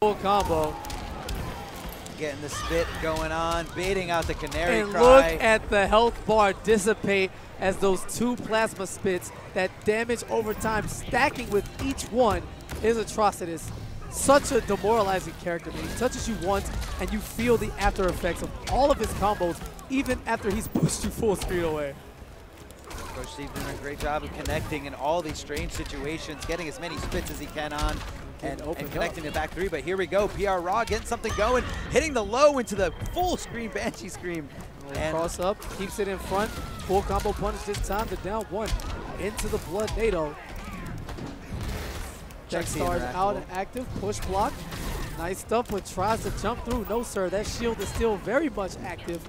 Full combo. Getting the spit going on, baiting out the canary And cry. look at the health bar dissipate as those 2 plasma spits, that damage over time stacking with each one is atrocious. Such a demoralizing character, man. He touches you once and you feel the after effects of all of his combos even after he's pushed you full screen away. Coach Steve doing a great job of connecting in all these strange situations, getting as many spits as he can on. And connecting the back 3, but here we go. PR Raw getting something going, hitting the low into the full screen Banshee Scream. And cross up, keeps it in front. Full combo punish this time, the down 1 into the blood NATO. Dexstar's out and active, push block. Nice stuff, but tries to jump through. No, sir, that shield is still very much active.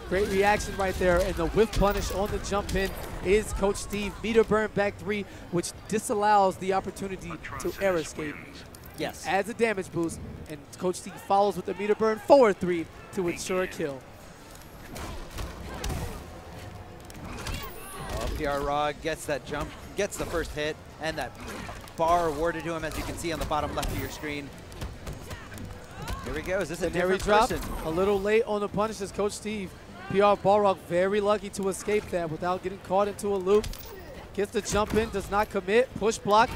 Great reaction right there, and the whiff punish on the jump in is Coach Steve. Meter burn back 3, which disallows the opportunity to air escape. Yes. Adds a damage boost, and Coach Steve follows with the meter burn forward 3 to ensure a kill. PR Raw gets that jump, gets the first hit, and that bar awarded to him, as you can see on the bottom left of your screen. Here we go. Is this a different drop? person? A little late on the punishes, Coach Steve. PR Balrog very lucky to escape that without getting caught into a loop. Gets the jump in, does not commit, push block.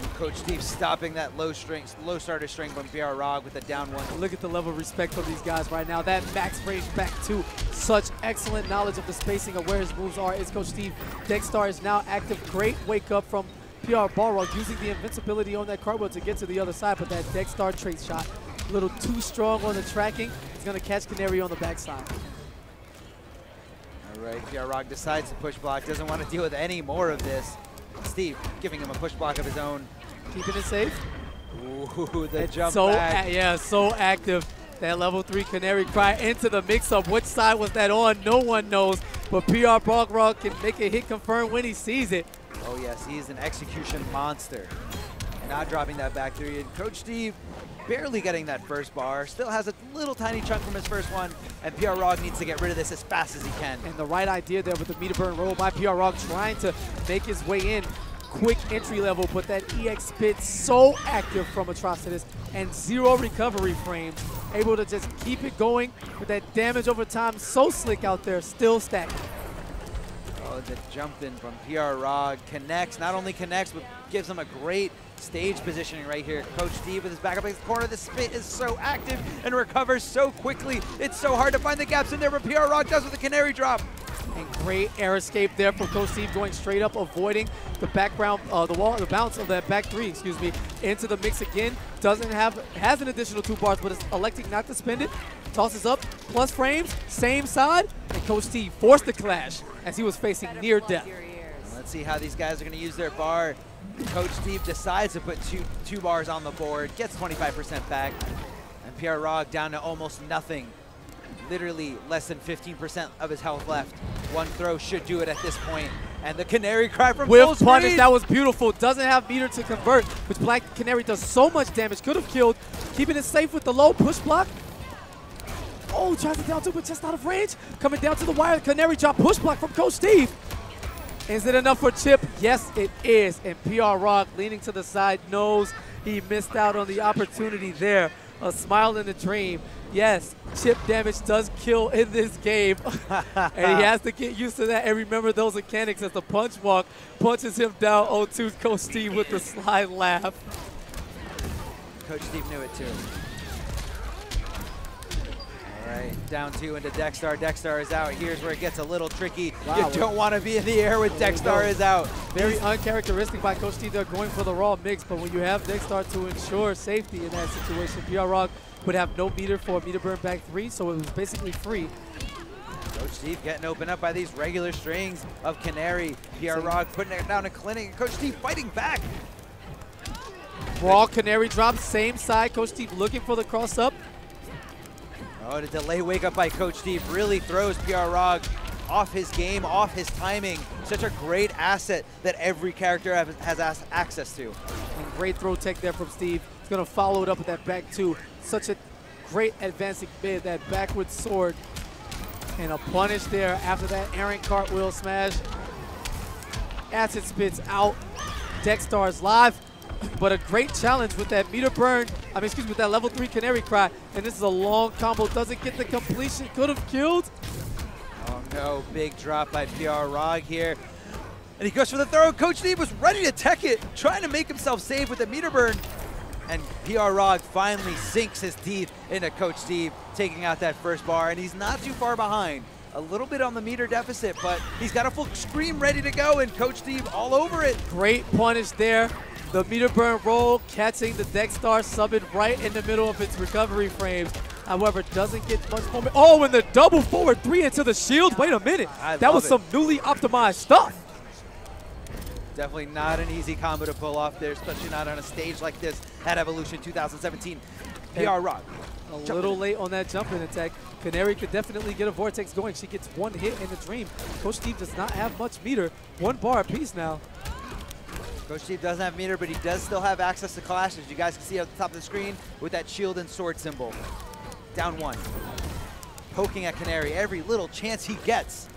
And Coach Steve stopping that low starter string from PR Rog with the down 1. Look at the level of respect from these guys right now. That max range back 2. Such excellent knowledge of the spacing of where his moves are is Coach Steve. Dexstar is now active. Great wake up from PR Balrog using the invincibility on that cartwheel to get to the other side, but that Dexstar trace shot a little too strong on the tracking. He's going to catch Canary on the backside. All right, PR Rog decides to push block, doesn't want to deal with any more of this. Steve giving him a push block of his own. Keeping it safe. Ooh, the jump so back. Yeah, so active. That level 3 Canary Cry into the mix-up. Which side was that on? No one knows. But PR Balrog can make a hit confirm when he sees it. Oh yes, he's an execution monster. Not dropping that back 3. And Coach Steve barely getting that first bar. Still has a little tiny chunk from his first one. And PR Rog needs to get rid of this as fast as he can. And the right idea there with the meter burn roll by PR Rog, trying to make his way in. Quick entry level, but that EX spit so active from Atrocitus and 0 recovery frames. Able to just keep it going with that damage over time. So slick out there, still stacking. Oh, the jump in from PR Rog connects, not only connects, but gives him a great stage positioning right here. Coach Steve with his back up in the corner. The spit is so active and recovers so quickly. It's so hard to find the gaps in there, but PR Rog does with the Canary drop. And great air escape there from Coach Steve, going straight up, avoiding the background, the bounce of that back 3, excuse me, into the mix again. Has an additional 2 bars, but is electing not to spend it. Tosses up, plus frames, same side, and Coach Steve forced the clash as he was facing near death. Let's see how these guys are going to use their bar. Coach Steve decides to put two bars on the board, gets 25% back, and PR Rog down to almost nothing. Literally less than 15% of his health left. One throw should do it at this point. And the Canary Cry from full screen. Punish, that was beautiful. Doesn't have meter to convert, which Black Canary does so much damage. Could have killed. Keeping it safe with the low push block. Oh, tries to down 2, but just out of range. Coming down to the wire, the Canary drop push block from Coach Steve. Is it enough for Chip? Yes, it is. And PR Rog, leaning to the side, knows he missed out on the opportunity there. A smile in the dream. Yes, chip damage does kill in this game. And he has to get used to that and remember those mechanics as the punch walk punches him down 0-2. Coach Steve with the slide laugh. Coach Steve knew it too. All right, down 2 into Dexstar. Dexstar is out. Here's where it gets a little tricky. Wow, you don't want to be in the air when Dexstar is out. Very uncharacteristic by Coach Steve. They're going for the raw mix, but when you have Dexstar to ensure safety in that situation, PR Rog would have no meter for a meter burn back 3, so it was basically free. Coach Steve getting opened up by these regular strings of Canary. PR Rog putting it down to Clinic, and Coach Steve fighting back. Raw Canary drop, same side. Coach Steve looking for the cross up. Oh, the delay wake up by Coach Steve really throws PR Rog off his game, off his timing. Such a great asset that every character has access to. And great throw tech there from Steve. He's going to follow it up with that back 2. Such a great advancing mid, that backward sword. And a punish there after that errant cartwheel smash. Acid spits out. Dexstar's live. But a great challenge with that meter burn, with that level 3 Canary Cry. And this is a long combo, doesn't get the completion, could have killed. Oh no, big drop by PR Rog here. And he goes for the throw. Coach Steve was ready to tech it, trying to make himself safe with the meter burn. And PR Rog finally sinks his teeth into Coach Steve, taking out that first bar. And he's not too far behind. A little bit on the meter deficit, but he's got a full scream ready to go, and Coach Steve all over it. Great punish there. The meter burn roll, catching the Dexstar subbing right in the middle of its recovery frames. However, doesn't get much moment. Oh, and the double forward 3 into the shield. Wait a minute. That was some newly optimized stuff. Definitely not an easy combo to pull off there, especially not on a stage like this at Evolution 2017. PR Rog. A little late on that jump-in attack. Canary could definitely get a Vortex going. She gets one hit in the dream. Coach Steve does not have much meter. 1 bar apiece now. Coach Steve doesn't have meter, but he does still have access to Clash, as you guys can see at the top of the screen with that shield and sword symbol. Down 1. Poking at Canary every little chance he gets.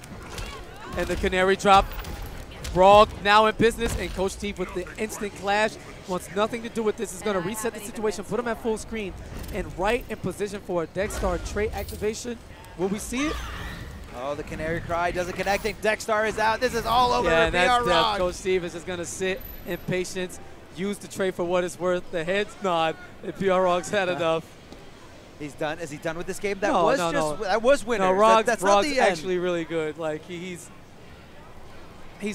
And the Canary drop. Rog now in business, and Coach Steve with the instant clash wants nothing to do with this. Is going to reset the situation, put him at full screen, and right in position for a Dexstar trait activation. Will we see it? Oh, the Canary Cry doesn't connect. Dexstar is out. This is all over yeah, for and that's PR Rog. Coach Steve is just going to sit in patience, use the trait for what it's worth. The heads nod, and PR Rog's had enough. He's done. Is he done with this game? That No, that was winner. No, Rog's not the end. actually really good. Like he's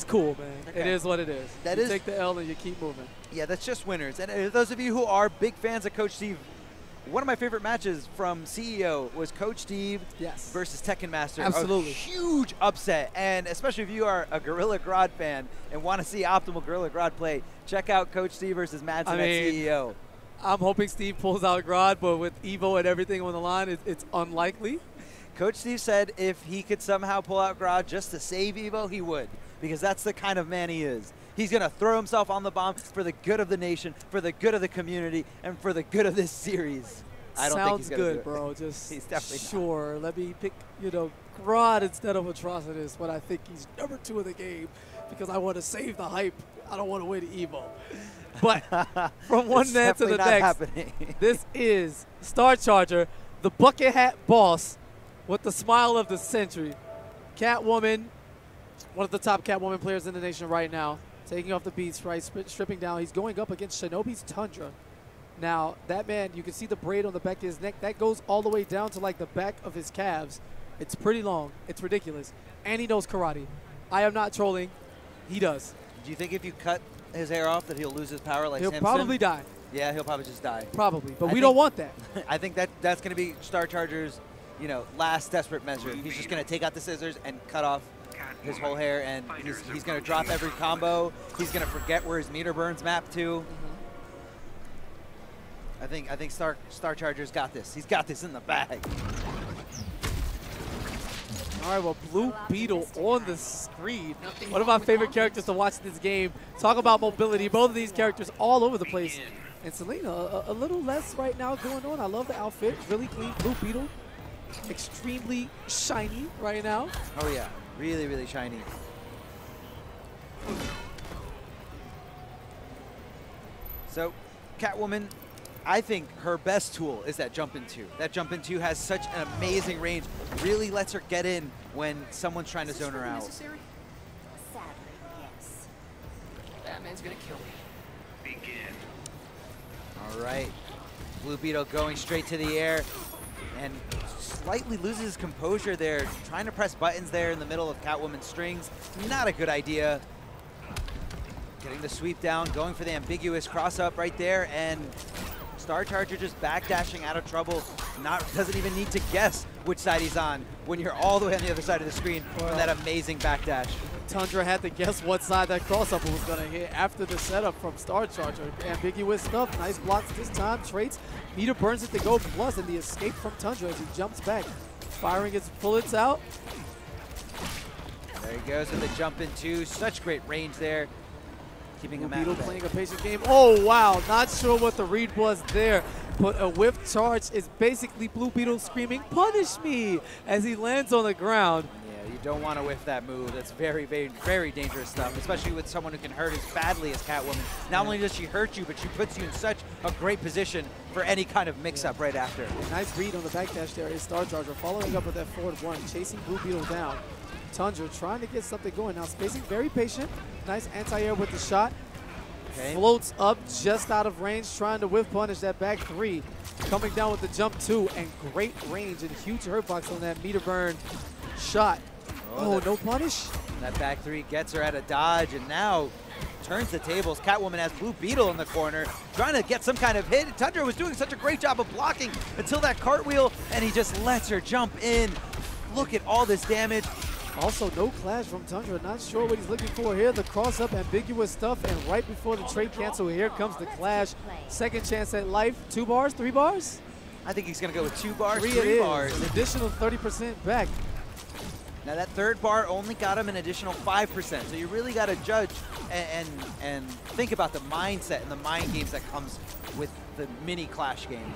cool, man. Okay. It is what it is. You take the L and you keep moving. Yeah, that's just winners. And those of you who are big fans of Coach Steve, one of my favorite matches from CEO was Coach Steve versus Tekken Master. Absolutely. A huge upset. And especially if you are a Gorilla Grodd fan and want to see optimal Gorilla Grodd play, check out Coach Steve versus Madsen at CEO. I'm hoping Steve pulls out Grodd, but with Evo and everything on the line, it's unlikely. Coach Steve said if he could somehow pull out Grodd just to save Evo, he would, because that's the kind of man he is. He's going to throw himself on the bomb for the good of the nation, for the good of the community, and for the good of this series. I don't think he's going to do it. Sounds good, bro. Just he's definitely sure. Let me pick, Grodd instead of Atrocitus when I think he's number 2 of the game, because I want to save the hype. I don't want to win Evo. But from one man to the next, this is Star Charger, the bucket hat boss with the smile of the century. Catwoman, one of the top Catwoman players in the nation right now, taking off the beats, right, stripping down. He's going up against Shinobi's Tundra. Now, that man, you can see the braid on the back of his neck. That goes all the way down to, like, the back of his calves. It's pretty long. It's ridiculous. And he knows karate. I am not trolling. He does. Do you think if you cut his hair off that he'll lose his power like He'll Samson? probably die. Yeah, he'll probably just die. Probably, but we don't want that. I think that's going to be Star Charger's, last desperate measure. He's just going to take out the scissors and cut off his whole hair, and he's going to drop every combo. He's going to forget where his meter burns map to. I think Star Charger's got this. He's got this in the bag. All right, well, Blue Beetle on the screen. One of my favorite characters to watch this game. Talk about mobility. Both of these characters all over the place. And Selena, a little less right now going on. I love the outfit. Really clean. Blue Beetle, extremely shiny right now. Oh, yeah. Really, really shiny. So, Catwoman, I think her best tool is that jump in 2. That jump in 2 has such an amazing range. Really lets her get in when someone's trying to zone her out. Sadly, yes. Batman's gonna kill me. Begin. All right. Blue Beetle going straight to the air and slightly loses his composure there. Trying to press buttons there in the middle of Catwoman's strings. Not a good idea. Getting the sweep down, going for the ambiguous cross-up right there, and Star Charger just backdashing out of trouble. Doesn't even need to guess which side he's on when you're all the way on the other side of the screen from that amazing backdash. Tundra had to guess what side that crossover was going to hit after the setup from Star Charger. Ambiguous stuff, nice blocks this time, traits. Meter burns it to go plus, and the escape from Tundra as he jumps back. Firing his bullets out. There he goes with the jump in 2. Such great range there. Keeping him Beetle playing a patient game. Oh, wow. Not sure what the read was there, but a whip charge is basically Blue Beetle screaming, "Punish me!" as he lands on the ground. Yeah, You don't want to whiff that move. That's very, very, very dangerous stuff, especially with someone who can hurt as badly as Catwoman. Not only does she hurt you, but she puts you in such a great position for any kind of mix-up right after. Nice read on the backdash there is Star Charger, following up with that forward one, chasing Blue Beetle down. Tundra trying to get something going now, spacing very patient. Nice anti-air with the shot. Okay. Floats up just out of range, trying to whiff punish that back three. Coming down with the jump two, and great range and huge hurt box on that meter burn shot. Oh, no punish? That back three gets her at a dodge, and now turns the tables. Catwoman has Blue Beetle in the corner, trying to get some kind of hit. Tundra was doing such a great job of blocking until that cartwheel, and he just lets her jump in. Look at all this damage. Also, no clash from Tundra. Not sure what he's looking for here. The cross-up, ambiguous stuff, and right before the trade cancel, here comes the clash. Second chance at life. 2 bars, 3 bars? I think he's going to go with 2 bars, 3 3 bars. An additional 30% back. Now that third bar only got him an additional 5%, so you really got to judge and think about the mindset and the mind games that comes with the mini clash game.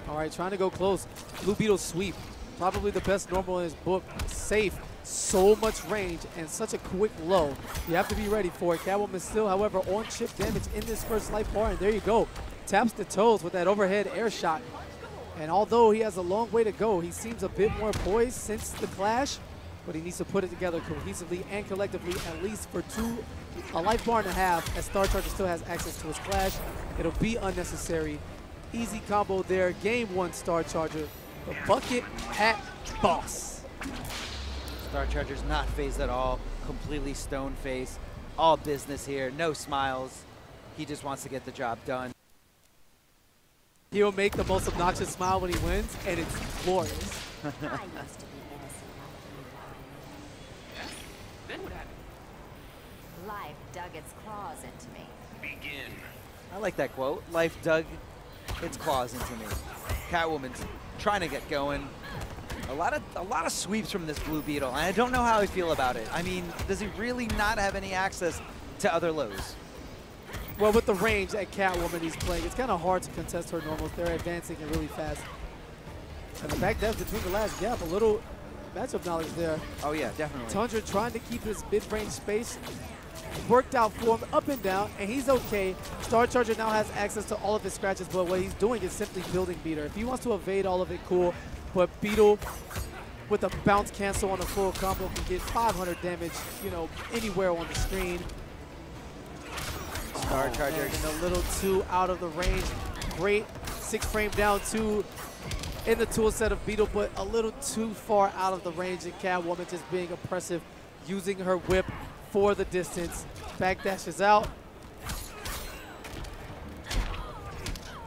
All right, trying to go close. Blue Beetle sweep, probably the best normal in his book. Safe, so much range, and such a quick low. You have to be ready for it. Catwoman still, however, on chip damage in this first life bar, and there you go. Taps the toes with that overhead air shot. And although he has a long way to go, he seems a bit more poised since the clash, but he needs to put it together cohesively and collectively, at least for a life bar and a half, as Star Charger still has access to his clash. It'll be unnecessary. Easy combo there. Game 1, Star Charger. The bucket hat boss. Star Charger's not phased at all. Completely stone face. All business here. No smiles. He just wants to get the job done. He'll make the most obnoxious smile when he wins, and it's glorious. Then what happened? Life dug its claws into me. Begin. I like that quote. Life dug its claws into me. Catwoman's trying to get going. A lot of sweeps from this Blue Beetle, and I don't know how I feel about it. I mean, does he really not have any access to other lows? Well, with the range that Catwoman he's playing, it's kind of hard to contest her normals. They're advancing and really fast. And the back dash between the last gap, a little matchup knowledge there. Oh yeah, definitely. Tundra trying to keep his mid-range space. Worked out for him up and down, and he's okay. Star Charger now has access to all of his scratches, but what he's doing is simply building Beater. If he wants to evade all of it, cool. But Beetle, with a bounce cancel on a full combo, can get 500 damage, you know, anywhere on the screen. Star Charger And a little too out of the range. Great 6-frame down 2 in the tool set of Beetle, but a little too far out of the range, and Catwoman just being oppressive, using her whip for the distance. Backdash is out.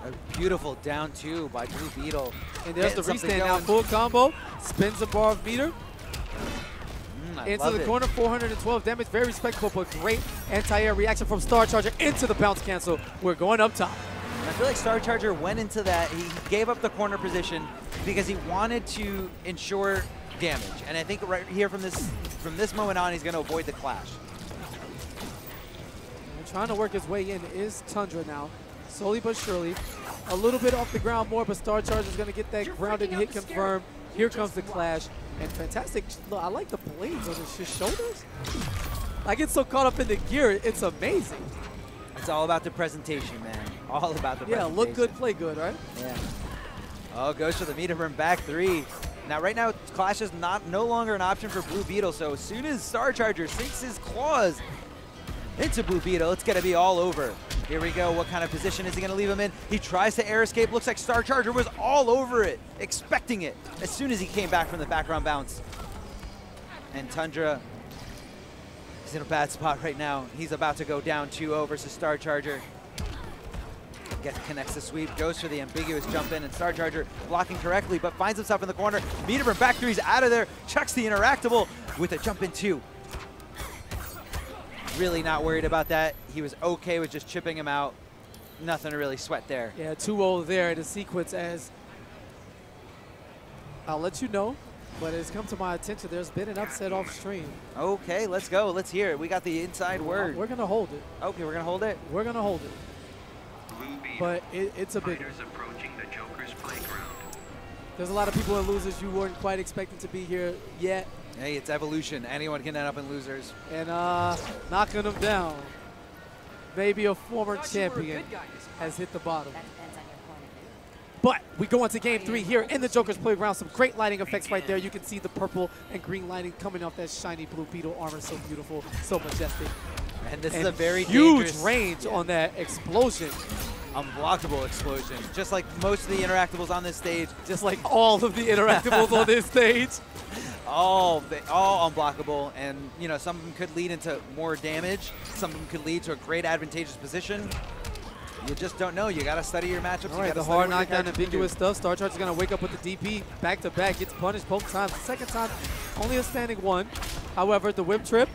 A beautiful down 2 by Blue Beetle. And there's the Getting something restand now. going. Full combo. Spins a bar of meter. I Into love the it. corner. 412 damage. Very respectable, but great anti-air reaction from Star Charger into the bounce cancel. We're going up top. I feel like Star Charger went into that. He gave up the corner position because he wanted to ensure damage. And I think right here from this moment on, he's going to avoid the clash. And trying to work his way in is Tundra now. Slowly but surely. A little bit off the ground more, but Star Charger is going to get that grounded hit confirmed. Here comes the clash. And fantastic. Look, I like the blades on his shoulders. I get so caught up in the gear. It's amazing. It's all about the presentation, man. All about the presentation. Yeah, look good, play good, right? Yeah. Oh, goes for the meter burn back 3. Now, right now, Clash is no longer an option for Blue Beetle, so as soon as Star Charger sinks his claws into Blue Beetle, it's going to be all over. Here we go. What kind of position is he going to leave him in? He tries to air escape. Looks like Star Charger was all over it, expecting it as soon as he came back from the background bounce. And Tundra is in a bad spot right now. He's about to go down 2-0 versus Star Charger. Connects the sweep, goes for the ambiguous jump in, and Star Charger blocking correctly, but finds himself in the corner. Meter burn back 3's out of there, chucks the interactable with a jump in 2. Really not worried about that. He was okay with just chipping him out. Nothing to really sweat there. Yeah, 2-0 there in the sequence, as I'll let you know, but it's come to my attention there's been an upset off stream. Okay, let's go. Let's hear it. We got the inside word. We're going to hold it. Okay, we're going to hold it? We're going to hold it. But it's a big one. Approaching the Joker's playground. There's a lot of people in losers you weren't quite expecting to be here yet. Hey, it's evolution. Anyone can end up in losers. And knocking him down. Maybe a former champion has hit the bottom. That depends on your point of view. But we go into game 3 here in the Joker's Playground. Some great lighting effects right there. You can see the purple and green lighting coming off that shiny Blue Beetle armor. So beautiful, so majestic. And this is a very huge dangerous range on that explosion. Unblockable explosion. Just like most of the interactables on this stage. Just like all of the interactables on this stage. All unblockable, and you know, some of them could lead into more damage. Some of them could lead to a great advantageous position. You just don't know. You got to study your matchups. All right, the hard knockdown, ambiguous stuff. Star Charger's going to wake up with the DP back to back. Gets punished both times. The second time, only a standing 1. However, the whip trip.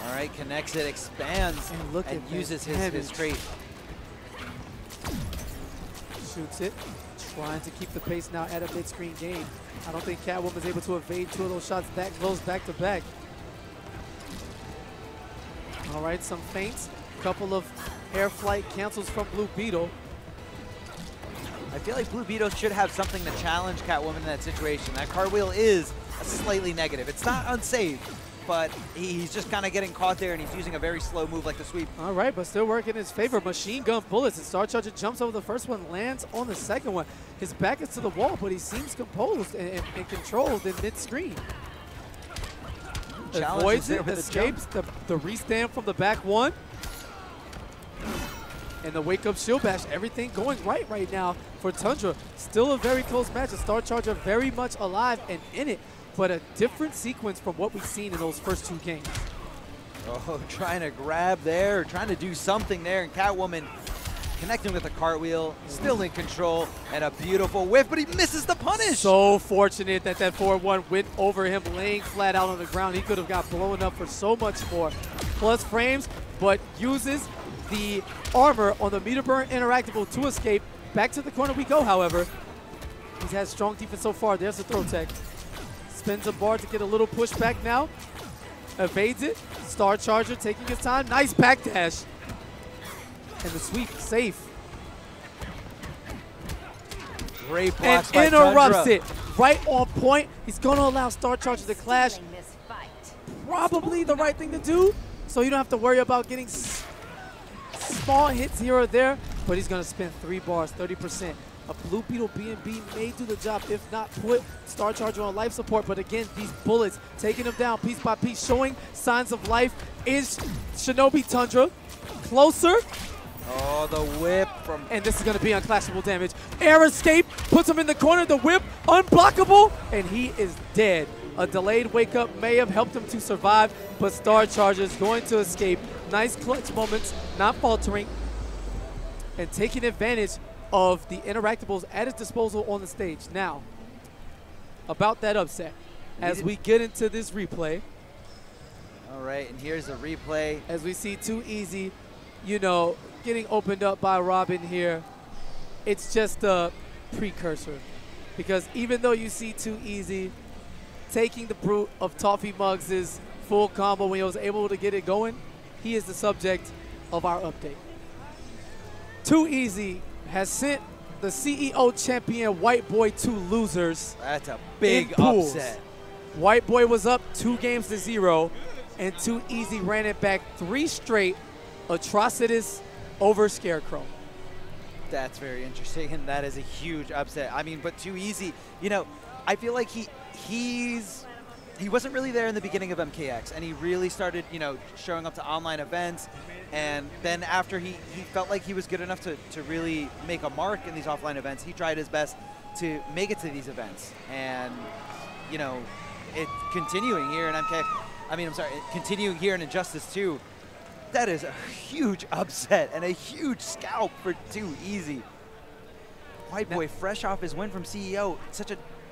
All right, connects it, expands, And look at uses that his trait. Shoots it. Trying to keep the pace now at a mid-screen game. I don't think Catwoman's able to evade 2 of those shots that close back to back. All right, some feints. Couple of air flight cancels from Blue Beetle. I feel like Blue Beetle should have something to challenge Catwoman in that situation. That cartwheel is a slightly negative. It's not unsafe, but he's just kind of getting caught there, and he's using a very slow move like the sweep. All right, but still working in his favor. Machine gun bullets, and Star Charger jumps over the first one, lands on the second one. His back is to the wall, but he seems composed and controlled in mid-screen. Avoids it, escapes the restand from the back one. And the wake-up shield bash, everything going right now for Tundra. Still a very close match. The Star Charger very much alive and in it, but a different sequence from what we've seen in those first 2 games. Oh, trying to grab there, trying to do something there, and Catwoman connecting with the cartwheel, still in control, and a beautiful whiff, but he misses the punish. So fortunate that that 4-1 went over him, laying flat out on the ground. He could have got blown up for so much more. Plus frames, but uses the armor on the meter burn interactable to escape. Back to the corner we go, however. He's had strong defense so far. There's the throw tech. Spins a bar to get a little pushback now. Evades it. Star Charger taking his time. Nice backdash. And the sweep safe. Great blocks And by interrupts Tundra. it. Right on point. He's going to allow Star Charger to clash. Stealing this fight. Probably the right thing to do, so you don't have to worry about getting small hits here or there, but he's going to spend 3 bars, 30%. A Blue Beetle B&B may do the job, if not put Star Charger on life support. But again, these bullets taking him down piece by piece, showing signs of life. Is Shinobi Tundra closer? Oh, the whip from... And this is going to be unclashable damage. Air escape puts him in the corner. The whip unblockable, and he is dead. A delayed wake up may have helped him to survive, but Star Charger is going to escape. Nice clutch moments, not faltering, and taking advantage of the interactables at his disposal on the stage. Now, about that upset, as we get into this replay. All right, and here's a replay. As we see Too Easy, you know, getting opened up by Robin here. It's just a precursor, because even though you see Too Easy taking the brute of Toffee Muggs' full combo when he was able to get it going, he is the subject of our update. Too Easy has sent the CEO champion White Boy to losers. That's a big in pools. upset. White Boy was up 2-0, and Too Easy ran it back 3 straight. Atrocitus over Scarecrow. That's very interesting, and that is a huge upset. I mean, but Too Easy, you know, I feel like he wasn't really there in the beginning of MKX, and he really started, you know, showing up to online events. And then after he felt like he was good enough to really make a mark in these offline events, he tried his best to make it to these events. And, you know, continuing here in continuing here in Injustice 2, that is a huge upset and a huge scalp for Too Easy. White Boy, fresh off his win from CEO,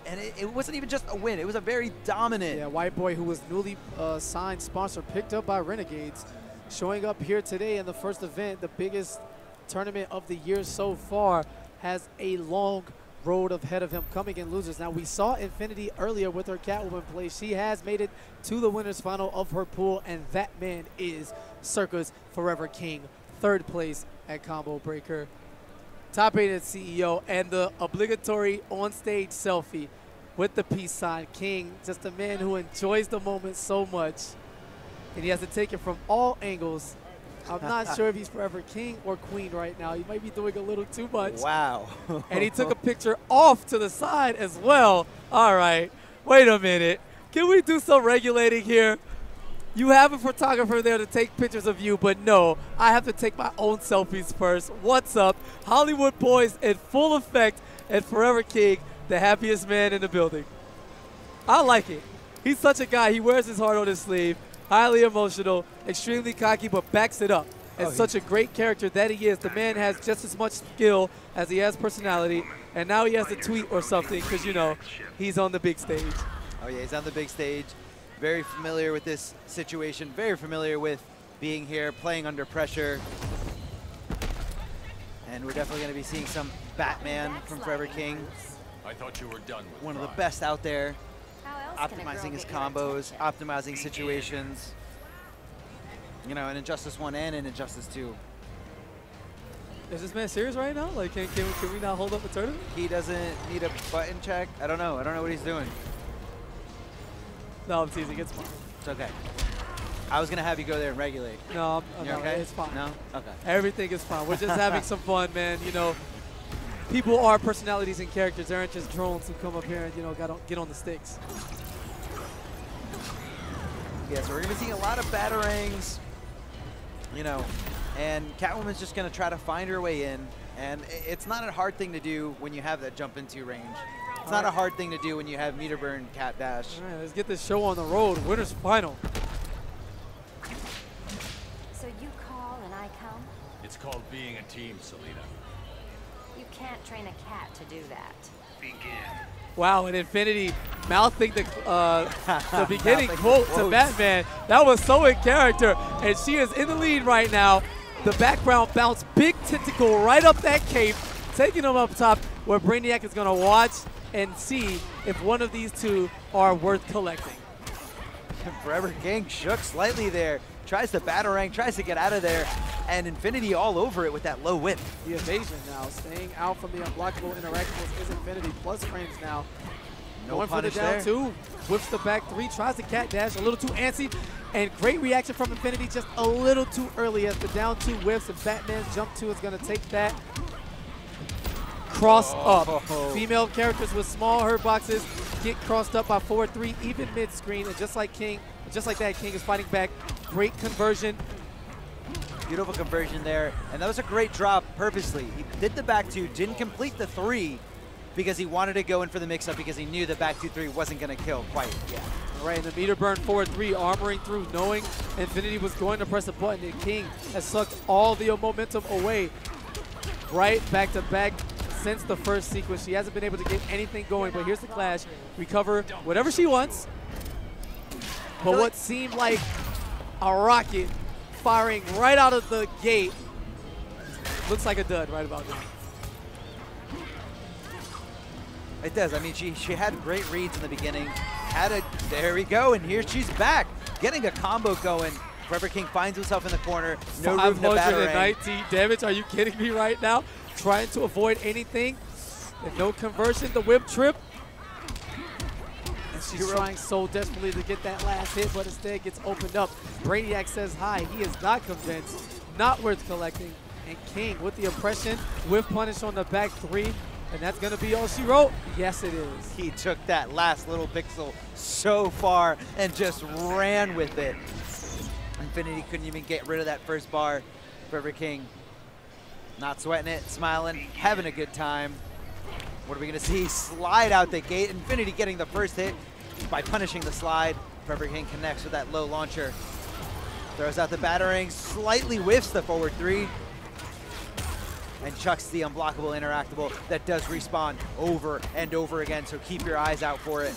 and it wasn't even just a win, it was a very dominant. Yeah, White Boy, who was newly signed sponsor, picked up by Renegades, showing up here today in the first event, the biggest tournament of the year so far, has a long road ahead of him coming in losers. Now, we saw Infinity earlier with her Catwoman play. She has made it to the winners final of her pool, and that man is Circa's Forever King, 3rd place at Combo Breaker. Top 8 at CEO, and the obligatory on-stage selfie. with the peace sign. King, just a man who enjoys the moment so much, and he has to take it from all angles. I'm not sure if he's forever king or queen right now. He might be doing a little too much. Wow. And he took a picture off to the side as well. All right, wait a minute. Can we do some regulating here? You have a photographer there to take pictures of you, but no, I have to take my own selfies first. What's up? Hollywood boys in full effect, and Forever King, the happiest man in the building. I like it. He's such a guy. He wears his heart on his sleeve. Highly emotional, extremely cocky, but backs it up. And such a great character that he is. The man has just as much skill as he has personality. And now he has to tweet or something because, you know, he's on the big stage. Oh, yeah, he's on the big stage. Very familiar with this situation. Very familiar with being here, playing under pressure. And we're definitely going to be seeing some Batman from Forever King. I thought you were done with One of the best out there. How else can a girl Optimizing his get your combos, attention? optimizing situations. You know, in Injustice 1 and in Injustice 2. Is this man serious right now? Like, can we not hold up a tournament? He doesn't need a button check. I don't know. I don't know what he's doing. No, I'm teasing. It's fine. It's okay. I was going to have you go there and regulate. No, You're no, okay? it's fine. No? Okay. Everything is fine. We're just having some fun, man. You know, people are personalities and characters. They aren't just drones who come up here and, you know, get on the sticks. Yeah, so we're going to be seeing a lot of batarangs, you know, and Catwoman's just going to try to find her way in. And it's not a hard thing to do when you have that jump into range. It's not a hard thing to do when you have meter burn, cat dash. All right, let's get this show on the road. Winner's final. So you call and I come? It's called being a team, Selena. You can't train a cat to do that. Begin. Wow, and Infinity mouthing the beginning Mouthing quote to quotes. Batman. That was so in character, and she is in the lead right now. The background bounce, big tentacle right up that cape, taking him up top, where Brainiac is going to watch and see if one of these two are worth collecting. Forever King shook slightly there. Tries to batarang, tries to get out of there, and Infinity all over it with that low whip. The evasion now, staying out from the unblockable interactables is Infinity, plus frames now. No Going for the punish down there. two, whips the back three, tries the cat dash, a little too antsy, and great reaction from Infinity, just a little too early as the down two whips, and Batman's jump two is gonna take that. Cross up. Female characters with small hurt boxes get crossed up by 4-3, even mid-screen, and just like that, King is fighting back. Great conversion. Beautiful conversion there, and that was a great drop purposely. He did the back two, didn't complete the three because he wanted to go in for the mix-up because he knew the back 2-3 wasn't going to kill quite yet. All right, and the meter burn 4-3, armoring through, knowing Infinity was going to press a button, and King has sucked all the momentum away. Right back to back since the first sequence. She hasn't been able to get anything going, but here's the clash. Recover whatever she wants. But what seemed like a rocket firing right out of the gate looks like a dud right about now. It does. I mean, she had great reads in the beginning. There we go, and here she's back, getting a combo going. Forever King finds himself in the corner. No room to batarang. 519 damage. Are you kidding me right now? Trying to avoid anything. And no conversion. The whip trip. And she's trying so desperately to get that last hit, but instead gets opened up. Brainiac says hi. He is not convinced. Not worth collecting. And King with the oppression, with punish on the back three. And that's going to be all she wrote? Yes, it is. He took that last little pixel so far and just ran with it. Infinity couldn't even get rid of that first bar. Forever King not sweating it, smiling, having a good time. What are we going to see? Slide out the gate. Infinity getting the first hit by punishing the slide. Forever King connects with that low launcher. Throws out the batarang, slightly whiffs the forward three. And chucks the unblockable interactable that does respawn over and over again, so keep your eyes out for it.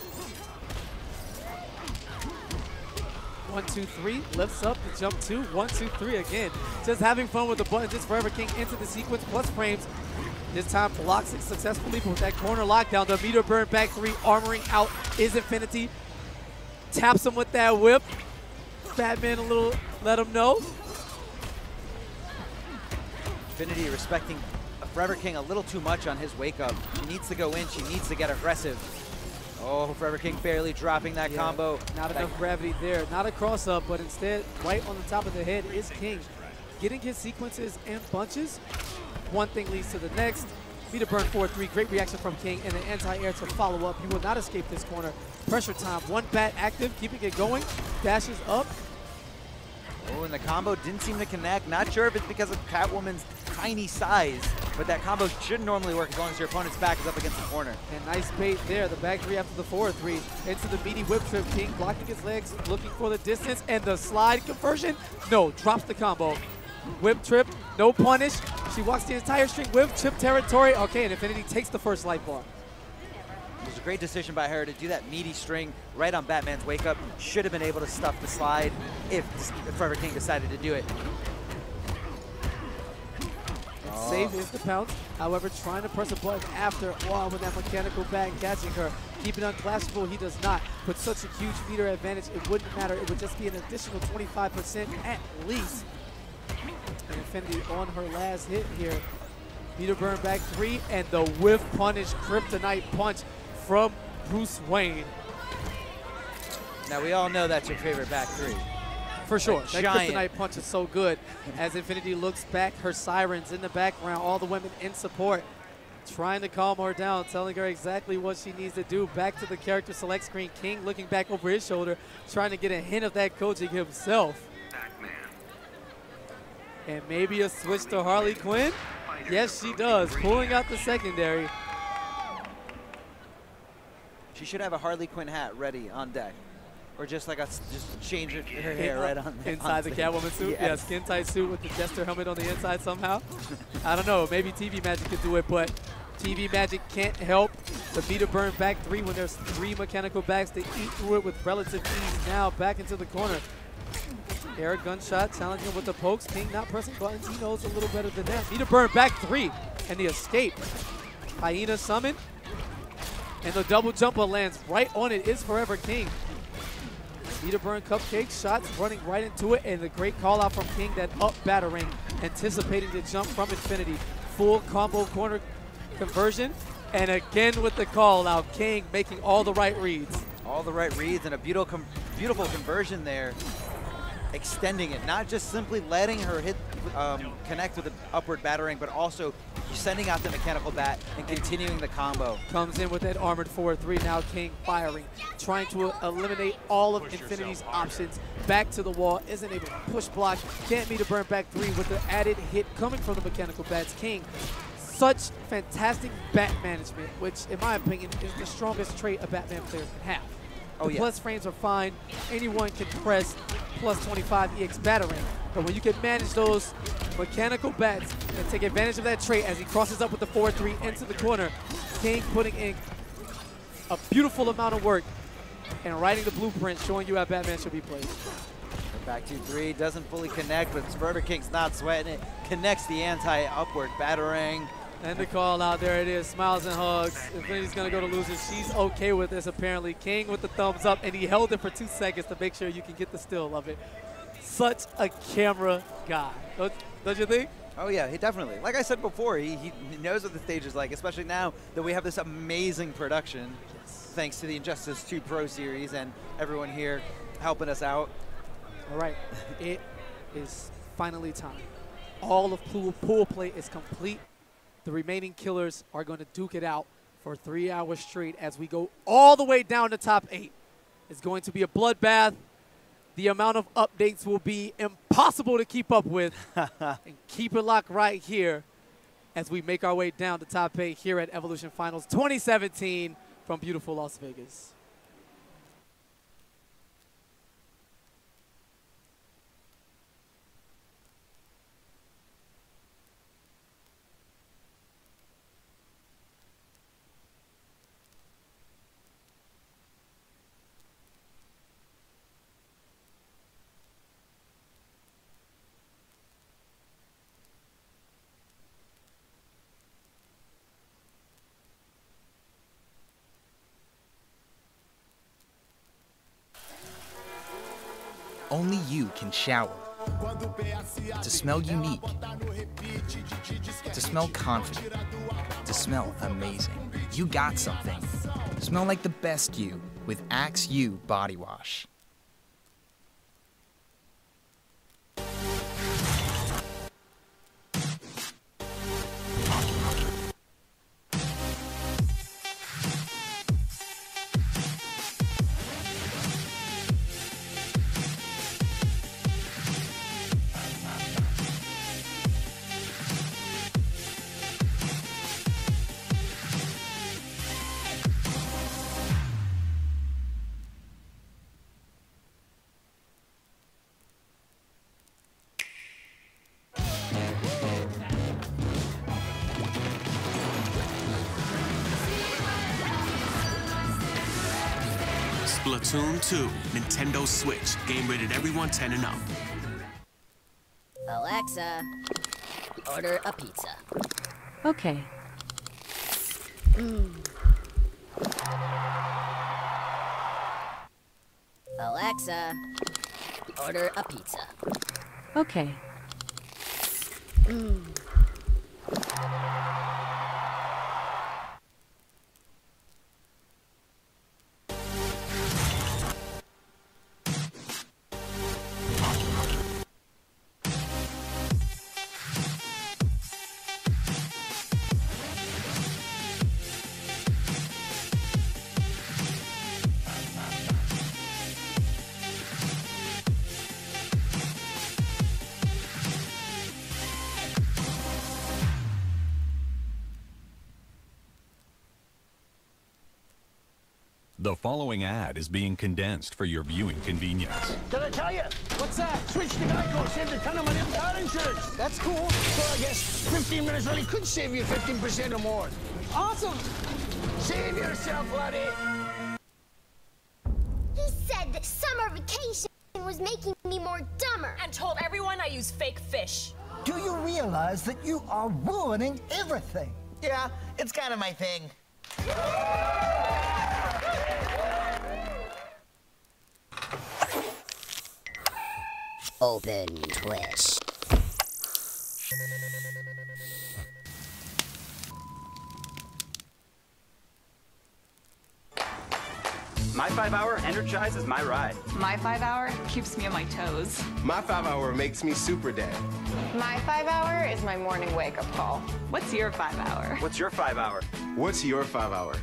1, 2, 3, lifts up the jump 2, 1, 2, 3 again. Just having fun with the button, just Forever King into the sequence, plus frames. This time blocks it successfully, but with that corner lockdown, the meter burn back three, armoring out is Infinity. Taps him with that whip. Batman a little, let him know. Infinity respecting Forever King a little too much on his wake up. She needs to go in, she needs to get aggressive. Oh, Forever King barely dropping that combo. Not enough gravity there. Not a cross-up, but instead, right on the top of the head is King. Getting his sequences and bunches, one thing leads to the next. Meter burn 4-3, great reaction from King, and the anti-air to follow up. He will not escape this corner. Pressure time, one bat active, keeping it going. Dashes up. Oh, and the combo didn't seem to connect. Not sure if it's because of Catwoman's tiny size, but that combo should normally work as long as your opponent's back is up against the corner. And nice bait there, the back three after the 4-3. Into the meaty whip trip, King blocking his legs, looking for the distance, and the slide conversion. No, drops the combo. Whip trip, no punish. She walks the entire string, whip trip territory. Okay, and Infinity takes the first life bar. It was a great decision by her to do that meaty string right on Batman's wake up. Should have been able to stuff the slide if Forever King decided to do it. Safe is the pounce. However, trying to press a button after, wow, with that mechanical bag catching her. Keep it unclassable, he does not. But such a huge meter advantage, it wouldn't matter. It would just be an additional 25% at least. And Infinity on her last hit here. Meter burn back 3, and the whiff punish kryptonite punch from Bruce Wayne. Now, we all know that's your favorite back 3. For sure. That giant kryptonite punch is so good. As Infinity looks back, her sirens in the background, all the women in support, trying to calm her down, telling her exactly what she needs to do. Back to the character select screen. King looking back over his shoulder, trying to get a hint of that coaching himself. And maybe a switch to Harley Quinn? Yes, she does, pulling out the secondary. She should have a Harley Quinn hat ready on deck. Or just like just change her hair right on inside the Catwoman suit? Yes. Yeah, skin tight suit with the Jester helmet on the inside somehow. I don't know, maybe TV Magic could do it, but TV Magic can't help the meter burn back 3 when there's 3 mechanical backs to eat through it with relative ease. Now back into the corner. Air gunshot challenging with the pokes. King not pressing buttons. He knows a little better than that. Meter burn back 3 and the escape. Hyena summon. And the double jumper lands right on it. Is Forever King. Meter burn cupcake shots running right into it. And the great call out from King, that up battering, anticipating the jump from Infinity. Full combo corner conversion. And again with the call out. King making all the right reads. All the right reads and a beautiful conversion there. Extending it, not just simply letting her hit, connect with the upward battering, but also sending out the mechanical bat and continuing the combo. Comes in with that armored 4-3, now King firing, trying to eliminate all of Infinity's options. Back to the wall, isn't able to push block, can't meet a burn back 3 with the added hit coming from the mechanical bats. King, such fantastic bat management, which in my opinion is the strongest trait a Batman player can have. The plus frames are fine. Anyone can press plus 25 EX battering. But when you can manage those mechanical bats and take advantage of that trait as he crosses up with the 4-3 into the corner, King putting in a beautiful amount of work and writing the blueprint, showing you how Batman should be played. Back 2-3 doesn't fully connect, but Forever King's not sweating it. Connects the anti-upward battering. And the call out, there it is, smiles and hugs. Infinity's gonna go to losers. She's okay with this apparently. King with the thumbs up, and he held it for 2 seconds to make sure you can get the still of it. Such a camera guy, don't you think? Oh yeah, he definitely. Like I said before, he knows what the stage is like, especially now that we have this amazing production, thanks to the Injustice 2 Pro Series and everyone here helping us out. All right, it is finally time. All of pool play is complete. The remaining killers are going to duke it out for 3 hours straight as we go all the way down to top 8. It's going to be a bloodbath. The amount of updates will be impossible to keep up with. And keep it locked right here as we make our way down to top 8 here at Evolution Finals 2017 from beautiful Las Vegas. Only you can shower. To smell unique. To smell confident. To smell amazing. You got something Smell like the best you with Axe U Body Wash. Splatoon 2, Nintendo Switch. Game rated everyone 10 and up. Alexa, order a pizza. Okay. Alexa, order a pizza. Okay. The following ad is being condensed for your viewing convenience. Did I tell you? What's that? Switch to Geico, saved a ton of money on car insurance. That's cool. So I guess 15 minutes early could save you 15% or more. Awesome. Save yourself, buddy. He said that summer vacation was making me more dumber. And told everyone I use fake fish. Do you realize that you are ruining everything? Yeah, it's kind of my thing. Open Twitch. My 5 hour energizes my ride. My 5 hour keeps me on my toes. My 5 hour makes me super dad. My 5 hour is my morning wake-up call. What's your 5 hour? What's your 5 hour? What's your 5 hour?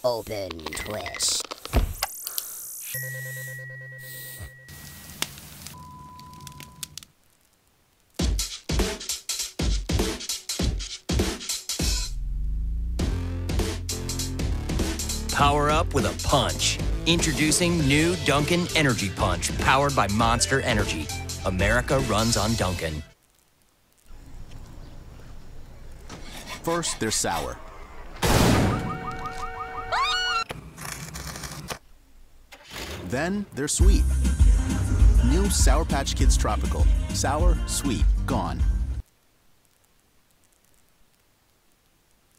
Open Twitch. Power up with a punch. Introducing new Dunkin' Energy Punch, powered by Monster Energy. America runs on Dunkin'. First, they're sour. Then, they're sweet. New Sour Patch Kids Tropical. Sour, sweet, gone.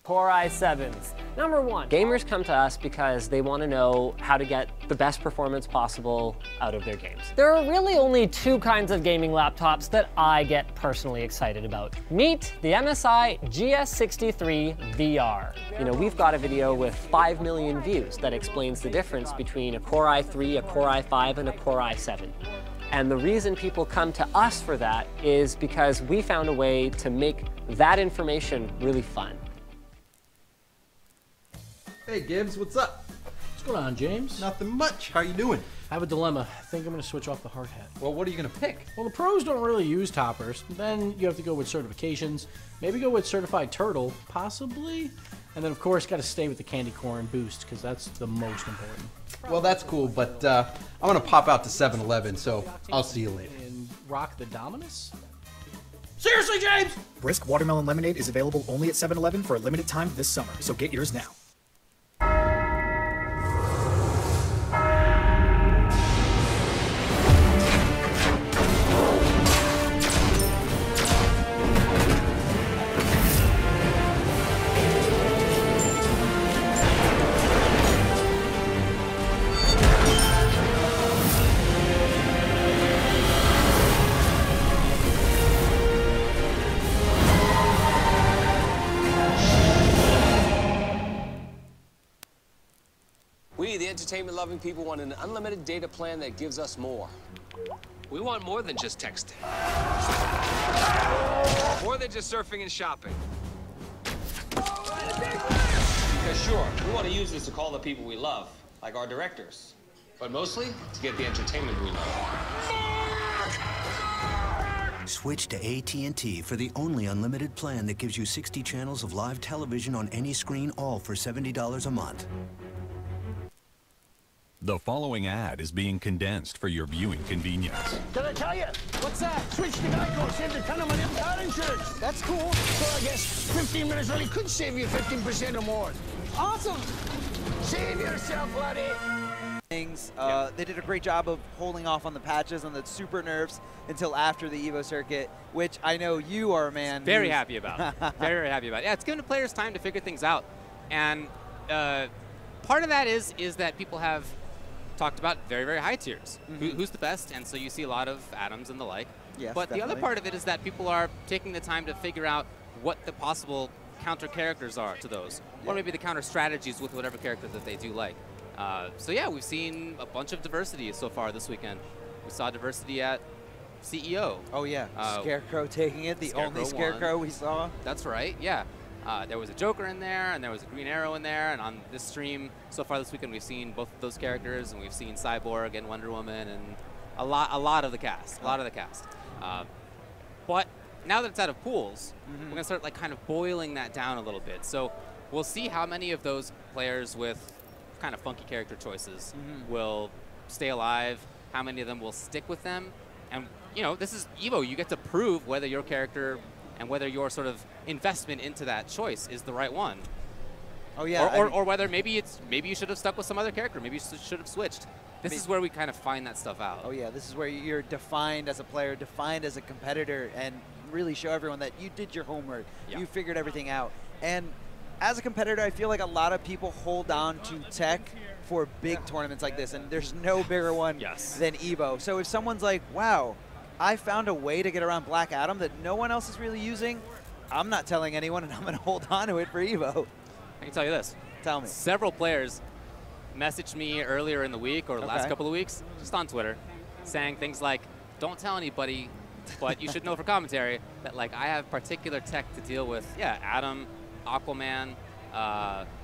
Core i7s. Number one, gamers come to us because they want to know how to get the best performance possible out of their games. There are really only two kinds of gaming laptops that I get personally excited about. Meet the MSI GS63 VR. You know, we've got a video with 5 million views that explains the difference between a Core i3, a Core i5, and a Core i7. And the reason people come to us for that is because we found a way to make that information really fun. Hey Gibbs, what's up? What's going on, James? Nothing much. How you doing? I have a dilemma. I think I'm going to switch off the hard hat. Well, what are you going to pick? Well, the pros don't really use toppers. Then you have to go with certifications. Maybe go with certified turtle, possibly. And then, of course, got to stay with the candy corn boost because that's the most important. Well, that's cool, but I'm going to pop out to 7-Eleven, so I'll see you later. And rock the Dominus? Seriously, James? Brisk Watermelon Lemonade is available only at 7-Eleven for a limited time this summer, so get yours now. entertainment-loving people want an unlimited data plan that gives us more. We want more than just texting. More than just surfing and shopping. Because sure, we want to use this to call the people we love, like our directors. But mostly, to get the entertainment we love. Switch to AT&T for the only unlimited plan that gives you 60 channels of live television on any screen, all for $70 a month. The following ad is being condensed for your viewing convenience. Can I tell you? What's that? Switch to Geico, saved a ton of money on car insurance. That's cool. So I guess 15 minutes really could save you 15% or more. Awesome. Save yourself, buddy. They did a great job of holding off on the patches on the super nerfs until after the Evo circuit, which I know you are a man very happy about. Very happy about. Yeah, it's giving the players time to figure things out, and part of that is that people have talked about very, very high tiers. Who's the best? And so you see a lot of Adams and the like. Yes, but the other part of it is that people are taking the time to figure out what the possible counter characters are to those, or maybe the counter strategies with whatever character that they do like. So yeah, we've seen a bunch of diversity so far this weekend. We saw diversity at CEO. Oh yeah, Scarecrow taking it, the only Scarecrow we saw. That's right, yeah. There was a Joker in there, and there was a Green Arrow in there, and on this stream so far this weekend we've seen both of those characters, and we've seen Cyborg and Wonder Woman, and a lot of the cast, but now that it's out of pools, we're gonna start like kind of boiling that down a little bit. So we'll see how many of those players with kind of funky character choices will stay alive, how many of them will stick with them. And you know, this is Evo, you get to prove whether your character and whether your sort of investment into that choice is the right one. Oh yeah. Or whether maybe you should have stuck with some other character, maybe you should have switched. This is where we kind of find that stuff out. Oh yeah, this is where you're defined as a player, defined as a competitor, and really show everyone that you did your homework, you figured everything out. And as a competitor, I feel like a lot of people hold on to tech for big tournaments like this, and there's no bigger one than Evo. So if someone's like, wow, I found a way to get around Black Adam that no one else is really using, I'm not telling anyone, and I'm going to hold on to it for Evo. I can tell you this. Tell me. Several players messaged me earlier in the week or the last couple of weeks, just on Twitter, saying things like, don't tell anybody, but you should know for commentary that like I have particular tech to deal with, Adam, Aquaman,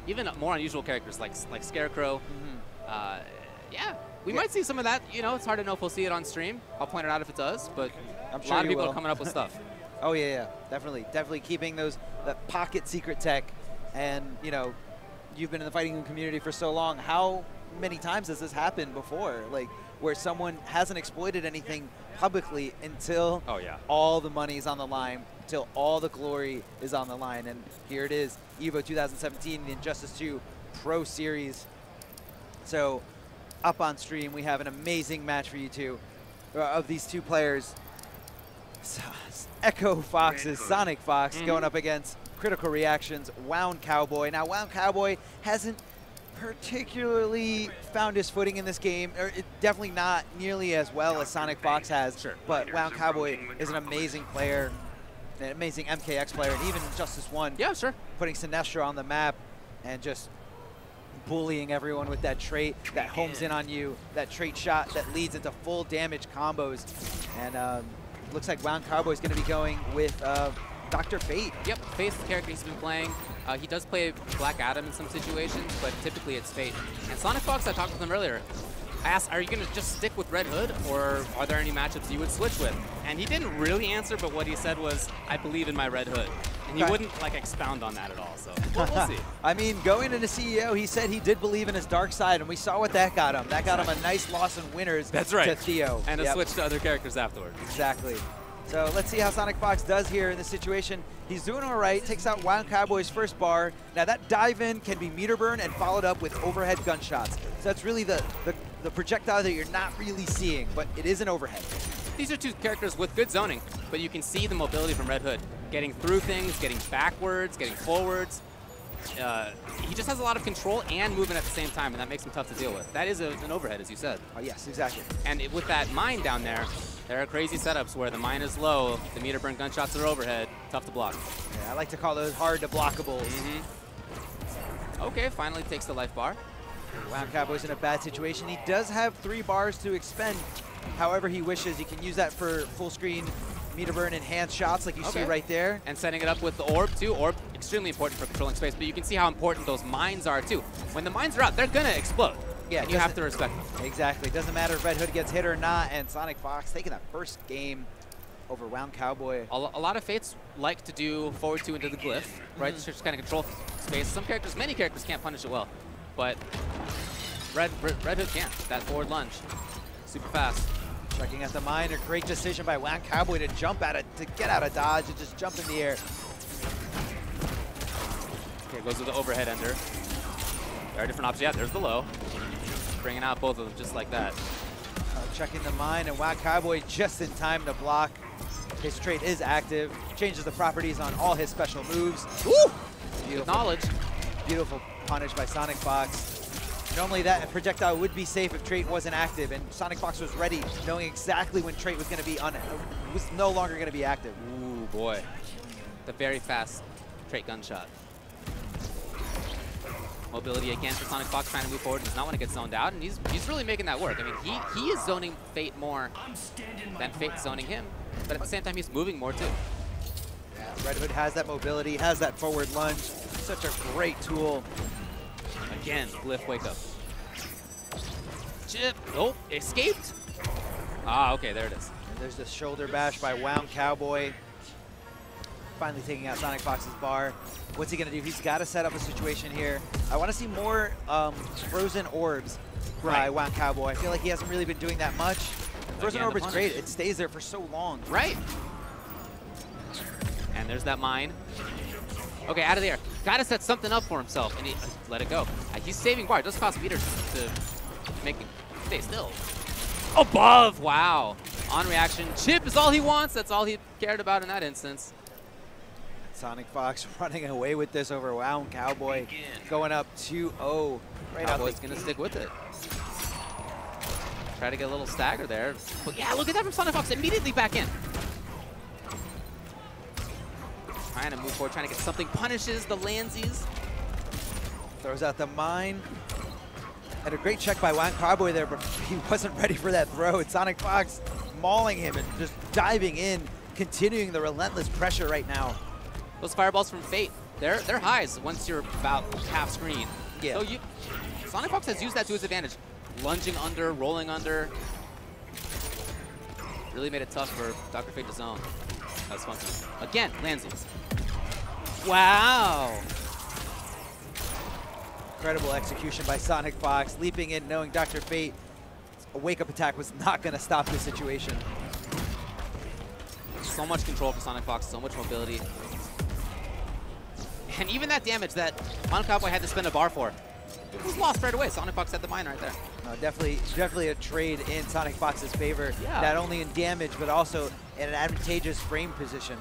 even more unusual characters like Scarecrow. We might see some of that. You know, it's hard to know if we'll see it on stream. I'll point it out if it does, but I'm sure a lot of people are coming up with stuff. Oh yeah, definitely keeping that pocket secret tech. And you know, you've been in the fighting community for so long. How many times has this happened before? Like where someone hasn't exploited anything publicly until all the money is on the line, until all the glory is on the line. And here it is, Evo 2017, the Injustice 2 Pro Series. So up on stream, we have an amazing match for you two, of these two players. Echo Fox's Sonic Fox going up against Critical Reactions, Wound Cowboy. Now, Wound Cowboy hasn't particularly found his footing in this game, or definitely not nearly as well as Sonic Fox has, but Wound Cowboy is an amazing player, an amazing MKX player, and even Justice 1 putting Sinestro on the map and just bullying everyone with that trait that homes in on you, that trait shot that leads into full damage combos. And looks like Wound Cowboy is going to be going with Dr. Fate. Yep, Fate's the character he's been playing. He does play Black Adam in some situations, but typically it's Fate. And Sonic Fox, I talked with him earlier. I asked, are you going to just stick with Red Hood, or are there any matchups you would switch with? And he didn't really answer, but what he said was, I believe in my Red Hood. And he wouldn't like expound on that at all, so we'll see. I mean, going into CEO, he said he did believe in his dark side, and we saw what that got him. That got him a nice loss in winners to Theo. And a switch to other characters afterwards. Exactly. So let's see how Sonic Fox does here in this situation. He's doing all right, takes out Wound Cowboy's first bar. Now that dive in can be meter burn and followed up with overhead gunshots. So that's really the projectile that you're not really seeing, but it is an overhead. These are two characters with good zoning, but you can see the mobility from Red Hood. Getting through things, getting backwards, getting forwards. He just has a lot of control and movement at the same time, and that makes him tough to deal with. That is an overhead, as you said. Oh, yes, exactly. And with that mine down there, there are crazy setups where the mine is low, the meter burn gunshots are overhead, tough to block. Yeah, I like to call those hard to blockables. Okay, finally takes the life bar. Wow, Cowboy's in a bad situation. He does have 3 bars to expend however he wishes. He can use that for full screen, meter burn, enhanced shots like you see right there. And setting it up with the orb too. Orb, extremely important for controlling space, but you can see how important those mines are too. When the mines are out, they're gonna explode. Yeah, and you have to respect them. Exactly. Doesn't matter if Red Hood gets hit or not, and Sonic Fox taking that first game over Wound Cowboy. A lot of Fates like to do forward 2 into the glyph, right? To just kind of control space. Some characters, many characters can't punish it well, but Red Hood can. That forward lunge, super fast. Checking at the mine, a great decision by Wound Cowboy to jump at it, to get out of dodge and just jump in the air. Okay, goes with the overhead ender. Very different options. Yeah, there's the low. Bringing out both of them just like that. Checking the mine, and Wound Cowboy just in time to block. His trait is active, changes the properties on all his special moves. Woo! Beautiful knowledge. Beautiful punish by Sonic Fox. Normally that projectile would be safe if trait wasn't active, and Sonic Fox was ready, knowing exactly when trait was going to be was no longer going to be active. Ooh, boy. The very fast trait gunshot. Mobility again for Sonic Fox, trying to move forward. Does not want to get zoned out, and he's really making that work. I mean, he is zoning Fate more than Fate zoning him, but at the same time, he's moving more too. Yeah, Red Hood has that mobility, has that forward lunge. Such a great tool. Again, Glyph wake up. Chip. Oh, escaped. Ah, okay, there it is. And there's the shoulder bash by Wound Cowboy. Finally taking out Sonic Fox's bar. What's he gonna do? He's got to set up a situation here. I want to see more frozen orbs by Wound Cowboy. I feel like he hasn't really been doing that much. Frozen orb is great. It stays there for so long. Right. And there's that mine. Okay, out of the air. Got to set something up for himself, and he let it go. He's saving bar. It does cost meters to make it stay still. Above. Wow. On reaction. Chip is all he wants. That's all he cared about in that instance. Sonic Fox running away with this over Wound Cowboy, going up 2-0. Right out. Cowboy's going to stick with it. Try to get a little stagger there. But yeah, look at that from Sonic Fox. Immediately back in. Trying to move forward, trying to get something. Punishes the landsies. Throws out the mine. And a great check by Wound Cowboy there, but he wasn't ready for that throw. It's Sonic Fox mauling him and just diving in, continuing the relentless pressure right now. Those fireballs from Fate, they're highs once you're about half screen. Yeah. So Sonic Fox has used that to his advantage. Lunging under, rolling under. Really made it tough for Dr. Fate to zone. That's funky. Again, landsies. Wow. Incredible execution by Sonic Fox, leaping in, knowing Dr. Fate, a wake-up attack was not going to stop this situation. So much control for Sonic Fox, so much mobility. And even that damage that Wound Cowboy had to spend a bar for, it was lost right away. Sonic Fox had the mine right there. No, definitely a trade in Sonic Fox's favor. Yeah. Not only in damage, but also in an advantageous frame position.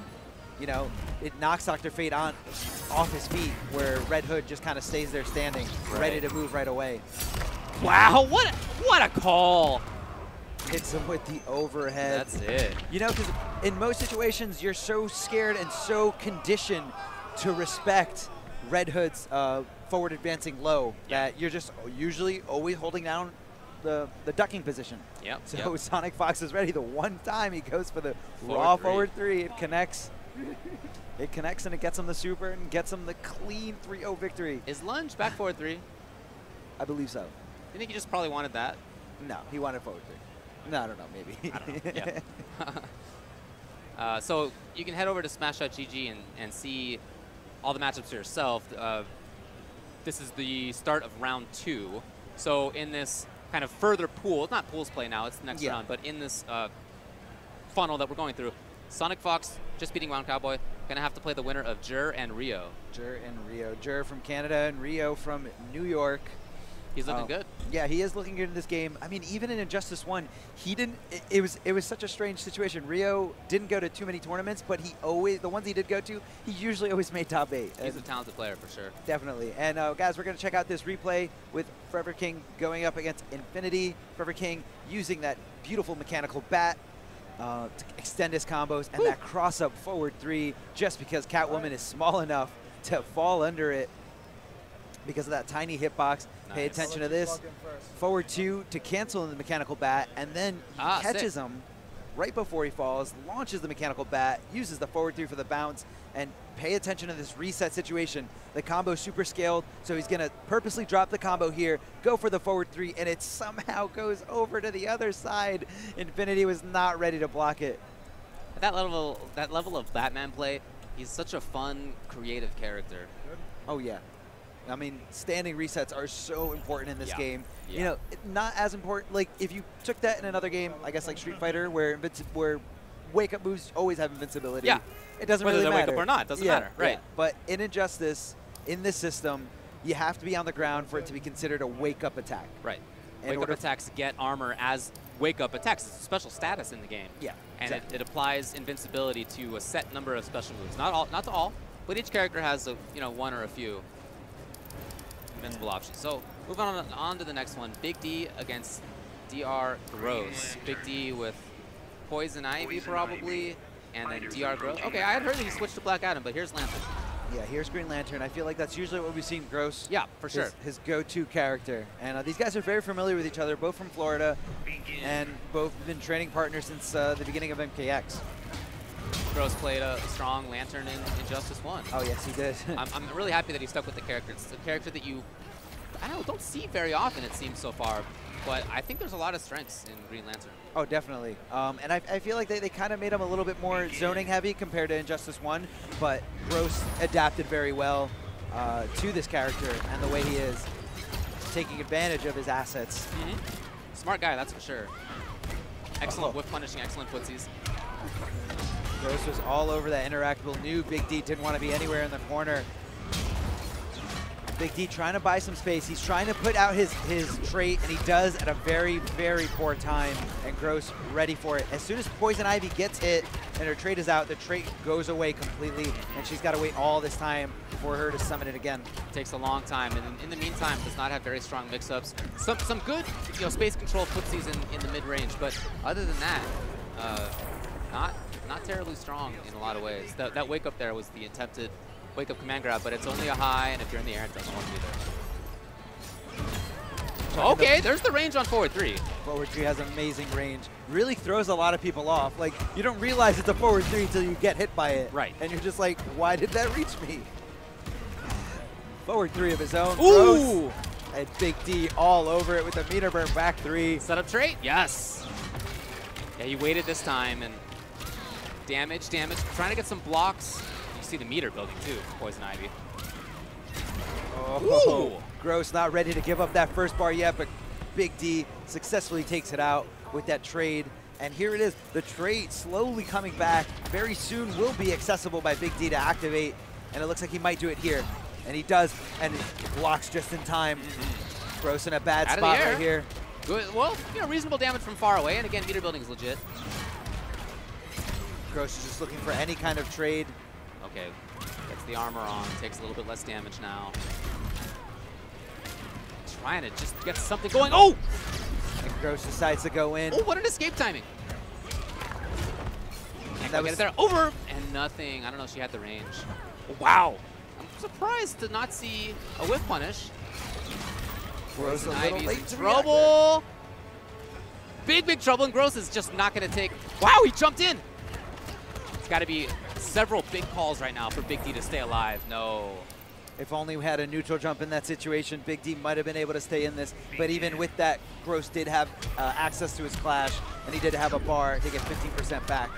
You know, it knocks Dr. Fate off his feet, where Red Hood just kind of stays there standing, ready to move right away. Wow, what a call. Hits him with the overhead. That's it. You know, because in most situations, you're so scared and so conditioned to respect Red Hood's forward advancing low that you're just usually always holding down the ducking position. Yep. So Sonic Fox is ready. The one time he goes for the raw forward three, it connects. It connects and it gets him the super and gets him the clean 3-0 victory. Is lunge back forward 3? I believe so. You think he just probably wanted that? No, he wanted forward 3. No, I don't know, maybe. I don't know. Yeah. So you can head over to Smash.gg and see all the matchups for yourself. This is the start of round 2. So in this kind of further pool, it's not pools play now, it's the next round, but in this funnel that we're going through, Sonic Fox just beating Wound Cowboy, gonna have to play the winner of Jur and Rio. Jur and Rio. Jur from Canada and Rio from New York. He's looking good. Yeah, he is looking good in this game. I mean, even in Injustice 1, he didn't. It was such a strange situation. Rio didn't go to too many tournaments, but the ones he did go to, he usually always made top 8. He's a talented player for sure. Definitely. And guys, we're gonna check out this replay with Forever King going up against Infinity. Forever King using that beautiful mechanical bat to extend his combos, and that cross-up forward 3 just because Catwoman is small enough to fall under it. because of that tiny hitbox. Nice. Pay attention to this. Forward 2 to cancel the mechanical bat, and then he catches him right before he falls, launches the mechanical bat, uses the forward 3 for the bounce, and pay attention to this reset situation. The combo super scaled, so he's gonna purposely drop the combo here, go for the forward 3, and it somehow goes over to the other side. Infinity was not ready to block it. At that level of Batman play, he's such a fun, creative character. Oh yeah. I mean, standing resets are so important in this game. Yeah. You know, not as important, like if you took that in another game, I guess like Street Fighter, where wake-up moves always have invincibility. Yeah. It doesn't Whether really matter. they wake up or not, doesn't matter. Right. Yeah. But in Injustice, in this system, you have to be on the ground for it to be considered a wake-up attack. Right. In Wake-up order attacks get armor as wake-up attacks. It's a special status in the game. Yeah, and exactly. it applies invincibility to a set number of special moves. Not to all, but each character has one or a few invincible options. So moving on to the next one. Big D against DR Gross. Big D with Poison Ivy probably, and then DR Gross. Okay, I had heard that he switched to Black Adam, but here's Lantern. Yeah, here's Green Lantern. I feel like that's usually what we've seen Gross. Yeah, for sure. His go-to character. And these guys are very familiar with each other, both from Florida, and both been training partners since the beginning of MKX. Gross played a strong Lantern in Injustice 1. Oh, yes, he did. I'm really happy that he stuck with the character. It's a character that I don't see very often, it seems so far. But I think there's a lot of strengths in Green Lantern. Oh, definitely. And I feel like they kind of made him a little bit more zoning heavy compared to Injustice 1, but Gross adapted very well to this character and the way he is, taking advantage of his assets. Smart guy, that's for sure. Excellent whip punishing, excellent footsies. Gross was all over that interactable, knew Big D didn't want to be anywhere in the corner. Big D trying to buy some space. He's trying to put out his trait, and he does at a very, very poor time, and Gross ready for it. As soon as Poison Ivy gets hit and her trait is out, the trait goes away completely, and she's got to wait all this time for her to summon it again. Takes a long time, and in the meantime, does not have very strong mix-ups. Some good space control footsies in the mid-range, but other than that, not terribly strong in a lot of ways. That wake-up there was the attempted wake-up command grab, but it's only a high, and if you're in the air, it doesn't want to be there. Okay, there's the range on forward 3. Forward 3 has amazing range. Really throws a lot of people off. Like, you don't realize it's a forward 3 until you get hit by it. Right. And you're just like, why did that reach me? Forward 3 of his own. Ooh! Gross. And Big D all over it with the meter burn back 3. Setup trait? Yes. Yeah, he waited this time, and damage. Trying to get some blocks. See the meter building too, Poison Ivy. Oh, Gross not ready to give up that first bar yet, but Big D successfully takes it out with that trade. And here it is, the trade slowly coming back. Very soon will be accessible by Big D to activate, and it looks like he might do it here. And he does, and it blocks just in time. Gross in a bad spot right here. Good, well, reasonable damage from far away, and again, meter building is legit. Gross is just looking for any kind of trade. Okay, gets the armor on, takes a little bit less damage now. Trying to just get something going. Oh! And Gross decides to go in. Oh, what an escape timing. Can't get it there. Over! And nothing. I don't know if she had the range. Wow. I'm surprised to not see a whiff punish. Gross a little late to trouble. Big trouble, and Gross is just not going to take. Wow, he jumped in. It's got to be several big calls right now for Big D to stay alive. No. If only we had a neutral jump in that situation, Big D might have been able to stay in this. But even with that, Gross did have access to his clash, and he did have a bar to get 15% back.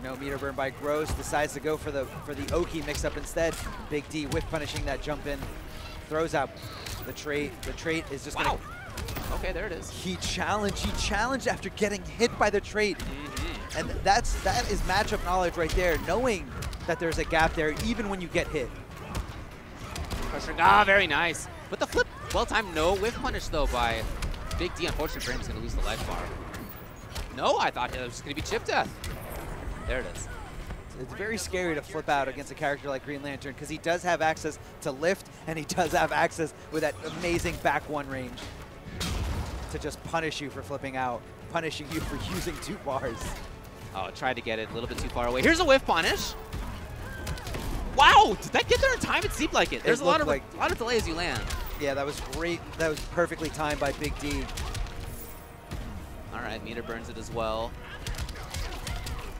No meter burn by Gross. Decides to go for the Oki mix-up instead. Big D whiff punishing that jump in. Throws out the trait. The trait is just wow. Okay, there it is. He challenged after getting hit by the trait. And that is matchup knowledge right there, knowing that there's a gap there even when you get hit. Pressuring, very nice. But the flip, well-timed, no whiff punish though by Big D. Unfortunately for him, he's gonna lose the life bar. No, I thought it was gonna be chip death. There it is. It's very scary to flip out against a character like Green Lantern because he does have access to lift, and he does have access with that amazing back one range to just punish you for flipping out, punishing you for using 2 bars. Oh, tried to get it a little bit too far away. Here's a whiff punish. Wow, did that get there in time? It seemed like it. There's a lot of delay as you land. Yeah, that was great. That was perfectly timed by Big D. All right, meter burns it as well.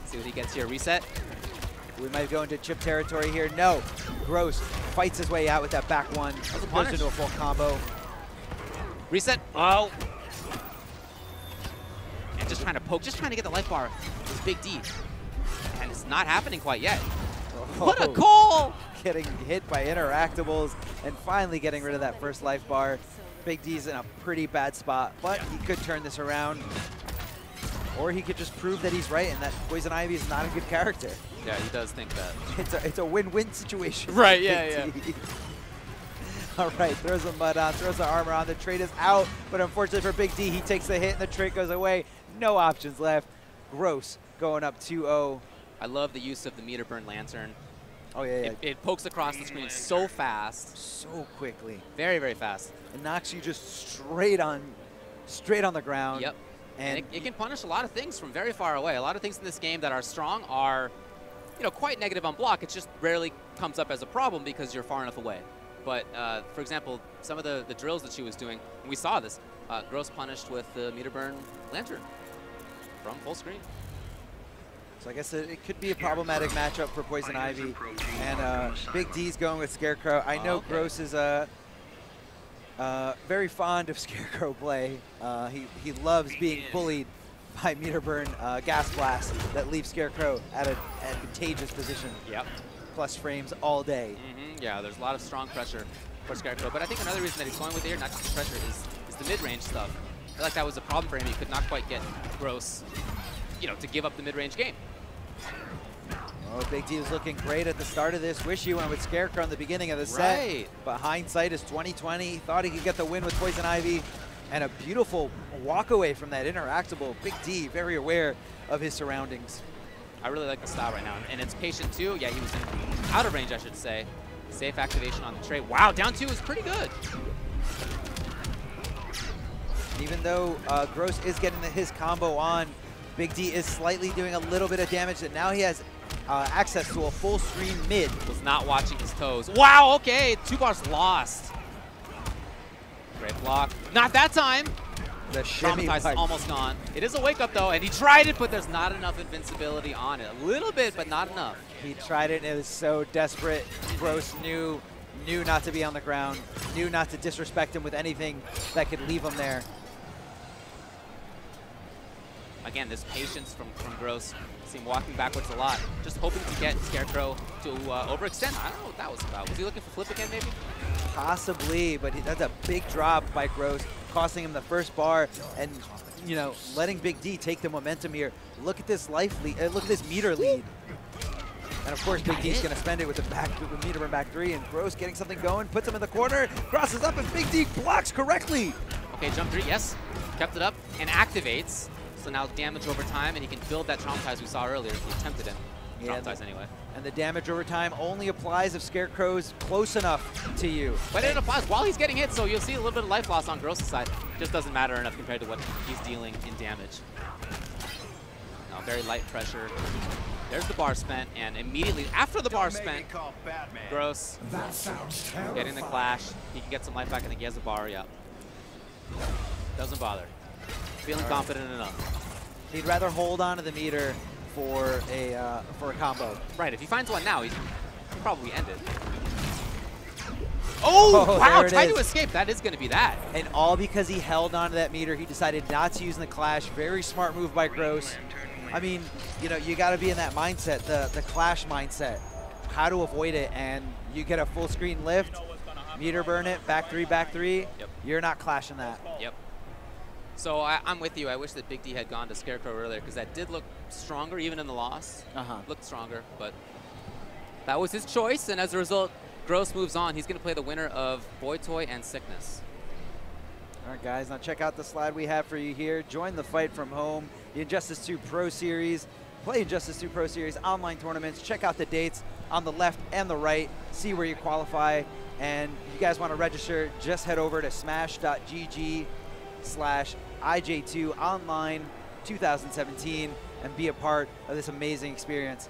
See what he gets here. Reset. We might go into chip territory here. No. Gross fights his way out with that back one. Goes into a full combo. Reset. Oh. And just trying to poke, just trying to get the life bar with Big D. And it's not happening quite yet. Oh, what a call! Getting hit by interactables and finally getting rid of that first life bar. Big D's in a pretty bad spot, but he could turn this around. Or he could just prove that he's right and that Poison Ivy is not a good character. Yeah, he does think that. It's a win-win situation. Right, yeah. All right, throws the mud on, throws the armor on. The trade is out, but unfortunately for Big D, he takes the hit and the trade goes away. No options left. Gross going up 2-0. I love the use of the meter burn lantern. Oh, yeah. It pokes across the screen so fast. So quickly. Very, very fast. It knocks you just straight on the ground. Yep. And it can punish a lot of things from very far away. A lot of things in this game that are strong are, quite negative on block. It just rarely comes up as a problem because you're far enough away. But, for example, some of the drills that she was doing, we saw this. Gross punished with the meter burn lantern from full screen. So I guess it could be a problematic matchup for Poison Ivy. And Big D's going with Scarecrow. I know Gross is very fond of Scarecrow play. He loves being bullied by meter burn gas blast that leaves Scarecrow at an advantageous position. Yep. Plus frames all day. Yeah, there's a lot of strong pressure for Scarecrow. But I think another reason that he's going with here, not just the pressure, is the mid-range stuff. I feel like that was a problem for him. He could not quite get Gross, to give up the mid-range game. Oh, Big D was looking great at the start of this. Wish he went with Scarecrow in the beginning of the set. Right. But hindsight is 20/20. Thought he could get the win with Poison Ivy. And a beautiful walk away from that interactable. Big D, very aware of his surroundings. I really like the style right now. And it's patient too. Yeah, he was out of range, I should say. Safe activation on the trade. Wow, down 2 is pretty good. Even though Gross is getting his combo on, Big D is slightly doing a little bit of damage, and now he has access to a full screen mid. Was not watching his toes. Wow, okay, 2 bars lost. Great block. Not that time. The shimmy Traumatized is almost gone. It is a wake up though, and he tried it, but there's not enough invincibility on it. A little bit, but not enough. He tried it, and it was so desperate. Gross knew not to be on the ground, knew not to disrespect him with anything that could leave him there. Again, this patience from Gross. See him walking backwards a lot. Just hoping to get Scarecrow to overextend. I don't know what that was about. Was he looking for flip again, maybe? Possibly, but that's a big drop by Gross, costing him the first bar and, letting Big D take the momentum here. Look at this life lead. Look at this meter lead. And of course, Big D's going to spend it with the meter burn back 3, and Gross getting something going, puts him in the corner, crosses up, and Big D blocks correctly. Okay, jump 3, yes. Kept it up and activates. So now damage over time, and he can build that Traumatize we saw earlier. He attempted it. Traumatize anyway. And the damage over time only applies if Scarecrow's close enough to you. But it applies while he's getting hit, so you'll see a little bit of life loss on Gross' side. Just doesn't matter enough compared to what he's dealing in damage. Now, very light pressure. There's the bar spent, and immediately after the bar spent, Gross getting the clash. He can get some life back. I think he has a bar, yeah. Doesn't bother. Feeling confident enough. He'd rather hold on to the meter for a combo. Right, if he finds one now, he'll probably end it. Oh, wow, tried to escape. That is going to be that. And all because he held on to that meter. He decided not to use in the clash. Very smart move by Gross. I mean, you got to be in that mindset, the clash mindset, how to avoid it. And you get a full screen lift, meter burn it, back 3, back 3. Yep. You're not clashing that. Yep. So I'm with you. I wish that Big D had gone to Scarecrow earlier because that did look stronger even in the loss. Looked stronger, but that was his choice. And as a result, Gross moves on. He's going to play the winner of Boy Toy and Sickness. All right, guys, now check out the slide we have for you here. Join the fight from home, the Injustice 2 Pro Series. Play Injustice 2 Pro Series online tournaments. Check out the dates on the left and the right. See where you qualify. And if you guys want to register, just head over to smash.gg/IJ2 online 2017 and be a part of this amazing experience.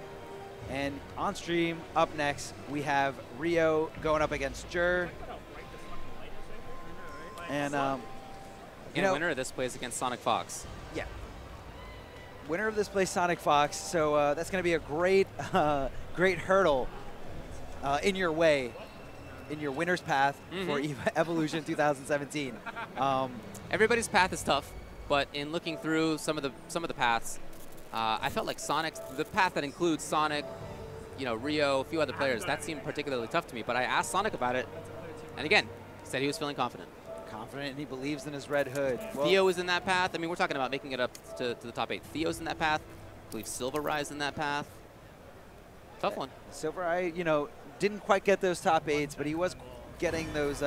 And on stream, up next, we have Rio going up against Jur. And, you know, winner of this plays against Sonic Fox. Yeah. Winner of this plays Sonic Fox. So that's going to be a great, great hurdle in your way, in your winner's path for Evolution 2017. Everybody's path is tough, but in looking through some of the paths, I felt like the path that includes Sonic, you know, Rio, a few other players, that seemed particularly tough to me. But I asked Sonic about it, and again, he said he was feeling confident. Confident, and he believes in his red hood. Well, Theo is in that path. I mean, we're talking about making it up to the top 8. Theo's in that path. I believe Silver Eye's in that path. Tough one. Silver Eye, you know, didn't quite get those top 8s, but he was getting those,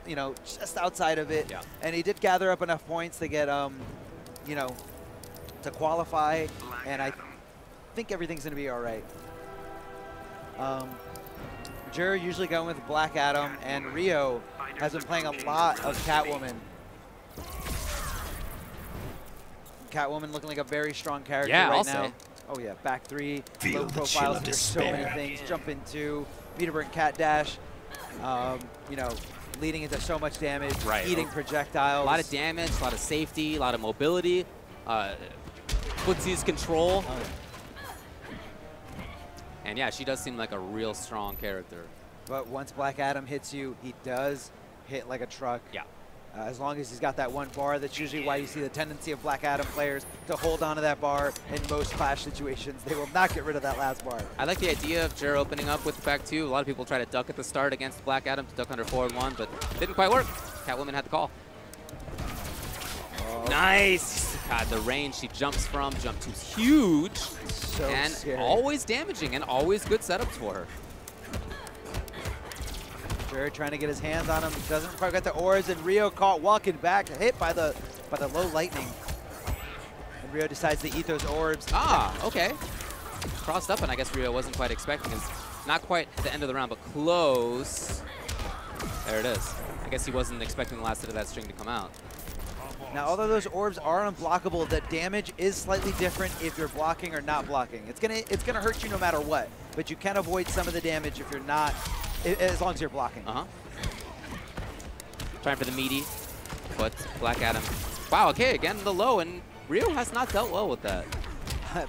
you know, just outside of it. Yeah. And he did gather up enough points to get, you know, to qualify. And I think everything's going to be all right. Jur usually going with Black Adam, and Rio has been playing a lot of Catwoman. Catwoman looking like a very strong character right now. Oh yeah, back 3, low profiles for so many things. Jump into Meterburn Cat Dash, you know, leading into so much damage, eating projectiles. A lot of damage, a lot of safety, a lot of mobility, Footsie's control. Oh, yeah. And yeah, she does seem like a real strong character. But once Black Adam hits you, he does hit like a truck. Yeah. As long as he's got that one bar, that's usually why you see the tendency of Black Adam players to hold on to that bar in most clash situations. They will not get rid of that last bar. I like the idea of Jur opening up with the back 2. A lot of people try to duck at the start against Black Adam to duck under 4-1, but didn't quite work. Catwoman had the call. Oh. Nice! God, the range she jumps from, jump 2's huge. So and scary. Always damaging and always good setups for her. Jur trying to get his hands on him, doesn't quite get the orbs, and Rio caught walking back, hit by the low lightning. And Rio decides to eat those orbs. Ah, okay. Crossed up, and I guess Rio wasn't quite expecting it. Not quite the end of the round, but close. There it is. I guess he wasn't expecting the last hit of that string to come out. Now, although those orbs are unblockable, the damage is slightly different if you're blocking or not blocking. It's gonna hurt you no matter what, but you can avoid some of the damage if you're not, as long as you're blocking. Trying for the meaty, but Black Adam. Wow, okay, again the low, and Rio has not dealt well with that.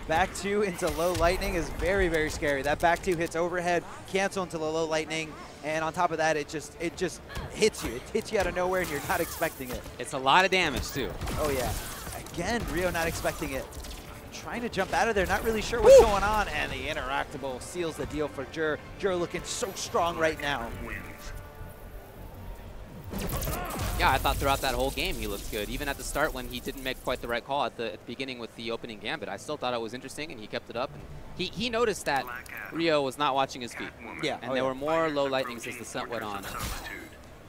Back 2 into low lightning is very, very scary. That back 2 hits overhead, cancel into the low lightning, and on top of that, it just hits you. It hits you out of nowhere, and you're not expecting it. It's a lot of damage, too. Oh, yeah. Again, Rio not expecting it. Trying to jump out of there, not really sure what's going on, and the interactable seals the deal for Jur. Jur looking so strong right now. Yeah, I thought throughout that whole game he looked good. Even at the start when he didn't make quite the right call at the beginning with the opening gambit, I still thought it was interesting, and he kept it up. And he noticed that Rio was not watching his feet. Yeah. And there were more low lightnings as the set went on.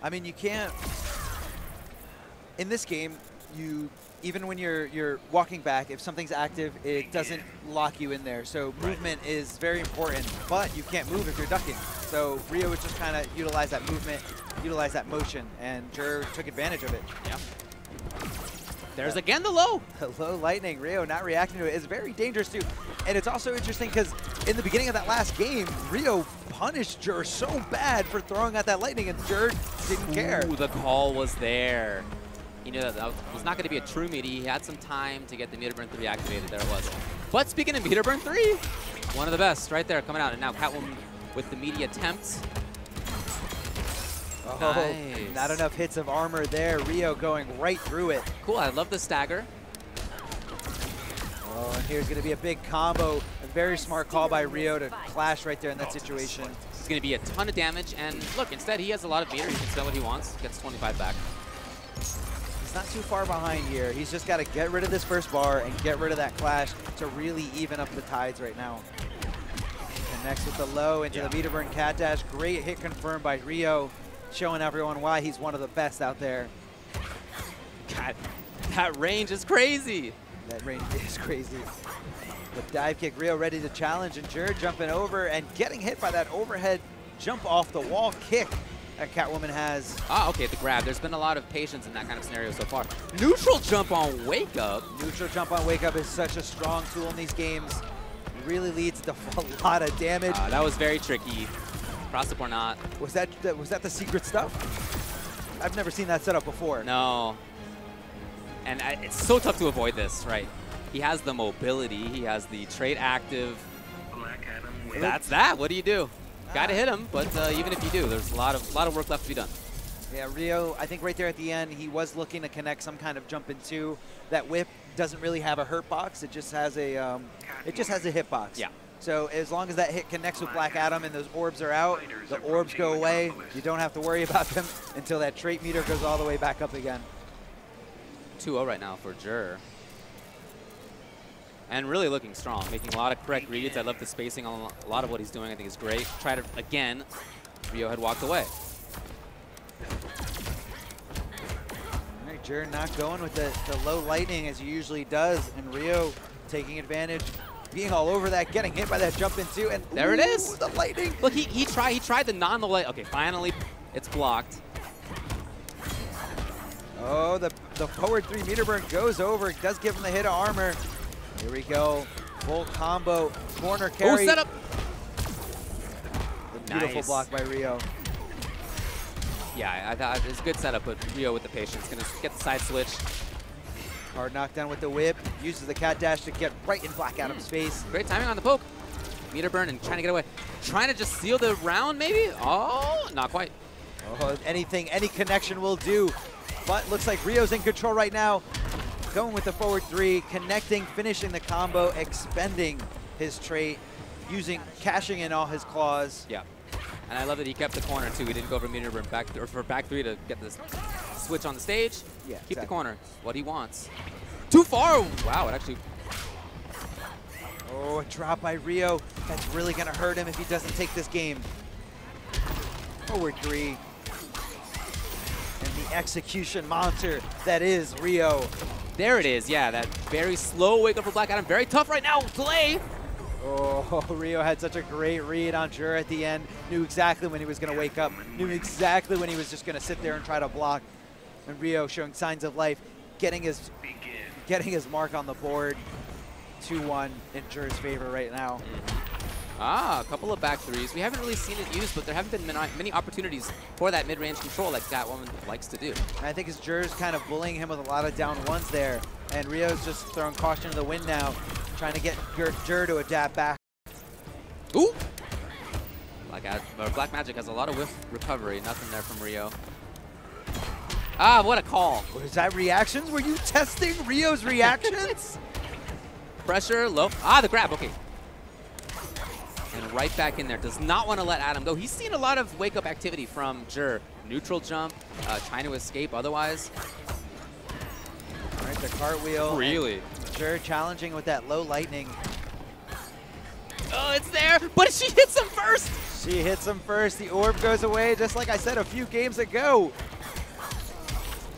I mean, you can't... In this game, even when you're walking back, if something's active, it doesn't lock you in there. So movement is very important, but you can't move if you're ducking. So Rio would just kind of utilize that movement, utilize that motion, and Jur took advantage of it. Yeah. There's again the low. The low lightning, Rio not reacting to it is very dangerous too. And it's also interesting because in the beginning of that last game, Rio punished Jur so bad for throwing out that lightning, and Jur didn't care. Ooh, the call was there. He knew that was not going to be a true meaty. He had some time to get the Meterburn 3 activated. There it was. But speaking of Meterburn 3, one of the best right there coming out. And now Catwoman with the meaty attempts. Oh, nice. Not enough hits of armor there. Rio going right through it. Cool, I love the stagger. Oh, and here's going to be a big combo. A very smart call by Rio to clash right there in that situation. It's going to be a ton of damage. And look, instead he has a lot of meter. He can sell what he wants. Gets 25 back. He's not too far behind here. He's just got to get rid of this first bar and get rid of that clash to really even up the tides right now. Connects with the low into the Meterburn Cat Dash. Great hit confirmed by Rio, showing everyone why he's one of the best out there. God, that range is crazy. That range is crazy. The dive kick, Rio ready to challenge, and Jur jumping over and getting hit by that overhead jump off the wall kick that Catwoman has. Ah, okay, the grab. There's been a lot of patience in that kind of scenario so far. Neutral jump on wake up. Neutral jump on wake up is such a strong tool in these games. really leads to a lot of damage. That was very tricky. Cross up or not. Was that the secret stuff? I've never seen that set up before. No. And it's so tough to avoid this, right? He has the mobility. He has the trait active. That's that. What do you do? Got to hit him, but even if you do, there's a lot of work left to be done. Yeah, Rio, I think right there at the end, he was looking to connect some kind of jump in two. That whip doesn't really have a hurt box. It just has a hit box. Yeah. So as long as that hit connects with Black Adam and those orbs are out, the orbs go away. You don't have to worry about them until that trait meter goes all the way back up again. 2-0 right now for Jur. And really looking strong, making a lot of correct reads. I love the spacing on a lot of what he's doing. I think is great. Try to, again, Rio had walked away. All right, Jur not going with the low lightning as he usually does, and Rio taking advantage, being all over that, getting hit by that jump in two, and there it is. The lightning. Look, he tried the non-low light. Okay, finally, it's blocked. Oh, the forward 3 meter burn goes over. It does give him the hit of armor. Here we go. Full combo. Corner carry. Oh, set up. Beautiful block by Rio. Yeah, I thought it was a good setup, but Rio with the patience. Going to get the side switch. Hard knockdown with the whip. Uses the cat dash to get right in Black Adam's face. Great timing on the poke. Meter burn and trying to get away. Trying to just seal the round, maybe? Oh, not quite. Oh, anything, any connection will do. But looks like Rio's in control right now. Going with the forward 3, connecting, finishing the combo, expending his trait, cashing in all his claws. Yeah. And I love that he kept the corner too. He didn't go for meter burn back for back 3 to get this switch on the stage. Yeah, keep the corner. What he wants. Too far. Wow, it actually. Oh, a drop by Rio. That's really gonna hurt him if he doesn't take this game. Forward 3. And the execution monster that is Rio. There it is. Yeah, that very slow wake up for Black Adam. Very tough right now. Delay. Oh, Rio had such a great read on Jur at the end. Knew exactly when he was going to wake up. Knew exactly when he was just going to sit there and try to block. And Rio showing signs of life, getting his mark on the board. 2-1 in Jur's favor right now. A couple of back 3s. We haven't really seen it used, but there haven't been many opportunities for that mid-range control like Catwoman likes to do. I think his Jur's kind of bullying him with a lot of down 1s there. And Rio's just throwing caution to the wind now, trying to get Jur to adapt back. Ooh! Black Magic has a lot of whiff recovery. Nothing there from Rio. Ah, what a call. Was that reactions? Were you testing Rio's reactions? Pressure, low. Ah, the grab, okay. And right back in there. Does not want to let Adam go. He's seen a lot of wake-up activity from Jur. Neutral jump, trying to escape otherwise. All right, the cartwheel. Really? Jur challenging with that low lightning. Oh, it's there, but she hits him first. She hits him first. The orb goes away, just like I said a few games ago.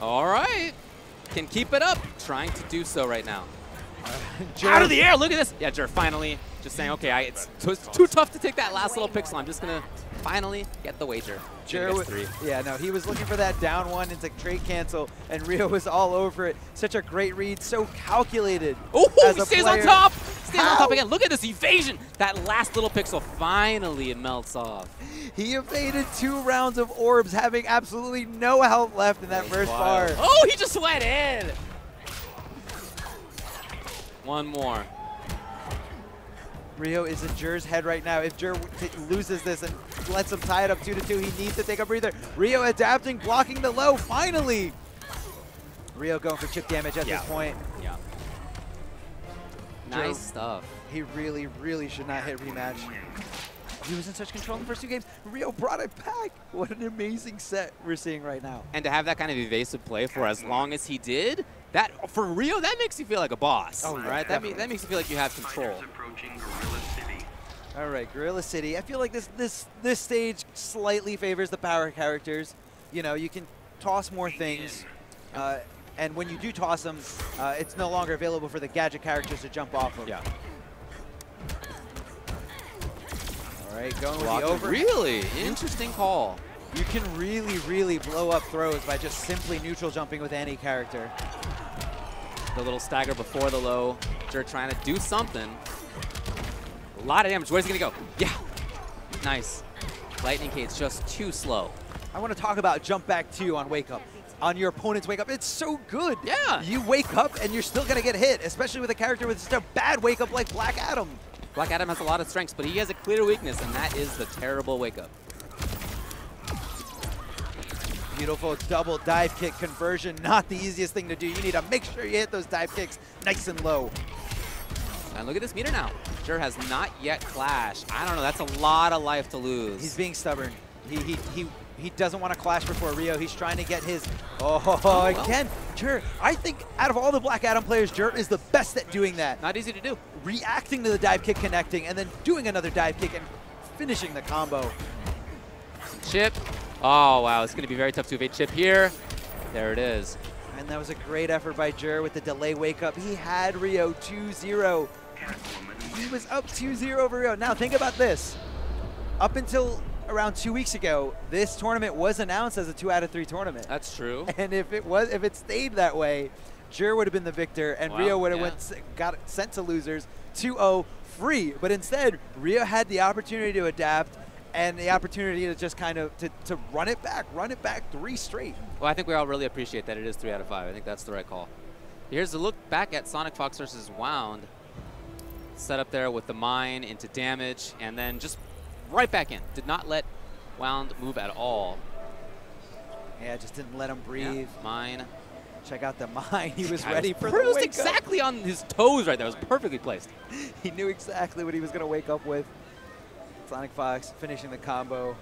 All right. Can keep it up. Trying to do so right now. Out of the air, look at this. Yeah, Jur finally just saying, okay, it's too tough to take that last little pixel. I'm just going to finally get the wager. Jur, yeah, no, he was looking for that down 1 into trait cancel, and Rio was all over it. Such a great read, so calculated. Oh, he stays on top. Stays on top again. Look at this evasion. That last little pixel, finally it melts off. He evaded 2 rounds of orbs, having absolutely no health left in that first bar. Oh, he just went in. One more. Rio is in Jur's head right now. If Jur loses this and lets him tie it up 2-2, he needs to take a breather. Rio adapting, blocking the low, finally. Rio going for chip damage at this point. Yeah. Nice stuff. He really, really should not hit rematch. He was in such control in the first 2 games. Rio brought it back. What an amazing set we're seeing right now. And to have that kind of evasive play for as long as he did, that for Rio, that makes you feel like a boss. Oh, right? That makes you feel like you have control. All right, Gorilla City. I feel like this stage slightly favors the power characters. You know, you can toss more things, and when you do toss them, it's no longer available for the gadget characters to jump off of. Yeah. All right, going with the over. Really interesting call. You can really, really blow up throws by just simply neutral jumping with any character. The little stagger before the low. Jur trying to do something. A lot of damage. Where's he going to go? Yeah. Nice. Lightning Cade's just too slow. I want to talk about jump back 2 on wake up. On your opponent's wake up. It's so good. Yeah. You wake up and you're still going to get hit, especially with a character with just a bad wake up like Black Adam. Black Adam has a lot of strengths, but he has a clear weakness, and that is the terrible wake up. Beautiful double dive kick conversion. Not the easiest thing to do. You need to make sure you hit those dive kicks nice and low. And look at this meter now. Jur has not yet clashed. I don't know. That's a lot of life to lose. He's being stubborn. He doesn't want to clash before Rio. He's trying to get his... Oh, again. Jur, I think out of all the Black Adam players, Jur is the best at doing that. Not easy to do. Reacting to the dive kick, connecting, and then doing another dive kick and finishing the combo. Chip. Oh, wow. It's going to be very tough to evade Chip here. There it is. And that was a great effort by Jur with the delay wake up. He had Rio 2-0. He was up 2-0 over Rio. Now think about this. Up until around 2 weeks ago, this tournament was announced as a 2 out of 3 tournament. That's true. And if it stayed that way, Jur would have been the victor, and Rio would have got sent to losers 2-0 free. But instead, Rio had the opportunity to adapt and the opportunity to just kind of to run it back 3 straight. Well, I think we all really appreciate that it is 3 out of 5. I think that's the right call. Here's a look back at Sonic Fox versus Wound. Set up there with the mine into damage, and then just right back in. Did not let Wound move at all. Yeah, just didn't let him breathe. Yeah, mine. Check out the mine. He was ready for the wake wake exactly on his toes right there. It was perfectly placed. He knew exactly what he was going to wake up with. Sonic Fox finishing the combo.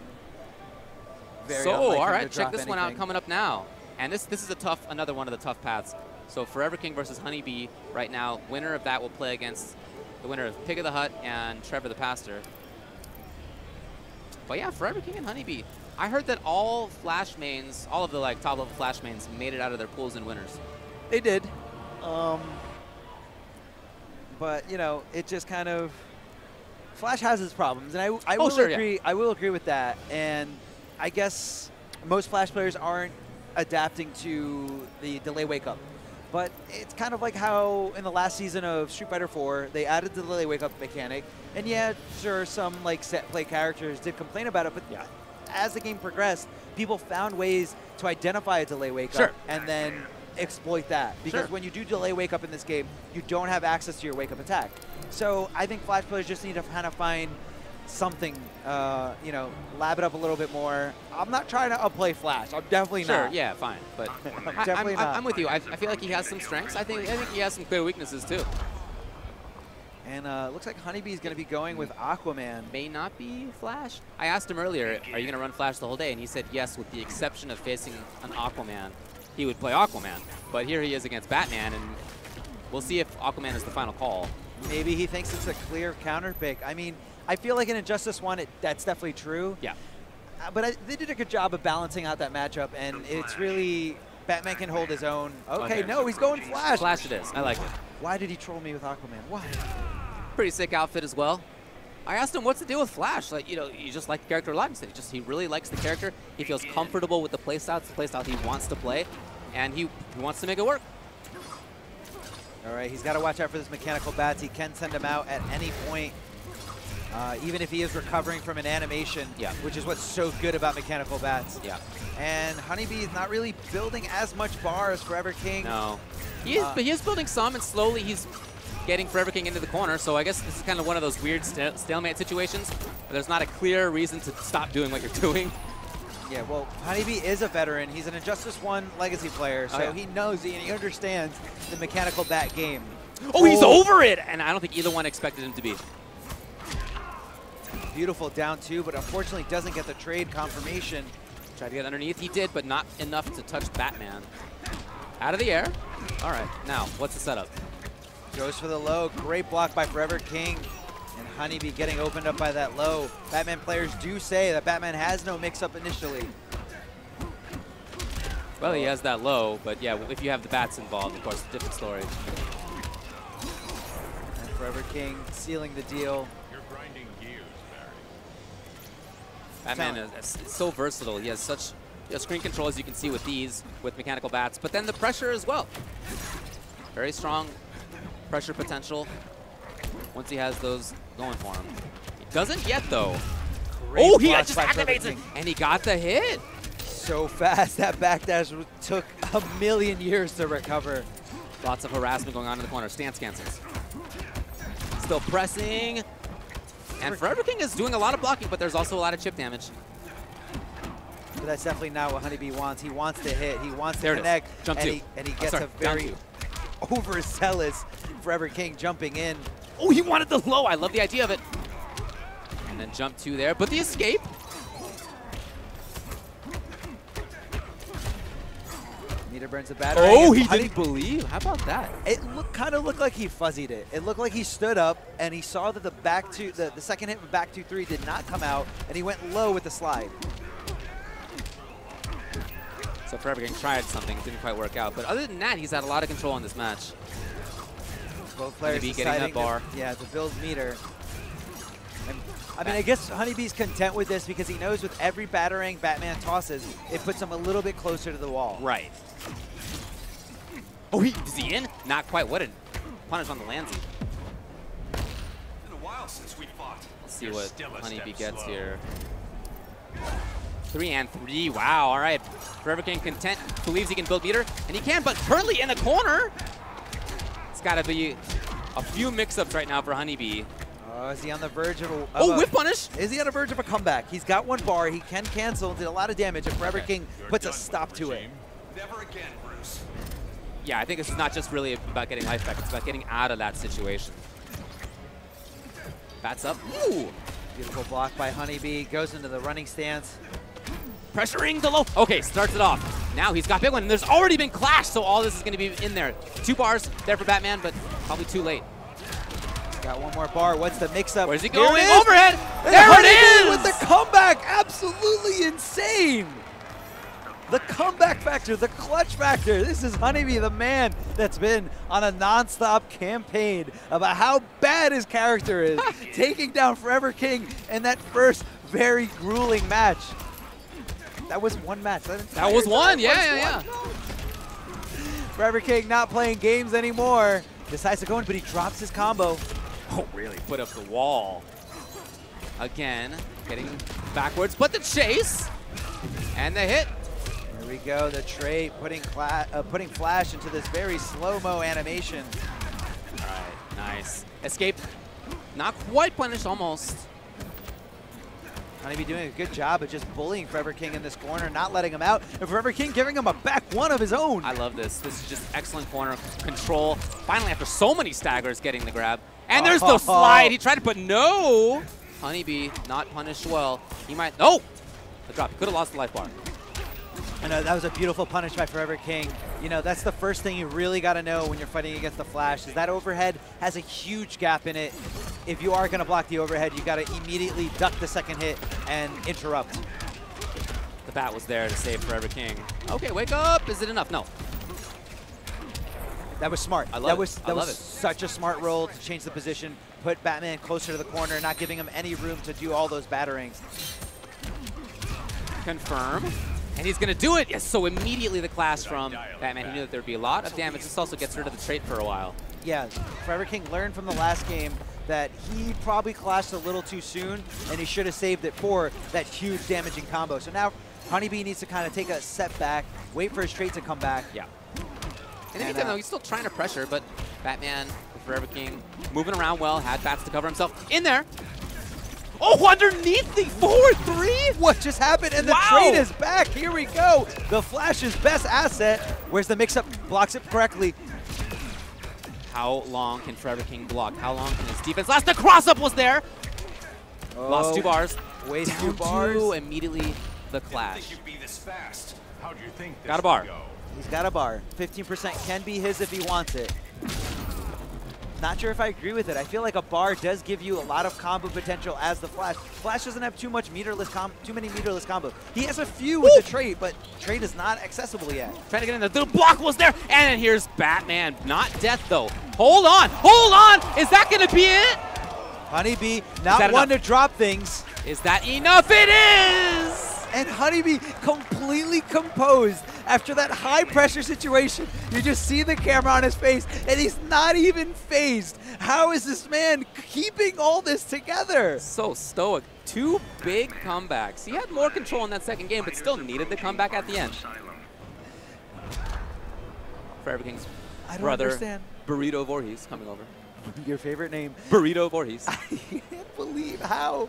So, all right, check this one out coming up now. And this is another one of the tough paths. So Forever King versus Honeybee right now. Winner of that will play against the winner of Pig of the Hut and Trevor the Pastor. But yeah, Forever King and Honeybee. I heard that all Flash mains, all of the like top level Flash mains, made it out of their pools and winners. They did. But you know, it just kind of Flash has its problems, and I will agree. Yeah. I will agree with that. And I guess most Flash players aren't adapting to the delay wake up. But it's kind of like how in the last season of Street Fighter 4, they added the delay wake up mechanic. And yeah, sure, some like set play characters did complain about it, but as the game progressed, people found ways to identify a delay wake up and then exploit that. Because when you do delay wake up in this game, you don't have access to your wake up attack. So I think Flash players just need to kind of find something, you know, lab it up a little bit more. I'm not trying to upplay Flash. I'm definitely not. Sure, yeah, fine. But I'm with you. I feel like he has some strengths. I think he has some clear weaknesses too. And looks like Honeybee is going to be going with Aquaman. May not be Flash. I asked him earlier, are you going to run Flash the whole day? And he said yes, with the exception of facing an Aquaman. He would play Aquaman. But here he is against Batman, and we'll see if Aquaman is the final call. Maybe he thinks it's a clear counter pick. I mean, I feel like in Injustice 1, that's definitely true. Yeah. But they did a good job of balancing out that matchup, and it's really, Batman can hold his own. Okay, no, he's going Flash. Flash it is. I like it. Why did he troll me with Aquaman? Why? Pretty sick outfit as well. I asked him, what's the deal with Flash? Like, you know, you just like the character a lot. He said he really likes the character. He feels comfortable with the playstyle. It's the playstyle he wants to play, and he wants to make it work. All right, he's got to watch out for this mechanical bats. He can send him out at any point, even if he is recovering from an animation, which is what's so good about mechanical bats. Yeah. And Honeybee is not really building as much bar as Forever King. No. He is, but he is building some, and slowly he's getting Forever King into the corner. So I guess this is kind of one of those weird stalemate situations where there's not a clear reason to stop doing what you're doing. Yeah, well, Honeybee is a veteran. He's an Injustice 1 legacy player, so he knows and he understands the mechanical bat game. Oh, he's over it! And I don't think either one expected him to be. Beautiful down 2, but unfortunately doesn't get the trade confirmation. Tried to get underneath. He did, but not enough to touch Batman. Out of the air. All right, now, what's the setup? Goes for the low. Great block by Forever King. And Honeybee getting opened up by that low. Batman players do say that Batman has no mix-up initially. Well, he has that low, but yeah, if you have the bats involved, of course, it's a different story. And Forever King sealing the deal. You're grinding gears, Barry. Batman is so versatile. He has such screen control, as you can see with these, with mechanical bats, but then the pressure as well. Very strong pressure potential once he has those going for him. He doesn't yet, though. Great Oh, he block just by activates it, and he got the hit. So fast. That backdash took a million years to recover. Lots of harassment going on in the corner. Stance cancels. Still pressing. And Forever King is doing a lot of blocking, but there's also a lot of chip damage. But that's definitely not what Honeybee wants. He wants to hit. He wants to connect. Jump and two. And he gets a down very two. overzealous Forever King jumping in. Oh, he wanted the low. I love the idea of it. And then jump two there, but the escape. Meter burns the battery. Oh, he didn't believe. How about that? It kind of looked like he fuzzied it. It looked like he stood up and he saw that the second hit of back 2-3 did not come out, and he went low with the slide. So Forever King tried something, didn't quite work out. But other than that, he's had a lot of control in this match. Both players Honeybee getting that bar. To build meter. And, I mean, I guess Honeybee's content with this because he knows with every battering Batman tosses, it puts him a little bit closer to the wall. Right. Oh, is he in? Not quite. What a punish on the Landsy. Been a while since we fought. Let's see what Honeybee gets here. 3 and 3. Wow. All right. Forever King content, believes he can build meter, and he can, but currently in the corner. It's got to be a few mix-ups right now for Honeybee. Is he on the verge of a... Oh, whip punish? Is he on the verge of a comeback? He's got one bar. He can cancel, did a lot of damage, and Forever King puts a stop to it. Never again, Bruce. Yeah, I think this is not just really about getting life back. It's about getting out of that situation. Bats up. Ooh. Beautiful block by Honeybee. Goes into the running stance. Pressuring the low. Okay, starts it off. Now he's got big one. And there's already been clash, so all this is going to be in there. 2 bars there for Batman, but probably too late. Got one more bar. What's the mix-up? Where's he going? Overhead. There it is! With the comeback. Absolutely insane. The comeback factor, the clutch factor. This is Honeybee, the man that's been on a non-stop campaign about how bad his character is, taking down Forever King in that first very grueling match. That was one match. That was one, yeah. Forever King not playing games anymore. Decides to go in, but he drops his combo. Oh, really put up the wall. Again, getting backwards, but the chase and the hit. Here we go, the trade putting Flash into this very slow-mo animation. All right, nice. Escape, not quite punished, almost. Honeybee doing a good job of just bullying Forever King in this corner, not letting him out, and Forever King giving him a back one of his own. I love this. This is just excellent corner control. Finally, after so many staggers, getting the grab. And there's the slide. He tried to put no. Honeybee not punished well. He might, no. The drop, could have lost the life bar. I know, that was a beautiful punish by Forever King. You know, that's the first thing you really got to know when you're fighting against the Flash, is that overhead has a huge gap in it. If you are going to block the overhead, you got to immediately duck the second hit and interrupt. The bat was there to save Forever King. Okay, wake up. Is it enough? No. That was smart. I love that was such a smart roll to change the position, put Batman closer to the corner, not giving him any room to do all those batterings. Confirm. And he's going to do it. Yes, so immediately the clash from Batman. He knew that there would be a lot of damage. This also gets rid of the trait for a while. Yeah, Forever King learned from the last game that he probably clashed a little too soon, and he should have saved it for that huge damaging combo. So now Honeybee needs to kind of take a step back, wait for his trait to come back. Yeah. In the meantime, though, he's still trying to pressure, but Batman, Forever King, moving around well, had bats to cover himself. In there. Oh, underneath the forward 3? What just happened? And the trade is back. Here we go. The Flash's best asset. Where's the mix-up? Blocks it correctly. How long can Forever King block? How long can his defense last? The cross-up was there. Oh, lost 2 bars. Waste Down 2 bars. 2, immediately the clash. How'd you think this got a bar. would go? He's got a bar. 15% can be his if he wants it. Not sure if I agree with it. I feel like a bar does give you a lot of combo potential as the Flash. Flash doesn't have too many meterless combos. He has a few with the trait, but trait is not accessible yet. Trying to get in the little block was there, and then here's Batman. Not death though. Hold on, hold on. Is that gonna be it? Honeybee, not one to drop things. Is that enough? It is! And Honeybee completely composed, After that high pressure situation, you just see the camera on his face, and he's not even phased. How is this man keeping all this together? So stoic. 2 big comebacks. He had more control in that second game, but still needed the comeback at the end. Forever King's brother, Burrito Voorhees, coming over. Your favorite name. Burrito Voorhees. I can't believe how.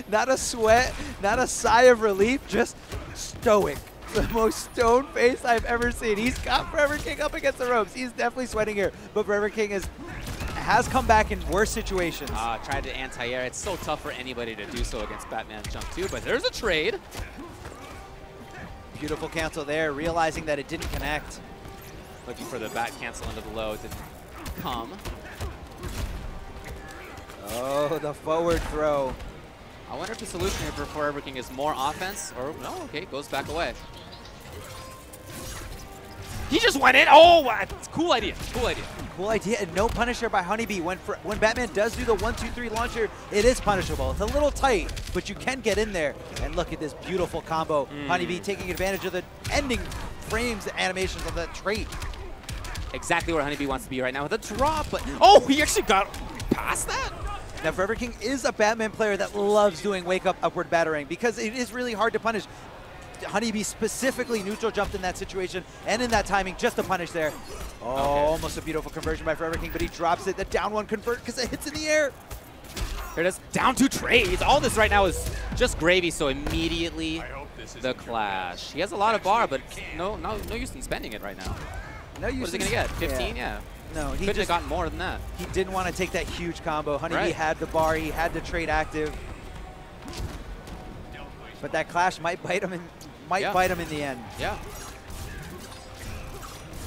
Not a sweat, not a sigh of relief, just stoic. The most stone face I've ever seen. He's got Forever King up against the ropes. He's definitely sweating here, but Forever King has come back in worse situations. Tried to anti-air. It's so tough for anybody to do so against Batman Jump 2, but there's a trade. Beautiful cancel there, realizing that it didn't connect. Looking for the bat cancel into the low. Didn't come. Oh, the forward throw. I wonder if the solution here for Forever King is more offense, or no, okay, goes back away. He just went in. Oh, cool idea, cool idea. Cool idea, and no Punisher by Honeybee. When Batman does do the 1-2-3 launcher, it is punishable. It's a little tight, but you can get in there. And look at this beautiful combo. Honeybee taking advantage of the ending frames, the animations of that trait. Exactly where Honeybee wants to be right now with a drop, but oh, he actually got past that? Now, Forever King is a Batman player that loves doing wake-up upward battering because it is really hard to punish. Honeybee specifically neutral jumped in that situation and in that timing just to punish there. Oh, okay. Almost a beautiful conversion by Forever King, but he drops it. The down one convert because it hits in the air. Here it is, down 2 trades. All this right now is just gravy, so immediately the clash. He has a lot of bar, but no use in spending it right now. No use. What is he going to get, 15? Yeah. No, he could have gotten more than that. He didn't want to take that huge combo. Honeybee had the bar, he had the trade active. But that clash might bite him bite him in the end. Yeah.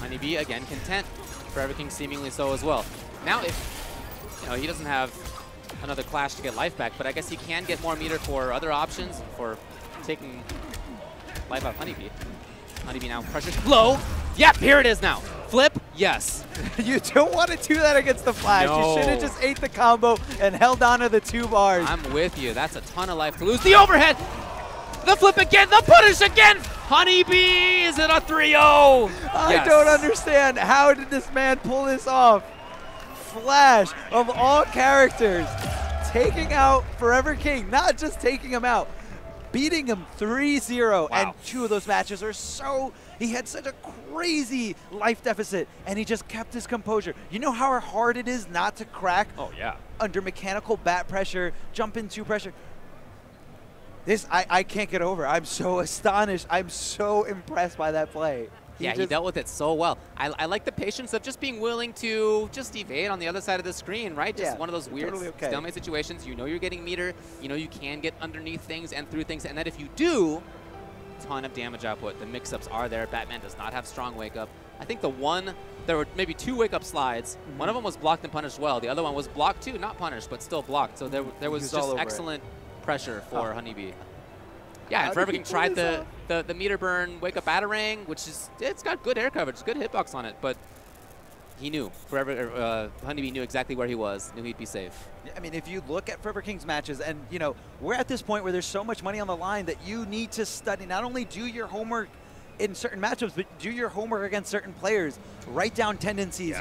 Honeybee again content. Forever King seemingly so as well. Now if he doesn't have another clash to get life back, but I guess he can get more meter for other options for taking life out of Honeybee. Honeybee now pressures low. Yep, here it is now. Flip, yes. You don't want to do that against the Flash. No. You should have just ate the combo and held on to the 2 bars. I'm with you. That's a ton of life to lose. The overhead. The flip again. The punish again. Honeybee, is it a 3-0? I don't understand. How did this man pull this off? Flash, of all characters, taking out Forever King. Not just taking him out, beating him 3-0. Wow. And 2 of those matches are so... He had such a crazy life deficit, and he just kept his composure. You know how hard it is not to crack under mechanical bat pressure, jump into pressure? This, I can't get over. I'm so astonished. I'm so impressed by that play. He dealt with it so well. I like the patience of just being willing to just evade on the other side of the screen, right? Just one of those weird stalemate situations. You know you're getting meter. You know you can get underneath things and through things, and that if you do, ton of damage output. The mix-ups are there. Batman does not have strong wake-up. I think there were maybe 2 wake-up slides. One of them was blocked and punished well. The other one was blocked too, not punished, but still blocked. So there was just excellent pressure for Honeybee. Yeah, and Forever King tried the meter burn wake-up batarang, which is, it's got good air coverage, good hitbox on it, but he knew. Honeybee knew exactly where he was, knew he'd be safe. I mean, if you look at Forever King's matches, and, we're at this point where there's so much money on the line that you need to study, not only do your homework in certain matchups, but do your homework against certain players. Write down tendencies,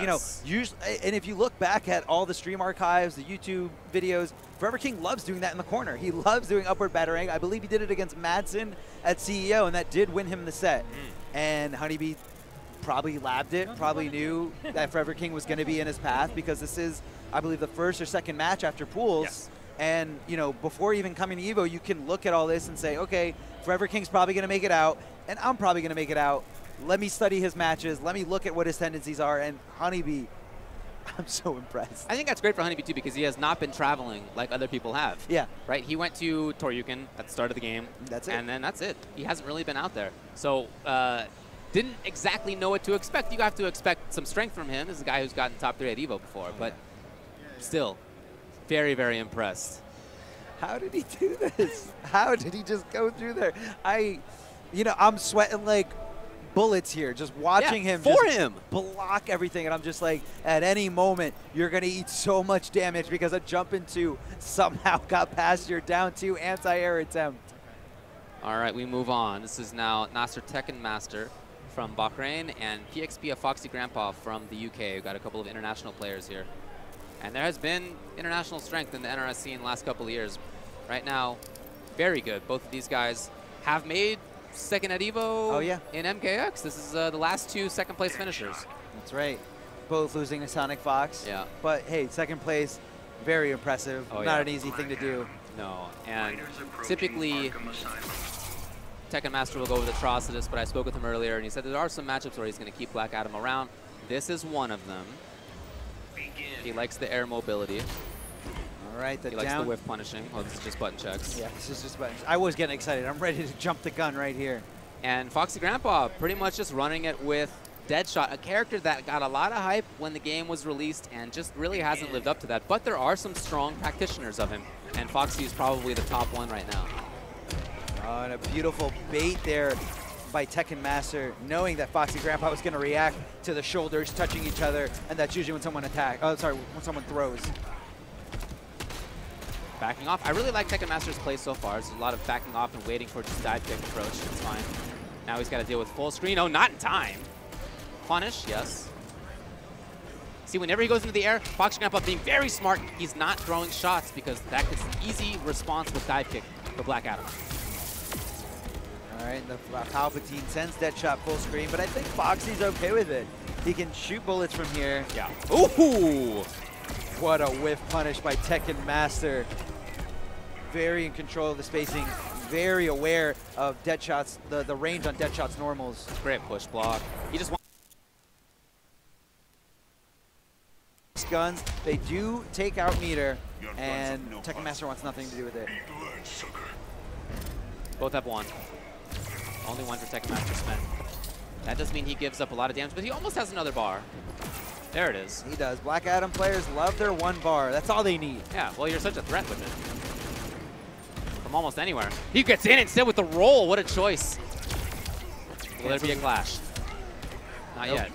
usually, and if you look back at all the stream archives, the YouTube videos, Forever King loves doing that in the corner. He loves doing upward batarang. I believe he did it against Madsen at CEO, and that did win him the set. And Honeybee probably labbed it, probably knew that Forever King was going to be in his path because this is, I believe, the first or second match after pools. Yes. And, before even coming to EVO, you can look at all this and say, okay, Forever King's probably going to make it out, and I'm probably going to make it out. Let me study his matches. Let me look at what his tendencies are. And Honeybee, I'm so impressed. I think that's great for Honeybee, too, because he has not been traveling like other people have. Yeah. Right? He went to Toryuken at the start of the game. That's it. And then that's it. He hasn't really been out there. So, didn't exactly know what to expect. You have to expect some strength from him. This is a guy who's gotten top 3 at EVO before. But still, very, very impressed. How did he do this? How did he just go through there? I'm sweating like bullets here, just watching him block everything, and I'm just like, at any moment, you're going to eat so much damage because a jump into somehow got past your down 2 anti-air attempt. All right, we move on. This is now Nasser Tekken Master from Bahrain and PXP of Foxy Grandpa from the UK. We've got a couple of international players here. And there has been international strength in the NRS scene in the last couple of years. Right now, very good. Both of these guys have made second at EVO in MKX. This is the last two second-place finishers. That's right. Both losing to Sonic Fox. Yeah. But, hey, second place, very impressive. Oh, Not an easy thing to do. No, and typically Tekken Master will go with Atrocitus, but I spoke with him earlier, and he said there are some matchups where he's going to keep Black Adam around. This is one of them. He likes the air mobility. All right, he likes the whiff punishing. Oh, this is just button checks. Yeah, this is just buttons. I was getting excited. I'm ready to jump the gun right here. And Foxy Grandpa pretty much just running it with Deadshot, a character that got a lot of hype when the game was released and just really hasn't lived up to that. But there are some strong practitioners of him, and Foxy is probably the top one right now. Oh, and a beautiful bait there by Tekken Master, knowing that Foxy Grandpa was going to react to the shoulders touching each other, and that's usually when someone when someone throws. Backing off. I really like Tekken Master's play so far. There's a lot of backing off and waiting for just dive kick approach. It's fine. Now he's got to deal with full screen. Oh, not in time. Punish, yes. See, whenever he goes into the air, Foxy Grandpa being very smart, he's not throwing shots because that gets an easy response with dive kick for Black Adam. All right, the Palpatine sends Deadshot full screen, but I think Foxy's okay with it. He can shoot bullets from here. Yeah. Ooh! What a whiff punish by Tekken Master. Very in control of the spacing, very aware of Deadshot's, the range on Deadshot's normals. Great push block. He just wants guns. They do take out meter, and Tekken Master wants nothing to do with it. Both have one. Only one for Tekken Master spent. That does mean he gives up a lot of damage, but he almost has another bar. There it is. He does. Black Adam players love their one bar. That's all they need. Yeah, well, you're such a threat with it. From almost anywhere. He gets in instead with the roll. What a choice. Will there be a clash? Not yet.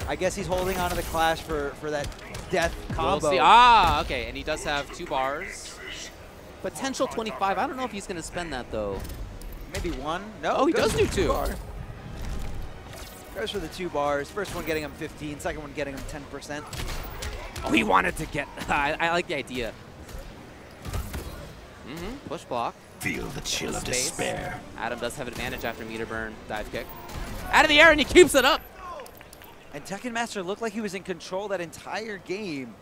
I guess he's holding on to the clash for that death combo. We'll see. Ah, okay. And he does have 2 bars. Potential 25. I don't know if he's going to spend that, though. Maybe 1. No. Oh, he does do 2. Goes for the 2 bars. First one getting him 15, second one getting him 10%. Oh, he wanted to get... I like the idea. Push block. Feel the chill of despair. Adam does have advantage after meter burn dive kick. Out of the air, and he keeps it up. And Tekken Master looked like he was in control that entire game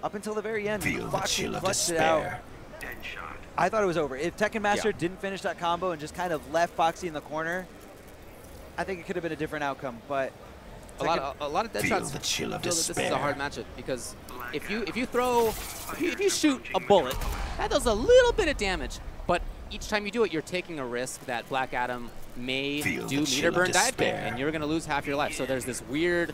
up until the very end. Feel the chill of clutched it out. despair. I thought it was over. If Tekken Master didn't finish that combo and just kind of left Foxy in the corner, I think it could have been a different outcome. But a lot of dead shots the chill of feel that despair. this is a hard matchup because if you shoot a bullet, that does a little bit of damage. But each time you do it, you're taking a risk that Black Adam may do meter burn dive kick, and you're going to lose half your life. So there's this weird,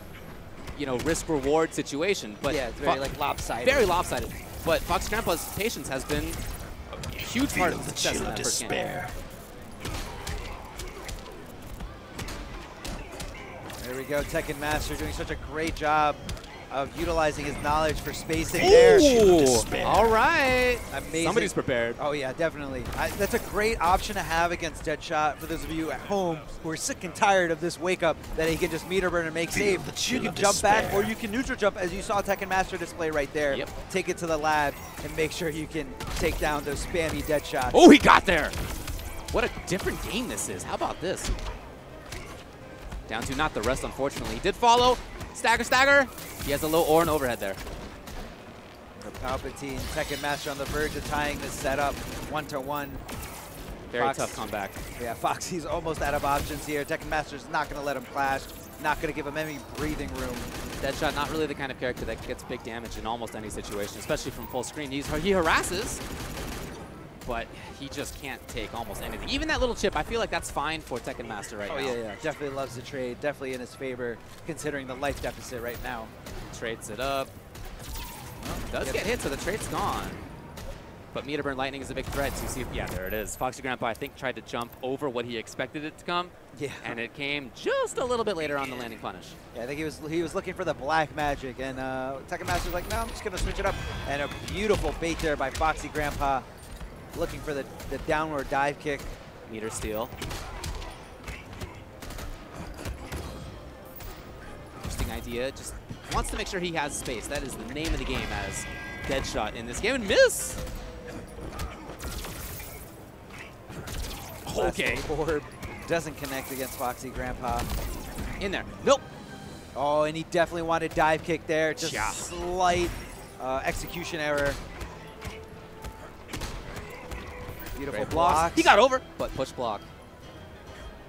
risk-reward situation. But yeah, it's very lopsided. Very lopsided. But Fox Grandpa's patience has been a huge part of the success in that first game. There we go, Tekken Master doing such a great job of utilizing his knowledge for spacing there. All right. Amazing. Somebody's prepared. Oh, yeah, definitely. That's a great option to have against Deadshot for those of you at home who are sick and tired of this wake-up that he can just meter burn and make save. You can jump back or you can neutral jump, as you saw Tekken Master display right there. Yep. Take it to the lab and make sure you can take down those spammy Deadshots. Oh, he got there. What a different game this is. How about this? Down to not the rest, unfortunately. He did follow. Stagger, stagger. He has a low or an overhead there. The Palpatine, Tekken Master on the verge of tying this setup 1-to-1. Very tough comeback. Yeah, Foxy's almost out of options here. Tekken Master's not going to let him clash. Not going to give him any breathing room. Deadshot, not really the kind of character that gets big damage in almost any situation, especially from full screen. He harasses, but he just can't take almost anything. Even that little chip, I feel like that's fine for Tekken Master right now. Oh, yeah. Definitely loves the trade. Definitely in his favor, considering the life deficit right now. Trades it up. Well, does get hit, so the trade's gone. But Meter Burn Lightning is a big threat. So you see, yeah, there it is. Foxy Grandpa, I think, tried to jump over what he expected it to come. Yeah. And it came just a little bit later on the landing punish. Yeah, I think he was looking for the black magic, and Tekken Master's like, no, I'm just going to switch it up. And a beautiful bait there by Foxy Grandpa, looking for the downward dive kick. Meter steal. Interesting idea. Just wants to make sure he has space. That is the name of the game as Deadshot in this game. And miss! Okay. Orb doesn't connect against Foxy Grandpa. In there. Nope. Oh, and he definitely wanted dive kick there. Just Yeah. slight execution error. Beautiful Great blocks. He got over, but push block.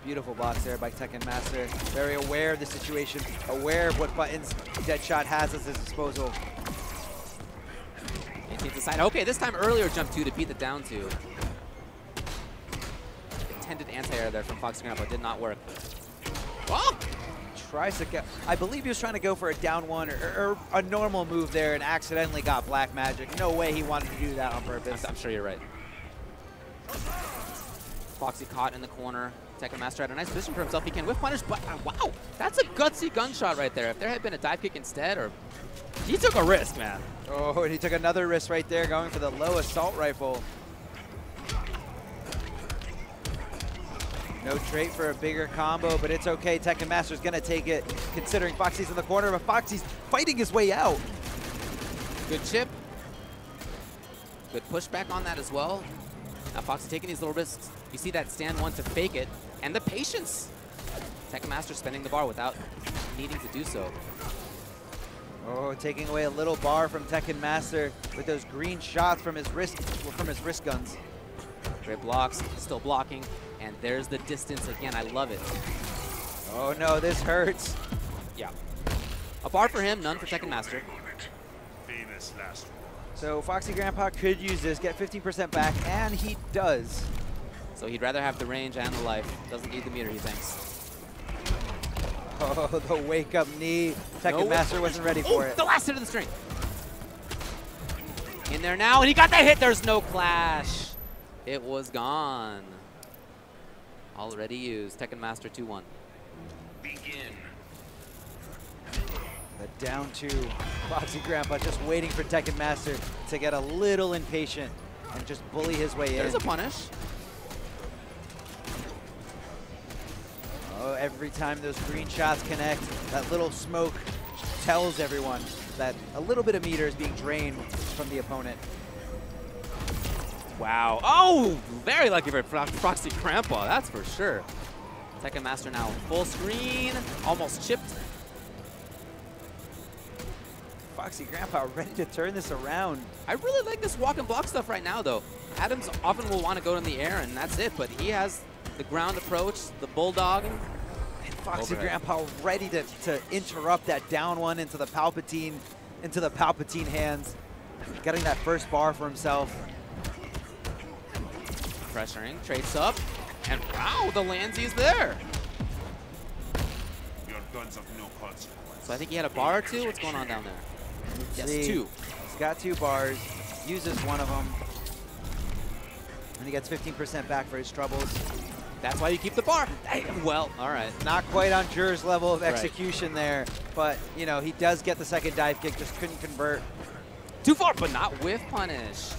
Beautiful blocks there by Tekken Master. Very aware of the situation, aware of what buttons Deadshot has at his disposal. Maintains the side. Okay, this time earlier jump 2 to beat the down 2. Intended anti-air there from Foxy Grandpa did not work. Oh! Tries to get, I believe he was trying to go for a down 1 or a normal move there and accidentally got Black Magic. No way he wanted to do that on purpose. I'm sure you're right. Foxy caught in the corner. Tekken Master had a nice position for himself. He can whiff punish, but wow, that's a gutsy gunshot right there. If there had been a dive kick instead, or he took a risk, man. Oh, and he took another risk right there, going for the low assault rifle. No trait for a bigger combo, but it's okay. Tekken Master's gonna take it, considering Foxy's in the corner, but Foxy's fighting his way out. Good chip. Good pushback on that as well. Now Foxy taking these little risks. You see that stand 1 to fake it, and the patience. Tekken Master spending the bar without needing to do so. Oh, taking away a little bar from Tekken Master with those green shots from his wrist guns. Great blocks, still blocking, and there's the distance again. I love it. Oh no, this hurts. Yeah. A bar for him, none for Tekken Master. Famous last one. So Foxy Grandpa could use this, get 15% back, and he does. So he'd rather have the range and the life. Doesn't need the meter, he thinks. Oh, the wake-up knee. Tekken Master wasn't ready for it. The last hit of the string. In there now, and he got that hit. There's no clash. It was gone. Already used. Tekken Master 2-1. Begin. The down 2. Foxy Grandpa just waiting for Tekken Master to get a little impatient and just bully his way in. There's a punish. Oh, every time those green shots connect, that little smoke tells everyone that a little bit of meter is being drained from the opponent. Wow. Oh, very lucky for Foxy Grandpa, that's for sure. Tekken Master now full screen, almost chipped. Foxy Grandpa ready to turn this around. I really like this walk and block stuff right now, though. Adams often will want to go in the air, and that's it, but he has the ground approach, the bulldog. And Foxy Grandpa ready to interrupt that down 1 into the Palpatine hands, getting that first bar for himself. Pressuring, traits up, and wow, the Landsy's there. Your guns have no consequence. So I think he had a bar or 2. What's going on down there? Yes, 2. He's got 2 bars, uses one of them, and he gets 15% back for his troubles. That's why you keep the bar. Well, all right. Not quite on Jur's level of execution there, but you know, he does get the second dive kick, just couldn't convert. Too far, but not whiff punish.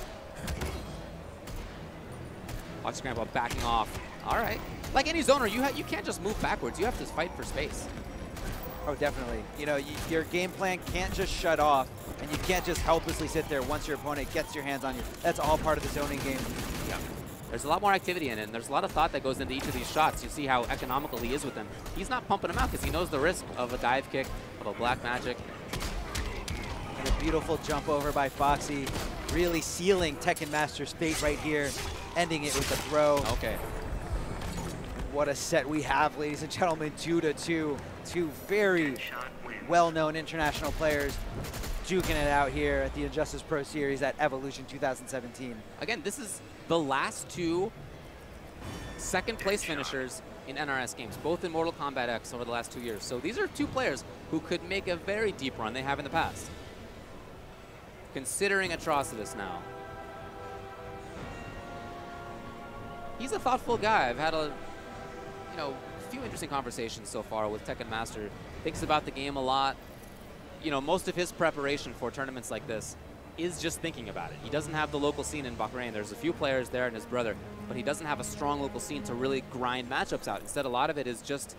Foxy Grandpa backing off. All right. Like any zoner, you can't just move backwards. You have to fight for space. Oh, definitely. You know, your game plan can't just shut off, and you can't just helplessly sit there once your opponent gets your hands on you. That's all part of the zoning game. Yeah. There's a lot more activity in it, and there's a lot of thought that goes into each of these shots. You see how economical he is with them. He's not pumping them out because he knows the risk of a dive kick, of a black magic. And a beautiful jump over by Foxy, really sealing Tekken Master's fate right here, ending it with a throw. Okay. What a set we have, ladies and gentlemen, 2-2. 2 very well-known international players juking it out here at the Injustice Pro Series at Evolution 2017. Again, this is the last 2 second-place finishers in NRS games, both in Mortal Kombat X over the last 2 years. So these are 2 players who could make a very deep run. They have in the past. Considering Atrocitus now. He's a thoughtful guy. I've had a few interesting conversations so far with Tekken Master. Thinks about the game a lot. You know, most of his preparation for tournaments like this is just thinking about it. He doesn't have the local scene in Bahrain. There's a few players there and his brother, but he doesn't have a strong local scene to really grind matchups out. Instead, a lot of it is just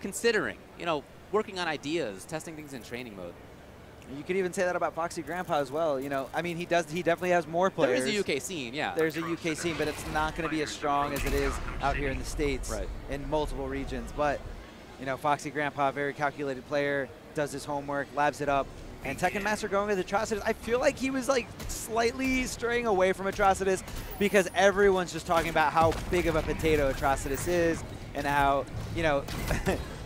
considering, you know, working on ideas, testing things in training mode. You could even say that about Foxy Grandpa as well. You know, I mean, he definitely has more players. There is a UK scene, yeah. There's a UK scene, but it's not going to be as strong as it is out here in the States, right, in multiple regions. But, you know, Foxy Grandpa, very calculated player, does his homework, labs it up. And Tekken Master going with Atrocitus, I feel like he was like slightly straying away from Atrocitus because everyone's just talking about how big of a potato Atrocitus is and how, you know,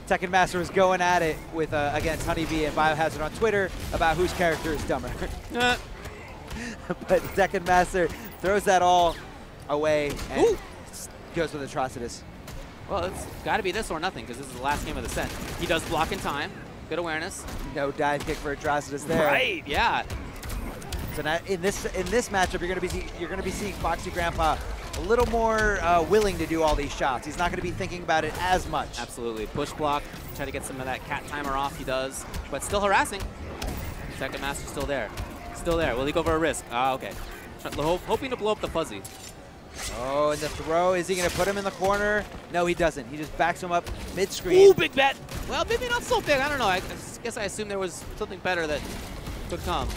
Tekken Master was going at it with against Honeybee and Biohazard on Twitter about whose character is dumber. But Tekken Master throws that all away and goes with Atrocitus. Well, it's got to be this or nothing because this is the last game of the set. He does block in time. Good awareness. No dive kick for Atrocitus there. Right, yeah. So now in this matchup, you're going to be seeing Foxy Grandpa a little more willing to do all these shots. He's not going to be thinking about it as much. Absolutely. Push block, try to get some of that cat timer off. He does, but still harassing. Tekken Master's still there. Still there. Will he go for a risk? Ah, okay. Hoping to blow up the fuzzy. Oh, and the throw, is he going to put him in the corner? No, he doesn't. He just backs him up mid-screen. Ooh, big bet. Well, maybe not so big. I don't know. I guess I assumed there was something better that could come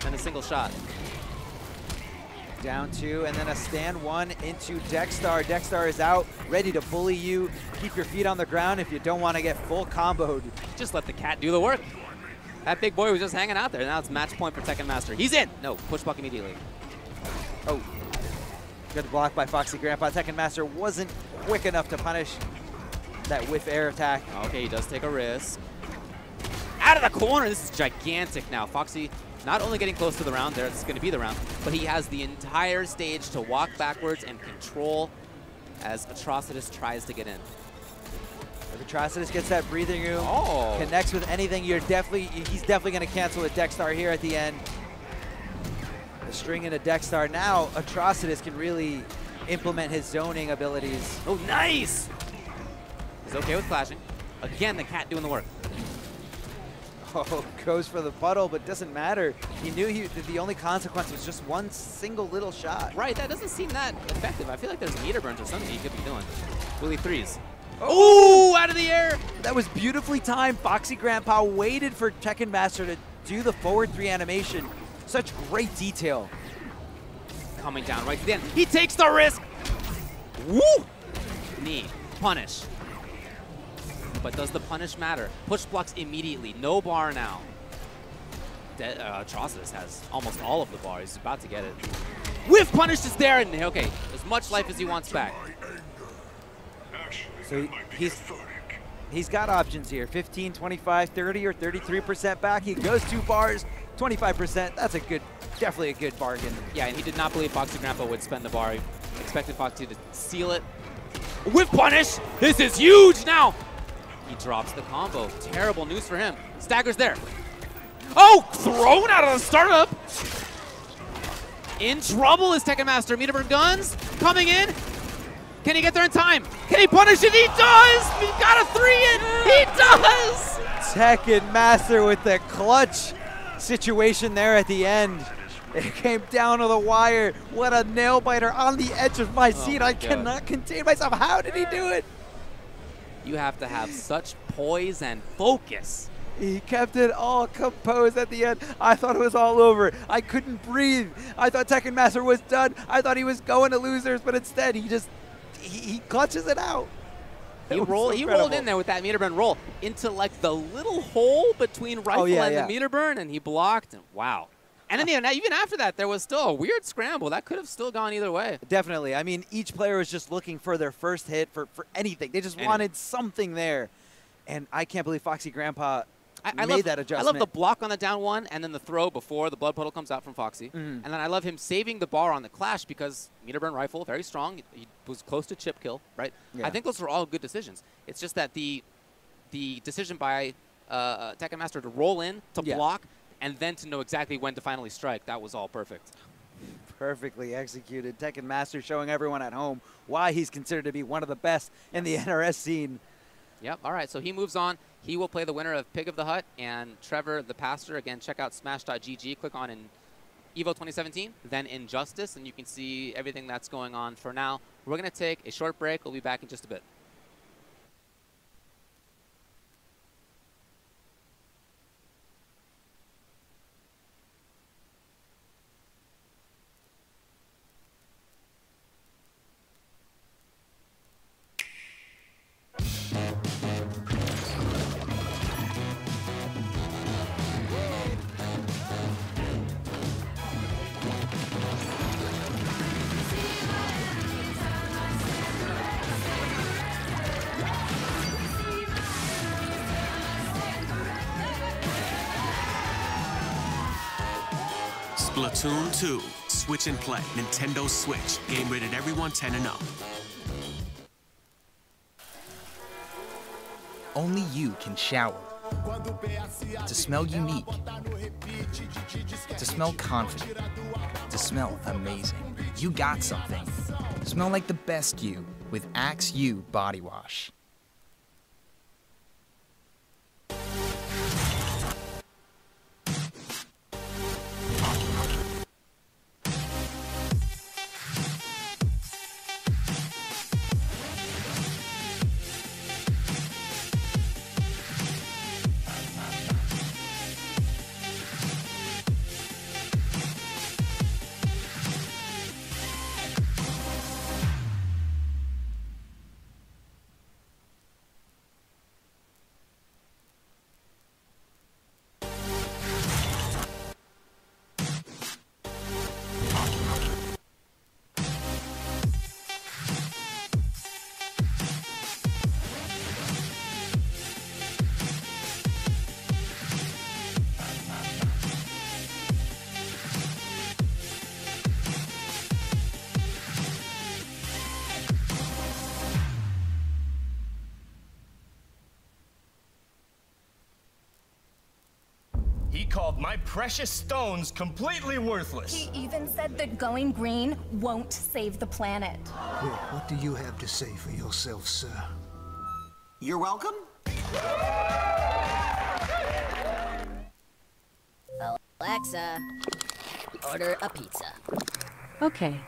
than a single shot. Down 2, and then a stand 1 into Dexstar. Dexstar is out, ready to bully you. Keep your feet on the ground if you don't want to get full comboed. Just let the cat do the work. That big boy was just hanging out there. Now it's match point for Tekken Master. He's in. No, push block immediately. Oh. Good block by Foxy Grandpa. Tekken Master wasn't quick enough to punish that whiff air attack. Okay, he does take a risk. Out of the corner. This is gigantic now. Foxy not only getting close to the round, there it's going to be the round, but he has the entire stage to walk backwards and control as Atrocitus tries to get in. If Atrocitus gets that breathing room, connects with anything, he's definitely going to cancel with Dexstar here at the end. The string into Dexstar. Now Atrocitus can really implement his zoning abilities. Oh, nice! He's okay with clashing. Again, the cat doing the work. Oh, goes for the puddle, but doesn't matter. He knew the only consequence was just one single little shot. Right, that doesn't seem that effective. I feel like there's meter burns or something he could be doing. Willy threes. Oh, out of the air! That was beautifully timed. Foxy Grandpa waited for Tekken Master to do the forward 3 animation. Such great detail. Coming down right to the end. He takes the risk! Woo! Knee. Punish. But does the punish matter? Push blocks immediately. No bar now. Atrocitus has almost all of the bar. He's about to get it. Whiff punish is there, and okay, as much life as he wants back. So he's got options here. 15, 25, 30, or 33% back. He goes 2 bars, 25%. That's definitely a good bargain. Yeah, and he did not believe Foxy Grandpa would spend the bar. He expected Foxy to seal it. Whiff punish! This is huge now! He drops the combo. Terrible news for him. Stagger's there. Oh, thrown out of the startup. In trouble is Tekken Master. Meter burn guns coming in. Can he get there in time? Can he punish it? He does! He got a 3 in! He does! Tekken Master with the clutch situation there at the end. It came down to the wire. What a nail biter on the edge of my seat. I cannot contain myself. How did he do it? You have to have such poise and focus. He kept it all composed at the end. I thought it was all over. I couldn't breathe. I thought Tekken Master was done. I thought he was going to losers, but instead he clutches it out. He rolled in there with that meter burn roll into like the little hole between rifle and the meter burn, and he blocked. And wow. And then even after that, there was still a weird scramble. That could have still gone either way. Definitely. I mean, each player was just looking for their first hit, for anything. They just wanted something there. And I can't believe Foxy Grandpa made that adjustment. I love the block on the down 1 and then the throw before the blood puddle comes out from Foxy. And then I love him saving the bar on the clash because meter burn rifle, very strong. He was close to chip kill, right? Yeah. I think those were all good decisions. It's just that the decision by Tekken Master to roll in, to block, and then to know exactly when to finally strike, that was all perfect. Perfectly executed. Tekken Master showing everyone at home why he's considered to be one of the best in the NRS scene. Yep, all right, so he moves on. He will play the winner of Pig of the Hut and Trevor the Pastor. Again, check out smash.gg. Click on and EVO 2017, then Injustice, and you can see everything that's going on for now. We're going to take a short break. We'll be back in just a bit. Splatoon 2, Switch and Play, Nintendo Switch, game rated everyone 10 and up. Only you can shower. To smell unique. To smell confident. To smell amazing. You got something. Smell like the best you with Axe U Body Wash. He called my precious stones completely worthless. He even said that going green won't save the planet. Well, what do you have to say for yourself, sir? You're welcome. Alexa, order a pizza. Okay.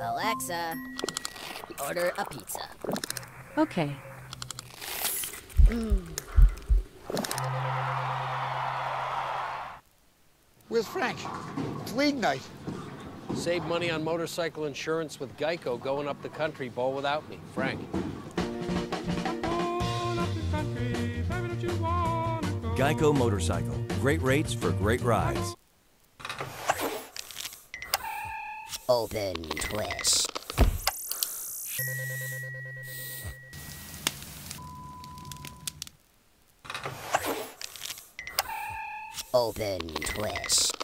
Alexa, order a pizza. Okay. Where's Frank? It's league night. Save money on motorcycle insurance with Geico going up the country, bowl without me. Frank. Geico Motorcycle. Great rates for great rides. Open twist. Open twist.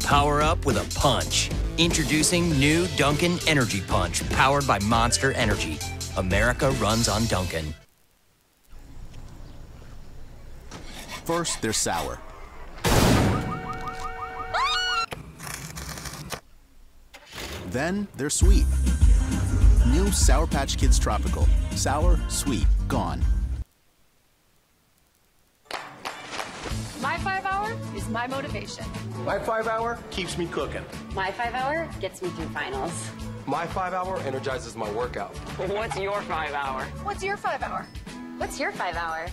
Power up with a punch. Introducing new Dunkin' Energy Punch, powered by Monster Energy. America runs on Dunkin'. First, they're sour. Then, they're sweet. New Sour Patch Kids Tropical. Sour, sweet, gone. My 5 hour is my motivation. My 5 hour keeps me cooking. My 5 hour gets me through finals. My 5 hour energizes my workout. What's your 5 hour? What's your 5 hour? What's your 5 hour?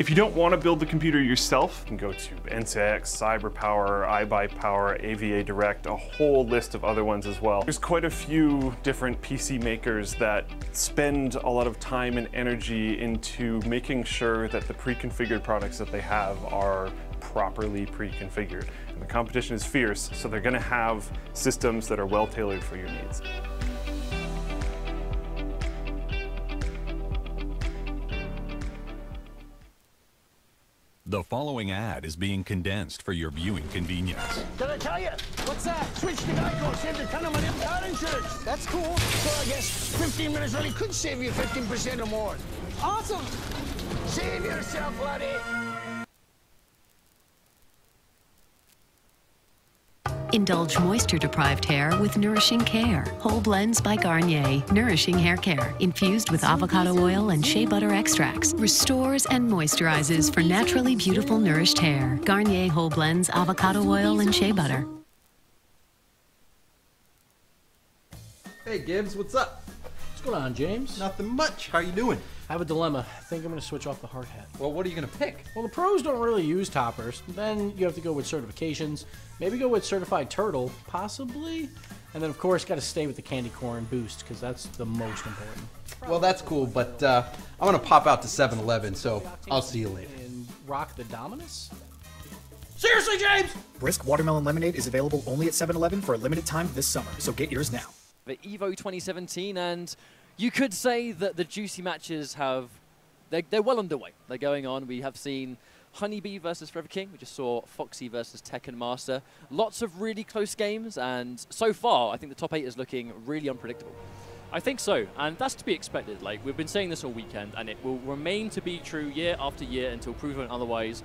If you don't want to build the computer yourself, you can go to NCX, CyberPower, iBuyPower, AVA Direct, a whole list of other ones as well. There's quite a few different PC makers that spend a lot of time and energy into making sure that the pre-configured products that they have are properly pre-configured. And the competition is fierce, so they're going to have systems that are well tailored for your needs. The following ad is being condensed for your viewing convenience. Did I tell you? What's that? Switch to Geico, saved a ton of money on car insurance. That's cool. So I guess 15 minutes early could save you 15% or more. Awesome. Save yourself, laddie. Indulge moisture-deprived hair with nourishing care. Whole Blends by Garnier. Nourishing hair care. Infused with avocado oil and shea butter extracts. Restores and moisturizes for naturally beautiful, nourished hair. Garnier Whole Blends, avocado oil, and shea butter. Hey Gibbs, what's up? What's going on, James? Nothing much. How you doing? I have a dilemma. I think I'm going to switch off the hard hat. Well, what are you going to pick? Well, the pros don't really use toppers. Then you have to go with certifications. Maybe go with certified turtle, possibly. And then, of course, got to stay with the candy corn boost because that's the most important. Well, that's cool, but I'm going to pop out to 7-Eleven, so I'll see you later. And rock the Dominus? Seriously, James? Brisk Watermelon Lemonade is available only at 7-Eleven for a limited time this summer, so get yours now. The EVO 2017, and you could say that the juicy matches they're well underway. They're going on. We have seen Honeybee versus Forever King. We just saw Foxy versus Tekken Master. Lots of really close games, and so far, I think the top 8 is looking really unpredictable. I think so, and that's to be expected. Like, we've been saying this all weekend, and it will remain to be true year after year until proven otherwise.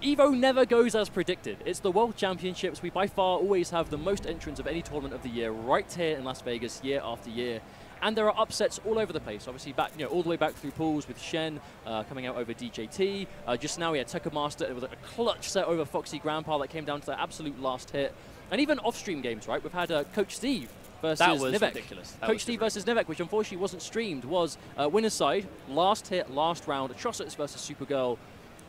EVO never goes as predicted. It's the World Championships. We by far always have the most entrants of any tournament of the year right here in Las Vegas year after year. And there are upsets all over the place. Obviously, back, all the way back through pools with Shen coming out over DJT. Just now we had Tekken Master. It was a clutch set over Foxy Grandpa that came down to the absolute last hit. And even off-stream games, right? We've had Coach Steve versus that was Nivek. Ridiculous. Coach Steve versus Nivek, which unfortunately wasn't streamed, was winner's side, last hit, last round, Atrocitus versus Supergirl.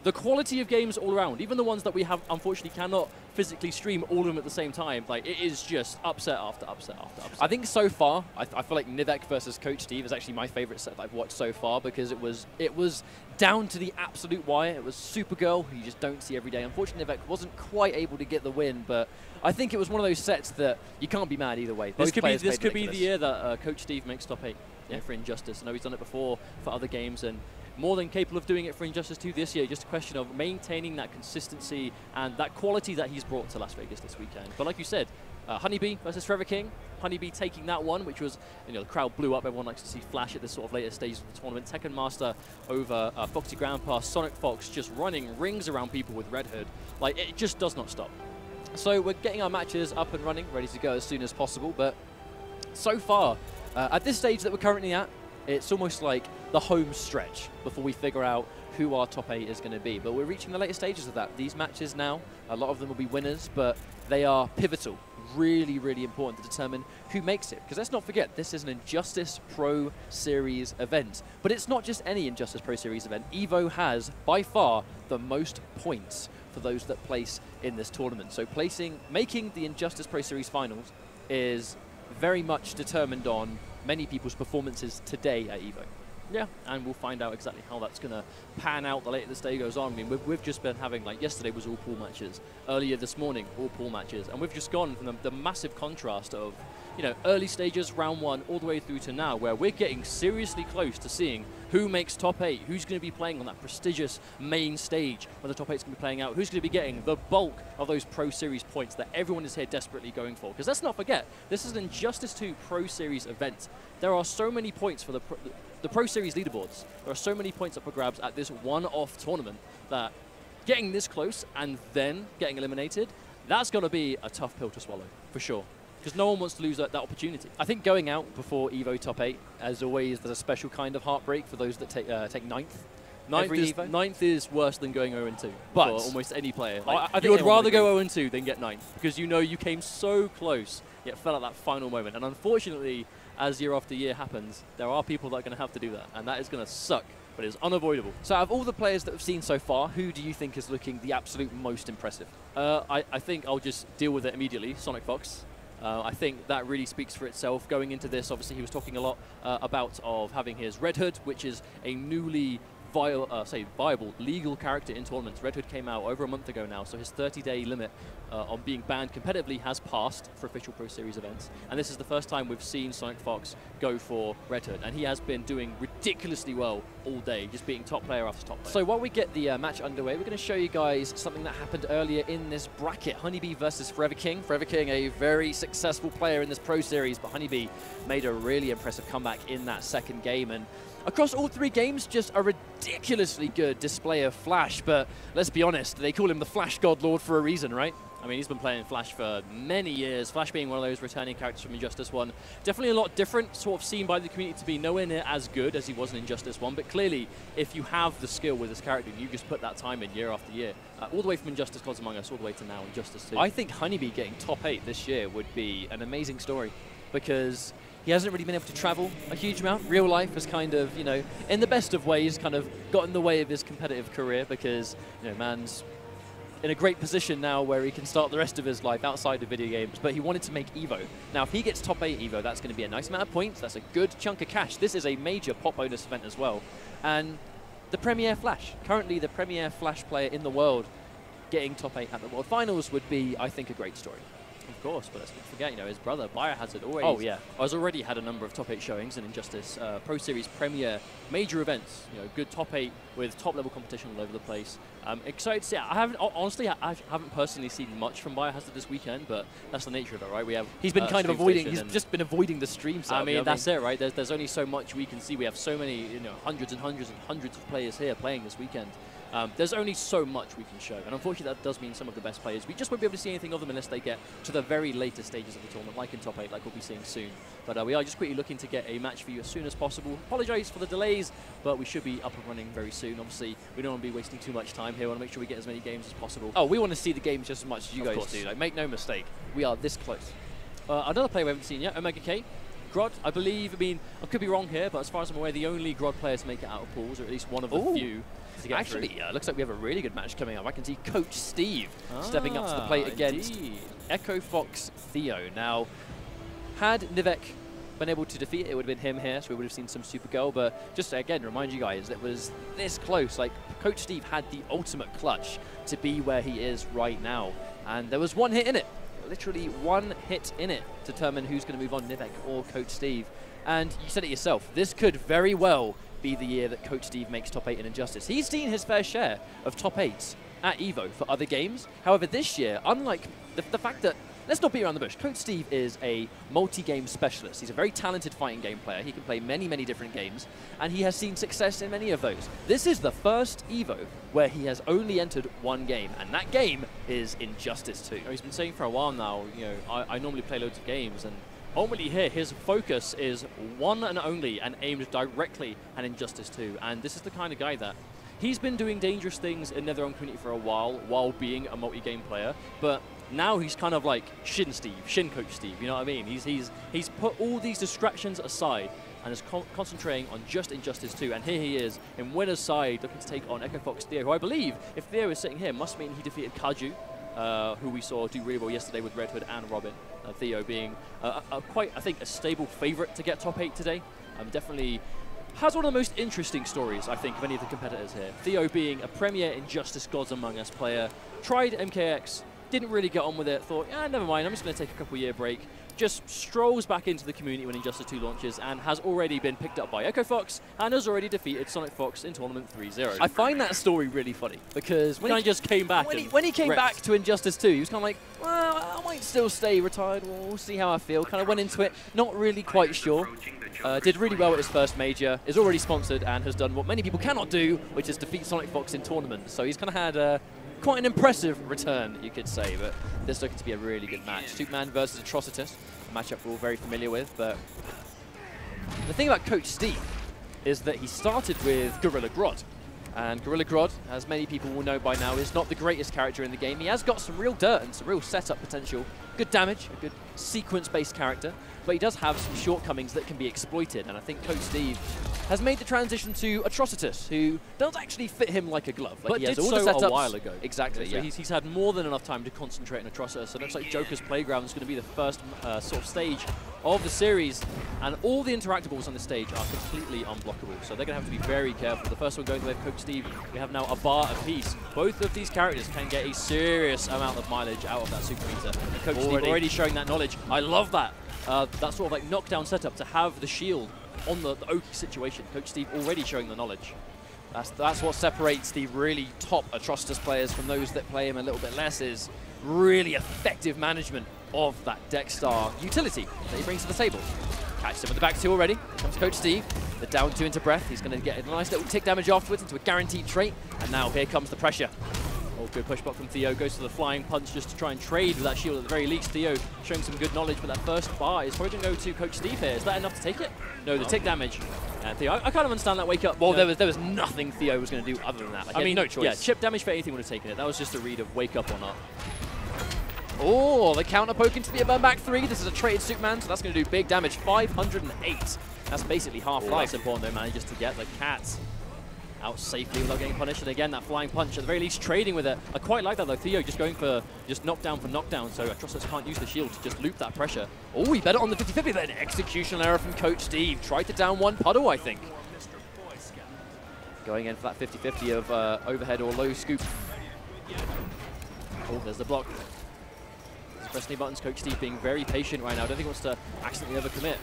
The quality of games all around, even the ones that we have unfortunately cannot physically stream all of them at the same time, like it is just upset after upset after upset. I think so far, I feel like Nivek versus Coach Steve is actually my favorite set that I've watched so far because it was down to the absolute wire. It was Supergirl, who you just don't see every day. Unfortunately, Nivek wasn't quite able to get the win, but I think it was one of those sets that you can't be mad either way. This could be the year that Coach Steve makes top 8 for Injustice. I know he's done it before for other games, and more than capable of doing it for Injustice 2 this year. Just a question of maintaining that consistency and that quality that he's brought to Las Vegas this weekend. But like you said, Honeybee versus Forever King. Honeybee taking that one, which was, the crowd blew up. Everyone likes to see Flash at this sort of later stage of the tournament. Tekken Master over Foxy Grandpa. Sonic Fox just running rings around people with Red Hood. Like, it just does not stop. So we're getting our matches up and running, ready to go as soon as possible. But so far, at this stage that we're currently at, it's almost like the home stretch before we figure out who our top 8 is going to be. But we're reaching the later stages of that. These matches now, a lot of them will be winners, but they are pivotal. Really, really important to determine who makes it. Because let's not forget, this is an Injustice Pro Series event. But it's not just any Injustice Pro Series event. EVO has, by far, the most points for those that place in this tournament. So making the Injustice Pro Series finals is very much determined on many people's performances today at EVO. Yeah, and we'll find out exactly how that's going to pan out the later this day goes on. I mean, we've just been having, like, yesterday was all pool matches. Earlier this morning, all pool matches. And we've just gone from the massive contrast of, early stages, round 1, all the way through to now, where we're getting seriously close to seeing who makes top 8, who's going to be playing on that prestigious main stage where the top 8 is going to be playing out, who's going to be getting the bulk of those Pro Series points that everyone is here desperately going for. Because let's not forget, this is an Injustice 2 Pro Series event. There are so many points for the Pro Series leaderboards. There are so many points up for grabs at this one-off tournament that getting this close and then getting eliminated, that's going to be a tough pill to swallow, for sure. Because no one wants to lose that opportunity. I think going out before EVO top 8, as always, there's a special kind of heartbreak for those that take 9th. Ninth is worse than going 0-2 but for almost any player. I think you would rather go 0-2 than get 9th because you came so close, yet fell at that final moment. And unfortunately, as year after year happens, there are people that are going to have to do that, and that is going to suck but it's unavoidable. So out of all the players that we've seen so far, who do you think is looking the absolute most impressive? I think I'll just deal with it immediately, Sonic Fox. I think that really speaks for itself. Going into this, obviously, he was talking a lot about having his Red Hood, which is a newly viable, legal character in tournaments. Red Hood came out over a month ago now, so his 30-day limit on being banned competitively has passed for official Pro Series events. And this is the first time we've seen Sonic Fox go for Red Hood, and he has been doing ridiculously well all day, just beating top player after top player. So while we get the match underway, we're going to show you guys something that happened earlier in this bracket. Honeybee versus Forever King. Forever King, a very successful player in this Pro Series, but Honeybee made a really impressive comeback in that second game. And across all three games, just a ridiculously good display of Flash, but let's be honest, they call him the Flash God Lord for a reason, right? I mean, he's been playing Flash for many years, Flash being one of those returning characters from Injustice 1. Definitely a lot different, sort of seen by the community to be nowhere near as good as he was in Injustice 1, but clearly, if you have the skill with this character, you just put that time in year after year, all the way from Injustice Gods Among Us, all the way to now Injustice 2. I think Honeybee getting top 8 this year would be an amazing story, because he hasn't really been able to travel a huge amount. Real life has kind of, you know, in the best of ways, kind of got in the way of his competitive career because, you know, man's in a great position now where he can start the rest of his life outside of video games, but he wanted to make EVO. Now, if he gets top 8 EVO, that's going to be a nice amount of points. That's a good chunk of cash. This is a major pop bonus event as well. And the Premier Flash, currently the Premier Flash player in the world, getting top 8 at the World Finals would be, I think, a great story. Of course, but let's not forget, you know, his brother, Biohazard, has already had a number of top 8 showings in Injustice Pro Series Premier major events. You know, good top 8 with top-level competition all over the place. Excited to see. I haven't personally seen much from Biohazard this weekend, but that's the nature of it, right? We have he's been kind of avoiding. He's just been avoiding the stream. I mean, that's it, right? There's only so much we can see. We have so many, you know, hundreds and hundreds and hundreds of players here playing this weekend. There's only so much we can show, and unfortunately that does mean some of the best players, we just won't be able to see anything of them unless they get to the very later stages of the tournament, like in top 8, like we'll be seeing soon. But we are just quickly looking to get a match for you as soon as possible. Apologise for the delays, but we should be up and running very soon. Obviously, we don't want to be wasting too much time here. We want to make sure we get as many games as possible. Oh, we want to see the games just as much as you guys do. Like, make no mistake, we are this close. Another player we haven't seen yet, Omega K. Grod, I believe, I mean, I could be wrong here, but as far as I'm aware, the only Grod player to make it out of pools, or at least one of the few. Actually, looks like we have a really good match coming up. I can see Coach Steve stepping up to the plate against Echo Fox Theo. Now, had Nivek been able to defeat it, it would have been him here, so we would have seen some Supergirl. But just to, again, remind you guys, it was this close. Like, Coach Steve had the ultimate clutch to be where he is right now. And there was one hit in it. Literally one hit in it to determine who's going to move on, Nivek or Coach Steve. And you said it yourself, this could very well be the year that Coach Steve makes top 8 in Injustice. He's seen his fair share of top 8s at EVO for other games. However, this year, unlike the fact that, let's not beat around the bush, Coach Steve is a multi-game specialist. He's a very talented fighting game player. He can play many, many different games, and he has seen success in many of those. This is the first EVO where he has only entered one game, and that game is Injustice 2. He's been saying for a while now, you know, I normally play loads of games, and ultimately here, his focus is one and only and aimed directly at Injustice 2. And this is the kind of guy that he's been doing dangerous things in their own community for a while being a multi-game player. But now he's kind of like Shin Coach Steve, you know what I mean? He's put all these distractions aside and is concentrating on just Injustice 2. And here he is in winner's side looking to take on Echo Fox Theo, who I believe, if Theo is sitting here, must mean he defeated Kaju, who we saw do really well yesterday with Red Hood and Robin. Theo being quite, I think, a stable favorite to get top 8 today. Definitely has one of the most interesting stories, I think, of any of the competitors here. Theo being a premier Injustice Gods Among Us player, tried MKX, didn't really get on with it, thought, yeah, never mind, I'm just going to take a couple-year break. Just strolls back into the community when Injustice 2 launches and has already been picked up by Echo Fox and has already defeated Sonic Fox in Tournament 3-0. I find that story really funny because when he just came back when he came back to Injustice 2, he was kind of like, well, I might still stay retired, we'll see how I feel. Kind of went into it, not really quite sure. Did really well at his first major, is already sponsored and has done what many people cannot do, which is defeat Sonic Fox in tournaments. So he's kind of had quite an impressive return, you could say, but this is looking to be a really good match. Superman versus Atrocitus, a matchup we're all very familiar with, but the thing about Coach Steve is that he started with Gorilla Grodd, and Gorilla Grodd, as many people will know by now, is not the greatest character in the game. He has got some real dirt and some real setup potential, good damage, a good sequence-based character, but he does have some shortcomings that can be exploited, and I think Coach Steve has made the transition to Atrocitus, who does actually fit him like a glove. Like, but he has did all the so setups. a while ago. Exactly, So yeah. he's had more than enough time to concentrate on Atrocitus. So it looks like Joker's Playground is going to be the first sort of stage of the series, and all the interactables on this stage are completely unblockable. So they're going to have to be very careful. The first one going with Coach Steve, we have now a bar apiece. Both of these characters can get a serious amount of mileage out of that super meter. And Coach Steve already showing that knowledge. I love that. That sort of like knockdown setup to have the shield on the Oki situation. Coach Steve already showing the knowledge. That's what separates the really top Atrocitus players from those that play him a little bit less, is really effective management of that Dexstar utility that he brings to the table. Catches him with the back two already. Here comes Coach Steve. The down two into breath. He's going to get a nice little tick damage afterwards into a guaranteed trait. And now here comes the pressure. Oh, good push block from Theo. Goes to the flying punch just to try and trade with that shield at the very least. Theo showing some good knowledge, but that first bar is probably going to go to Coach Steve here. Is that enough to take it? No, the tick damage. And Theo, I kind of understand that wake up. Well, there was nothing Theo was going to do other than that. Like, I mean, no choice. Yeah, chip damage for anything would have taken it. That was just a read of wake up or not. Oh, the counter poke into the burn back 3. This is a traded Superman, so that's going to do big damage. 508. That's basically half life. That's important, though, manages to get the cat out safely without getting punished. And again, that flying punch, at the very least, trading with it. I quite like that, though. Theo just going for just knockdown for knockdown, so Atrocitus can't use the shield to just loop that pressure. Oh, he bet it on the 50-50, then executional error from Coach Steve. Tried to down one puddle, I think. Going in for that 50-50 of overhead or low scoop. Oh, there's the block. Pressing buttons, Coach Steve being very patient right now. I don't think he wants to accidentally overcommit.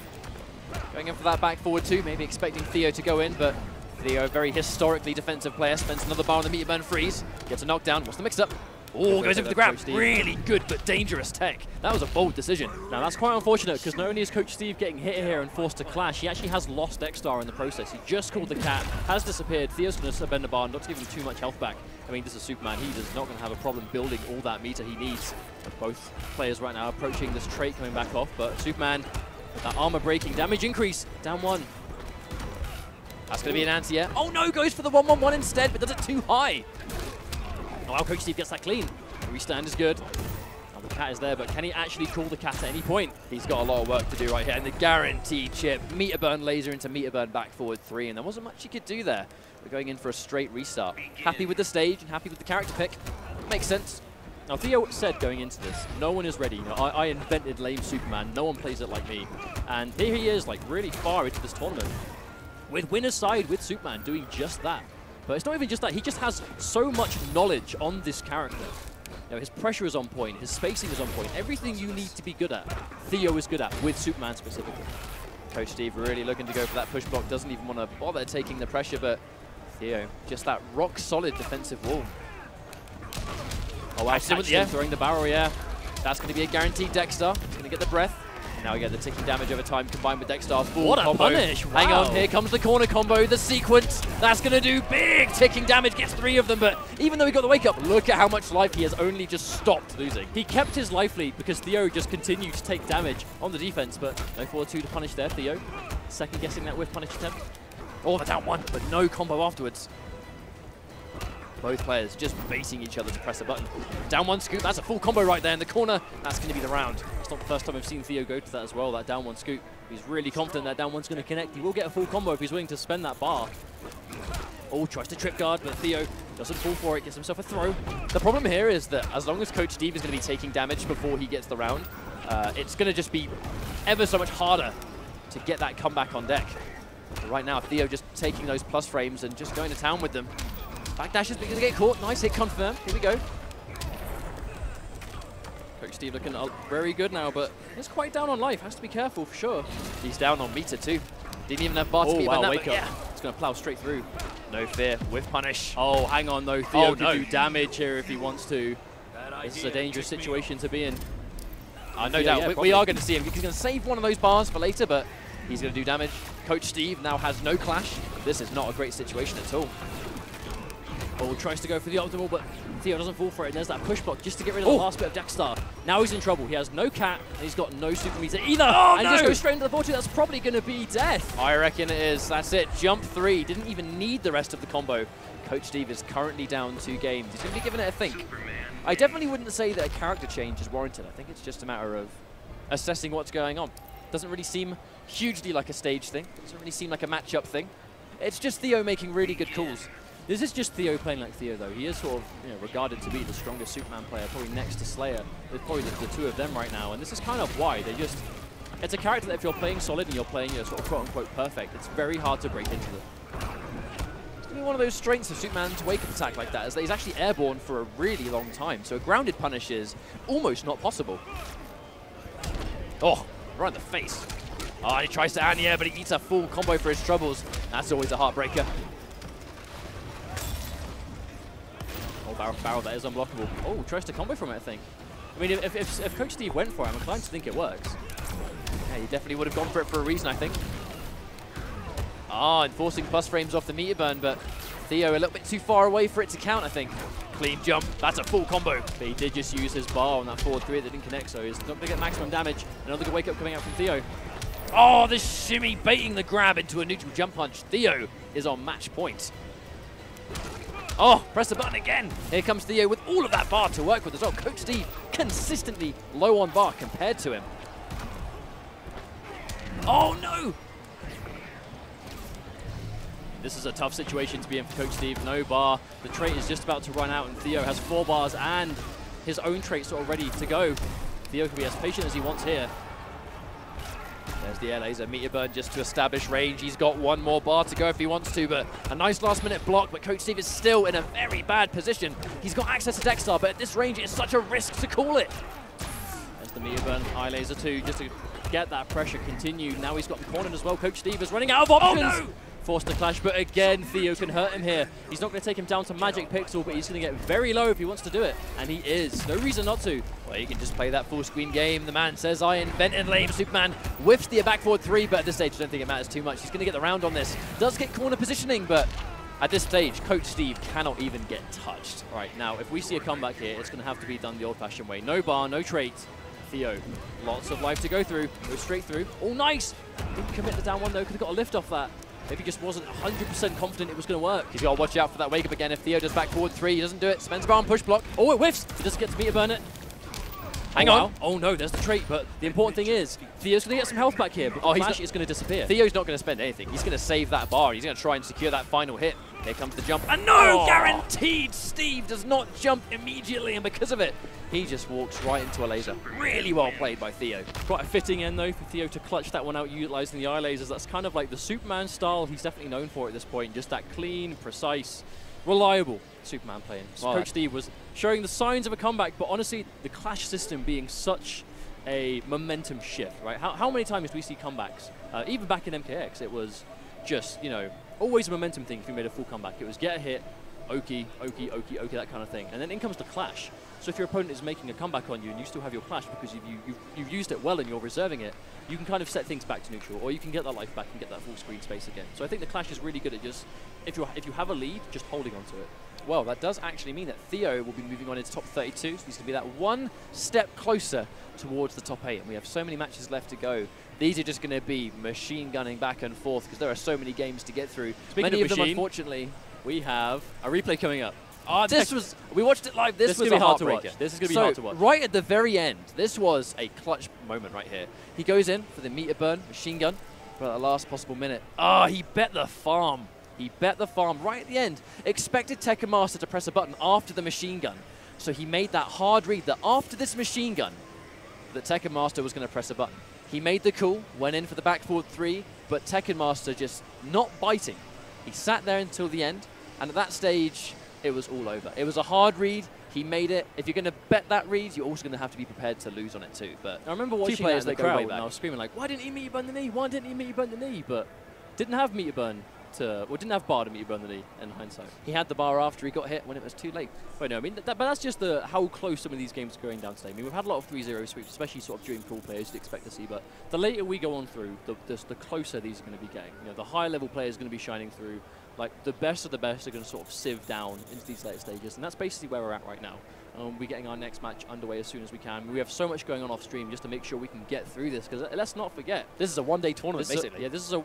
Going in for that back forward too, maybe expecting Theo to go in, but Theo, a very historically defensive player, spends another bar on the meter burn freeze, gets a knockdown, wants to mix up. Oh, goes in for the grab. Really good but dangerous tech. That was a bold decision. Now that's quite unfortunate, because not only is Coach Steve getting hit here and forced to clash, he actually has lost Dexstar in the process. He just called the cat, has disappeared. Theo's going to bend the bar, not to give him too much health back. I mean, this is Superman. He is not going to have a problem building all that meter he needs. Both players right now approaching this trait coming back off, but Superman, with that armor breaking, damage increase, down one. That's going to be an anti-air. Oh no, goes for the 1-1-1 instead, but does it too high. Oh, wow, Coach Steve gets that clean. Restand is good. Oh, the cat is there, but can he actually call the cat at any point? He's got a lot of work to do right here, and the guaranteed chip. Meter burn laser into meter burn back forward 3, and there wasn't much he could do there. We're going in for a straight restart. Happy with the stage and happy with the character pick. Makes sense. Now, Theo said going into this, no one is ready. You know, I invented lame Superman. No one plays it like me. And here he is, like, really far into this tournament, with winner's side with Superman doing just that. But it's not even just that. He just has so much knowledge on this character. You know, his pressure is on point. His spacing is on point. Everything you need to be good at, Theo is good at, with Superman specifically. Coach Steve really looking to go for that push block. Doesn't even want to bother taking the pressure, but Theo, just that rock-solid defensive wall. Oh, wow, throwing the barrel, yeah. That's going to be a guaranteed Dexstar. He's going to get the breath. Now we get the ticking damage over time combined with Dexstar. What a punish! Wow. Hang on, here comes the corner combo, the sequence. That's going to do big ticking damage, gets 3 of them, but even though he got the wake up, look at how much life he has only just stopped losing. He kept his life lead because Theo just continued to take damage on the defense, but no 4-2 to punish there, Theo. Second guessing that with punish attempt. Oh, the down one, but no combo afterwards. Both players just basing each other to press a button. Down one scoop, that's a full combo right there in the corner. That's going to be the round. It's not the first time we've seen Theo go to that as well, that down one scoop. He's really confident that down one's going to connect. He will get a full combo if he's willing to spend that bar. Oh, tries to trip guard, but Theo doesn't fall for it, gets himself a throw. The problem here is that as long as Coach Steve is going to be taking damage before he gets the round, it's going to just be ever so much harder to get that comeback on deck. But right now, Theo just taking those plus frames and just going to town with them. Backdash is going to get caught. Nice hit confirmed. Here we go. Coach Steve looking very good now, but he's quite down on life. Has to be careful for sure. He's down on meter too. Didn't even have bar to beat him that, but yeah, it's going to plow straight through. No fear with punish. Oh, hang on though. Theo can do damage here if he wants to. This is a dangerous situation to be in. No doubt. Yeah, we are going to see him. He's going to save one of those bars for later, but he's going to do damage. Coach Steve now has no clash. This is not a great situation at all. Oh, tries to go for the optimal, but Theo doesn't fall for it. There's that push block just to get rid of the last bit of Dexstar. Now he's in trouble. He has no cat, and he's got no super meter either. Oh, and just goes straight into the 4-2. That's probably going to be death. I reckon it is. That's it. Jump 3. Didn't even need the rest of the combo. Coach Steve is currently down 2 games. He's going to be giving it a think. I definitely wouldn't say that a character change is warranted. I think it's just a matter of assessing what's going on. Doesn't really seem hugely like a stage thing. Doesn't really seem like a matchup thing. It's just Theo making really good calls. This is just Theo playing like Theo, though. He is sort of regarded to be the strongest Superman player, probably next to Slayer. There's probably the two of them right now, and this is kind of why they just... It's a character that if you're playing solid and you're playing sort of quote-unquote perfect, it's very hard to break into them. It's going to be one of those strengths of Superman's wake-up attack like that, is that he's actually airborne for a really long time, so a grounded punish is almost not possible. Oh, right in the face. Oh, and he tries to anti-air, but he eats a full combo for his troubles. That's always a heartbreaker. Oh, barrel, that is unblockable. Oh, tries to combo from it, I think. I mean, if Coach Steve went for it, I'm inclined to think it works. Yeah, he definitely would have gone for it for a reason, I think. Ah, enforcing plus frames off the meter burn, but Theo a little bit too far away for it to count, I think. Clean jump, that's a full combo. But he did just use his bar on that forward 3 that didn't connect, so he's not going to get maximum damage. Another good wake-up coming out from Theo. Oh, this shimmy baiting the grab into a neutral jump punch. Theo is on match point. Oh, press the button again. Here comes Theo with all of that bar to work with as well. Coach Steve consistently low on bar compared to him. Oh, no. This is a tough situation to be in for Coach Steve. No bar. The trait is just about to run out, and Theo has 4 bars and his own trait sort of ready to go. Theo can be as patient as he wants here. There's the air laser, meter burn just to establish range. He's got 1 more bar to go if he wants to, but a nice last-minute block, but Coach Steve is still in a very bad position. He's got access to Dexter, but at this range, it's such a risk to call it. There's the meter burn, eye laser too, just to get that pressure continued. Now he's got him cornered as well. Coach Steve is running out of options. Oh, no! Forced to clash, but again, Theo can hurt him here. He's not going to take him down to Magic Pixel, but he's going to get very low if he wants to do it, and he is. No reason not to. Well, he can just play that full screen game. The man says, I invented lame. Superman whiffs the back forward 3, but at this stage, I don't think it matters too much. He's going to get the round on this. Does get corner positioning, but at this stage, Coach Steve cannot even get touched. All right, now, if we see a comeback here, it's going to have to be done the old-fashioned way. No bar, no trait. Theo, lots of life to go through. Go straight through. Oh, nice. Didn't commit the down one, though. Could have got a lift off that. Maybe just wasn't 100% confident it was going to work. He's got to watch out for that wake-up again. If Theo does back forward 3, he doesn't do it. Spends bar on push block. Oh, it whiffs. He doesn't get to meter burn it. Hang on. Oh, no, there's the trait. But the important thing is, Theo's going to get some health back here, but the flash is going to disappear. Theo's not going to spend anything. He's going to save that bar. He's going to try and secure that final hit. Here comes the jump. And no, guaranteed. Steve does not jump immediately, and because of it, he just walks right into a laser. Really well played by Theo. Quite a fitting end, though, for Theo to clutch that one out utilizing the eye lasers. That's kind of like the Superman style he's definitely known for at this point. Just that clean, precise, reliable Superman playing. So Coach Steve was showing the signs of a comeback, but honestly, the clash system being such a momentum shift, right? How many times do we see comebacks? Even back in MKX, it was just, always a momentum thing if you made a full comeback. It was get a hit, okie, okie, okie, okie, that kind of thing. And then in comes the clash. So if your opponent is making a comeback on you and you still have your clash because you've used it well and you're reserving it, you can kind of set things back to neutral, or you can get that life back and get that full screen space again. So I think the clash is really good at just, if you have a lead, just holding onto it. Well, that does actually mean that Theo will be moving on into top 32, so he's going to be that 1 step closer towards the top 8. And we have so many matches left to go. These are just going to be machine gunning back and forth because there are so many games to get through. Many of them, unfortunately, we have a replay coming up. Oh, we watched it live. This was a heartbreaker. This is going to be hard to watch. Right at the very end, this was a clutch moment right here. He goes in for the meter burn, machine gun, for the last possible minute. Ah, he bet the farm. He bet the farm right at the end. Expected Tekken Master to press a button after the machine gun. So he made that hard read that after this machine gun, that Tekken Master was going to press a button. He made the call, went in for the back forward 3, but Tekken Master just not biting. He sat there until the end, and at that stage, it was all over. It was a hard read. He made it. If you're going to bet that read, you're also going to have to be prepared to lose on it too. But I remember watching that in the crowd, and I was screaming like, why didn't he meter burn the knee? Why didn't he meter burn the knee? But didn't have meter burn didn't have bar to meter burn the knee in hindsight. He had the bar after he got hit when it was too late. But no, I mean, but that's just how close some of these games are going down today. I mean, we've had a lot of 3-0 sweeps, especially sort of during pool players you'd expect to see. But the later we go on through, the closer these are going to be getting. The higher level players are going to be shining through. Like, the best of the best are going to sort of sieve down into these later stages. And that's basically where we're at right now. We're getting our next match underway as soon as we can. We have so much going on off stream just to make sure we can get through this, because let's not forget, this is a one-day tournament, basically. Yeah, this is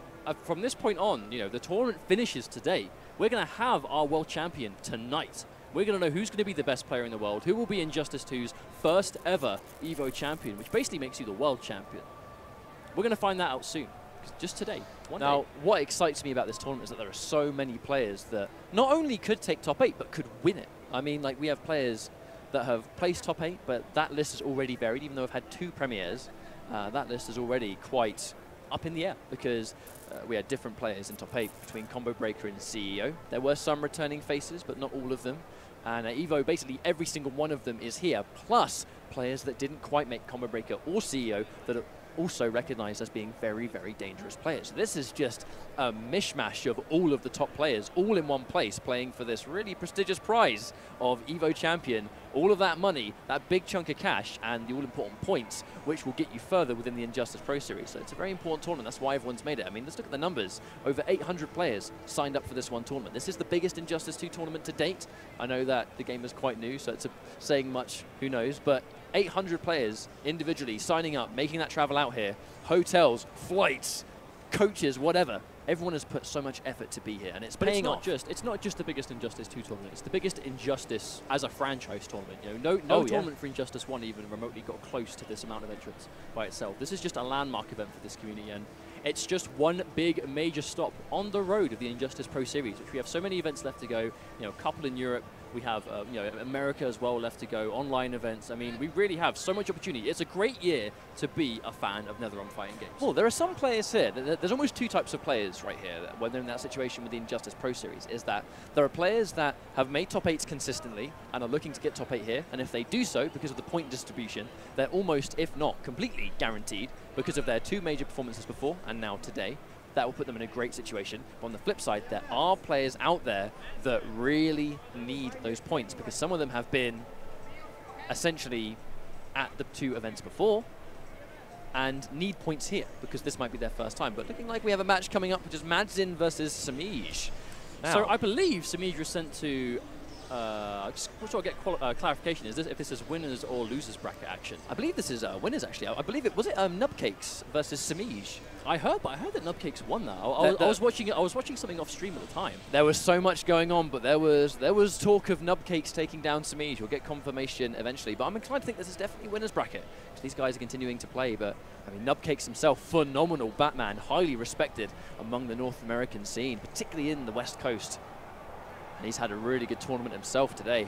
from this point on, the tournament finishes today. We're going to have our world champion tonight. We're going to know who's going to be the best player in the world, who will be Injustice 2's first ever EVO champion, which basically makes you the world champion. We're going to find that out soon. just today. Now, what excites me about this tournament is that there are so many players that not only could take top 8, but could win it. I mean, like, we have players that have placed top 8, but that list is already varied. Even though we've had 2 premieres, that list is already quite up in the air because we had different players in top 8 between Combo Breaker and CEO. There were some returning faces, but not all of them. And EVO, basically every single one of them is here, plus players that didn't quite make Combo Breaker or CEO that are also recognized as being very, very dangerous players. So this is just a mishmash of all of the top players, all in one place, playing for this really prestigious prize of EVO Champion. All of that money, that big chunk of cash, and the all-important points, which will get you further within the Injustice Pro Series. So it's a very important tournament. That's why everyone's made it. I mean, let's look at the numbers. Over 800 players signed up for this one tournament. This is the biggest Injustice 2 tournament to date. I know that the game is quite new, so it's saying much, who knows, but 800 players individually signing up, making that travel out here, hotels, flights, coaches, whatever. Everyone has put so much effort to be here, and it's paying off. It's not just the biggest Injustice 2 tournament. It's the biggest Injustice as a franchise tournament. You know, no tournament for Injustice 1 even remotely got close to this amount of entrants by itself. This is just a landmark event for this community, and it's just one big major stop on the road of the Injustice Pro Series, which we have so many events left to go. You know, a couple in Europe. We have you know, America as well left to go, online events. I mean, we really have so much opportunity. It's a great year to be a fan of NetherRealm fighting games. Well, there are some players here. There's almost 2 types of players right here when they're in that situation with the Injustice Pro Series, is that there are players that have made top 8s consistently and are looking to get top 8 here, and if they do so because of the point distribution, they're almost, if not completely guaranteed, because of their 2 major performances before and now today. That will put them in a great situation. But on the flip side, there are players out there that really need those points because some of them have been essentially at the 2 events before and need points here because this might be their first time. But looking like we have a match coming up, which is Madzin versus Samij. So I believe Samij was sent to I just want to get clarification. Is this if this is winners or losers bracket action? I believe this is winners actually. I believe it was Nubcakes versus Samij. I heard that Nubcakes won that. I was watching it. I was watching something off stream at the time. There was so much going on, but there was talk of Nubcakes taking down Samij. We'll get confirmation eventually, but I'm inclined to think this is definitely winners bracket. These guys are continuing to play, but I mean, Nubcakes himself, phenomenal Batman, highly respected among the North American scene, particularly in the West Coast. And he's had a really good tournament himself today.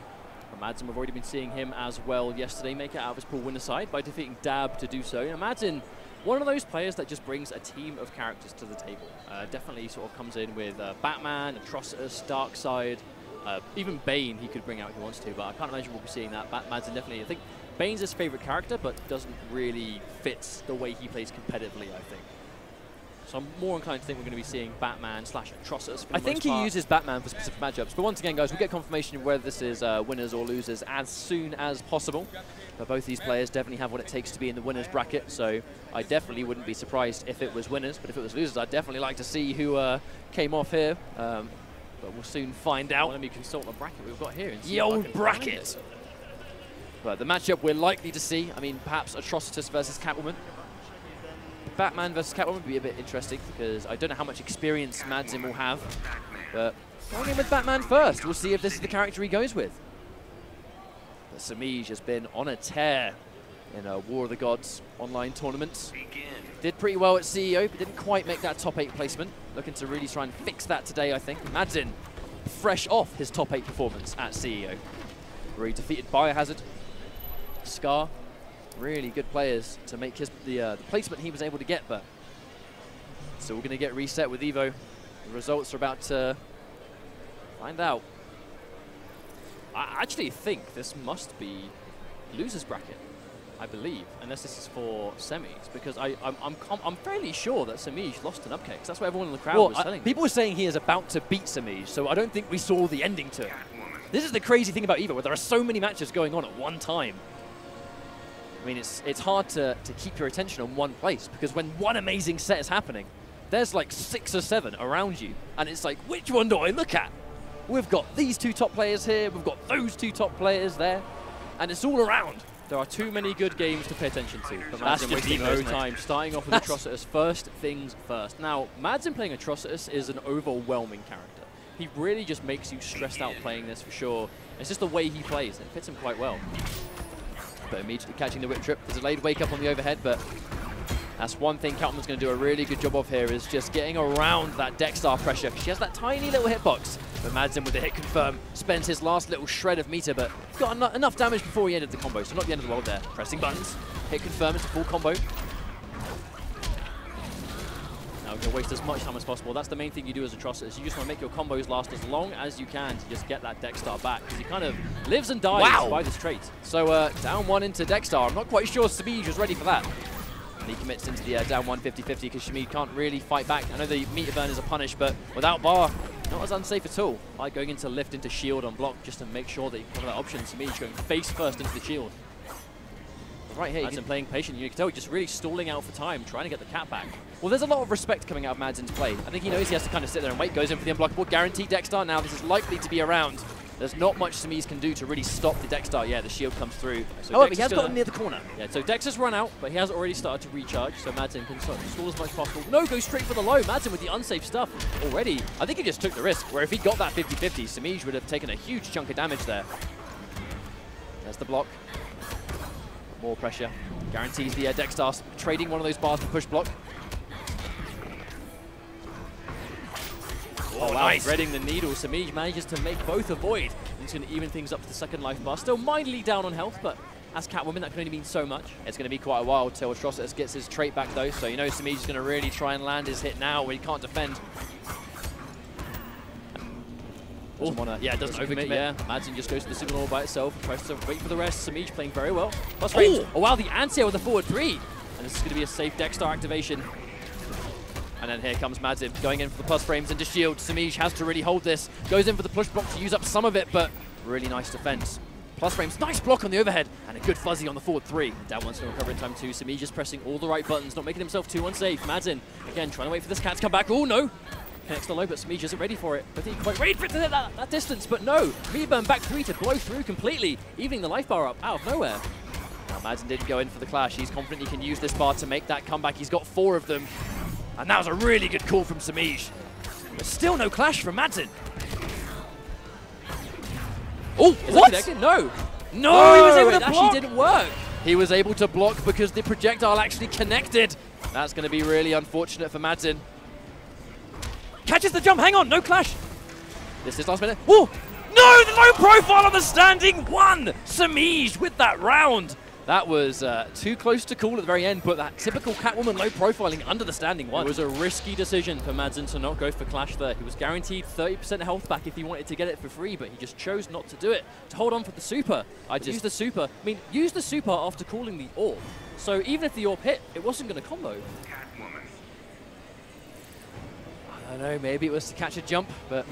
From Madzin, we've already been seeing him as well yesterday make it out of his pool winner side by defeating Dab to do so. You know, Madzin, one of those players that just brings a team of characters to the table. Definitely sort of comes in with Batman, Atrocitus, Darkseid, even Bane he could bring out if he wants to, but I can't imagine we'll be seeing that. Madzin definitely, I think Bane's his favorite character, but doesn't really fit the way he plays competitively, I think. So I'm more inclined to think we're going to be seeing Batman / Atrocitus. I think he uses Batman for specific matchups. But once again, guys, we'll get confirmation of whether this is winners or losers as soon as possible. But both these players definitely have what it takes to be in the winners bracket. So I definitely wouldn't be surprised if it was winners. But if it was losers, I'd definitely like to see who came off here. But we'll soon find out. Let me consult the bracket we've got here. And the old bracket. But the matchup we're likely to see, I mean, perhaps Atrocitus versus Catwoman. Batman versus Catwoman would be a bit interesting because I don't know how much experience Madzin will have. But going in with Batman first. We'll see if this is the character he goes with. But Samij has been on a tear in a War of the Gods online tournament. Did pretty well at CEO, but didn't quite make that top 8 placement. Looking to really try and fix that today, I think. Madzin, fresh off his top 8 performance at CEO, where he defeated Biohazard, Scar. Really good players to make the placement he was able to get, but so we're going to get reset with Evo. The results are about to find out. I actually think this must be losers bracket, I believe, unless this is for semis, because I'm fairly sure that Samij lost to Nubcakes. That's what everyone in the crowd was telling me. People were saying he is about to beat Samij, so I don't think we saw the ending to it. This is the crazy thing about Evo, where there are so many matches going on at one time. I mean, it's hard to keep your attention on one place, because when one amazing set is happening, there's like 6 or 7 around you, and it's like, which one do I look at? We've got these 2 top players here, we've got those 2 top players there, and it's all around. There are too many good games to pay attention to. But that's just no time. Starting off with Atrocitus, first things first. Now, Madzin playing Atrocitus is an overwhelming character. He really just makes you stressed out playing this for sure. It's just the way he plays, and it fits him quite well. But immediately catching the whip trip. The delayed wake up on the overhead, but That's one thing Catwoman's going to do a really good job of here, is just getting around that Dexstar pressure. She has that tiny little hitbox. But Madsen with the hit confirm spends his last little shred of meter, but got enough damage before he ended the combo, so not the end of the world there. Pressing buttons, hit confirm, it's a full combo. Now we're going to waste as much time as possible. That's the main thing you do as Atrocitus. You just want to make your combos last as long as you can to just get that Dexstar back, because he kind of lives and dies by this trait. So down one into Dexstar. I'm not quite sure Samij was ready for that. And he commits into the down one 50-50 because Shamid can't really fight back. I know the meter burn is a punish, but without bar, not as unsafe at all. Like going into lift into shield on block just to make sure that you cover that option. Samij going face first into the shield. Right here, Madsen playing patient. You can tell he's just really stalling out for time, trying to get the cat back. Well, there's a lot of respect coming out of Madsen's play. I think he knows he has to kind of sit there and wait. Goes in for the unblockable. Guaranteed Dexstar now. This is likely to be around. There's not much Samij can do to really stop the Dexstar. Yeah, the shield comes through. So however, he has gotten near the corner. Yeah, so Dex has run out, but he has already started to recharge, so Madsen can start to stall as much as possible. No, goes straight for the low. Madsen with the unsafe stuff already. I think he just took the risk, where if he got that 50-50, Samij would have taken a huge chunk of damage there. There's the block. More pressure. Guarantees the Dexstar trading one of those bars for push block. Oh, wow, nice. Threading the needle. Samij manages to make both avoid. He's going to even things up to the second life bar. Still mildly down on health, but as Catwoman, that can only mean so much. It's going to be quite a while till Atrocitus gets his trait back, though. So you know Samij is going to really try and land his hit now when he can't defend. Yeah, it doesn't overcommit, yeah. Madsen just goes to the signal all by itself, tries to wait for the rest. Samij playing very well. Plus range. Oh, wow, the anti-air with a forward 3. And this is going to be a safe Dexstar activation. And then here comes Madsen going in for the plus frames into shield. Samij has to really hold this. Goes in for the push block to use up some of it, but really nice defense. Plus frames, nice block on the overhead, and a good fuzzy on the forward 3. Down one's going to recover in time 2. Samij just pressing all the right buttons, not making himself too unsafe. Madsen, again, trying to wait for this cat to come back. Oh, no. Connects the low, but Samij isn't ready for it. I think quite ready for it to hit that distance, but no. Meter burn back 3 to blow through completely, evening the life bar up out of nowhere. Now Madsen didn't go in for the clash. He's confident he can use this bar to make that comeback. He's got 4 of them. And that was a really good call from Samij. There's still no clash from Madsen. Oh, what? No. No, he was able to block. It actually didn't work. He was able to block because the projectile actually connected. That's going to be really unfortunate for Madsen. Catches the jump. Hang on, no clash. This is last minute. Oh, no, the low profile on the standing 1. Samij with that round. That was too close to call at the very end, but that typical Catwoman low profiling under the standing 1. It was a risky decision for Madsen to not go for clash there. He was guaranteed 30% health back if he wanted to get it for free, but he just chose not to do it, to hold on for the super. Use the super. I mean, use the super after calling the orb. So even if the orb hit, it wasn't going to combo. I don't know, maybe it was to catch a jump, but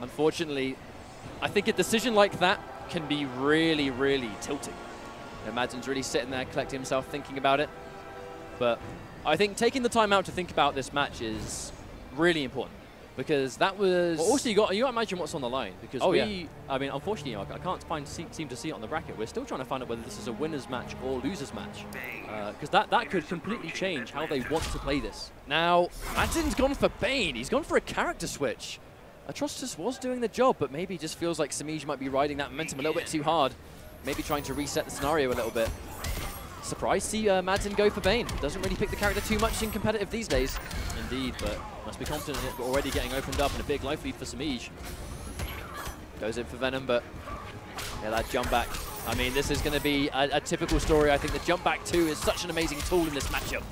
unfortunately, I think a decision like that can be really, really tilting. Madsen's really sitting there, collecting himself, thinking about it. But I think taking the time out to think about this match is really important, because that was. Well, also, you got to imagine what's on the line, because I mean, unfortunately, I can't seem to see it on the bracket. We're still trying to find out whether this is a winners match or losers match, because that could completely change how they want to play this. Now, Madsen's gone for Bane. He's gone for a character switch. Atrocitus was doing the job, but maybe just feels like Samij might be riding that momentum a little bit too hard. Maybe trying to reset the scenario a little bit. Surprised to see Madsen go for Bane. Doesn't really pick the character too much in competitive these days. Indeed, but must be confident in it, but already getting opened up and a big life lead for Samij. Goes in for Venom, but yeah, that jump back. I mean, this is going to be a typical story. I think the jump back 2 is such an amazing tool in this matchup.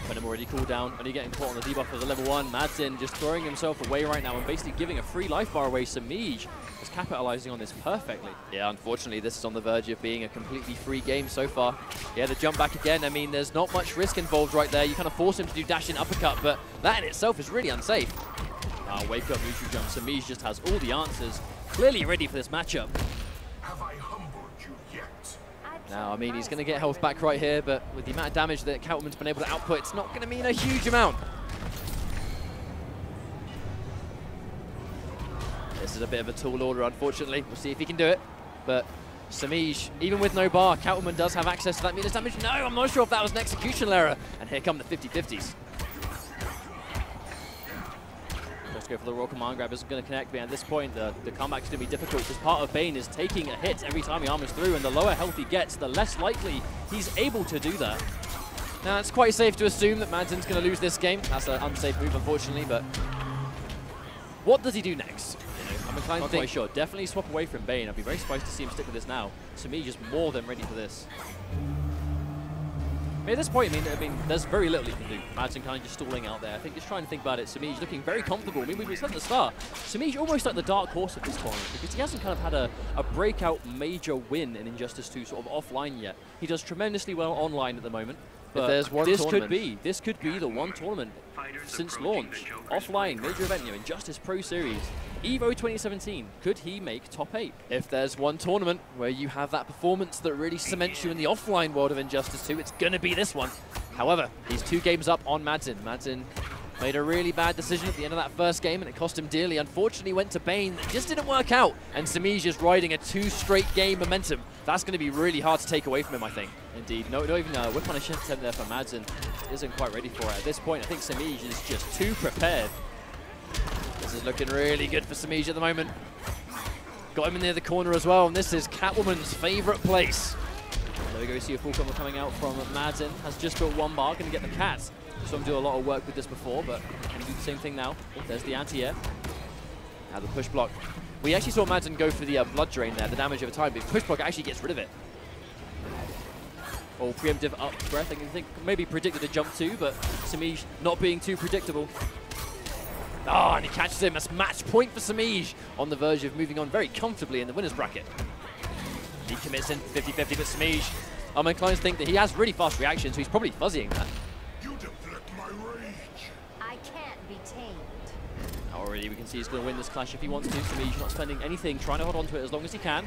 Venom already cooled down, only getting caught on the debuff of the level 1. Madsen just throwing himself away right now and basically giving a free life bar away. Samij is capitalizing on this perfectly. Yeah, unfortunately, this is on the verge of being a completely free game so far. Yeah, the jump back again. I mean, there's not much risk involved right there. You kind of force him to do dash in uppercut, but that in itself is really unsafe. Wake up, neutral jump. Samij just has all the answers. Clearly ready for this matchup. Have I humbled you yet? Now, I mean, he's going to get health back right here, but with the amount of damage that Catwoman's been able to output, it's not going to mean a huge amount. This is a bit of a tall order, unfortunately. We'll see if he can do it. But Samij, even with no bar, Catwoman does have access to that meter's damage. No, I'm not sure if that was an executional error. And here come the 50-50s. Let's go for the raw command grab. Isn't going to connect, but at this point, the comeback's going to be difficult because part of Bane is taking a hit every time he armors through, and the lower health he gets, the less likely he's able to do that. Now, it's quite safe to assume that Madsen's going to lose this game. That's an unsafe move, unfortunately, but what does he do next? I'm inclined to think, sure. Definitely swap away from Bane. I'd be very surprised to see him stick with this now. Samij is more than ready for this. I mean, at this point, I mean, there's very little he can do. Madsen kind of just stalling out there. I think just trying to think about it. Samij looking very comfortable. I mean, we said at the start, Samij almost like the dark horse at this tournament because he hasn't kind of had a breakout major win in Injustice 2 sort of offline yet. He does tremendously well online at the moment. But there's one this tournament. could be the one tournament since launch. Offline, major event, Injustice Pro Series. EVO 2017, could he make top 8? If there's one tournament where you have that performance that really cements you in the offline world of Injustice 2, it's going to be this one. However, he's 2 games up on Madsen. Madsen made a really bad decision at the end of that first game, and it cost him dearly. Unfortunately, went to Bane. It just didn't work out, and Samij is riding a 2 straight game momentum. That's going to be really hard to take away from him, I think. Indeed. No, not even a whip on a shift attempt there for Madsen. Isn't quite ready for it. At this point, I think Samij is just too prepared. This is looking really good for Samij at the moment. Got him in near the corner as well, and this is Catwoman's favorite place. There we go, we see a full combo coming out from Madsen. Has just built 1 bar, going to get the cat. Saw him do a lot of work with this before, but can do the same thing now. Oh, there's the anti-air. Now the push block. We actually saw Madsen go for the blood drain there, the damage over time, but push block actually gets rid of it. Oh, preemptive up breath. I think maybe predicted a jump too, but Samij not being too predictable. Oh, and he catches him. That's match point for Samij on the verge of moving on very comfortably in the winner's bracket. He commits in 50-50, but Samij, I'm inclined to think that he has really fast reactions, so he's probably fuzzying that. I can't be tamed. Already we can see he's going to win this clash if he wants to. Samij not spending anything, trying to hold on to it as long as he can.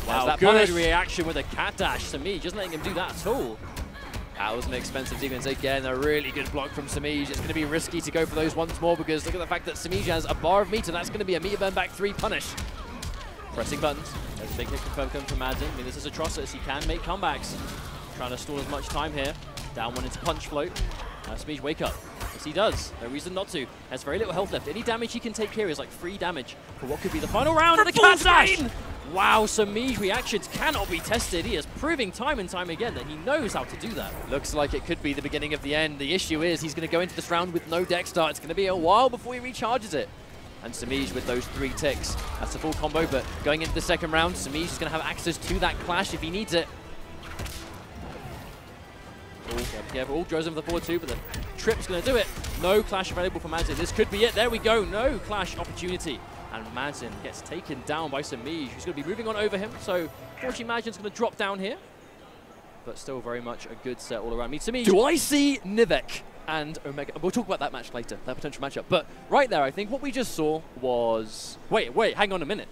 Wow, that punish reaction with a cat dash. Samij just letting him do that at all. That was an expensive defense. Again, a really good block from Samij. It's going to be risky to go for those once more because look at the fact that Samij has a bar of meter. That's going to be a meter burn back 3 punish. Pressing buttons. There's a big hit confirmed coming from Madsen. I mean, this is Atrocitus. He can make comebacks. Trying to stall as much time here. Down 1 into punch float. Samij, wake up. Yes, he does. No reason not to. Has very little health left. Any damage he can take here is like free damage for what could be the final round of the cat dash. Wow, Samij reactions cannot be tested. He is proving time and time again that he knows how to do that. Looks like it could be the beginning of the end. The issue is he's going to go into this round with no deck start. It's going to be a while before he recharges it. And Samij with those 3 ticks. That's a full combo, but going into the second round, Samij is going to have access to that clash if he needs it. All draws him for the forward 2, but the trip's going to do it. No clash available for Madsen. This could be it. There we go. No clash opportunity. And Madsen gets taken down by Samij, who's going to be moving on over him. So, fortunately, Madsen's going to drop down here. But still very much a good set all around. Samij, do I see Nivek and Omega? We'll talk about that match later, that potential matchup. But right there, I think what we just saw was... Wait, hang on a minute.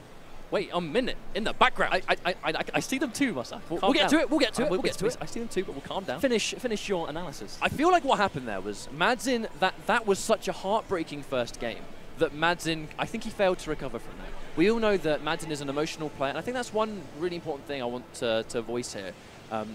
Wait a minute. In the background. I see them too, Musa. We'll get to it. We'll get to it. I see them too, but we'll calm down. Finish your analysis. I feel like what happened there was Madsen, that was such a heartbreaking first game that Madsen, I think he failed to recover from that. We all know that Madsen is an emotional player, and I think that's one really important thing I want to voice here.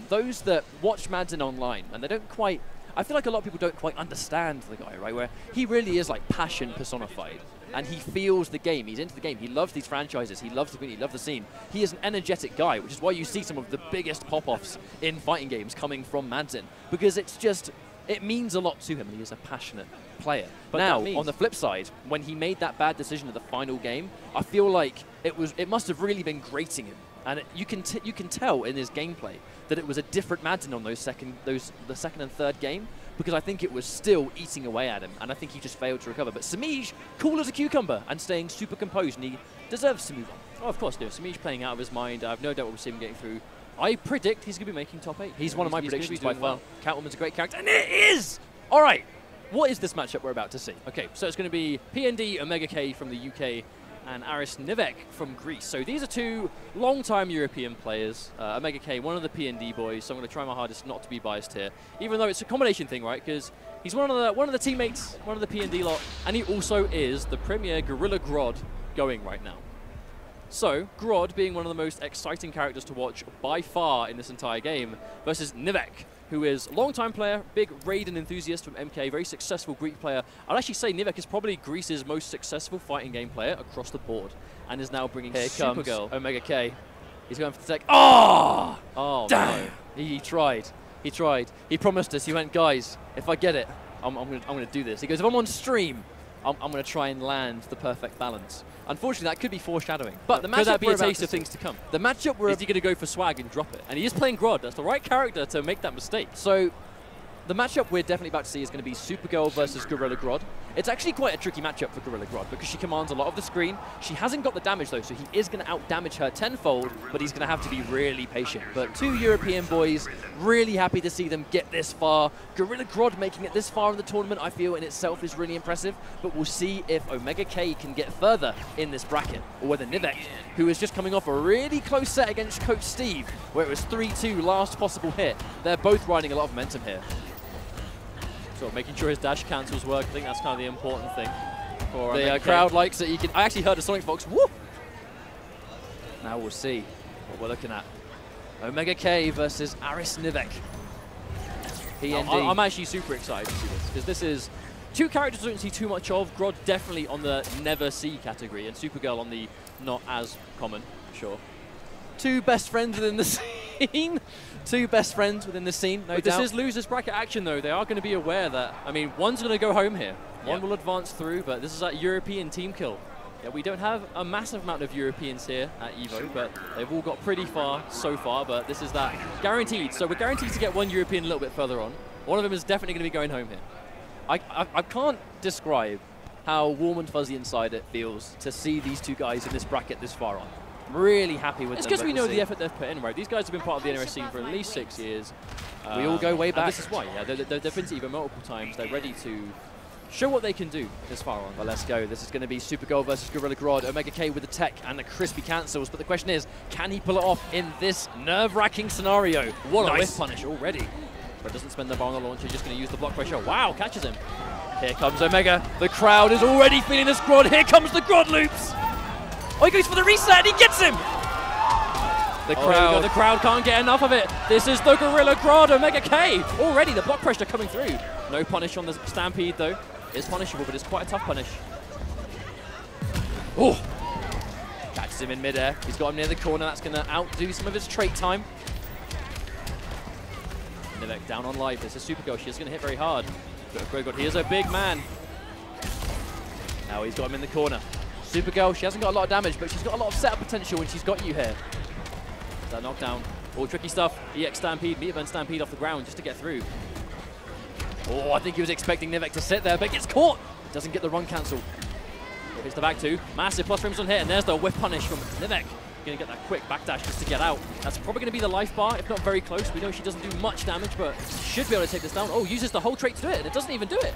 Those that watch Madsen online, and they don't quite... I feel like a lot of people don't quite understand the guy, right? Where he really is like passion personified. And he feels the game. He's into the game. He loves these franchises. He loves the community. He loves the scene. He is an energetic guy, which is why you see some of the biggest pop-offs in fighting games coming from Madsen. Because it's just... It means a lot to him, and he is a passionate player. But now, on the flip side, when he made that bad decision at the final game, I feel like it must have really been grating him. And you can tell in his gameplay that it was a different Madsen on the second and third game, because I think it was still eating away at him, and I think he just failed to recover. But Samij, cool as a cucumber and staying super composed, and he deserves to move on. Oh, of course, Samij playing out of his mind. I have no doubt we'll see him getting through. I predict he's going to be making top 8. He's one of my predictions by far. Catwoman's a great character, and it is! All right, what is this matchup we're about to see? Okay, so it's going to be PND Omega K from the UK and Aris Nivek from Greece. So these are 2 long-time European players. Omega K, one of the PND boys, so I'm going to try my hardest not to be biased here, even though it's a combination thing, right? Because he's one of the teammates, one of the PND lot, and he also is the premier Gorilla Grodd going right now. So, Grodd being one of the most exciting characters to watch by far in this entire game, versus Nivek, who is a long-time player, big Raiden enthusiast from MK, very successful Greek player. I'd actually say Nivek is probably Greece's most successful fighting game player across the board, and is now bringing Supergirl Omega K. He's going for the tech. Oh! Oh, damn! No. He tried. He tried. He promised us. He went, guys, if I get it, I'm gonna do this. He goes, if I'm on stream, I'm gonna try and land the perfect balance. Unfortunately, that could be foreshadowing. But the matchup could that be a taste of things to come? The matchup where is he going to go for swag and drop it? And he is playing Grodd. That's the right character to make that mistake. So the matchup we're definitely about to see is going to be Supergirl versus Gorilla Grodd. It's actually quite a tricky matchup for Gorilla Grodd because she commands a lot of the screen. She hasn't got the damage though, so he is going to out-damage her tenfold, but he's going to have to be really patient. But two European boys, really happy to see them get this far. Gorilla Grodd making it this far in the tournament, I feel in itself is really impressive, but we'll see if Omega K can get further in this bracket, or whether Nivek, who is just coming off a really close set against Coach Steve, where it was 3-2 last possible hit. They're both riding a lot of momentum here. Sort of making sure his dash cancels work. I think that's kind of the important thing. For the crowd likes it. I actually heard a Sonic Box. Woo! Now we'll see what we're looking at. Omega K versus Aris Nivek. I'm actually super excited to see this because this is two characters I don't see too much of. Grodd definitely on the never see category, and Supergirl on the not as common, sure. Two best friends within the scene. Two best friends within the scene, no doubt. This is losers bracket action, though. They are going to be aware that, I mean, one's going to go home here. One will advance through, but this is a European team kill. Yeah, we don't have a massive amount of Europeans here at EVO, but they've all got pretty far so far, but this is that guaranteed. So we're guaranteed to get one European a little bit further on. One of them is definitely going to be going home here. I can't describe how warm and fuzzy inside it feels to see these two guys in this bracket this far on. I'm really happy with them. It's because we know the effort they've put in, right? These guys have been part of the NRS scene for at least 6 years. We all go way back. This is why, yeah. They've been to EVO multiple times. They're ready to show what they can do this far on. But let's go. This is going to be Supergirl versus Gorilla Grodd. Omega K with the tech and the crispy cancels. But the question is, can he pull it off in this nerve-wracking scenario? What a whiff punish already. But doesn't spend the bar on the launcher, just going to use the block pressure. Wow, catches him. Here comes Omega. The crowd is already feeling this Grodd. Here comes the Grodd loops. Oh, he goes for the reset and he gets him! The crowd can't get enough of it. This is the Gorilla Grodd, Omega K. Already the block pressure coming through. No punish on the Stampede though. It's punishable, but it's quite a tough punish. Oh! Catches him in midair. He's got him near the corner. That's going to outdo some of his trait time. Nivek down on life. This is Supergirl. She is going to hit very hard. But he is a big man. Now he's got him in the corner. Supergirl, she hasn't got a lot of damage, but she's got a lot of setup potential when she's got you here. That knockdown, all tricky stuff. EX Stampede, Meterburn Stampede off the ground just to get through. Oh, I think he was expecting Nivek to sit there, but gets caught. Doesn't get the run cancel. Hits the back two. Massive plus frames on hit, and there's the whiff punish from Nivek. Going to get that quick backdash just to get out. That's probably going to be the life bar, if not very close. We know she doesn't do much damage, but should be able to take this down. Oh, uses the whole trait to do it, and it doesn't even do it.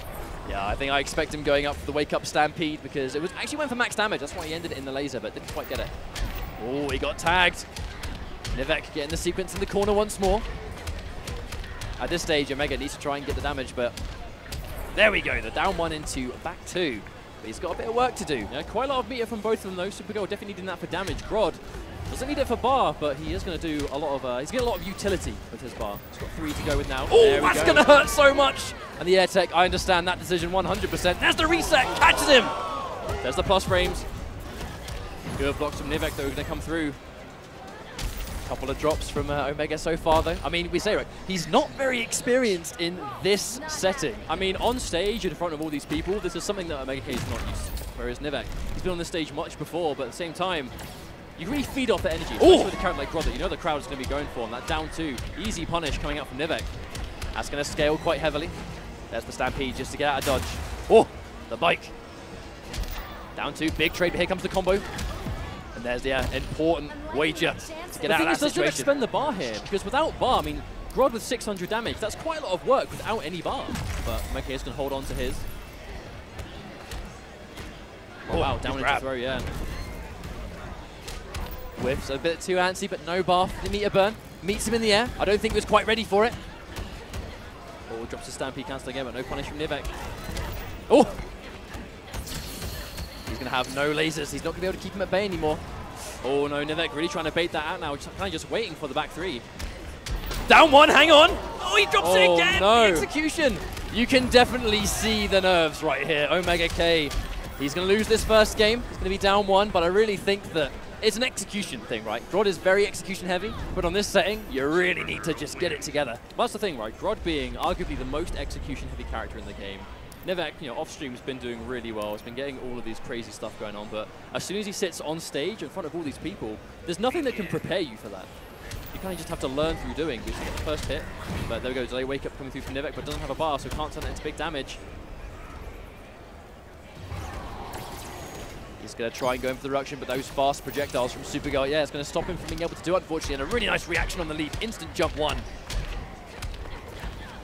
Yeah, I think I expect him going up for the wake-up Stampede because it was actually went for max damage. That's why he ended it in the laser, but didn't quite get it. Oh, he got tagged. Nivek getting the sequence in the corner once more. At this stage, Omega needs to try and get the damage, but there we go. The down one into back two. But he's got a bit of work to do. Yeah, quite a lot of meter from both of them, though. Supergirl definitely needing that for damage. Grodd doesn't need it for bar, but he is going to do a lot of... he's getting a lot of utility with his bar. He's got 3 to go with now. Oh, that's going to hurt so much! And the air tech, I understand that decision 100%. There's the reset, catches him! There's the plus frames. Good blocks from Nivek, though, going to come through. Couple of drops from Omega so far, though. I mean, we say, right, he's not very experienced in this setting. I mean, on stage in front of all these people, this is something that Omega K is not used to. Whereas Nivek, he's been on the stage much before, but at the same time, you can really feed off the energy, especially with a character like Grodd that you know the crowd is going to be going for. And that down two, easy punish coming out from Nivek. That's going to scale quite heavily. There's the Stampede just to get out of dodge. Oh, the bike. Down two, big trade, but here comes the combo. And there's the important wager to get out of that situation. Does spend the bar here? Because without bar, I mean, Grodd with 600 damage, that's quite a lot of work without any bar. But Omega is going to hold on to his. Oh, wow, down into throw, yeah. Whiffs, a bit too antsy, but no bar for the meter burn. Meets him in the air. I don't think he was quite ready for it. Oh, drops the Stampede cancel again, but no punish from Nivek. Oh! He's going to have no lasers. He's not going to be able to keep him at bay anymore. Oh no, Nivek really trying to bait that out now. Kind of just waiting for the back three. Down one, hang on. Oh, he drops it again. No. The execution. You can definitely see the nerves right here. Omega K. He's going to lose this first game. He's going to be down one, but I really think that it's an execution thing, right? Grodd is very execution heavy, but on this setting, you really need to just get it together. But that's the thing, right? Grodd being arguably the most execution heavy character in the game. Nevek, you know, off stream has been doing really well. He's been getting all of these crazy stuff going on, but as soon as he sits on stage in front of all these people, there's nothing that can prepare you for that. You kind of just have to learn through doing. We get the first hit, but there we go. Delay wake up coming through from Nevek, but doesn't have a bar, so can't turn it into big damage. He's going to try and go in for the reduction, but those fast projectiles from Supergirl, yeah, it's going to stop him from being able to do it, unfortunately, and a really nice reaction on the leap. Instant jump one.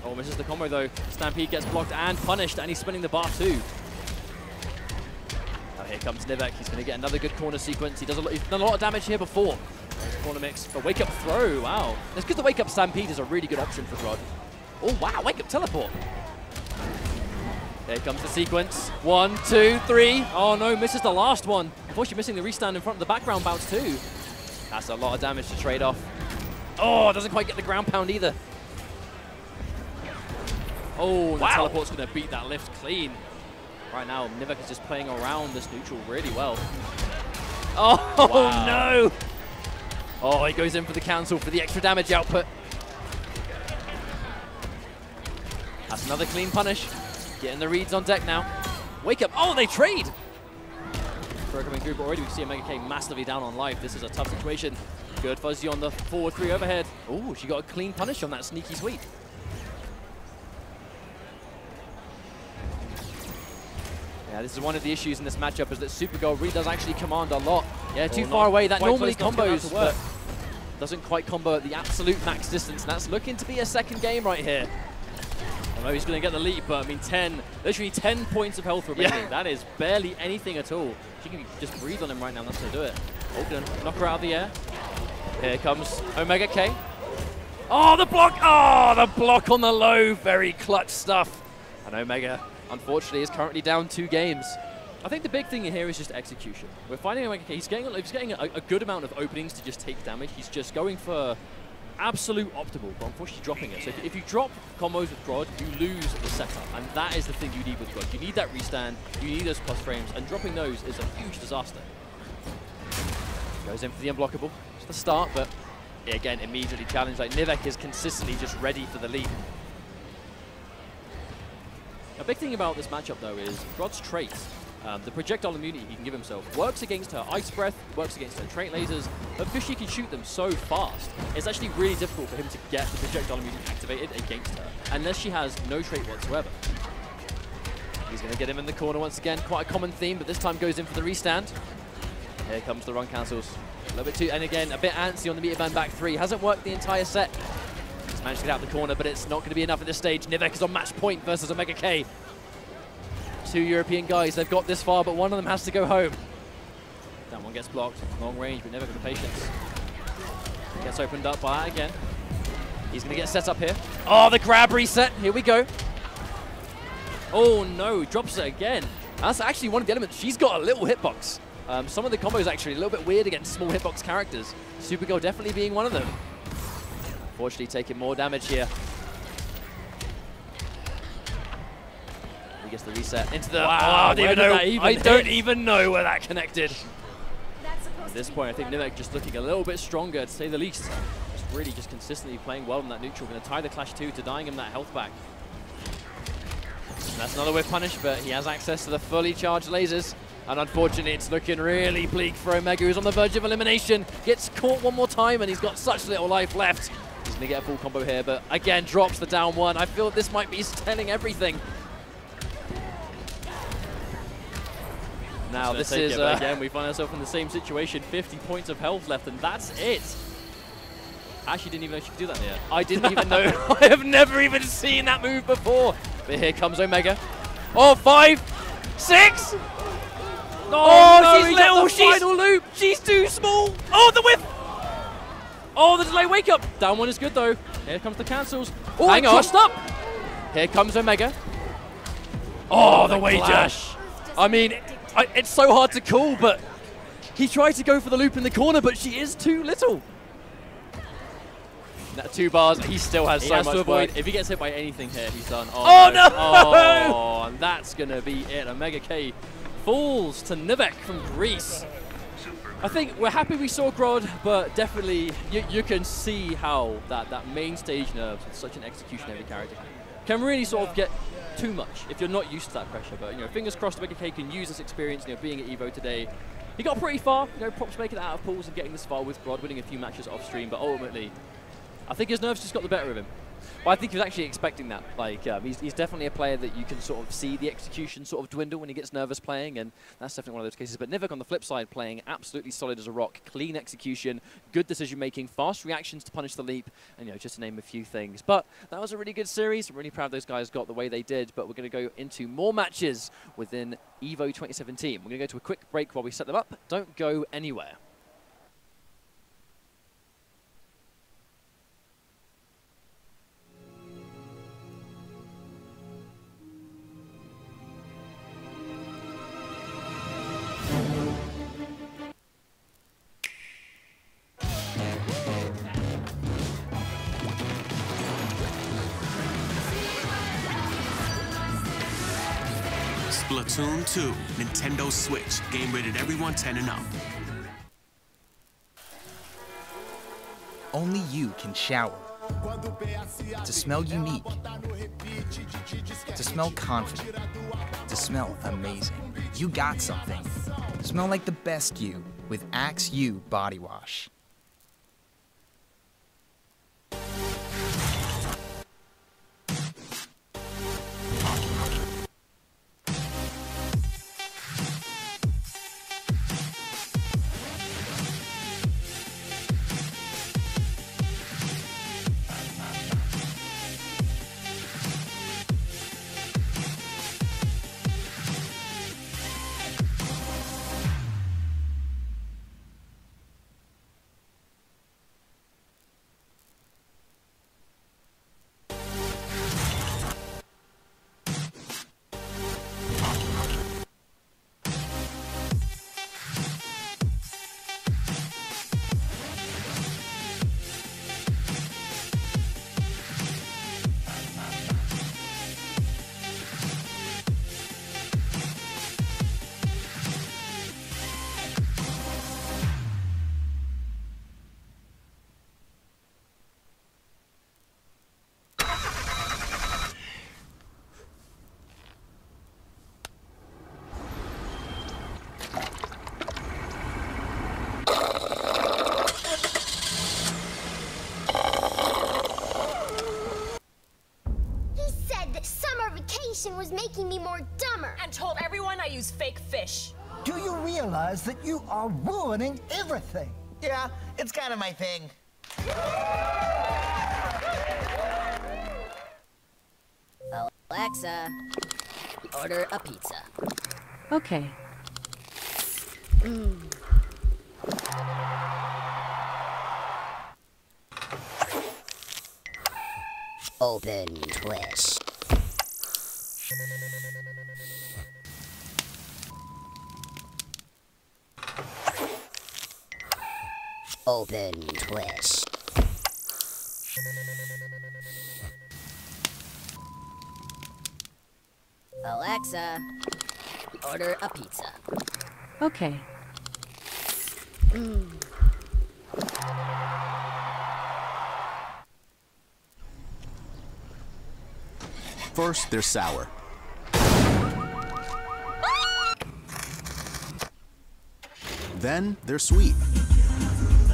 Oh, misses the combo though. Stampede gets blocked and punished, and he's spinning the bar too. Now here comes Nivek. He's going to get another good corner sequence. He's done a lot of damage here before. Corner mix. A wake up throw. Wow. It's good the wake up Stampede is a really good option for Grodd. Oh wow, wake up teleport. Here comes the sequence. 1, 2, 3. Oh no, misses the last one. Unfortunately missing the restand in front of the background bounce too. That's a lot of damage to trade off. Oh, doesn't quite get the ground pound either. Oh, the teleport's going to beat that lift clean. Right now, Nivek is just playing around this neutral really well. Oh, no! Oh, he goes in for the cancel for the extra damage output. That's another clean punish. Getting the reads on deck now. Wake up. Oh, they trade! Throw coming through, but already we see Omega K massively down on life. This is a tough situation. Good Fuzzy on the forward 3 overhead. Oh, she got a clean punish on that sneaky sweep. Yeah, this is one of the issues in this matchup, is that Supergirl really does actually command a lot. Yeah, too far away. That normally combos, but doesn't quite combo at the absolute max distance. And that's looking to be a second game right here. I know he's going to get the leap, but I mean, literally 10 points of health remaining. Yeah. That is barely anything at all. She can just breathe on him right now, and that's going to do it. Oh, going to knock her out of the air. Here comes Omega K. Oh, the block! Oh, the block on the low. Very clutch stuff. And Omega, unfortunately, is currently down 2 games. I think the big thing here is just execution. We're finding Omega K, he's getting a good amount of openings to just take damage. He's just going for absolute optimal, but unfortunately dropping it. So if you drop combos with Grodd, you lose the setup, and that is the thing you need with Grodd. You need that restand, you need those plus frames, and dropping those is a huge disaster. Goes in for the unblockable. It's the start, but again, immediately challenged. Like, Nivek is consistently just ready for the leap. A big thing about this matchup, though, is Grodd's traits. The projectile immunity he can give himself works against her Ice Breath, works against her trait lasers, but because she can shoot them so fast, it's actually really difficult for him to get the projectile immunity activated against her, unless she has no trait whatsoever. He's going to get him in the corner once again, quite a common theme, but this time goes in for the restand. Here comes the run cancels. A little bit too, and again, a bit antsy on the meter band back 3. Hasn't worked the entire set. He's managed to get out the corner, but it's not going to be enough at this stage. Nivek is on match point versus Omega K. 2 European guys, they've got this far, but one of them has to go home. That one gets blocked. Long range, but never got the patience. Gets opened up by that again. He's going to get set up here. Oh, the grab reset. Here we go. Oh, no. Drops it again. That's actually one of the elements. She's got a little hitbox. Some of the combos actually a little bit weird against small hitbox characters. Supergirl definitely being one of them. Unfortunately, taking more damage here. He gets the reset into the... Wow, I don't even know where that connected. At this point, I think Nivek just looking a little bit stronger, to say the least. Just really just consistently playing well in that neutral. Going to tie the Clash 2 to denying him that health back. And that's another whip punish, but he has access to the fully charged lasers. And unfortunately, it's looking really bleak for Omega, who's on the verge of elimination. Gets caught one more time, and he's got such little life left. He's going to get a full combo here, but again, drops the down one. I feel this might be telling everything. Now this is, again, we find ourselves in the same situation, 50 points of health left, and that's it. I actually didn't even know she could do that yet. I didn't even know. I have never even seen that move before. But here comes Omega. Oh, 5, 6. Oh, no, she's little. She's final loop. She's too small. Oh, the whiff. Oh, the delay wake up. Down one is good, though. Here comes the cancels. Oh, hang on. Up. Here comes Omega. Oh, the wager. I mean, it's so hard to call, but he tried to go for the loop in the corner, but she is too little. That 2 bars, he still has so much work. If he gets hit by anything here, he's done. Oh, no! Oh, and that's going to be it. Omega K falls to Nivek from Greece. I think we're happy we saw Grodd, but definitely you can see how that main stage nerves with such an execution-heavy character can really sort of get too much if you're not used to that pressure. But, you know, fingers crossed Mega K can use this experience, you know, being at EVO today. He got pretty far, you know, props making it out of pools and getting this far with Grodd, winning a few matches off stream, but ultimately, I think his nerves just got the better of him. But I think he was actually expecting that. Like, he's definitely a player that you can sort of see the execution sort of dwindle when he gets nervous playing, and that's definitely one of those cases. But Nivek on the flip side, playing absolutely solid as a rock, clean execution, good decision-making, fast reactions to punish the leap, and, you know, just to name a few things. But that was a really good series. I'm really proud those guys got the way they did, but we're going to go into more matches within EVO 2017. We're going to go to a quick break while we set them up. Don't go anywhere. Splatoon 2, Nintendo Switch. Game rated everyone 10 and up. Only you can shower. To smell unique. To smell confident. To smell amazing. You got something. Smell like the best you with Axe U Body Wash. Was making me more dumber. And told everyone I use fake fish. Do you realize that you are ruining everything? Yeah, it's kind of my thing. Alexa, order a pizza. Okay. Open twist. Open twist. Alexa, order a pizza. Okay. First, they're sour. Then, they're sweet.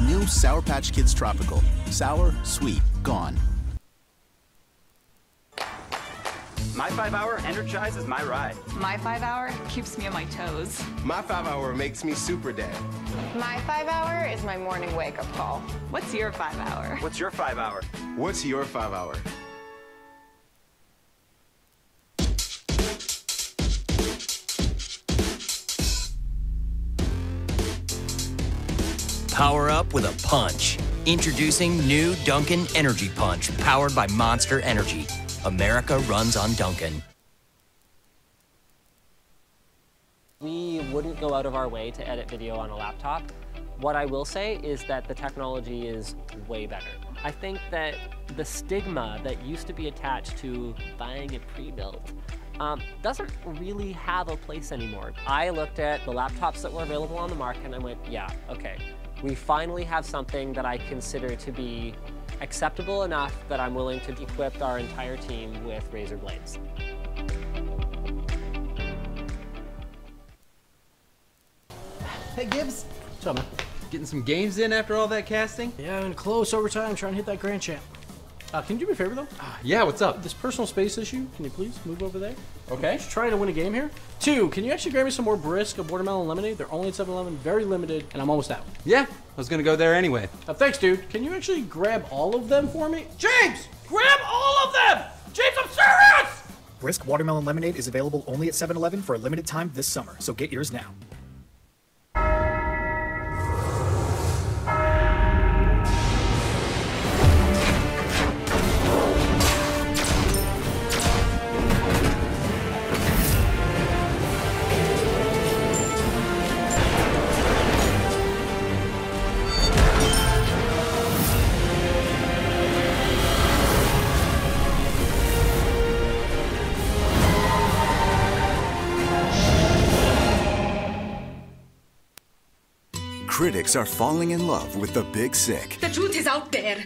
New Sour Patch Kids Tropical. Sour, sweet, gone. My 5 hour energizes my ride. My 5 hour keeps me on my toes. My 5 hour makes me super dad. My 5 hour is my morning wake-up call. What's your 5 hour? What's your 5 hour? What's your 5 hour? Power up with a punch. Introducing new Dunkin' Energy Punch, powered by Monster Energy. America runs on Dunkin'. We wouldn't go out of our way to edit video on a laptop. What I will say is that the technology is way better. I think that the stigma that used to be attached to buying a pre-built doesn't really have a place anymore. I looked at the laptops that were available on the market and I went, yeah, okay. We finally have something that I consider to be acceptable enough that I'm willing to equip our entire team with Razer blades. Hey Gibbs. What's up, man? Getting some games in after all that casting? Yeah, I'm in close overtime trying to hit that grand champ. Can you do me a favor though? Yeah, what's up? This personal space issue, can you please move over there? Okay. Just trying to win a game here. 2, can you actually grab me some more Brisk of watermelon lemonade? They're only at 7-Eleven, very limited, and I'm almost out. Yeah, I was gonna go there anyway. Thanks, dude. Can you actually grab all of them for me? James! Grab all of them! James, I'm serious! Brisk watermelon lemonade is available only at 7-Eleven for a limited time this summer, so get yours now. Critics are falling in love with The Big Sick. The truth is out there.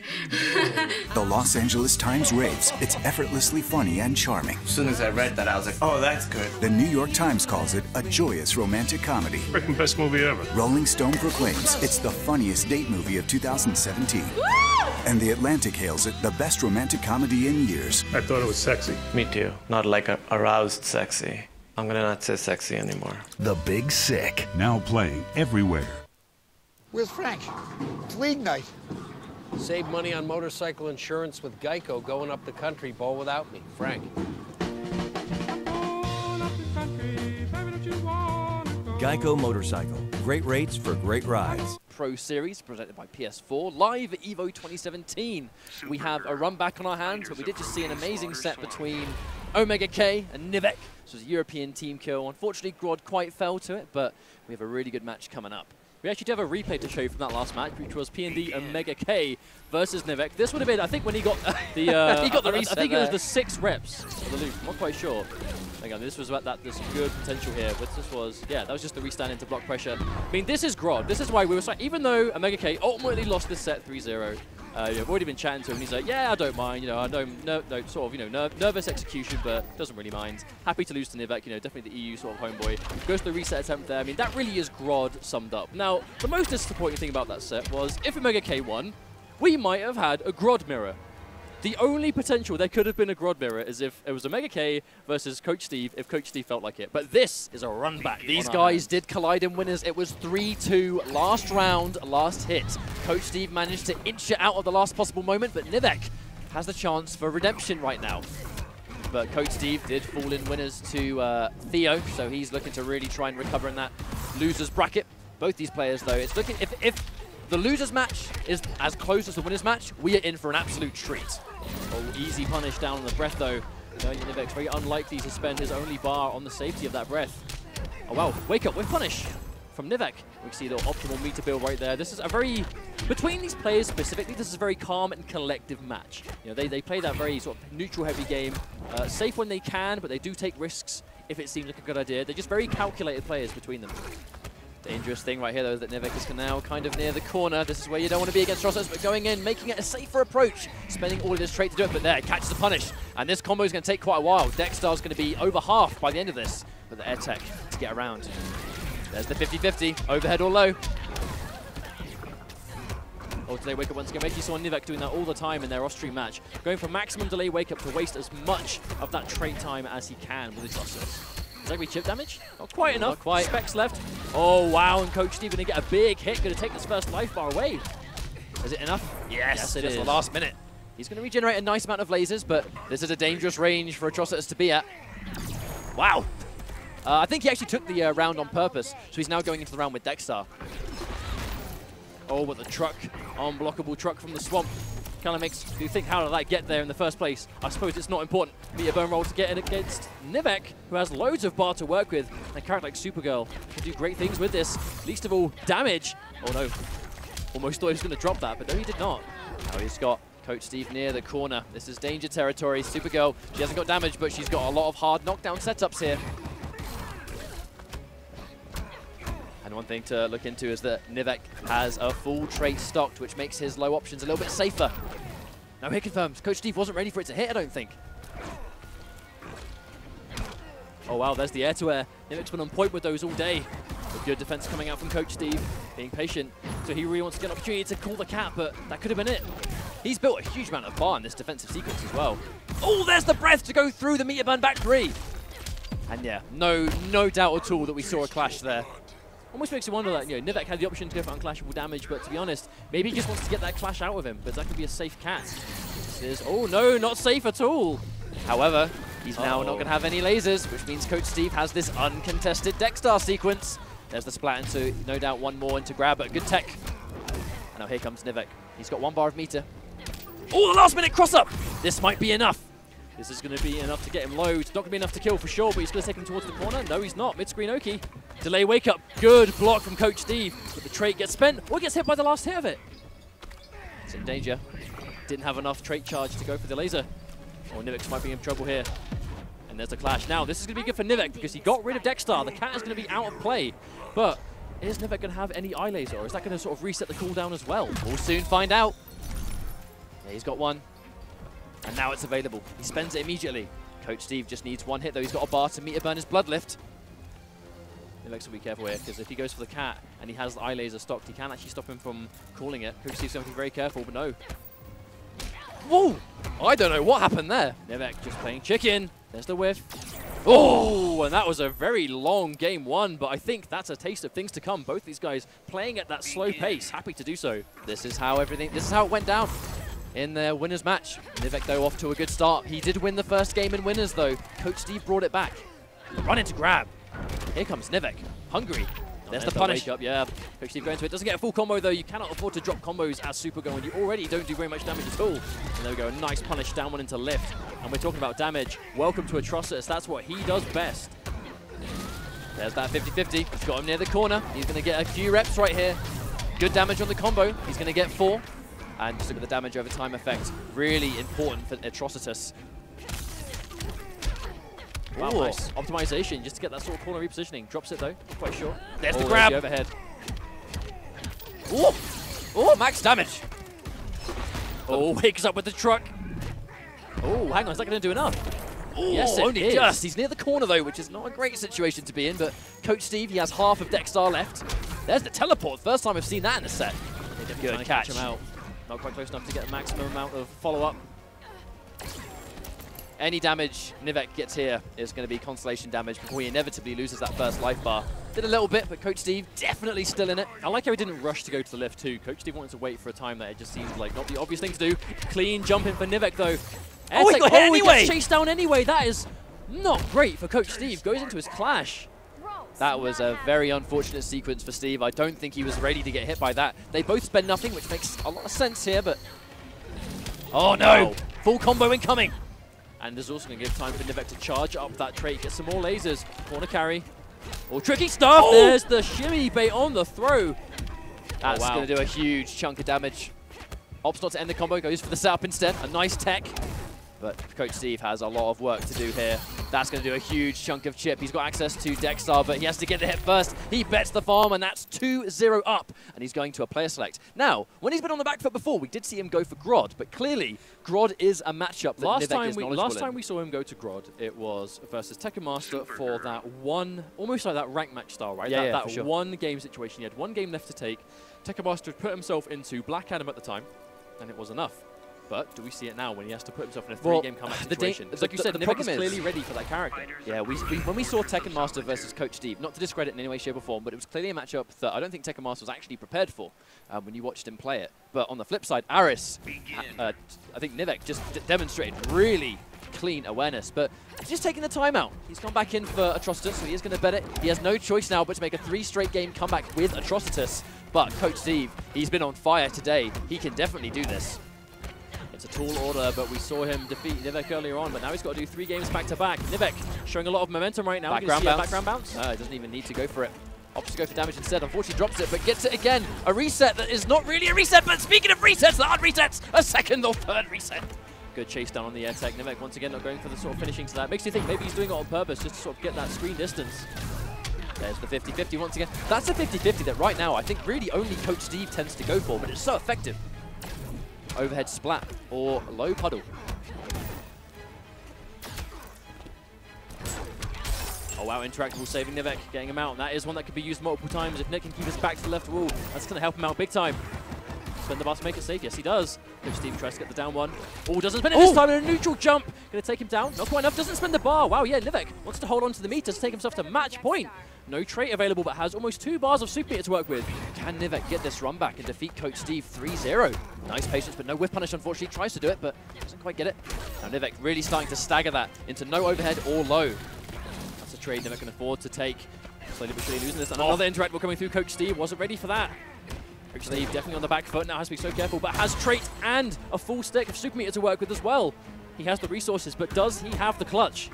The Los Angeles Times raves it's effortlessly funny and charming. As soon as I read that, I was like, oh, that's good. The New York Times calls it a joyous romantic comedy. Freaking best movie ever. Rolling Stone proclaims it's the funniest date movie of 2017. Woo! And The Atlantic hails it the best romantic comedy in years. I thought it was sexy. Me too. Not like a aroused sexy. I'm gonna not say sexy anymore. The Big Sick. Now playing everywhere. Where's Frank? It's league night. Save money on motorcycle insurance with Geico going up the country, bowl without me. Frank. Geico Motorcycle. Great rates for great rides. Pro Series presented by PS4, live at EVO 2017. We have a run back on our hands, but we did just see an amazing set between Omega K and Nivek. This was a European team kill. Unfortunately, Grodd quite fell to it, but we have a really good match coming up. We actually do have a replay to show you from that last match, which was P&D Omega K versus Nivek. This would have been, I think, when he got the he got the reset. I think it was the 6 reps of the loop. I'm not quite sure. Hang on, this was about that. There's good potential here, but this was, yeah, that was just the restand into block pressure. I mean, this is Grodd. This is why we were saying, even though Omega K ultimately lost this set 3-0. I've already been chatting to him, and he's like, yeah, I don't mind, you know, I know, sort of, you know, nervous execution, but doesn't really mind. Happy to lose to Nivek, you know, definitely the EU sort of homeboy. Goes to the reset attempt there. I mean, that really is Grodd summed up. Now, the most disappointing thing about that set was, if Omega K won, we might have had a Grodd mirror. The only potential there could have been a Grodd mirror is if it was Omega K versus Coach Steve, if Coach Steve felt like it. But this is a run back. These guys did collide in winners. It was 3-2, last round, last hit. Coach Steve managed to inch it out of the last possible moment, but Nivek has the chance for redemption right now. But Coach Steve did fall in winners to Theo, so he's looking to really try and recover in that loser's bracket. Both these players, though, it's looking, if the loser's match is as close as the winner's match, we are in for an absolute treat. Oh, easy punish down on the breath, though. Nivek's very unlikely to spend his only bar on the safety of that breath. Oh, wow. Wake up with punish from Nivek. We see the optimal meter build right there. This is a very, between these players specifically, this is a very calm and collective match. You know, they play that very sort of neutral-heavy game. Safe when they can, but they do take risks if it seems like a good idea. They're just very calculated players between them. Dangerous thing right here, though, that Nivek is now kind of near the corner. This is where you don't want to be against Rossos, but going in, making it a safer approach, spending all of his trait to do it, but there, catches the punish. And this combo is going to take quite a while. Dextar's going to be over half by the end of this, but the air tech to get around. There's the 50-50, overhead or low. Oh, delay wake up once again. Basically saw Nivek doing that all the time in their off-stream match. Going for maximum delay wake up to waste as much of that trait time as he can with his Rossos. Is that going to be chip damage? Not quite enough. Not quite. Specs left. Oh, wow. And Coach Steve going to get a big hit. Going to take this first life bar away. Is it enough? Yes, it is. The last minute. He's going to regenerate a nice amount of lasers, but this is a dangerous range for Atrocitus to be at. Wow. I think he actually took the round on purpose, so he's now going into the round with Dextar. Oh, but the truck. Unblockable truck from the swamp. Kind of makes you think, how did that get there in the first place? I suppose it's not important. Meter burn roll to get in against Nivek, who has loads of bar to work with. And a character like Supergirl can do great things with this. Least of all, damage. Oh no. Almost thought he was going to drop that, but no, he did not. Now he's got Coach Steve near the corner. This is danger territory. Supergirl, she hasn't got damage, but she's got a lot of hard knockdown setups here. And one thing to look into is that Nivek has a full trait stocked, which makes his low options a little bit safer. Now hit confirms. Coach Steve wasn't ready for it to hit, I don't think. Oh wow, there's the air-to-air. Nivek's been on point with those all day. But good defense coming out from Coach Steve, being patient. So he really wants to get an opportunity to call the cat, but that could have been it. He's built a huge amount of bar in this defensive sequence as well. Oh, there's the breath to go through the meter burn back 3. And yeah, no doubt at all that we saw a clash there. Almost makes you wonder that, you know, Nivek had the option to go for unclashable damage, but to be honest, maybe he just wants to get that clash out of him, but that could be a safe cat. This is, oh no, not safe at all. However, he's now not going to have any lasers, which means Coach Steve has this uncontested Dexstar sequence. There's the splat into, no doubt, one more into grab, but good tech. And now here comes Nivek. He's got 1 bar of meter. Oh, the last minute cross up! This might be enough. This is going to be enough to get him low. It's not going to be enough to kill for sure, but he's going to take him towards the corner. No, he's not. Mid-screen Oki. Delay wake up. Good block from Coach Steve. But the trait gets spent or gets hit by the last hit of it. It's in danger. Didn't have enough trait charge to go for the laser. Oh, Nivek might be in trouble here. And there's the clash. Now, this is going to be good for Nivek because he got rid of Dexstar. The cat is going to be out of play. But is Nivek going to have any eye laser, or is that going to sort of reset the cooldown as well? We'll soon find out. Yeah, he's got one. And now it's available. He spends it immediately. Coach Steve just needs 1 hit, though. He's got a bar to meter burn his blood lift. Nivek will be careful here, because if he goes for the cat and he has the eye laser stocked, he can actually stop him from calling it. Coach Steve's going to be very careful, but no. Whoa! I don't know what happened there. Nivek just playing chicken. There's the whiff. Oh, and that was a very long game 1, but I think that's a taste of things to come. Both these guys playing at that slow pace, happy to do so. This is how it went down in their winners match. Nivek, though, off to a good start. He did win the first game in winners, though. Coach Steve brought it back. Run into grab. Here comes Nivek, hungry. There's the punish. Up, yeah. Coach Steve going to it. Doesn't get a full combo, though. You cannot afford to drop combos as Supergirl when you already don't do very much damage at all. And there we go, a nice punish, down 1 into lift. And we're talking about damage. Welcome to Atrocitus. That's what he does best. There's that 50-50. He's got him near the corner. He's going to get a few reps right here. Good damage on the combo. He's going to get 4. And just look at the damage over time effect. Really important for Atrocitus. Wow, nice optimization just to get that sort of corner repositioning. Drops it though, not quite sure. There's the grab. There's the overhead. Oh, max damage. Oh, wakes up with the truck. Oh, hang on, is that going to do enough? Ooh, yes, only just. He's near the corner though, which is not a great situation to be in, but Coach Steve, he has half of Dexstar left. There's the teleport. First time I've seen that in a set. Good catch. Him out. Not quite close enough to get the maximum amount of follow-up. Any damage Nivek gets here is going to be constellation damage before he inevitably loses that first life bar. Did a little bit, but Coach Steve definitely still in it. I like how he didn't rush to go to the lift too. Coach Steve wanted to wait for a time that it just seemed like not the obvious thing to do. Clean jump in for Nivek though. Oh, he got hit anyway! He gets chased down anyway. That is not great for Coach Steve. Goes into his clash. That was a very unfortunate sequence for Steve. I don't think he was ready to get hit by that. They both spend nothing, which makes a lot of sense here, but... Oh no! Full combo incoming! And there's also going to give time for Nivek to charge up that trait, get some more lasers. Corner carry. Oh, tricky stuff! Oh. There's the shimmy bait on the throw. That's going to do a huge chunk of damage. Opts not to end the combo, goes for the setup instead. A nice tech. But Coach Steve has a lot of work to do here. That's going to do a huge chunk of chip. He's got access to Dexstar, but he has to get the hit first. He bets the farm, and that's 2-0 up. And he's going to a player select. Now, when he's been on the back foot before, we did see him go for Grodd, but clearly, Grodd is a matchup that Nivek is knowledgeable in. Last time we saw him go to Grodd, it was versus Tekken Master for that one, almost like that rank match style, right? Yeah, that one game situation. He had 1 game left to take. Tekken Master had put himself into Black Adam at the time, and it was enough. But do we see it now when he has to put himself in a 3-game comeback situation? Like you said, Nivek is clearly ready for that character. Yeah, when we saw Tekken Master versus Coach Steve, not to discredit in any way, shape or form, but it was clearly a matchup that I don't think Tekken Master was actually prepared for when you watched him play it. But on the flip side, Aris, I think Nivek just demonstrated really clean awareness, but just taking the time out. He's gone back in for Atrocitus, so he is going to bet it. He has no choice now but to make a 3 straight game comeback with Atrocitus. But Coach Steve, he's been on fire today. He can definitely do this. It's a tall order, but we saw him defeat Nivek earlier on, but now he's got to do 3 games back-to-back. Nivek showing a lot of momentum right now. Background bounce. Background bounce? No, he doesn't even need to go for it. Opts to go for damage instead. Unfortunately drops it, but gets it again. A reset that is not really a reset, but speaking of resets, the hard resets, a second or third reset. Good chase down on the air tech. Nivek once again not going for the sort of finishing to that. Makes you think maybe he's doing it on purpose just to sort of get that screen distance. There's the 50-50 once again. That's a 50-50 that right now I think really only Coach Steve tends to go for, but it's so effective. Overhead splat or low puddle. Oh wow, Interactable saving Nivek, getting him out. And that is one that could be used multiple times. If Nick can keep his back to the left wall, that's going to help him out big time. Spin the bar to make it safe. Yes, he does. Coach Steve tries to get the down one. Oh, doesn't spin it this time in a neutral jump. Going to take him down. Not quite enough. Doesn't spin the bar. Wow, yeah, Nivek wants to hold on to the meter to take himself to match point. No trait available, but has almost 2 bars of super meter to work with. Can Nivek get this run back and defeat Coach Steve 3-0? Nice patience, but no whiff punish, unfortunately. Tries to do it, but doesn't quite get it. Now Nivek really starting to stagger that into no overhead or low. That's a trade Nivek can afford to take. Slowly but surely losing this. And another Interactable coming through. Coach Steve wasn't ready for that. Coach Steve definitely on the back foot now, has to be so careful, but has trait and a full stick of super meter to work with as well. He has the resources, but does he have the clutch?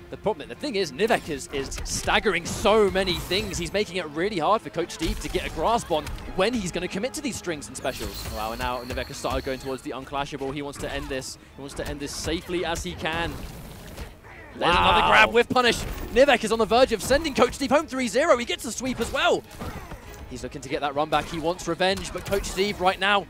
The thing is, Nivek is staggering so many things. He's making it really hard for Coach Steve to get a grasp on when he's going to commit to these strings and specials. Wow, and now Nivek has started going towards the unclashable. He wants to end this. He wants to end this safely as he can. There's another grab with punish. Nivek is on the verge of sending Coach Steve home 3-0. He gets the sweep as well. He's looking to get that run back. He wants revenge, but Coach Steve right now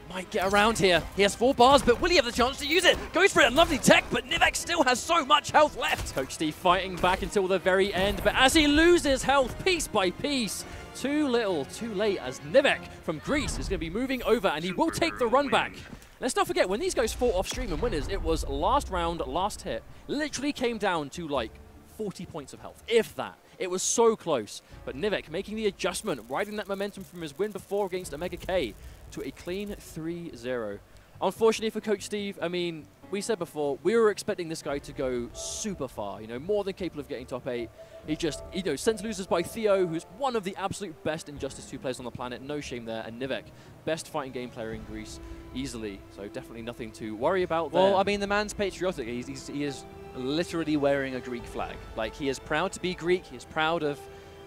might get around here. He has 4 bars, but will he have the chance to use it? Goes for it, lovely tech, but Nivek still has so much health left. Coach Steve fighting back until the very end, but as he loses health piece by piece, too little, too late, as Nivek from Greece is going to be moving over, and he will take the run back. Let's not forget, when these guys fought off stream and winners, it was last round, last hit. Literally came down to like 40 points of health, if that. It was so close, but Nivek making the adjustment, riding that momentum from his win before against Omega K to a clean 3-0. Unfortunately for Coach Steve, I mean, we said before, we were expecting this guy to go super far, you know, more than capable of getting top 8. He just, you know, sent losers by Theo, who's one of the absolute best Injustice 2 players on the planet, no shame there, and Nivek, best fighting game player in Greece, easily, so definitely nothing to worry about there. Well, I mean, the man's patriotic. He is literally wearing a Greek flag. Like, he is proud to be Greek, he is proud of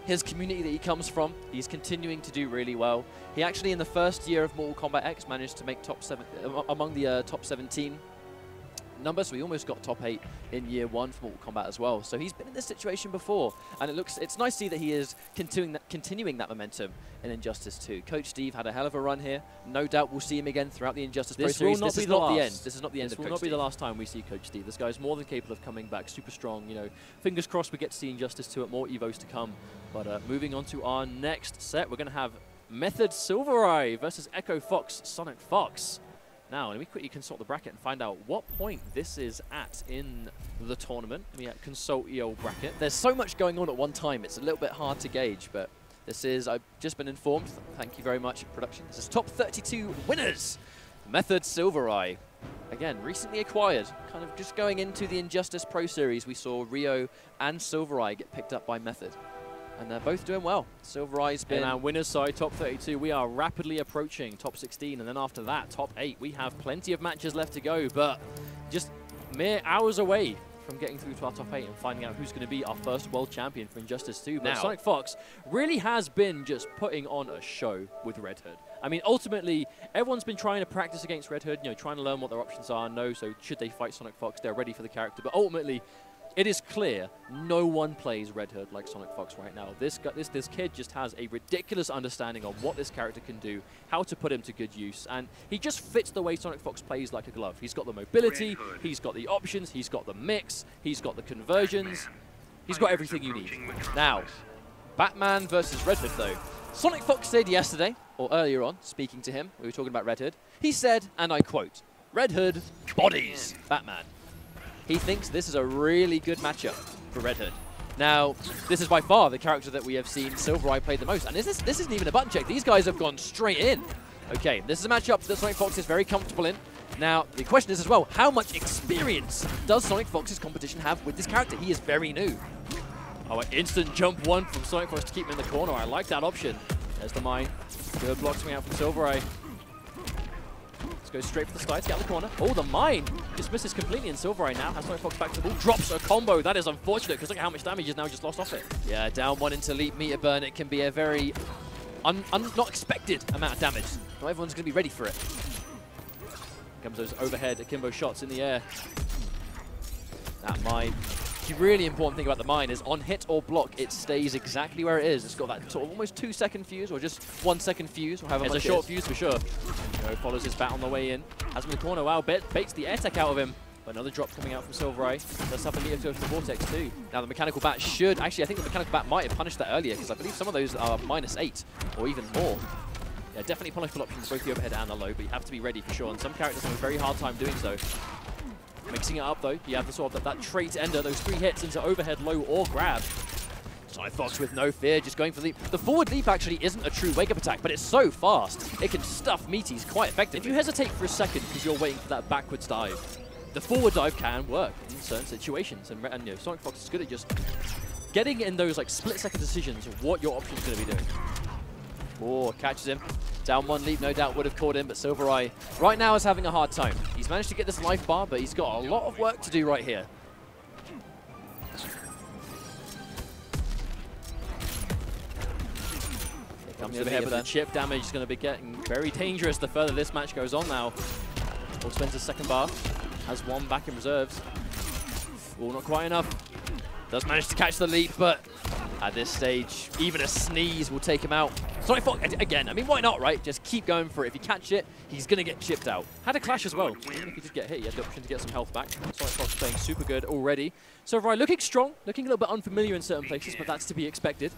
his community that he comes from. He's continuing to do really well. He actually, in the first year of Mortal Kombat X, managed to make among the top 17 number, so he almost got top 8 in year 1 for Mortal Kombat as well. So he's been in this situation before, and it's nice to see that he is continuing that momentum in Injustice 2. Coach Steve had a hell of a run here. No doubt we'll see him again throughout the Injustice Pro Series. This is not the end. This is not the end of Coach Steve. This will not be the last time we see Coach Steve. This guy is more than capable of coming back super strong. You know, fingers crossed we get to see Injustice 2 at more Evos to come. But moving on to our next set, we're going to have Method Silvereye versus Echo Fox Sonic Fox. Now, let me quickly consult the bracket and find out what point this is at in the tournament. Let me consult the old bracket. There's so much going on at one time, it's a little bit hard to gauge, but this is, I've just been informed, thank you very much, production. This is top 32 winners. Method Silvereye. Again, recently acquired, kind of just going into the Injustice Pro Series, we saw Rio and Silvereye get picked up by Method. And they're both doing well. Silvereye's been... In our winners side, top 32, we are rapidly approaching top 16. And then after that, top 8. We have plenty of matches left to go, but just mere hours away from getting through to our top 8 and finding out who's going to be our first world champion for Injustice 2. But now, Sonic Fox really has been just putting on a show with Red Hood. I mean, ultimately, everyone's been trying to practice against Red Hood, you know, trying to learn what their options are. No, so should they fight Sonic Fox, they're ready for the character. But ultimately, it is clear no one plays Red Hood like Sonic Fox right now. This kid just has a ridiculous understanding of what this character can do, how to put him to good use, and he just fits the way Sonic Fox plays like a glove. He's got the mobility, he's got the options, he's got the mix, he's got the conversions, he's got everything you need. Now, Batman versus Red Hood though. Sonic Fox said yesterday, or earlier on, speaking to him, we were talking about Red Hood, he said, and I quote, "Red Hood bodies Batman." He thinks this is a really good matchup for Red Hood. Now, this is by far the character that we have seen Silvereye play the most. And this isn't even a button check. These guys have gone straight in. Okay, this is a matchup that Sonic Fox is very comfortable in. Now, the question is as well, how much experience does Sonic Fox's competition have with this character? He is very new. Oh, an instant jump one from Sonic Fox to keep him in the corner. I like that option. There's the mine. Good block coming out from Silvereye. goes straight for the slide to get out the corner. Oh, the mine just misses completely, and Silvereye now has Sonic Fox back to the ball. Drops a combo. That is unfortunate, because look at how much damage he's now just lost off it. Yeah, down one into Leap Meter Burn. It can be a very not expected amount of damage. Not everyone's going to be ready for it. Comes those overhead akimbo shots in the air. That mine. The really important thing about the mine is on hit or block, it stays exactly where it is. It's got that sort of almost 2-second fuse, or just 1 second fuse, or however much. It's a short fuse for sure. Follows his bat on the way in. Has him in the corner. Wow, baits the air tech out of him. But another drop coming out from Silvereye. Does have a meter to go to the Vortex too. Now the mechanical bat should, actually I think the mechanical bat might have punished that earlier, because I believe some of those are -8 or even more. Yeah, definitely punishable options, both the overhead and the low, but you have to be ready for sure. And some characters have a very hard time doing so. Mixing it up though, you have the sort of that trait ender, those 3 hits into overhead, low, or grab. Sonic Fox with no fear, just going for the leap. The forward leap actually isn't a true wake-up attack, but it's so fast, it can stuff meaties quite effectively. If you hesitate for a second because you're waiting for that backwards dive, the forward dive can work in certain situations. And you know, Sonic Fox is good at just getting in those like split-second decisions of what your option's going to be doing. Oh, catches him. Down one leap, no doubt would have caught him, but Silvereye right now is having a hard time. He's managed to get this life bar, but he's got a lot of work to do right here. Here comes the hit, but the chip damage is going to be getting very dangerous the further this match goes on now. Will spends his second bar, has one back in reserves. Oh, not quite enough. Does manage to catch the leap, but at this stage, even a sneeze will take him out. Sonic Fox, again, I mean, why not, right? Just keep going for it. If you catch it, he's going to get chipped out. Had a clash as well. Even if he did get hit, he had the option to get some health back. Sonic Fox playing super good already. Silvereye looking strong, looking a little bit unfamiliar in certain places, but that's to be expected.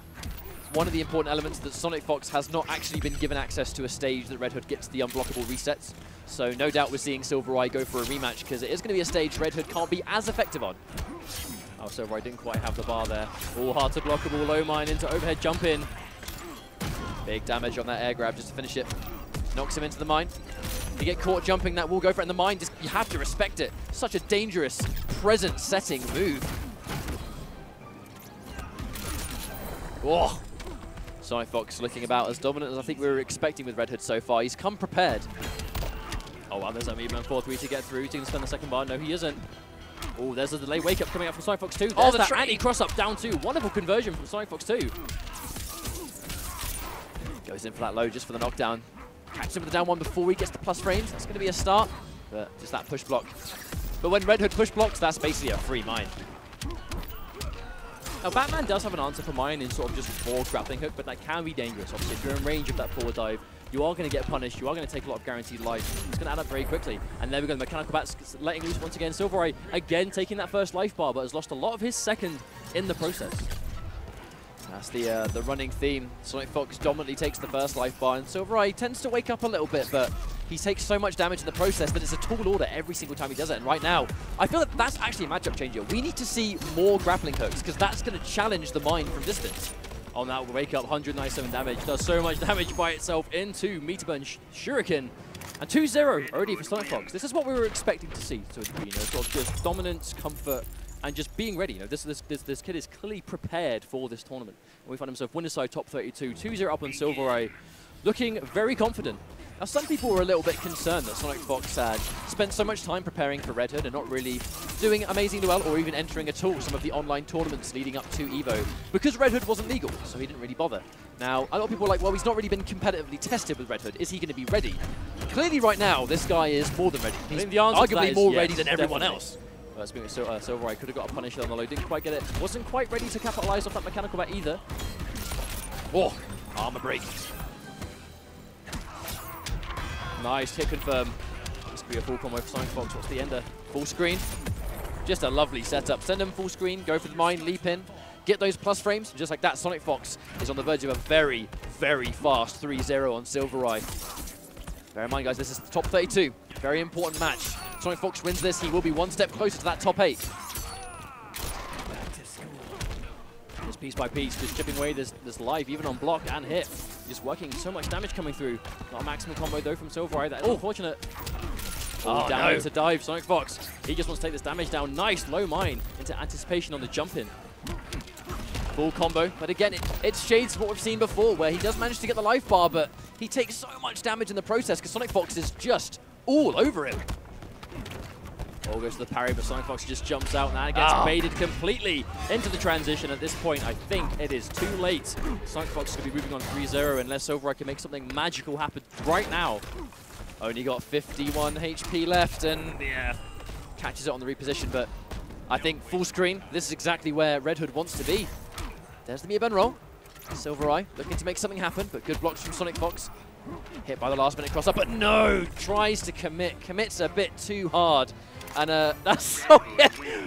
One of the important elements that Sonic Fox has not actually been given access to a stage that Red Hood gets the unblockable resets. So no doubt we're seeing Silvereye go for a rematch, because it is going to be a stage Red Hood can't be as effective on. Oh, Silvereye didn't quite have the bar there. All hard to blockable, low mine into overhead jump in. Big damage on that air grab just to finish it. Knocks him into the mine. If you get caught jumping, that will go for it in the mine. Just, you have to respect it. Such a dangerous, present-setting move. Oh. Sonic Fox looking about as dominant as I think we were expecting with Red Hood so far. He's come prepared. Oh, wow, there's that Meteman 4-3 to get through. He's going to spend the second bar. No, he isn't. Oh, there's a delay wake-up coming out from Sonic Fox 2. There's that anti-cross-up down 2. Wonderful conversion from Sonic Fox 2. Goes in for that low just for the knockdown. Catches him with the down one before he gets the plus frames. That's going to be a start, but just that push block. But when Red Hood push blocks, that's basically a free mine. Now, Batman does have an answer for mine in sort of just more grappling hook, but that can be dangerous. Obviously, if you're in range of that forward dive, you are going to get punished. You are going to take a lot of guaranteed life. It's going to add up very quickly. And there we go, the mechanical bats letting loose once again. Silvereye again taking that first life bar, but has lost a lot of his second in the process. That's the running theme. Sonic Fox dominantly takes the first life bar, and Silvereye tends to wake up a little bit, but he takes so much damage in the process that it's a tall order every single time he does it. And right now, I feel that that's actually a matchup changer. We need to see more grappling hooks, because that's going to challenge the mine from distance. On that wake up, 197 damage. Does so much damage by itself into Meter Burn Shuriken. And 2-0 already for Sonic Fox. This is what we were expecting to see to a degree, you know, sort of just dominance, comfort, and just being ready. You know, this kid is clearly prepared for this tournament. And we find himself winner side top 32, 2-0 up on Silvereye, looking very confident. Now, some people were a little bit concerned that Sonic Fox had spent so much time preparing for Red Hood and not really doing amazingly well or even entering at all some of the online tournaments leading up to EVO because Red Hood wasn't legal, so he didn't really bother. Now, a lot of people are like, well, he's not really been competitively tested with Red Hood. Is he going to be ready? Clearly, right now, this guy is more than ready. He's arguably more ready than everyone else. Well, speaking of Silvereye, could have got a punish on the low, didn't quite get it. Wasn't quite ready to capitalize off that mechanical bat either. Oh, armor break. Nice hit confirm. This could be a full combo for Sonic Fox. What's the ender? Full screen. Just a lovely setup. Send him full screen, go for the mine, leap in, get those plus frames. Just like that, Sonic Fox is on the verge of a very, very fast 3-0 on Silvereye. Bear in mind, guys, this is the top 32. Very important match. Sonic Fox wins this, he will be one step closer to that top 8. Just piece by piece, just chipping away this life, even on block and hit. Just working so much damage coming through. Not a maximum combo though from Silvereye. That is unfortunate. Oh, down into dive, Sonic Fox. He just wants to take this damage down. Nice low mine into anticipation on the jump in. Full combo, but again, it shades what we've seen before, where he does manage to get the life bar, but he takes so much damage in the process because Sonic Fox is just all over him. All goes to the parry, but Sonic Fox just jumps out and that gets baited completely into the transition. At this point, I think it is too late. Sonic Fox is going to be moving on 3-0 unless Silver Eye can make something magical happen right now. Only got 51 HP left and yeah, catches it on the reposition, but I think full screen, this is exactly where Red Hood wants to be. There's the Mia Ben roll. Silver Eye looking to make something happen, but good blocks from Sonic Fox. Hit by the last minute cross up, but no! Tries to commits a bit too hard. And that's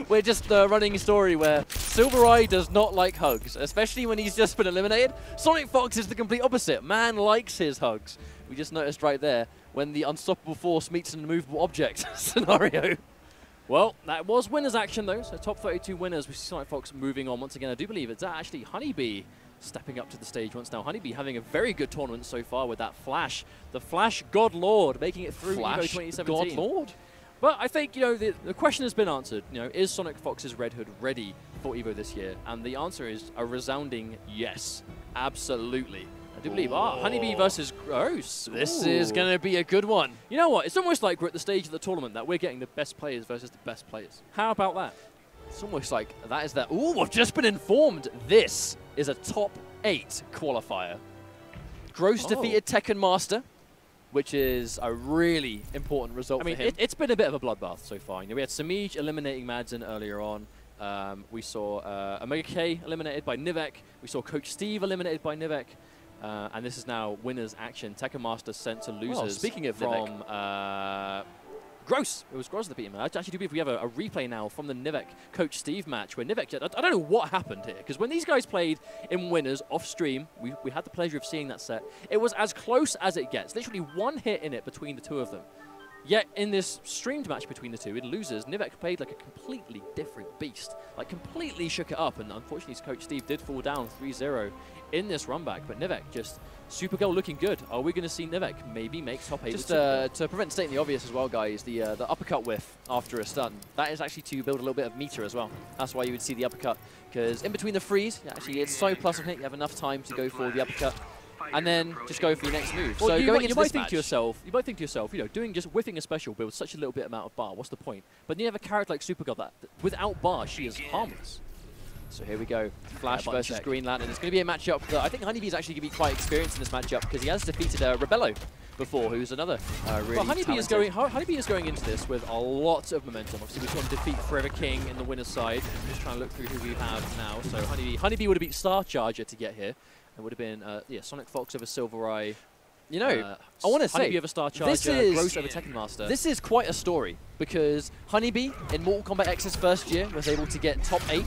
we're just running a story where Silver Eye does not like hugs, especially when he's just been eliminated. Sonic Fox is the complete opposite. Man likes his hugs. We just noticed right there when the unstoppable force meets an immovable object scenario. Well, that was winners action though. So top 32 winners. We see Sonic Fox moving on once again. I do believe it's actually Honeybee stepping up to the stage once now. Honeybee having a very good tournament so far with that Flash. The Flash God Lord making it through EVO 2017. God Lord? But I think, you know, the question has been answered. You know, is Sonic Fox's Red Hood ready for EVO this year? And the answer is a resounding yes. Absolutely. I do believe, Honeybee versus Gross. This is going to be a good one. You know what? It's almost like we're at the stage of the tournament that we're getting the best players versus the best players. How about that? It's almost like that is that. Ooh, I've just been informed. This is a top 8 qualifier. Gross defeated Tekken Master, which is a really important result for him. It's been a bit of a bloodbath so far. You know, we had Samij eliminating Madsen earlier on. We saw Omega K eliminated by Nivek. We saw Coach Steve eliminated by Nivek. And this is now winners action. Tekken Master sent to losers. Well, speaking of from Gross. It was Gross that beat him. I actually do believe we have a replay now from the Nivek Coach Steve match where Nivek, I don't know what happened here, because when these guys played in winners off stream, we had the pleasure of seeing that set. It was as close as it gets. Literally one hit in it between the two of them. Yet in this streamed match between the two, in losers, Nivek played like a completely different beast. Like completely shook it up, and unfortunately Coach Steve did fall down 3-0 in this run back. But Nivek just Supergirl looking good. Are we going to see Nivek maybe make top 8? Just to prevent stating the obvious as well, guys, the uppercut whiff after a stun, that is actually to build a little bit of meter as well. That's why you would see the uppercut, because in between the freeze, actually it's so plus hit, you have enough time to go for the uppercut. And then just go for your next move. Well, so you might think to yourself, you know, doing just whiffing a special builds such a little bit amount of bar. What's the point? But then you have a character like Supergirl that without bar, she is harmless. So here we go, Flash versus Green Lantern. It's going to be a matchup that I think Honeybee is actually going to be quite experienced in this matchup because he has defeated Rebello before, who's another really Honeybee is going into this with a lot of momentum. Obviously, we saw him defeat Forever King in the winner's side. I'm just trying to look through who we have now. So Honeybee would have beat Star Charger to get here. It would have been Sonic Fox over Silver Eye. You know, I want to say, Honeybee over Star Charger, Gross over Tekken Master. This is quite a story because Honeybee in Mortal Kombat X's first year was able to get top 8,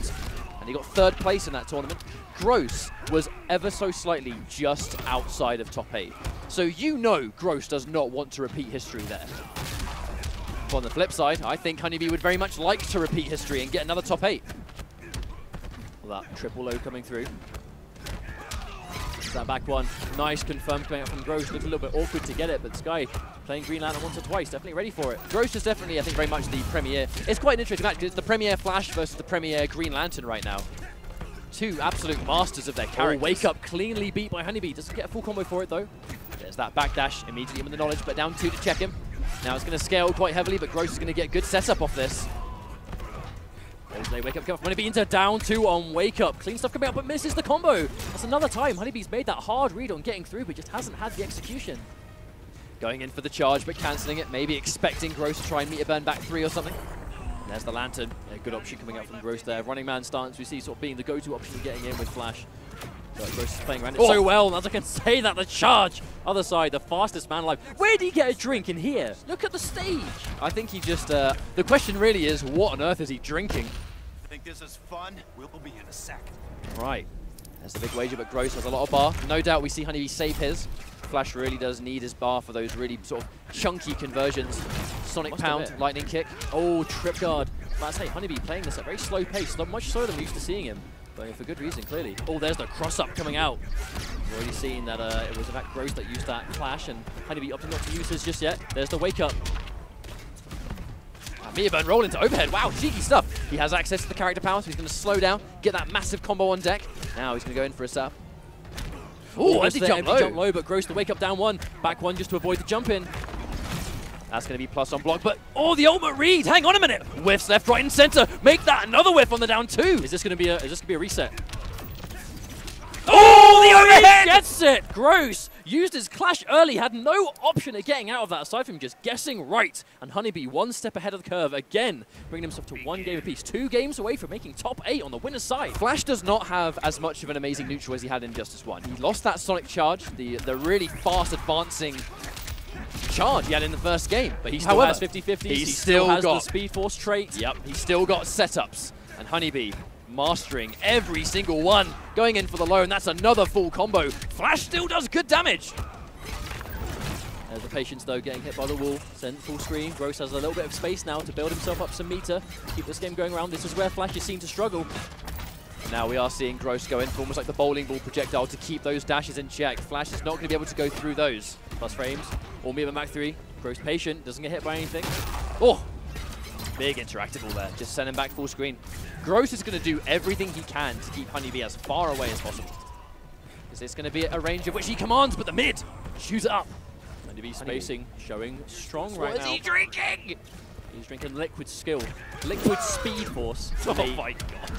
and he got 3rd place in that tournament. Gross was ever so slightly just outside of top 8. So you know Gross does not want to repeat history there. But on the flip side, I think Honeybee would very much like to repeat history and get another top 8. Well, that triple low coming through. That back one, nice confirmed coming out from Gross. Looked a little bit awkward to get it, but Sky playing Green Lantern once or twice, definitely ready for it. Gross is definitely, I think, very much the premier. It's quite an interesting match because it's the premier Flash versus the premier Green Lantern right now. Two absolute masters of their characters. Wake Up cleanly beat by Honeybee. Doesn't get a full combo for it though. There's that backdash, immediately with the knowledge, but down 2 to check him. Now it's going to scale quite heavily, but Gross is going to get good setup off this. Wake Up coming from Honeybee into down 2 on Wake Up. Clean stuff coming out, but misses the combo. That's another time Honeybee's made that hard read on getting through, but just hasn't had the execution. Going in for the charge, but cancelling it. Maybe expecting Gross to try and meter burn back 3 or something. And there's the Lantern. A good option coming out from Gross there. Running man stance, we see sort of being the go-to option getting in with Flash. But Gross is playing around it so well, as I can say that, the charge. Other side, the fastest man alive. Where did he get a drink in here? Look at the stage. I think he just, the question really is, what on earth is he drinking? Think this is fun? We'll be in a sec. Right. There's the big wager, but Gross has a lot of bar. No doubt we see Honeybee save his. Flash really does need his bar for those really sort of chunky conversions. Sonic Pound, Lightning Kick. Oh, trip guard. But I say, Honeybee playing this at a very slow pace, much slower than we used to seeing him. But for good reason, clearly. Oh, there's the cross-up coming out. We've already seen that it was in fact Gross that used that flash, and Honeybee opting not to use his just yet. There's the Wake Up. Mia Ben roll into overhead. Wow, cheeky stuff. He has access to the character power, so he's going to slow down, get that massive combo on deck. Now he's going to go in for a sub. Oh, empty jump low, but Gross the Wake Up down 1. Back 1 just to avoid the jump in. That's going to be plus on block, but oh, the ultimate read. Hang on a minute. Whiffs left, right, and center. Make that another whiff on the down 2. Is this going to be a reset? Oh, the overhead! Gets it. Gross used his clash early, had no option of getting out of that aside from just guessing right. And Honeybee one step ahead of the curve again, bringing himself to 1 game apiece. 2 games away from making top 8 on the winner's side. Flash does not have as much of an amazing neutral as he had in Injustice 1. He lost that Sonic charge, the really fast advancing charge he had in the first game, but he still has 50-50s. He still has the Speed Force trait. Yep, he still got setups. And Honeybee mastering every single one, going in for the low, and that's another full combo. Flash still does good damage. There's the Patience, though, getting hit by the wall. Sent full screen. Gross has a little bit of space now to build himself up some meter, keep this game going around. This is where Flash is seen to struggle. Now we are seeing Gross go in for almost like the bowling ball projectile to keep those dashes in check. Flash is not going to be able to go through those. Plus frames. All Meteor back 3. Gross patient, doesn't get hit by anything. Oh! Big interactable there. Just send him back full screen. Gross is going to do everything he can to keep Honeybee as far away as possible. Is this going to be a range of which he commands, but the mid shoots it up. Honeybee spacing, showing strong right now. What is he drinking? He's drinking liquid skill. Liquid speed force. Oh my god.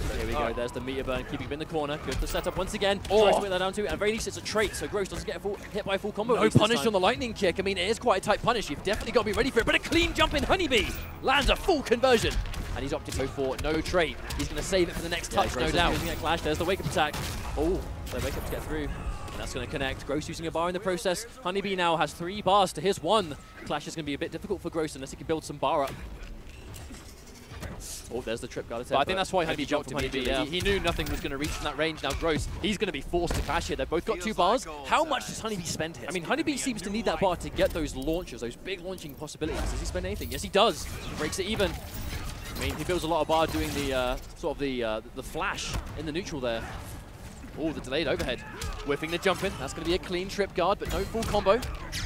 So here we go, there's the meter burn, keeping him in the corner. Good for setup once again. Tries to put that down to, and at very least it's a trait, so Gross doesn't get hit by a full combo. No punish on the lightning kick. I mean, it is quite a tight punish. You've definitely got to be ready for it, but a clean jump in Honeybee. Lands a full conversion. And he's opted to go for no trait. He's going to save it for the next touch, no doubt. Using a clash, there's the wake-up attack. Oh, the wake-up to get through. And that's going to connect. Gross using a bar in the process. Honeybee now has 3 bars to his 1. Clash is going to be a bit difficult for Gross unless he can build some bar up. Oh, there's the trip guard attempt. But I think that's why Honeybee jumped immediately. Yeah. He knew nothing was going to reach from that range. Now Gross, he's going to be forced to clash here. They've both got 2 bars. How much does Honeybee spend here? I mean, Honeybee seems to need that bar to get those launches, those big launching possibilities. Does he spend anything? Yes, he does. He breaks it even. I mean, he builds a lot of bar doing the the flash in the neutral there. Oh, the delayed overhead. Whiffing the jump in. That's going to be a clean trip guard, but no full combo.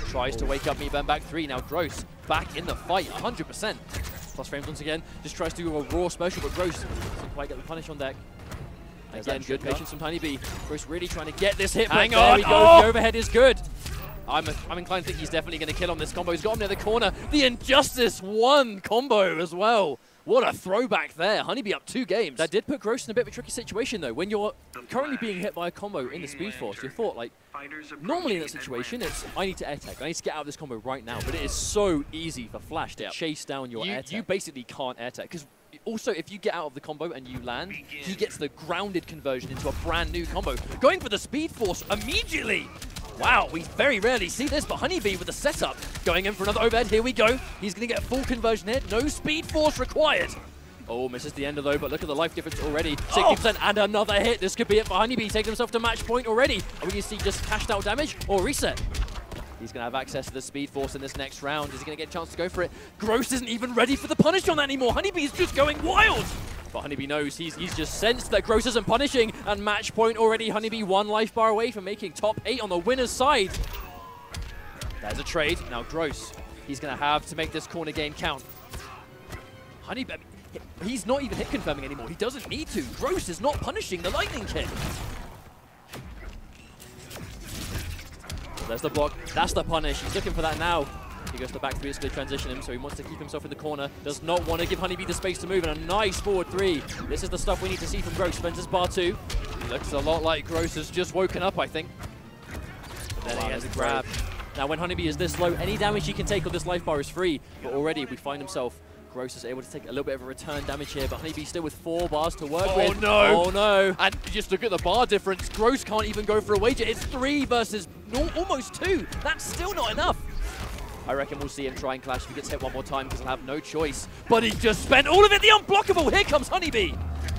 Tries to wake up Meatburn back 3. Now Gross back in the fight, 100%. Plus frames once again. Just tries to do a raw special, but Gross doesn't quite get the punish on deck. Again, good patience from Honeybee. Gross really trying to get this hit. Hang on. There we go. The overhead is good. I'm inclined to think he's definitely going to kill on this combo. He's got him near the corner. The Injustice 1 combo as well. What a throwback there. Honeybee up 2 games. That did put Gross in a bit of a tricky situation, though. When you're currently being hit by a combo in the Speed Force, you thought, like, normally in that situation, it's, I need to air tech. I need to get out of this combo right now. But it is so easy for Flash to chase down your air tech. You basically can't air tech. Because also, if you get out of the combo and you land, he gets the grounded conversion into a brand new combo. Going for the Speed Force immediately. Wow, we very rarely see this, but Honeybee with the setup. Going in for another overhead, here we go. He's going to get a full conversion here, no Speed Force required. Oh, misses the ender though, but look at the life difference already. 60% and another hit. This could be it for Honeybee, taking himself to match point already. Are we going to see just cashed out damage or reset? He's going to have access to the Speed Force in this next round. Is he going to get a chance to go for it? Gross isn't even ready for the punish on that anymore. Honeybee's just going wild. But Honeybee knows he's just sensed that Gross isn't punishing, and match point already. Honeybee 1 life bar away from making top 8 on the winner's side. There's a trade. Now Gross, he's going to have to make this corner game count. Honeybee, he's not even hit confirming anymore. He doesn't need to. Gross is not punishing the lightning kick. There's the block. That's the punish. He's looking for that now. He goes to back 3, it's going to transition him, so he wants to keep himself in the corner. Does not want to give Honeybee the space to move, and a nice forward 3. This is the stuff we need to see from Gross. Spencer's bar 2. Looks a lot like Gross has just woken up, I think. But then he has a grab. Now, when Honeybee is this low, any damage he can take on this life bar is free. But already, we find himself, Gross is able to take a little bit of a return damage here, but Honeybee still with 4 bars to work with. Oh no! Oh no! And just look at the bar difference. Gross can't even go for a wager. It's 3 versus almost 2. That's still not enough. I reckon we'll see him try and clash if he gets hit one more time because he'll have no choice. But he just spent all of it, the unblockable. Here comes Honeybee.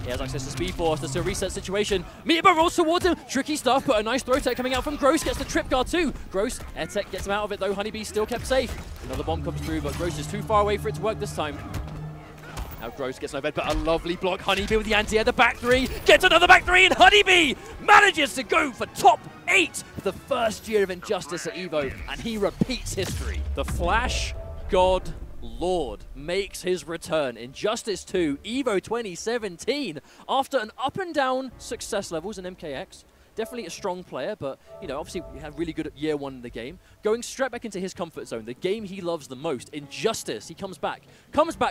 He has access to Speed Force. There's a reset situation. Meteor rolls towards him. Tricky stuff, but a nice throw tech coming out from Gross. Gets the trip guard too. Gross, air tech gets him out of it though. Honeybee still kept safe. Another bomb comes through, but Gross is too far away for it to work this time. Now Gross gets no bed, but a lovely block. Honeybee with the anti-air, the back 3. Gets another back 3, and Honeybee manages to go for top 8 for the first year of Injustice at EVO, and he repeats history. The Flash God Lord makes his return. Injustice 2, EVO 2017. After an up and down success levels in MKX, Definitely a strong player, but, you know, obviously he had really good at year 1 in the game. Going straight back into his comfort zone, the game he loves the most, Injustice, he comes back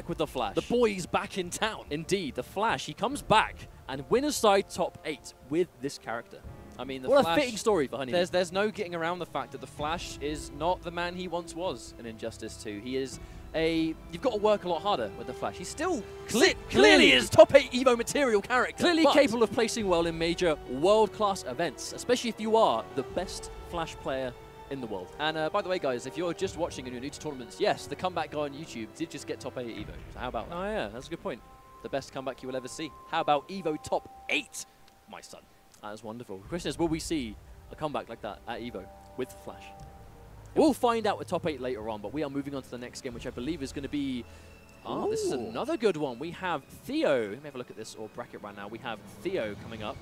with the Flash. The boy's back in town. Indeed, the Flash, he comes back, and winner's side top 8 with this character. I mean, what a fitting story for Honey. There's no getting around the fact that the Flash is not the man he once was in Injustice 2. He is you've got to work a lot harder with the Flash. He's still clearly is top 8 Evo material character. Clearly capable of placing well in major world-class events, especially if you are the best Flash player in the world. And by the way, guys, if you're just watching and you're new to tournaments, yes, the comeback guy on YouTube did just get top 8 Evo. So how about that? Oh yeah, that's a good point. The best comeback you will ever see. How about Evo top 8, my son? That is wonderful. The question is, will we see a comeback like that at Evo with Flash? We'll find out with top 8 later on, but we are moving on to the next game, which I believe is going to be... Oh, this is another good one. We have Theo. Let me have a look at this bracket right now. We have Theo coming up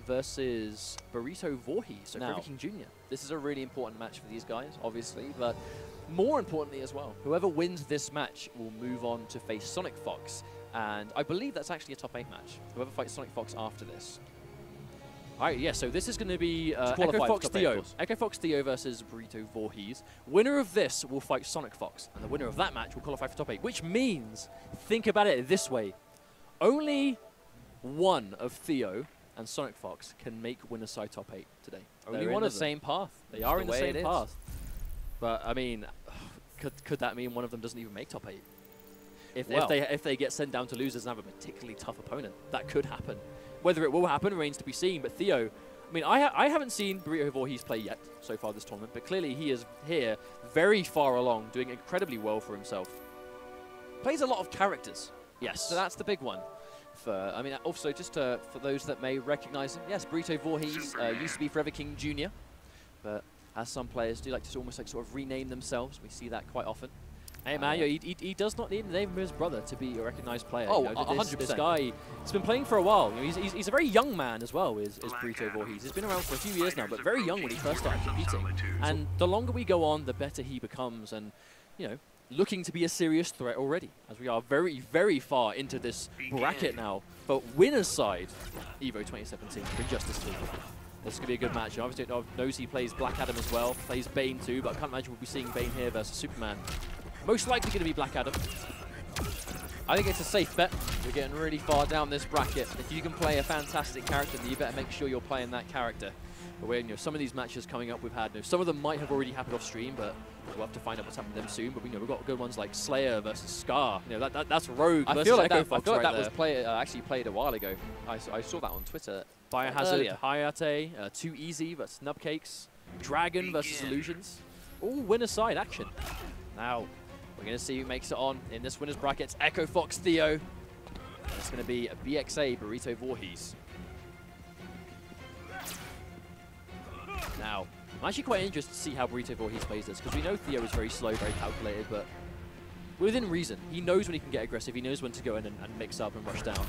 versus Burrito Voorhees, so now, King Jr. This is a really important match for these guys, obviously, but more importantly as well, whoever wins this match will move on to face Sonic Fox, and I believe that's actually a top 8 match. Whoever fights Sonic Fox after this. All right, yeah, so this is going to be Echo Fox Theo. Echo Fox Theo versus Burrito Voorhees. Winner of this will fight Sonic Fox, and the winner of that match will qualify for top 8, which means, think about it this way, only one of Theo and Sonic Fox can make winner's side top 8 today. Only one of the same path. They are in the same path. But, I mean, could that mean one of them doesn't even make top 8? If they get sent down to losers and have a particularly tough opponent, that could happen. Whether it will happen remains to be seen, but Theo, I mean, I haven't seen Burrito Voorhees play yet so far this tournament, but clearly he is here very far along, doing incredibly well for himself. Plays a lot of characters. Yes. So that's the big one. I mean, also just for those that may recognize him, yes, Burrito Voorhees used to be Forever King Jr., but as some players do like to almost like sort of rename themselves, we see that quite often. Hey man, he does not need the name of his brother to be a recognized player. Oh, you know, 100%. This guy, he's been playing for a while. You know, he's a very young man as well, is Burrito Voorhees. He's been around for a few years now, but very young when he first started competing. And the longer we go on, the better he becomes. And, you know, looking to be a serious threat already, as we are very, very far into this bracket now. But winner's side, Evo 2017, for Injustice 2. This is going to be a good match. Obviously, knows he plays Black Adam as well, plays Bane too, but I can't imagine we'll be seeing Bane here versus Superman. Most likely going to be Black Adam. I think it's a safe bet. We're getting really far down this bracket. If you can play a fantastic character, then you better make sure you're playing that character. But you know, some of these matches coming up we've had, you know, some of them might have already happened off stream, but we'll have to find out what's happening to them soon. But you know, we've got good ones like Slayer versus Scar. You know, that's Rogue versus Echo Fox. I feel like that was actually played a while ago. I saw that on Twitter. Biohazard, Hayate, Too Easy versus Nubcakes, Dragon versus Illusions. All winner side action. Now, we're going to see who makes it on in this winner's bracket. It's Echo Fox Theo. It's going to be a BXA Burrito Voorhees. Now, I'm actually quite interested to see how Burrito Voorhees plays this, because we know Theo is very slow, very calculated, but within reason. He knows when he can get aggressive. He knows when to go in and mix up and rush down.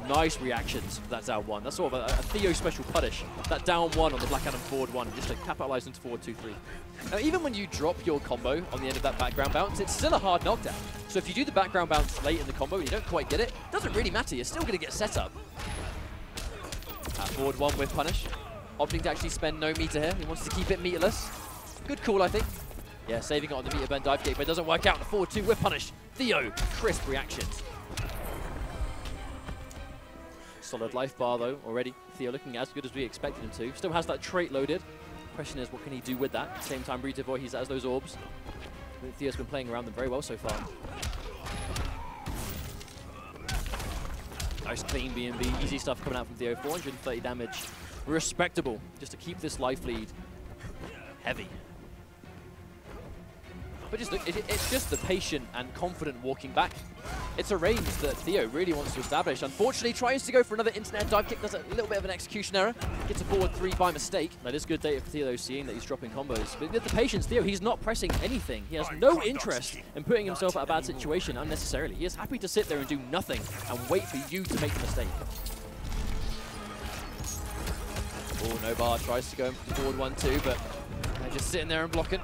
Nice reactions for that down one. That's sort of a Theo special punish. That down one on the Black Adam forward one, just to capitalize into forward 2-3. Now, even when you drop your combo on the end of that background bounce, it's still a hard knockdown. So if you do the background bounce late in the combo and you don't quite get it, it doesn't really matter. You're still going to get set up. Forward one with punish. Opting to actually spend no meter here. He wants to keep it meterless. Good call, I think. Yeah, saving it on the meter bend dive kick, but it doesn't work out. The forward 2 with punish. Theo, crisp reactions. Solid life bar though already. Theo looking as good as we expected him to. Still has that trait loaded. Question is, what can he do with that? At the same time, Burrito Voorhees has those orbs. Theo's been playing around them very well so far. Nice clean B&B, easy stuff coming out from Theo. 430 damage, respectable, just to keep this life lead heavy. But just look, it's just the patient and confident walking back. It's a range that Theo really wants to establish. Unfortunately, tries to go for another internet dive kick, does a little bit of an execution error. Gets a forward 3 by mistake. That is good data for Theo, seeing that he's dropping combos. But with the patience, Theo, he's not pressing anything. He has no interest in putting himself at a bad situation unnecessarily. He is happy to sit there and do nothing and wait for you to make the mistake. Oh, no bar, tries to go for the forward 1-2, but they're just sitting there and blocking.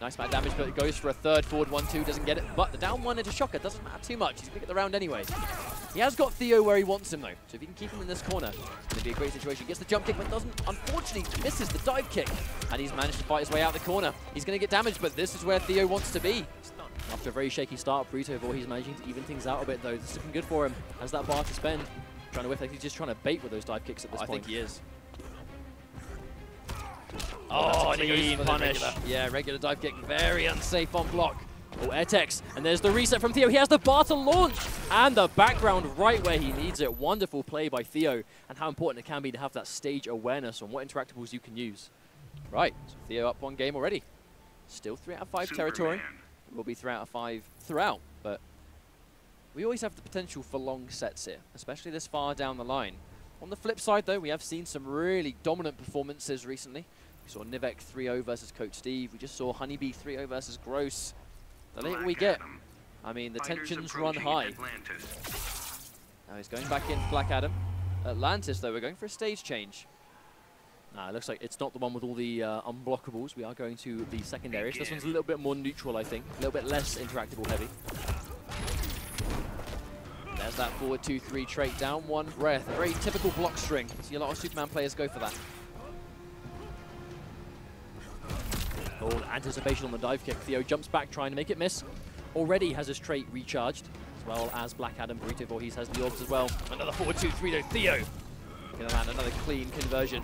Nice amount of damage, but it goes for a third forward 1-2, doesn't get it. But the down one into Shocker doesn't matter too much. He's going to get the round anyway. He has got Theo where he wants him, though. So if he can keep him in this corner, it's going to be a great situation. Gets the jump kick, but doesn't, unfortunately, misses the dive kick. And he's managed to fight his way out the corner. He's going to get damaged, but this is where Theo wants to be. After a very shaky start, Burrito Voorhees managing to even things out a bit, though. This is looking good for him. Has that bar to spend. Trying to whiff, like he's just trying to bait with those dive kicks at this point. I think he is. Oh, clean punish. Yeah, regular dive kick. Very unsafe on block. Oh, Airtex, and there's the reset from Theo. He has the bar to launch, and the background right where he needs it. Wonderful play by Theo, and how important it can be to have that stage awareness on what interactables you can use. Right, so Theo up 1 game already. Still 3 out of 5 territory. It will be 3 out of 5 throughout, but we always have the potential for long sets here, especially this far down the line. On the flip side, though, we have seen some really dominant performances recently. We saw Nivek 3-0 versus Coach Steve. We just saw Honeybee 3-0 versus Gross. The later we get, I mean, the tensions run high. Now he's going back in for Black Adam. Atlantis, though, we're going for a stage change. Nah, it looks like it's not the one with all the unblockables. We are going to the secondaries. This one's a little bit more neutral, I think. A little bit less interactable heavy. There's that forward 2-3 trait, down 1 breath. A very typical block string. See a lot of Superman players go for that. Cold anticipation on the dive kick. Theo jumps back, trying to make it miss. Already has his trait recharged, as well as Black Adam. Burrito Voorhees has the orbs as well. Another forward 2-3 though. Theo gonna land another clean conversion.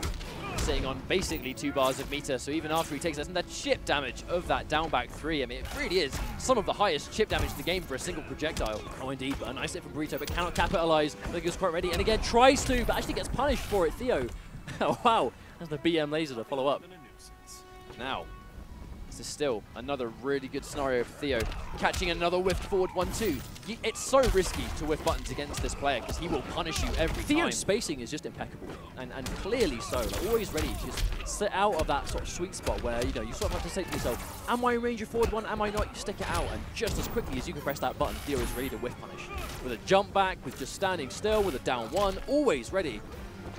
Sitting on basically 2 bars of meter, so even after he takes that chip damage of that down back 3, I mean, it really is some of the highest chip damage in the game for a single projectile. Oh, indeed, but a nice hit from Burrito, but cannot capitalize. I think he was quite ready, and again, tries to, but actually gets punished for it, Theo. Oh, wow, that's the BM laser to follow up. Now, this is still another really good scenario for Theo. Catching another whiff forward 1-2. It's so risky to whiff buttons against this player because he will punish you every time. Theo's spacing is just impeccable, and clearly so. Like, always ready to just sit out of that sort of sweet spot where, you know, you sort of have to say to yourself, am I in range of forward 1, am I not? You stick it out, and just as quickly as you can press that button, Theo is ready to whiff punish. With a jump back, with just standing still, with a down 1, always ready.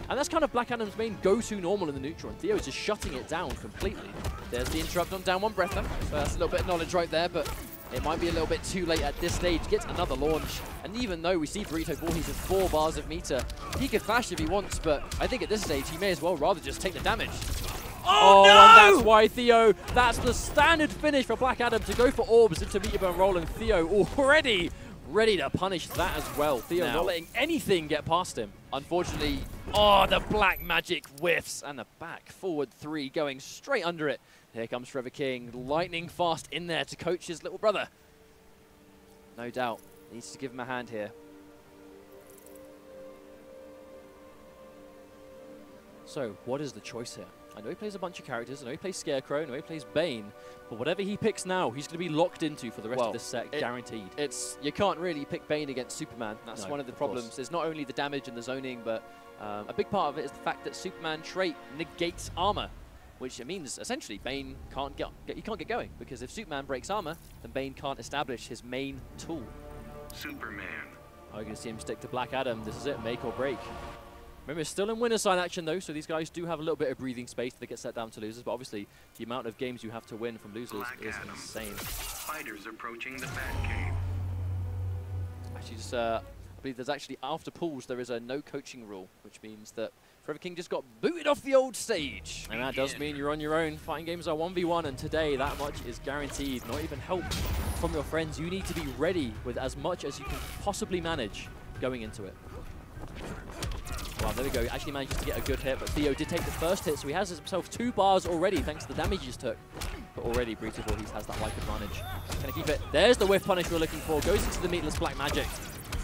And that's kind of Black Adam's main go-to normal in the neutral, and Theo is just shutting it down completely. There's the interrupt on down 1 breather, so that's a little bit of knowledge right there, but it might be a little bit too late at this stage. Gets another launch, and even though we see Burrito Voorhees at 4 bars of meter, he could flash if he wants, but I think at this stage he may as well rather just take the damage. Oh no! And that's why Theo, that's the standard finish for Black Adam to go for orbs into meter burn roll, and Theo already ready to punish that as well. Theo not letting anything get past him. Unfortunately, oh, the black magic whiffs, and the back forward 3 going straight under it. Here comes Forever King, lightning fast in there to coach his little brother. No doubt, needs to give him a hand here. So, what is the choice here? I know he plays a bunch of characters, I know he plays Scarecrow, I know he plays Bane, but whatever he picks now, he's going to be locked into for the rest of this set, guaranteed. You can't really pick Bane against Superman. That's one of the problems. There's not only the damage and the zoning, but a big part of it is the fact that Superman trait negates armor, which means essentially Bane can't get going, because if Superman breaks armor, then Bane can't establish his main tool. Superman. Are you going to see him stick to Black Adam? This is it, make or break. Remember, it's still in winner side action though, so these guys do have a little bit of breathing space to get set down to losers, but obviously the amount of games you have to win from losers is insane. Fighters approaching the Batcave. Actually, just, I believe there's actually, after pools, there is a no coaching rule, which means that Forever King just got booted off the old stage. And that does mean you're on your own. Fighting games are 1v1, and today that much is guaranteed. Not even help from your friends. You need to be ready with as much as you can possibly manage going into it. Well, there we go. He actually manages to get a good hit, but Theo did take the first hit, so he has himself 2 bars already thanks to the damage he just took. But already, Burrito Voorhees has that life advantage. Gonna keep it. There's the whiff punish we're looking for. Goes into the meatless black magic.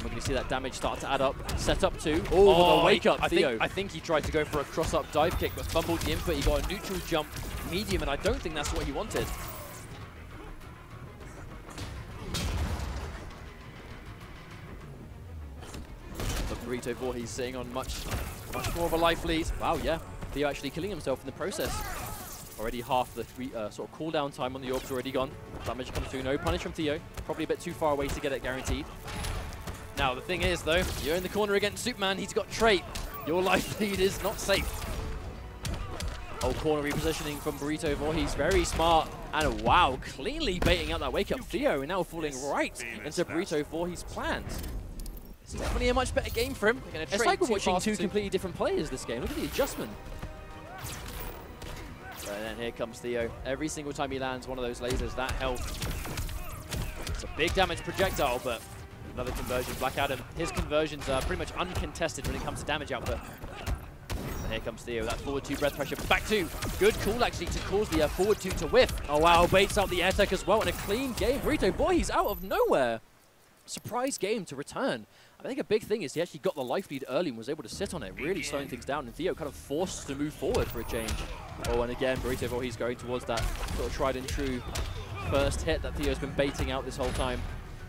We're going to see that damage start to add up. Set up 2. Oh, the wake up, Theo. I think he tried to go for a cross-up dive kick, but fumbled the input. He got a neutral jump medium, and I don't think that's what he wanted. Burrito Voorhees sitting on much more of a life lead. Wow, yeah. Theo actually killing himself in the process. Already half the sort of cooldown time on the orb's already gone. Damage comes through. No punish from Theo. Probably a bit too far away to get it guaranteed. Now, the thing is, though, you're in the corner against Superman. He's got trait. Your life lead is not safe. Oh, corner repositioning from Burrito Voorhees. Very smart. And wow, cleanly baiting out that wake up Theo, and now falling right into Burrito Voorhees' plans. It's definitely a much better game for him. It's like we're watching two completely different players this game. Look at the adjustment. And then here comes Theo. Every single time he lands one of those lasers, that health. It's a big damage projectile, but another conversion. Black Adam, his conversions are pretty much uncontested when it comes to damage output. And here comes Theo, that forward 2 breath pressure. Back 2. Good call, actually, to cause the forward 2 to whiff. Oh, wow, baits out the air tech as well, and a clean game. Burrito, boy, he's out of nowhere. Surprise game to return. I think a big thing is he actually got the life lead early and was able to sit on it, really slowing things down, and Theo kind of forced to move forward for a change. Oh, and again, Burrito, well, he's going towards that sort of tried and true first hit that Theo's been baiting out this whole time.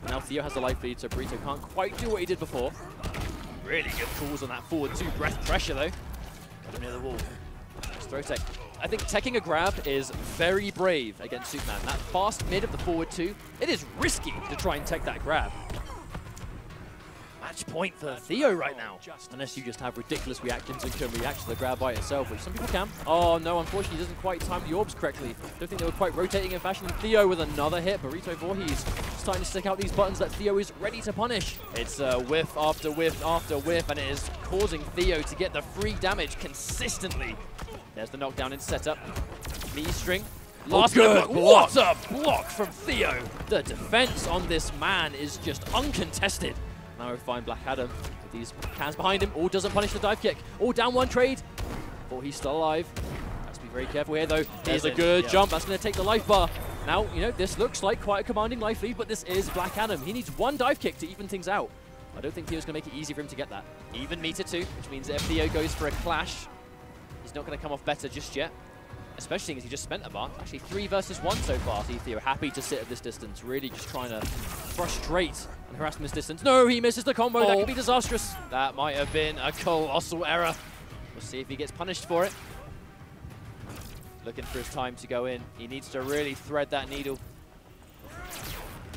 Now Theo has the life lead, so Burrito can't quite do what he did before. Really good calls on that forward 2 breath pressure, though. Got him near the wall. Nice throw tech. I think teching a grab is very brave against Superman. That fast mid of the forward 2, it is risky to try and tech that grab. Match point for Theo right now. Unless you just have ridiculous reactions and can react to the grab by itself, which some people can. Oh no, unfortunately he doesn't quite time the orbs correctly. Don't think they were quite rotating in fashion. Theo with another hit. Burrito Voorhees starting to stick out these buttons that Theo is ready to punish. It's whiff after whiff after whiff, and it is causing Theo to get the free damage consistently. There's the knockdown in setup. Knee string. Last good block. What a block from Theo. The defense on this man is just uncontested. Now we find Black Adam with these cans behind him. All doesn't punish the dive kick. All down one trade. Before he's still alive. Has to be very careful here though. Here's a good jump. That's going to take the life bar. Now, you know, this looks like quite a commanding life lead, but this is Black Adam. He needs one dive kick to even things out. I don't think Theo's going to make it easy for him to get that. Even meter 2, which means if Theo goes for a clash, he's not going to come off better just yet. Especially because he just spent a bar. Actually 3 versus 1 so far. See Theo happy to sit at this distance. Really just trying to frustrate and harass him this distance. No, he misses the combo. That could be disastrous. That might have been a colossal error. We'll see if he gets punished for it. Looking for his time to go in. He needs to really thread that needle.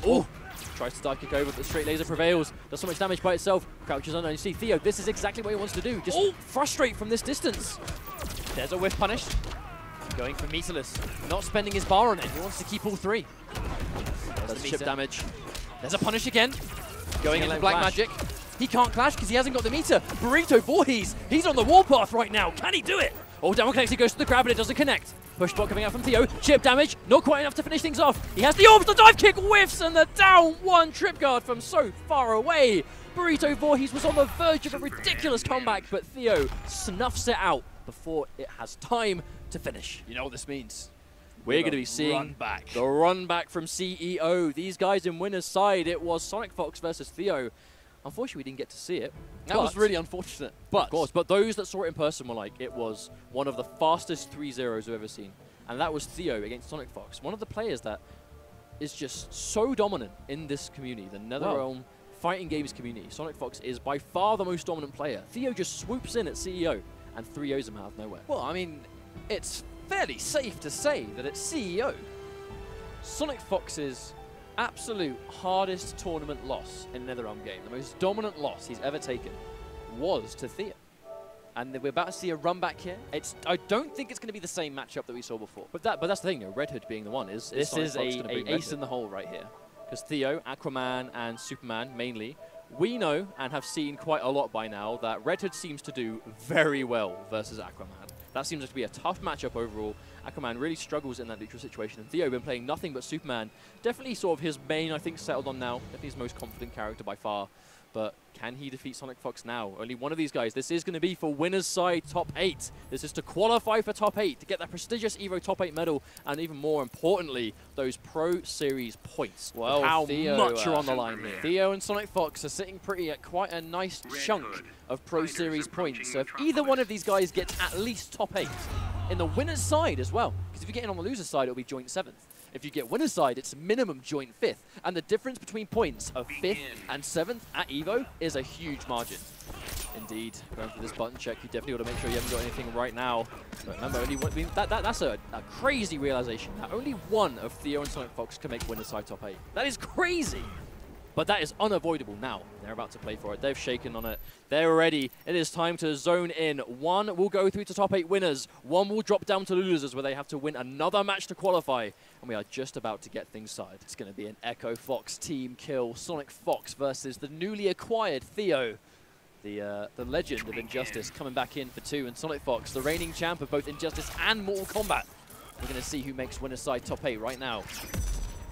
Oh! Tries to dive kick over, but the straight laser prevails. Does so much damage by itself. Crouches under. You see Theo, this is exactly what he wants to do. Just frustrate from this distance. There's a whiff punish. Going for meterless, not spending his bar on it. He wants to keep all 3. There's the chip damage. There's a punish again. Going into black magic. He can't clash because he hasn't got the meter. Burrito Voorhees, he's on the warpath right now. Can he do it? Oh, down connects. He goes to the grab, but it doesn't connect. Push block coming out from Theo. Chip damage, not quite enough to finish things off. He has the orbs, the dive kick whiffs, and the down 1 trip guard from so far away. Burrito Voorhees was on the verge of a ridiculous comeback, but Theo snuffs it out before it has time to finish. You know what this means? We're going to be seeing the run back from CEO. These guys in winner's side, it was Sonic Fox versus Theo. Unfortunately, we didn't get to see it. That was really unfortunate. But, of course, but those that saw it in person were like, it was one of the fastest 3-0s we've ever seen. And that was Theo against Sonic Fox. One of the players that is just so dominant in this community, the NetherRealm fighting games community. Sonic Fox is by far the most dominant player. Theo just swoops in at CEO and 3-0s him out of nowhere. Well, I mean, it's fairly safe to say that at CEO, Sonic Fox's absolute hardest tournament loss in a NetherRealm game, the most dominant loss he's ever taken, was to Theo. And we're about to see a run back here. I don't think it's going to be the same matchup that we saw before. But that's the thing, you know, Red Hood being the one this is a ace in the hole right here. Because Theo, Aquaman, and Superman mainly, we know and have seen quite a lot by now that Red Hood seems to do very well versus Aquaman. That seems to be a tough matchup overall. Aquaman really struggles in that neutral situation, and Theo been playing nothing but Superman. Definitely sort of his main, I think, settled on now. Definitely his most confident character by far. But can he defeat Sonic Fox now? Only one of these guys. This is going to be for winner's side top 8. This is to qualify for top 8, to get that prestigious EVO top 8 medal, and even more importantly, those Pro Series points. Well, how much are on the line here? Theo and Sonic Fox are sitting pretty at quite a nice chunk of Pro Series points. So if either one of these guys gets at least top 8, in the winner's side as well, because if you get in on the loser's side, it'll be joint 7th. If you get winner's side, it's minimum joint 5th. And the difference between points of 5th and 7th at EVO is a huge margin. Indeed. Going for this button check, you definitely want to make sure you haven't got anything right now. But remember, only one, that's a crazy realization. That only one of Theo and Sonic Fox can make winner's side top 8. That is crazy! But that is unavoidable now. They're about to play for it. They've shaken on it. They're ready. It is time to zone in. One will go through to top 8 winners. One will drop down to losers where they have to win another match to qualify. And we are just about to get things started. It's going to be an Echo Fox team kill. Sonic Fox versus the newly acquired Theo. The legend of Injustice coming back in for 2. And Sonic Fox, the reigning champ of both Injustice and Mortal Kombat. We're going to see who makes winner's side top 8 right now.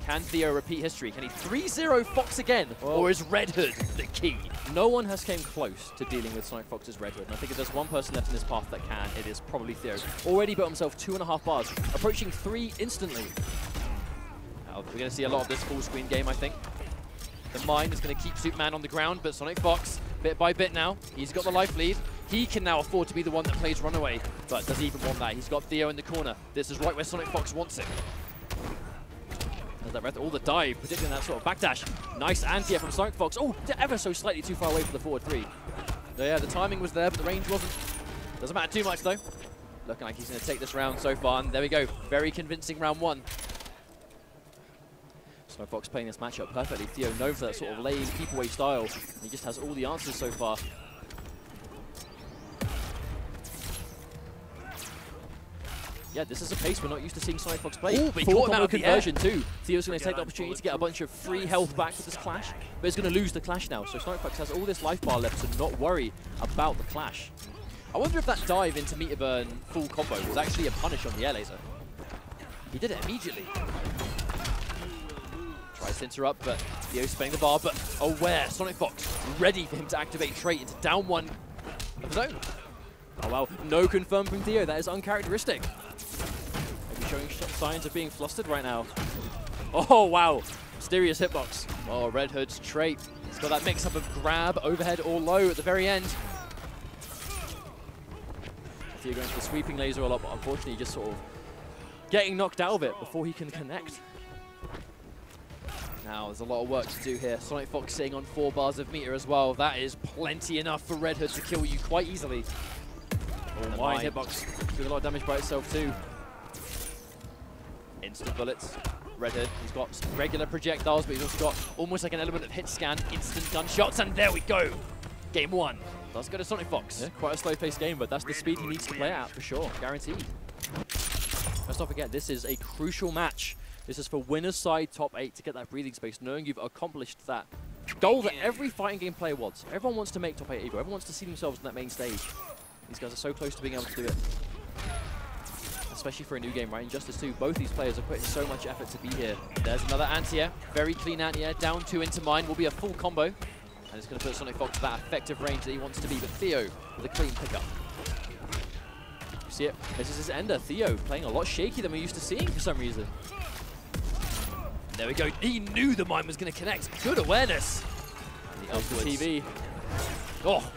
Can Theo repeat history? Can he 3-0 Fox again? Or is Red Hood the key? No one has came close to dealing with Sonic Fox's Red Hood. And I think if there's one person left in this path that can, it is probably Theo. Already built himself 2.5 bars, approaching 3 instantly. Now, we're going to see a lot of this full screen game, I think. The mine is going to keep Superman on the ground, but Sonic Fox, bit by bit now, he's got the life lead. He can now afford to be the one that plays Runaway, but does he even want that? He's got Theo in the corner. This is right where Sonic Fox wants it. That all the dive, predicting that sort of backdash. Nice anti from Sonic Fox. Oh, ever so slightly too far away for the forward 3. So yeah, the timing was there, but the range wasn't. Doesn't matter too much though. Looking like he's going to take this round so far, and there we go. Very convincing round 1. Sonic Fox playing this matchup perfectly. Theo known for that sort of lane, keep away style. And he just has all the answers so far. Yeah, this is a pace we're not used to seeing Sonic Fox play. Ooh, but he full caught him combo out of the conversion air. too. Theo's going to take the opportunity to get a bunch of free health back with this clash, but he's going to lose the clash now. So Sonic Fox has all this life bar left to not worry about the clash. I wonder if that dive into Meter Burn full combo was actually a punish on the air laser. He did it immediately. Tries to interrupt, but Theo's spinning the bar, but aware. Sonic Fox ready for him to activate trait into down 1 of his own. Oh wow, no confirm from Theo. That is uncharacteristic. Showing signs of being flustered right now. Oh, wow. Mysterious hitbox. Oh, Red Hood's trait. He's got that mix-up of grab, overhead, or low at the very end. Theo going for the sweeping laser a lot, but unfortunately just sort of getting knocked out of it before he can connect. Now, there's a lot of work to do here. Sonic Fox sitting on 4 bars of meter as well. That is plenty enough for Red Hood to kill you quite easily. Oh, mine hitbox doing a lot of damage by itself too. Instant bullets. Red Hood, he's got regular projectiles, but he's also got almost like an element of hit scan, instant gunshots, and there we go. Game 1. Let's go to Sonic Fox. Yeah, quite a slow-paced game, but that's the speed he needs to play at for sure, guaranteed. Let's not forget, this is a crucial match. This is for winner's side top 8 to get that breathing space, knowing you've accomplished that goal that every fighting game player wants. Everyone wants to make top 8 Evo. Everyone wants to see themselves on that main stage. These guys are so close to being able to do it. Especially for a new game, right? Injustice 2, both these players are putting so much effort to be here. There's another anti-air, very clean anti-air, down 2 into mine, will be a full combo. And it's going to put Sonic Fox to that effective range that he wants to be, but Theo with a clean pickup. You see it? This is his ender. Theo playing a lot shaky than we're used to seeing for some reason. There we go. He knew the mine was going to connect. Good awareness. And the upwards. TV. Oh.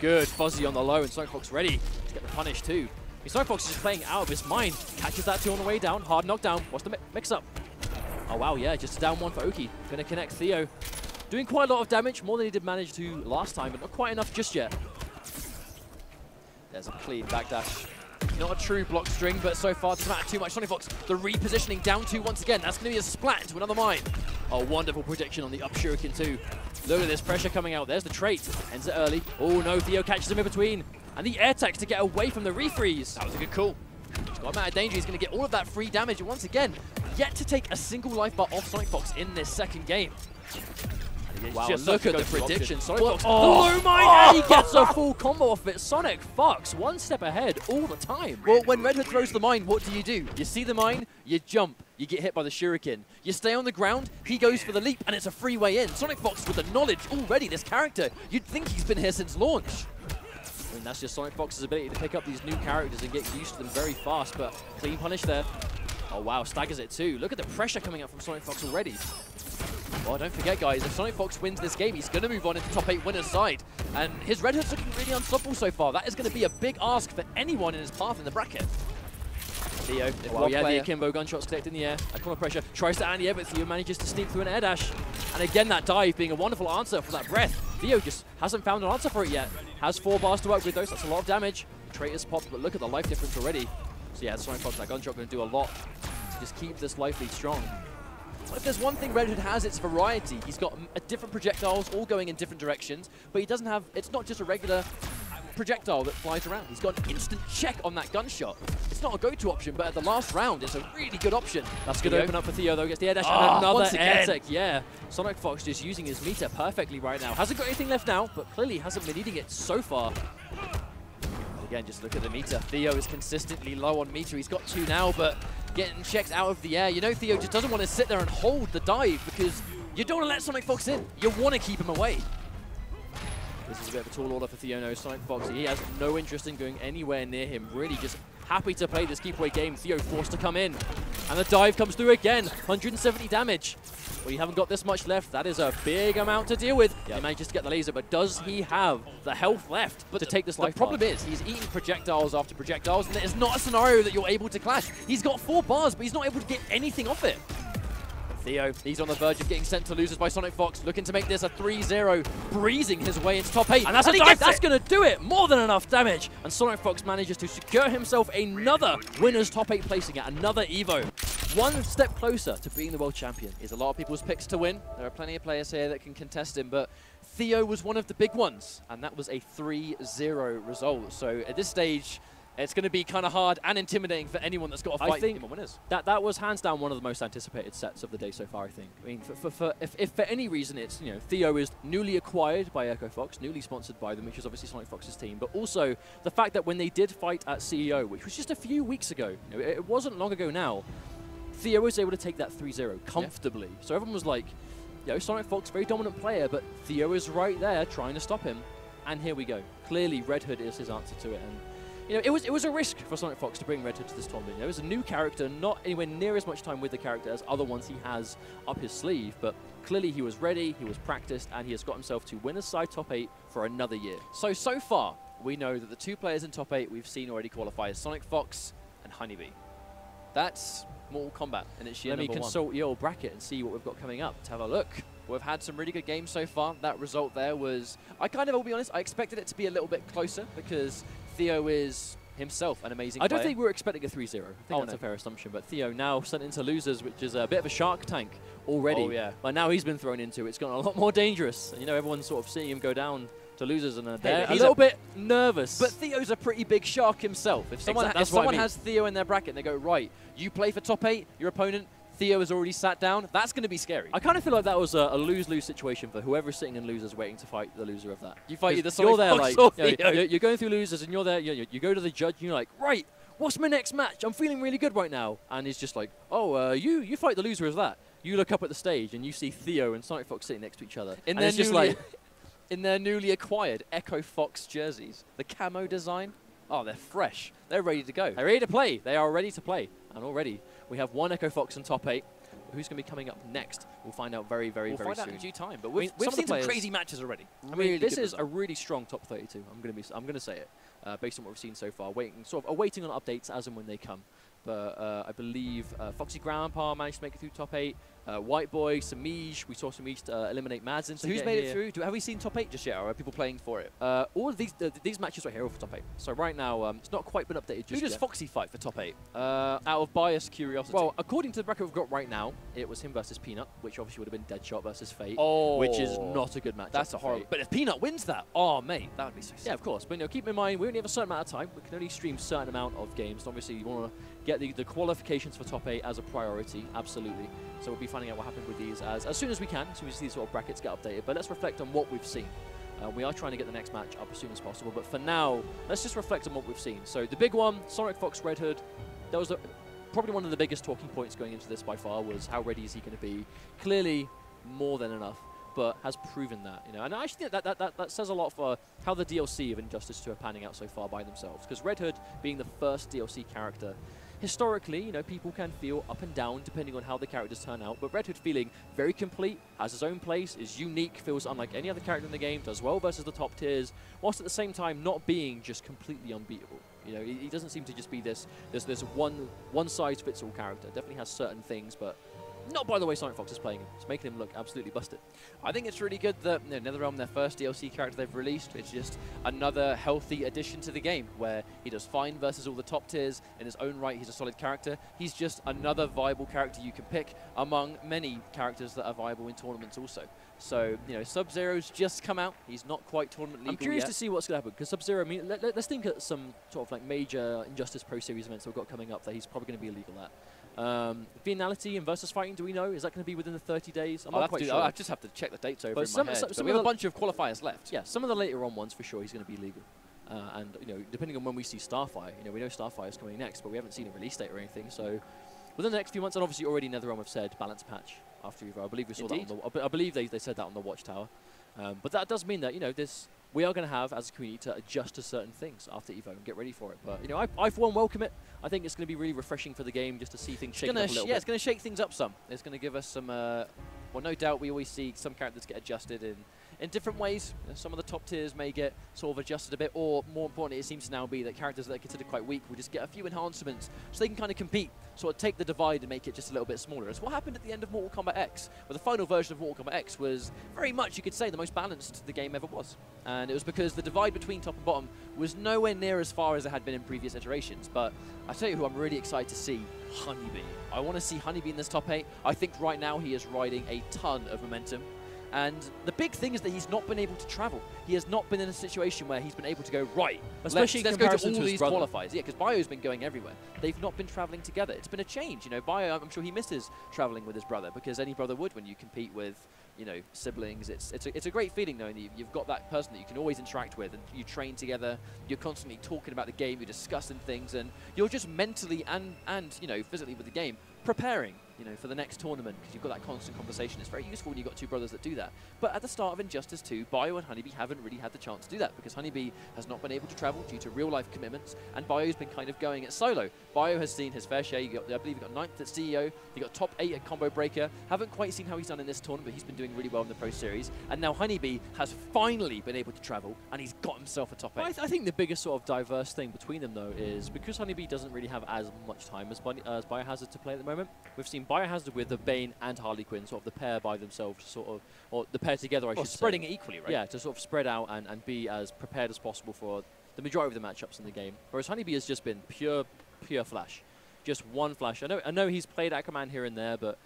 Good fuzzy on the low, and Sonic Fox ready to get the punish too. Sonic Fox is just playing out of his mind. Catches that 2 on the way down. Hard knockdown. What's the mix-up? Oh wow, yeah, just a down 1 for Oki. Going to connect Theo. Doing quite a lot of damage, more than he did manage to last time, but not quite enough just yet. There's a clean backdash. Not a true block string, but so far doesn't matter too much. Sonic Fox, the repositioning down 2 once again. That's going to be a splat into another mine. A wonderful prediction on the up shuriken too. Look at this pressure coming out. There's the trait. Ends it early. Oh no, Theo catches him in between. And the air tags to get away from the refreeze. That was a good call. He's got him out of danger. He's going to get all of that free damage. And once again, yet to take a single life bar off Sonic Fox in this second game. Wow, just look at the prediction. Sonic Fox, the low mine, and he gets a full combo off it. Sonic Fox, one step ahead all the time. Well, when Red Hood throws the mine, what do? You see the mine, you jump, you get hit by the shuriken. You stay on the ground, he goes for the leap, and it's a free way in. Sonic Fox with the knowledge already, this character, you'd think he's been here since launch. I mean, that's just Sonic Fox's ability to pick up these new characters and get used to them very fast, but clean punish there. Oh wow, staggers it too. Look at the pressure coming up from Sonic Fox already. Well, don't forget, guys, if Sonic Fox wins this game, he's going to move on into top 8 winner's side. And his Red Hood's looking really unstoppable so far. That is going to be a big ask for anyone in his path in the bracket. Theo, well, yeah, the akimbo gunshots connect in the air. A corner pressure, tries to anti-air, but Theo manages to sneak through an air dash. And again, that dive being a wonderful answer for that breath. Theo just hasn't found an answer for it yet. Has 4 bars to work with those. That's a lot of damage. Traitor's popped, but look at the life difference already. So yeah, Sonic Fox, that gunshot going to do a lot to just keep this life lead strong. If there's one thing Red Hood has, it's variety. He's got different projectiles all going in different directions, but he doesn't have, it's not just a regular projectile that flies around. He's got an instant check on that gunshot. It's not a go-to option, but at the last round, it's a really good option. That's going to open up for Theo, though. Gets the air dash and another air tech. Yeah, Sonic Fox just using his meter perfectly right now. Hasn't got anything left now, but clearly hasn't been eating it so far. Again, just look at the meter. Theo is consistently low on meter. He's got 2 now, but getting checked out of the air. You know, Theo just doesn't want to sit there and hold the dive because you don't want to let Sonic Fox in. You want to keep him away. This is a bit of a tall order for Theo. No, Sonic Fox, he has no interest in going anywhere near him. Really just happy to play this keep away game. Theo forced to come in. And the dive comes through again. 170 damage. Well, you haven't got this much left. That is a big amount to deal with. He manages to get the laser, but does he have the health left to take this life? The problem is he's eating projectiles after projectiles, and it's not a scenario that you're able to clash. He's got 4 bars, but he's not able to get anything off it. Theo, he's on the verge of getting sent to losers by Sonic Fox, looking to make this a 3-0, breezing his way into top 8. And that's a dive, that's going to do it! More than enough damage! And Sonic Fox manages to secure himself another winner's top 8 placing at another Evo. One step closer to being the world champion is a lot of people's picks to win. There are plenty of players here that can contest him, but Theo was one of the big ones, and that was a 3-0 result. So at this stage, it's going to be kind of hard and intimidating for anyone that's got to fight him on winners. That was hands down one of the most anticipated sets of the day so far, I think. I mean, if for any reason it's, you know, Theo is newly acquired by Echo Fox, newly sponsored by them, which is obviously Sonic Fox's team, but also the fact that when they did fight at CEO, which was just a few weeks ago, you know, it wasn't long ago now, Theo was able to take that 3-0 comfortably. Yeah. So everyone was like, you know, Sonic Fox, very dominant player, but Theo is right there trying to stop him. And here we go. Clearly, Red Hood is his answer to it. And you know, it was a risk for Sonic Fox to bring Red Hood to this tournament. You know, it was a new character, not anywhere near as much time with the character as other ones he has up his sleeve, but clearly he was ready, he was practiced, and he has got himself to winner's side top 8 for another year. So far, we know that the 2 players in top 8 we've seen already qualify as Sonic Fox and Honeybee. That's Mortal Kombat, and it's year Let me consult your bracket and see what we've got coming up. To have a look. We've had some really good games so far. That result there was, I'll be honest, I expected it to be a little bit closer because Theo is himself an amazing player. I don't think we were expecting a 3-0. I think that's a fair assumption. But Theo now sent into losers, which is a bit of a shark tank already. Oh, yeah. But now he's been thrown into, it's gotten a lot more dangerous. And, you know, everyone's sort of seeing him go down to losers, and they're a little bit nervous. But Theo's a pretty big shark himself. If someone, has Theo in their bracket and they go, right, you play for top 8, your opponent, Theo has already sat down, that's going to be scary. I kind of feel like that was a lose-lose situation for whoever's sitting in losers waiting to fight the loser of that. You fight either Sonic Fox or Theo. You're going through losers and you're there, you go to the judge and you're like, right, what's my next match? I'm feeling really good right now. And he's just like, oh, you fight the loser of that. You look up at the stage and you see Theo and Sonic Fox sitting next to each other. And it's just like, in their newly acquired Echo Fox jerseys, the camo design, oh, they're fresh. They're ready to go. They're ready to play. They are ready to play. And already we have 1 Echo Fox in top 8. Who's going to be coming up next? We'll find out very soon. We'll find out in due time. But we've seen some crazy matches already. I mean, this is a really strong top 32. I'm going to say it based on what we've seen so far. Awaiting on updates as and when they come. But I believe Foxy Grandpa managed to make it through top 8. White Boy, Samij, we saw Samij eliminate Madsen. So who's made it through? Have we seen top 8 just yet, or are people playing for it? All of these matches right here are for top 8. So right now, it's not quite been updated just yet. Who does Foxy fight for top 8? Out of biased curiosity. Well, according to the bracket we've got right now, it was him versus Peanut, which obviously would have been Deadshot versus Fate, which is not a good match. That's a horrible. But if Peanut wins that, oh mate, that would be so sick. Yeah, of course. But keep in mind, we only have a certain amount of time. We can only stream a certain amount of games. And obviously, you want to get the qualifications for top 8 as a priority, absolutely. So we'll be finding out what happened with these as soon as we can, as soon as these sort of brackets get updated. But let's reflect on what we've seen. We are trying to get the next match up as soon as possible. But for now, let's just reflect on what we've seen. So the big one, Sonic Fox Red Hood, that was probably one of the biggest talking points going into this by far, was how ready is he going to be? Clearly more than enough, but has proven that, you know. And I actually think that says a lot for how the DLC of Injustice 2 are panning out so far by themselves. Because Red Hood being the first DLC character, historically, you know, people can feel up and down depending on how the characters turn out, but Red Hood feeling very complete, has his own place, is unique, feels unlike any other character in the game, does well versus the top tiers, whilst at the same time not being just completely unbeatable. You know, he doesn't seem to just be this one-size-fits-all character. Definitely has certain things, but Not by the way Sonic Fox is playing him. It's making him look absolutely busted. I think it's really good that NetherRealm, their first DLC character they've released, it's just another healthy addition to the game where he does fine versus all the top tiers. In his own right, he's a solid character. He's just another viable character you can pick among many characters that are viable in tournaments also. So, Sub-Zero's just come out. He's not quite tournament legal I'm curious yet. to see what's going to happen, because Sub-Zero, I mean, let's think of some sort of like major Injustice Pro Series events that we've got coming up that he's probably going to be illegal at. Finality and versus fighting, do we know? Is that going to be within the 30 days? I'm not quite sure. I just have to check the dates over but in my head. But we have a bunch of qualifiers left. Yeah, some of the later on ones for sure he's going to be illegal. And depending on when we see Starfire, we know Starfire is coming next, but we haven't seen a release date or anything. So within the next few months, and obviously already NetherRealm have said balance patch after Evo. I believe we saw that on the, I believe they said that on the Watchtower. But that does mean that we are going to have, as a community, to adjust to certain things after Evo and get ready for it. But, I for one, welcome it. I think it's going to be really refreshing for the game just to see things shake up a little bit. Yeah, it's going to shake things up some. It's going to give us some, well, no doubt we always see some characters get adjusted in different ways. Some of the top tiers may get sort of adjusted a bit, or more importantly, it seems to now be that characters that are considered quite weak will just get a few enhancements so they can kind of compete, sort of take the divide and make it just a little bit smaller. It's what happened at the end of Mortal Kombat X, where the final version of Mortal Kombat X was very much, you could say, the most balanced the game ever was. And it was because the divide between top and bottom was nowhere near as far as it had been in previous iterations. But I tell you who I'm really excited to see, Honeybee. I want to see Honeybee in this top 8. I think right now he is riding a ton of momentum. And the big thing is that he's not been able to travel. He has not been in a situation where he's been able to go, right, especially let's go to all these qualifiers. Yeah, because Bio's been going everywhere. They've not been traveling together. It's been a change. Bio, I'm sure he misses traveling with his brother, because any brother would when you compete with, siblings. It's a great feeling knowing that you've got that person that you can always interact with, and you train together. You're constantly talking about the game. You're discussing things, and you're just mentally and physically with the game preparing, for the next tournament, because you've got that constant conversation. It's very useful when you've got two brothers that do that. But at the start of Injustice 2, Bio and Honeybee haven't really had the chance to do that, because Honeybee has not been able to travel due to real-life commitments, and Bio's been kind of going it solo. Bio has seen his fair share. I believe he got 9th at CEO. He got top 8 at Combo Breaker. Haven't quite seen how he's done in this tournament, but he's been doing really well in the Pro Series. And now Honeybee has finally been able to travel, and he's got himself a top 8. Well, I think the biggest sort of diverse thing between them, though, is because Honeybee doesn't really have as much time as Biohazard to play at the moment. We've seen Biohazard with the Bane and Harley Quinn, sort of the pair by themselves, sort of, or the pair together, I should say. Spreading it equally, right? Yeah, to sort of spread out and be as prepared as possible for the majority of the matchups in the game. Whereas Honeybee has just been pure Flash. Just one Flash. I know he's played Aquaman here and there, but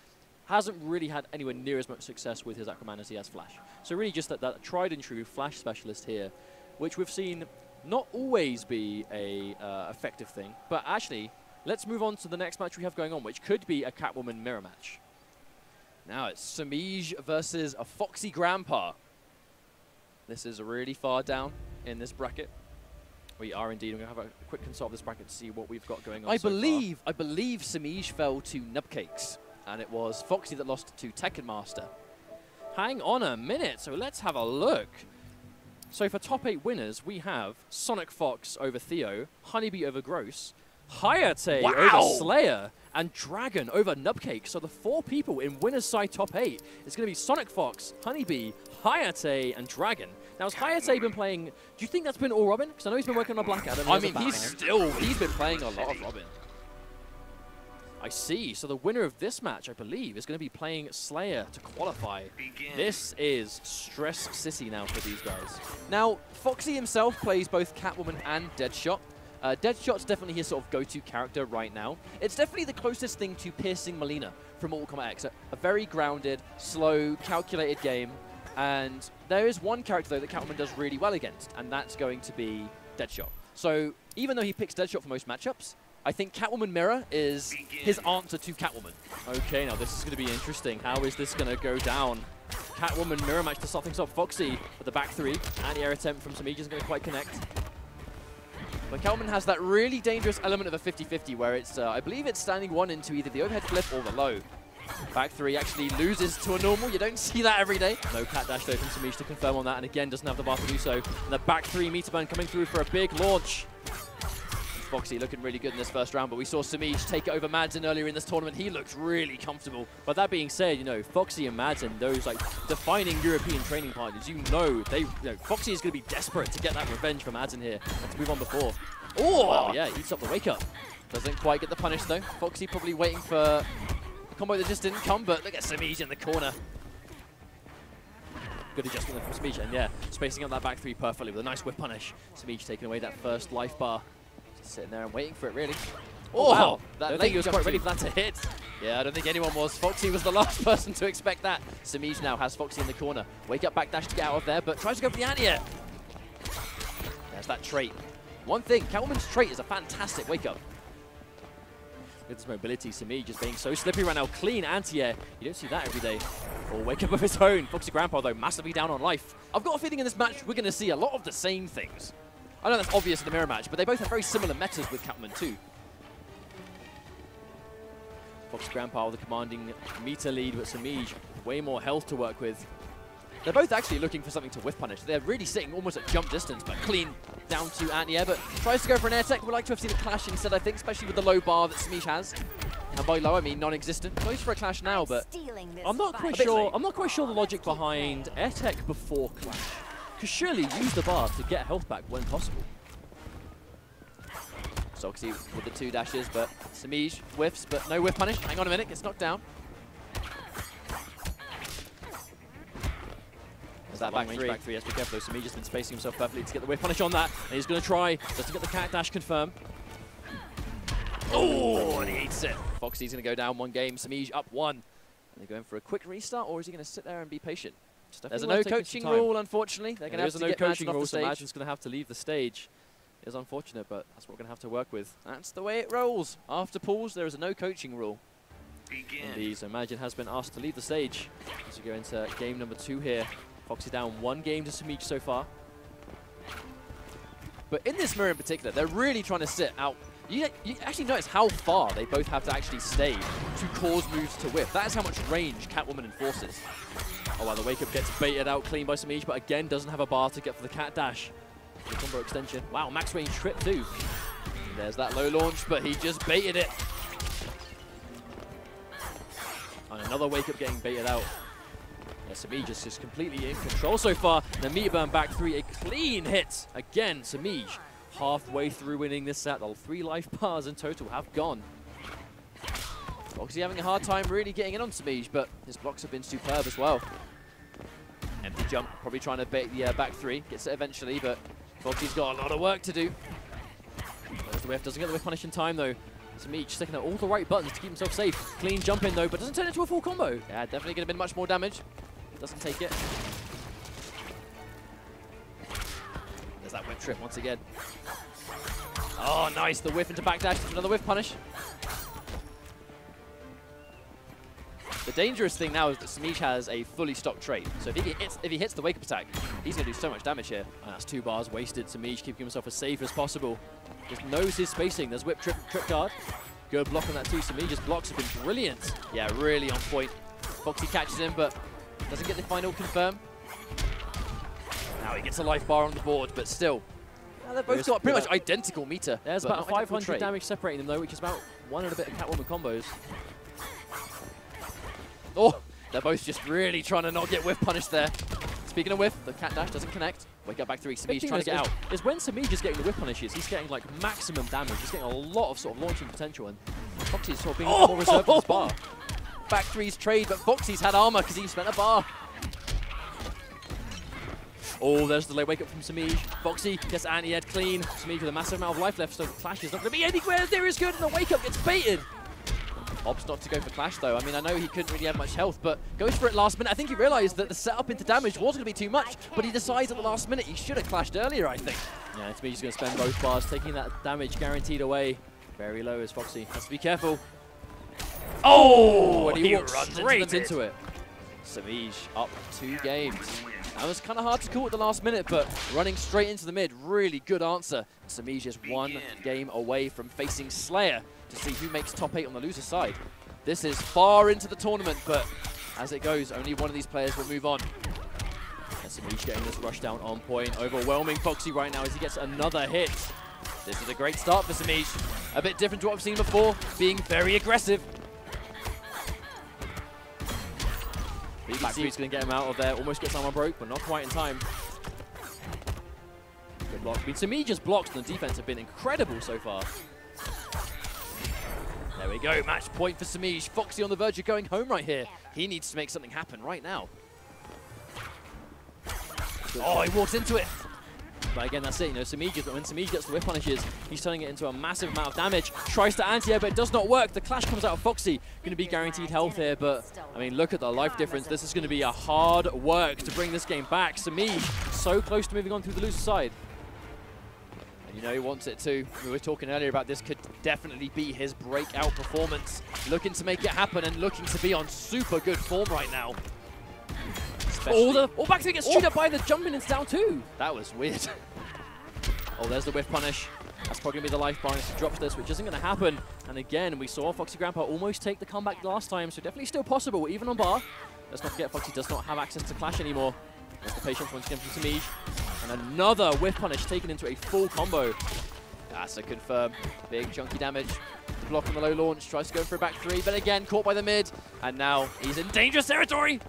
hasn't really had anywhere near as much success with his Aquaman as he has Flash. So really just that tried and true Flash specialist here, which we've seen not always be a effective thing, but actually, let's move on to the next match we have going on, which could be a Catwoman mirror match. Now it's Samij versus a Foxy Grandpa. This is really far down in this bracket. We are indeed. We're going to have a quick consult of this bracket to see what we've got going on. I believe Samij fell to Nubcakes, and it was Foxy that lost to Tekken Master. Hang on a minute. So let's have a look. So for top 8 winners, we have Sonic Fox over Theo, Honeybee over Gross, Hayate over Slayer, and Dragon over Nubcake. So the 4 people in winner's side top 8 is going to be Sonic Fox, Honeybee, Hayate, and Dragon. Now, has Hayate been playing... Do you think that's been all Robin? Because I know he's been working on a Black Adam. I mean, he's been playing a lot of Robin. I see. So the winner of this match, I believe, is going to be playing Slayer to qualify. This is Stress City now for these guys. Now, Foxy himself plays both Catwoman and Deadshot. Deadshot's definitely his sort of go-to character right now. It's definitely the closest thing to Piercing Melina from Mortal Kombat X. A very grounded, slow, calculated game. And there is one character, though, that Catwoman does really well against, and that's going to be Deadshot. So even though he picks Deadshot for most matchups, I think Catwoman Mirror is his answer to Catwoman. Okay, now this is going to be interesting. How is this going to go down? Catwoman Mirror match to start things off. Foxy with the back 3. Anti-air attempt from Samij isn't going to quite connect. But Catwoman has that really dangerous element of a 50-50 where it's, I believe it's standing 1 into either the overhead flip or the low. Back 3 actually loses to a normal. You don't see that every day. No cat dash though from Samij to confirm on that, and again doesn't have the bar to do so. And the back 3 meter burn coming through for a big launch. Foxy looking really good in this first round, but we saw Samij take it over Madsen earlier in this tournament. He looked really comfortable. But that being said, Foxy and Madsen, those like defining European training partners, Foxy is going to be desperate to get that revenge from Madsen here and to move on before. Oh, wow, yeah, eats up the wake up. Doesn't quite get the punish though. Foxy probably waiting for combo that just didn't come, but look at Samij in the corner. Good adjustment from Samij, and yeah, spacing up that back three perfectly with a nice whip punish. Samij taking away that first life bar. Just sitting there and waiting for it, really. Oh, wow. That I think he was quite ready for that to hit. Yeah, I don't think anyone was. Foxy was the last person to expect that. Samij now has Foxy in the corner. Wake up backdash to get out of there, but tries to go for the anti-air. There's that trait. One thing, Catwoman's trait is a fantastic wake up. With his mobility, Samij just being so slippery right now. Clean anti-air. You don't see that every day. Or wake up of his own. Foxy Grandpa, though, massively down on life. I've got a feeling in this match we're going to see a lot of the same things. I know that's obvious in the mirror match, but they both have very similar metas with Catwoman too. Foxy Grandpa with a commanding meter lead, but Samij way more health to work with. They're both actually looking for something to whiff punish. They're really sitting almost at jump distance, but clean down to anti-air, but tries to go for an air tech. Would like to have seen a clash instead, I think, especially with the low bar that Samij has. And by low, I mean non-existent. Goes for a clash now, but I'm not quite sure. I'm not quite sure the logic behind air tech before clash. Because surely use the bar to get health back when possible. Soxy with the 2 dashes, but Samij whiffs, but no whiff punish. Hang on a minute, gets knocked down. There's that back three. Yes, be careful. Samij has been spacing himself perfectly to get the whiff punish on that. And he's going to try just to get the cat dash confirmed. Oh, and he eats it. Foxy's going to go down 1 game. Samij up 1. Are they going for a quick restart, or is he going to sit there and be patient? There's a no coaching rule, unfortunately. They're going to have to get Magin off the stage. Magin's going to have to leave the stage. It's unfortunate, but that's what we're going to have to work with. That's the way it rolls. After pools, there is a no coaching rule. Indeed, so Magin has been asked to leave the stage as we go into game number 2 here. Foxy down 1 game to Samij so far. But in this mirror in particular, they're really trying to sit out. You actually notice how far they both have to actually stay to cause moves to whiff. That is how much range Catwoman enforces. Oh, wow, the wake-up gets baited out clean by Samij, but again doesn't have a bar to get for the cat dash. The combo extension. Wow, max range trip too. And there's that low launch, but he just baited it. And another wake-up getting baited out. Yeah, Samij is just completely in control so far. And the meter burn back 3, a clean hit. Again, Samij halfway through winning this set. All 3 life bars in total have gone. Foxy having a hard time really getting in on Samij, but his blocks have been superb as well. Empty jump, probably trying to bait the back 3. Gets it eventually, but Foxy's got a lot of work to do. There's the whiff, doesn't get the whiff punish in time though. Samij sticking out all the right buttons to keep himself safe. Clean jump in though, but doesn't turn into a full combo. Yeah, definitely going to be much more damage. Doesn't take it. There's that whip trip once again. Oh, nice. The whiff into backdash. Another whiff punish. The dangerous thing now is that Samij has a fully stocked trait. So if he hits the wake-up attack, he's going to do so much damage here. And that's 2 bars wasted. Samij keeping himself as safe as possible. Just knows his spacing. There's whip trip guard. Good block on that too. Samij's blocks have been brilliant. Yeah, really on point. Foxy catches him, but doesn't get the final confirm. Now he gets a life bar on the board, but still. Yeah, they've both got pretty much identical meter. There's about 500 damage separating them though, which is about 1 and a bit of Catwoman combos. Oh, they're both just really trying to not get whiff punished there. Speaking of whiff, the cat dash doesn't connect. Wake up back 3. Samij trying to get out. Is when Samij is getting the whiff punishes, he's getting like maximum damage. He's getting a lot of sort of launching potential, and Foxy's sort of being more reserved with his bar. Back 3's trade, but Foxy's had armor because he spent a bar. Oh, there's the late wake up from Samij. Foxy gets anti-ed clean. Samij with a massive amount of life left, so the clash is not going to be anywhere near as good, and the wake up gets baited. Opts not to go for clash though. I mean, I know he couldn't really have much health, but goes for it last minute. I think he realized that the setup into damage wasn't going to be too much, but he decides at the last minute he should have clashed earlier, I think. Yeah, Samij's going to spend both bars, taking that damage guaranteed away. Very low as Foxy. Has to be careful. Oh, and he walks straight into it. Samij up 2 games. That was kind of hard to call at the last minute, but running straight into the mid, really good answer. Samij is 1 game away from facing Slayer to see who makes top 8 on the loser side. This is far into the tournament, but as it goes, only one of these players will move on. And Samij getting this rush down on point, overwhelming Foxy right now as he gets another hit. This is a great start for Samij. A bit different to what I've seen before, being very aggressive. Back 3's going to get him out of there, almost gets armor broke, but not quite in time. Good block. I mean, Samij's blocks on the defense have been incredible so far. There There we go, match point for Samij. Foxy on the verge of going home right here. He needs to make something happen right now. Oh, he walks into it. But again, that's it. You know, when Samij gets the whip punishes, he's turning it into a massive amount of damage. Tries to anti-air, but it does not work. The clash comes out of Foxy. Going to be guaranteed health here, but I mean, look at the life difference. This is going to be a hard work to bring this game back. Samij so close to moving on through the loser side. And you know he wants it too. We were talking earlier about this could definitely be his breakout performance. Looking to make it happen and looking to be on super good form right now. Back to get chewed up by the jumping, it's down two. That was weird. Oh, there's the whiff punish. That's probably going to be the life bar. He drops this, which isn't going to happen. And again, we saw Foxy Grandpa almost take the comeback last time, so definitely still possible, even on bar. Let's not forget, Foxy does not have access to Clash anymore. There's the patience once again from Samij. And another whiff punish taken into a full combo. That's a confirm. Big chunky damage. Block on the low launch, tries to go for a back three, but again, caught by the mid. And now he's in dangerous territory.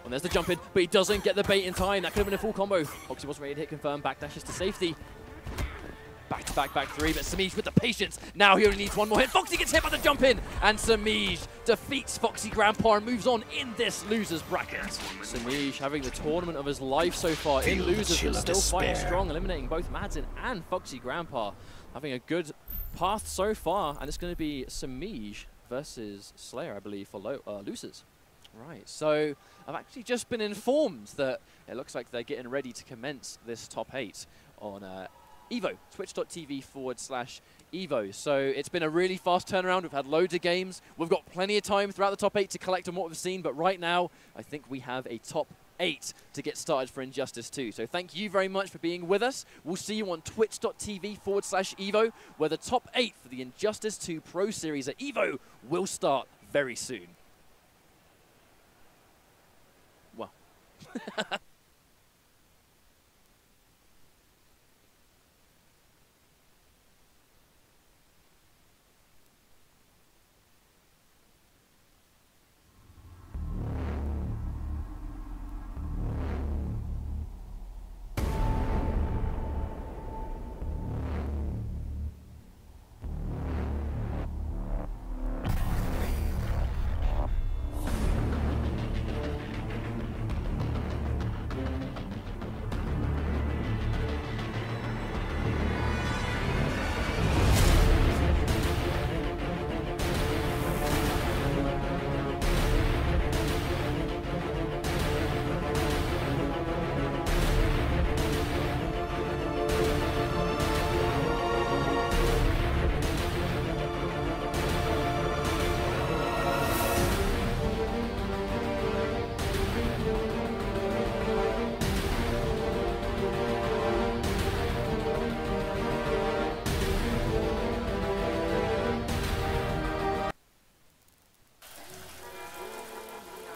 And there's the jump in, but he doesn't get the bait in time. That could have been a full combo. Foxy wasn't ready to hit confirm. Backdashes to safety. Back to back three, but Samij with the patience. Now he only needs one more hit. Foxy gets hit by the jump in, and Samij defeats Foxy Grandpa and moves on in this losers bracket. Samij having the tournament of his life so far in losers, but still fighting strong, eliminating both Madzin and Foxy Grandpa. Having a good path so far, and it's going to be Samij versus Slayer, I believe, for losers. Right, so I've actually just been informed that it looks like they're getting ready to commence this top 8 on Evo, twitch.tv/Evo. So it's been a really fast turnaround. We've had loads of games. We've got plenty of time throughout the top 8 to collect on what we've seen, but right now I think we have a top 8 to get started for Injustice 2. So thank you very much for being with us. We'll see you on twitch.tv/Evo, where the top 8 for the Injustice 2 Pro Series at Evo will start very soon. Well.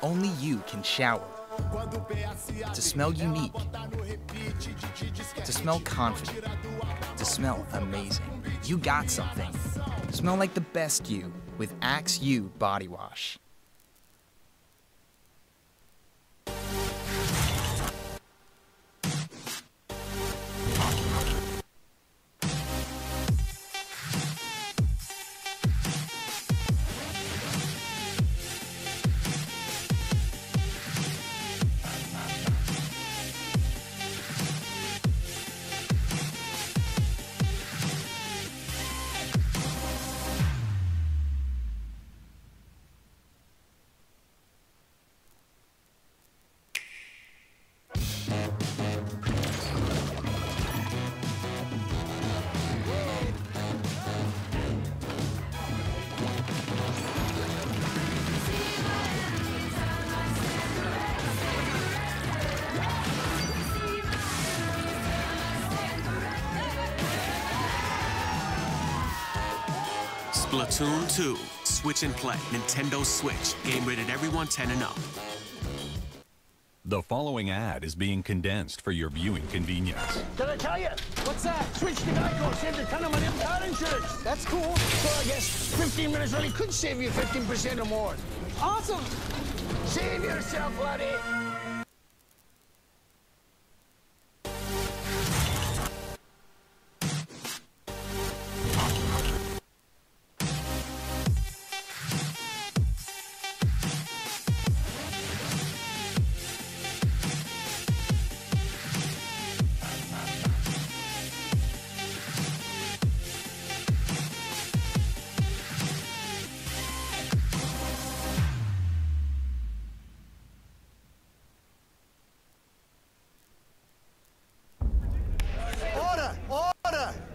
Only you can shower. To smell unique. To smell confident. To smell amazing. You got something. Smell like the best you with Axe U Body Wash. Splatoon 2, Switch and Play, Nintendo Switch, game rated everyone 10 and up. The following ad is being condensed for your viewing convenience. Did I tell you? What's that? Switch to Geico, saved a ton of money on car insurance. That's cool. So I guess 15 minutes really could save you 15% or more. Awesome. Save yourself, buddy.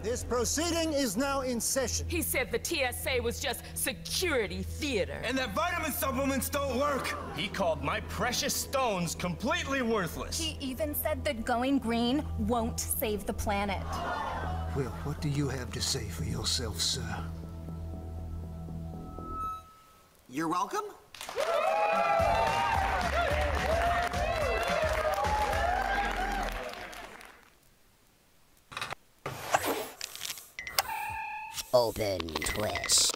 This proceeding is now in session. He said the TSA was just security theater. And that vitamin supplements don't work. He called my precious stones completely worthless. He even said that going green won't save the planet. Well, what do you have to say for yourself, sir? You're welcome. Open twist.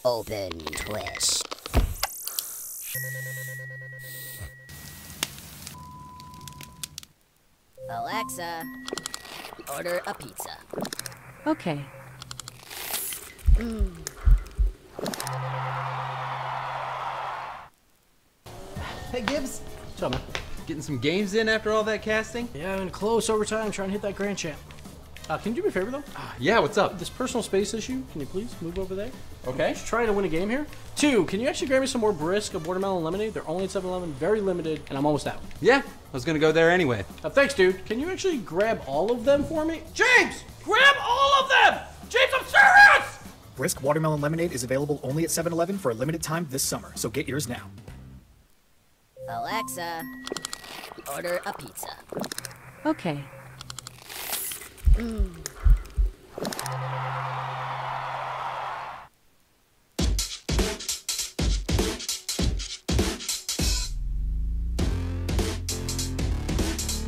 Open twist. Alexa, order a pizza. Okay. Hey, Gibbs. What's up, man? Getting some games in after all that casting? Yeah, I'm in close overtime trying to hit that grand champ. Can you do me a favor, though? Yeah, what's up? This personal space issue, can you please move over there? Okay. Just trying to win a game here. 2, can you actually grab me some more Brisk of watermelon lemonade? They're only at 7-Eleven, very limited, and I'm almost out. Yeah, I was gonna go there anyway. Thanks, dude. Can you actually grab all of them for me? James! Grab all of them! James, I'm serious! Brisk watermelon lemonade is available only at 7-Eleven for a limited time this summer, so get yours now. Alexa, order a pizza. Okay.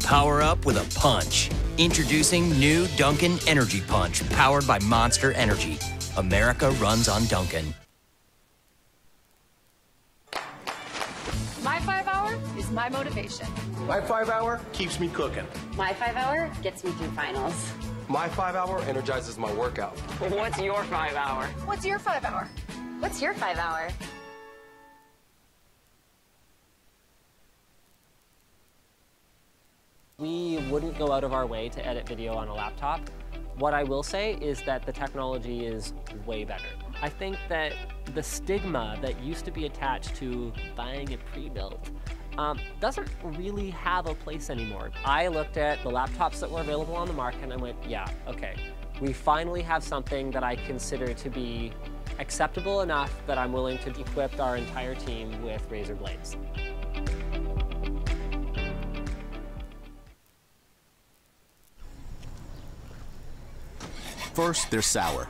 Power up with a punch. Introducing new Dunkin' Energy Punch, powered by Monster Energy. America runs on Dunkin'. My 5 hour is my motivation. My 5 hour keeps me cooking. My 5 hour gets me through finals. My 5 hour energizes my workout. What's your 5 hour? What's your 5 hour? What's your 5 hour? We wouldn't go out of our way to edit video on a laptop. What I will say is that the technology is way better. I think that the stigma that used to be attached to buying it pre-built doesn't really have a place anymore. I looked at the laptops that were available on the market and I went, yeah, okay. We finally have something that I consider to be acceptable enough that I'm willing to equip our entire team with Razer blades. First, they're sour.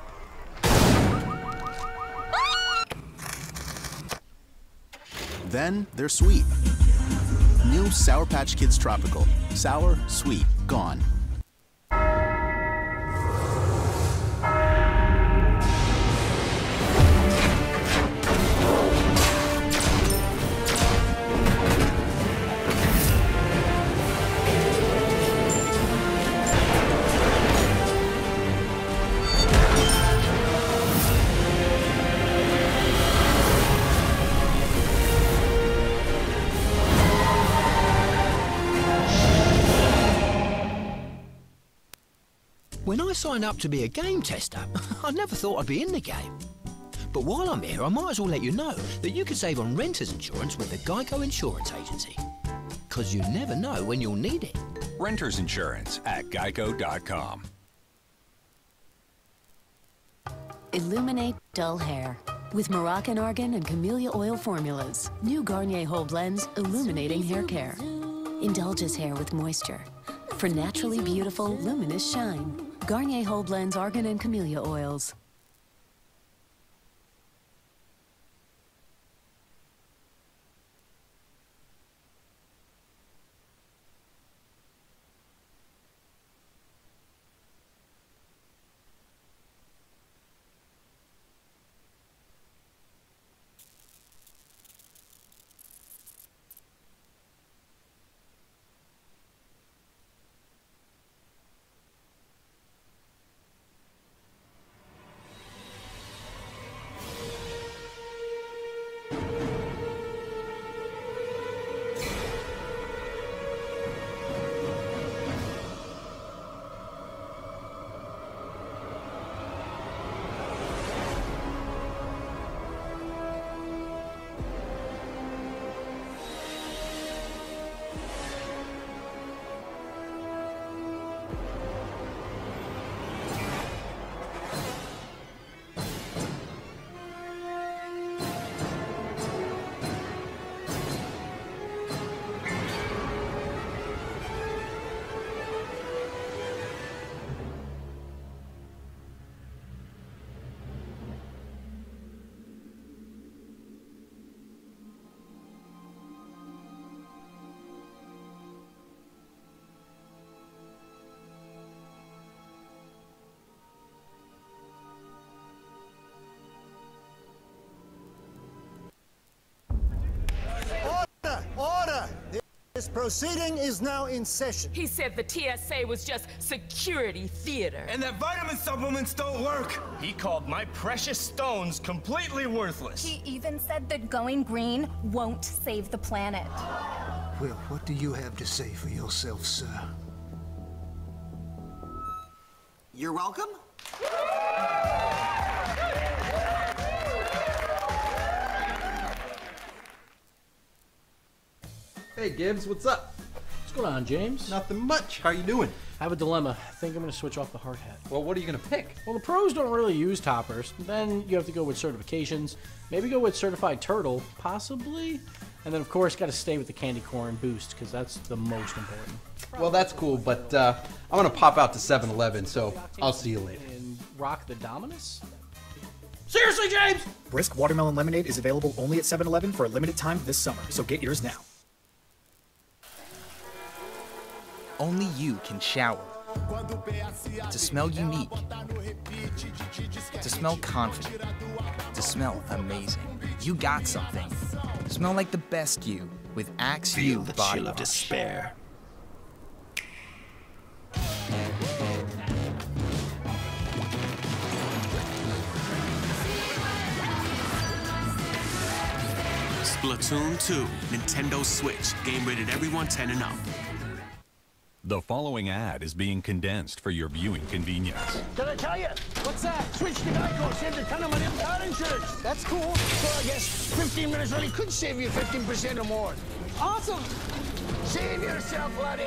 Then, they're sweet. New Sour Patch Kids Tropical. Sour, sweet, gone. When I signed up to be a game tester, I never thought I'd be in the game. But while I'm here, I might as well let you know that you can save on renter's insurance with the Geico Insurance Agency. Because you never know when you'll need it. Renter's insurance at geico.com. Illuminate dull hair with Moroccan argan and camellia oil formulas. New Garnier Whole Blends illuminating hair care. Indulges hair with moisture for naturally beautiful, luminous shine. Garnier Whole Blends argan and camellia oils. This proceeding is now in session. He said the TSA was just security theater. And that vitamin supplements don't work. He called my precious stones completely worthless. He even said that going green won't save the planet. Well, what do you have to say for yourself, sir? You're welcome. Hey Gibbs, what's up? What's going on, James? Nothing much. How you doing? I have a dilemma. I think I'm going to switch off the hard hat. Well, what are you going to pick? Well, the pros don't really use toppers. Then you have to go with certifications. Maybe go with certified turtle, possibly. And then, of course, got to stay with the candy corn boost because that's the most important. Well, that's cool, but I'm going to pop out to 7-Eleven, so I'll see you later. And rock the Dominus? Seriously, James? Brisk Watermelon Lemonade is available only at 7-Eleven for a limited time this summer, so get yours now. Only you can shower. To smell unique. To smell confident. To smell amazing. You got something. Smell like the best you with Axe You Body Wash. Despair. Splatoon 2, Nintendo Switch. Game rated everyone 10 and up. The following ad is being condensed for your viewing convenience. Can I tell you? What's that? Switch to Geico, save a ton of money on car insurance. That's cool. So I guess 15 minutes really could save you 15% or more. Awesome. Save yourself, buddy.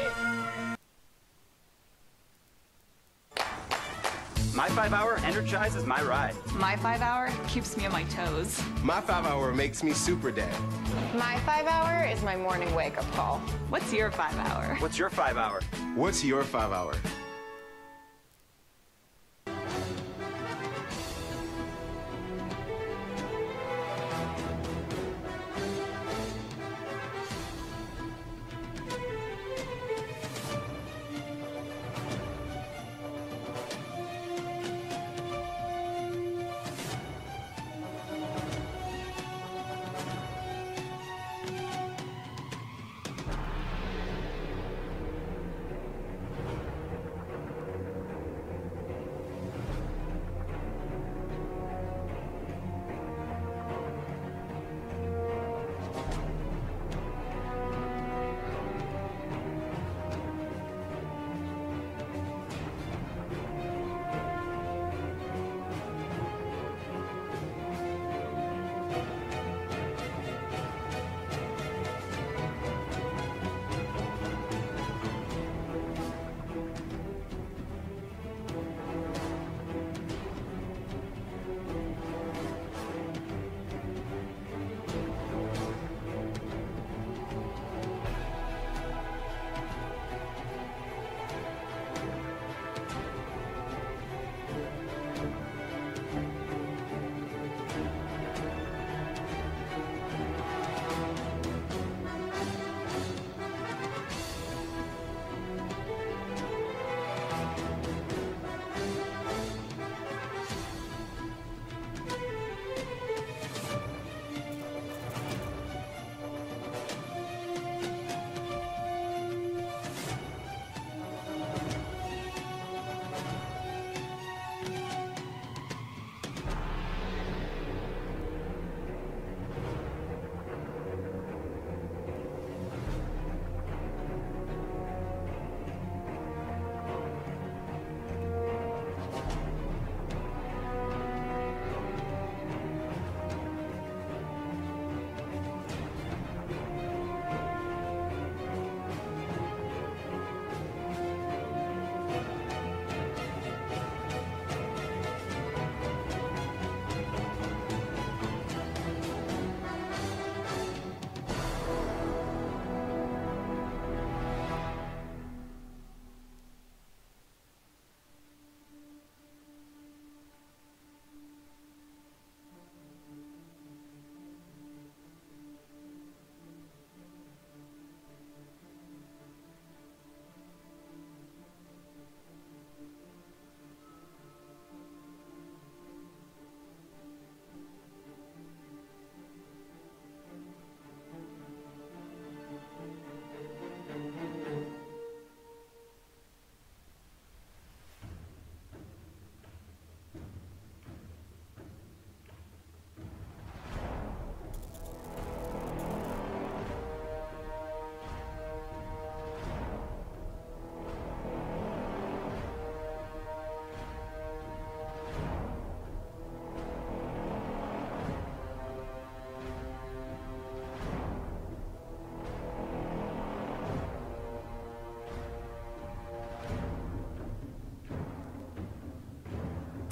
My 5 hour energizes my ride. My 5 hour keeps me on my toes. My 5 hour makes me super dad. My 5 hour is my morning wake-up call. What's your 5 hour? What's your 5 hour? What's your 5 hour?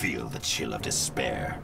Feel the chill of despair.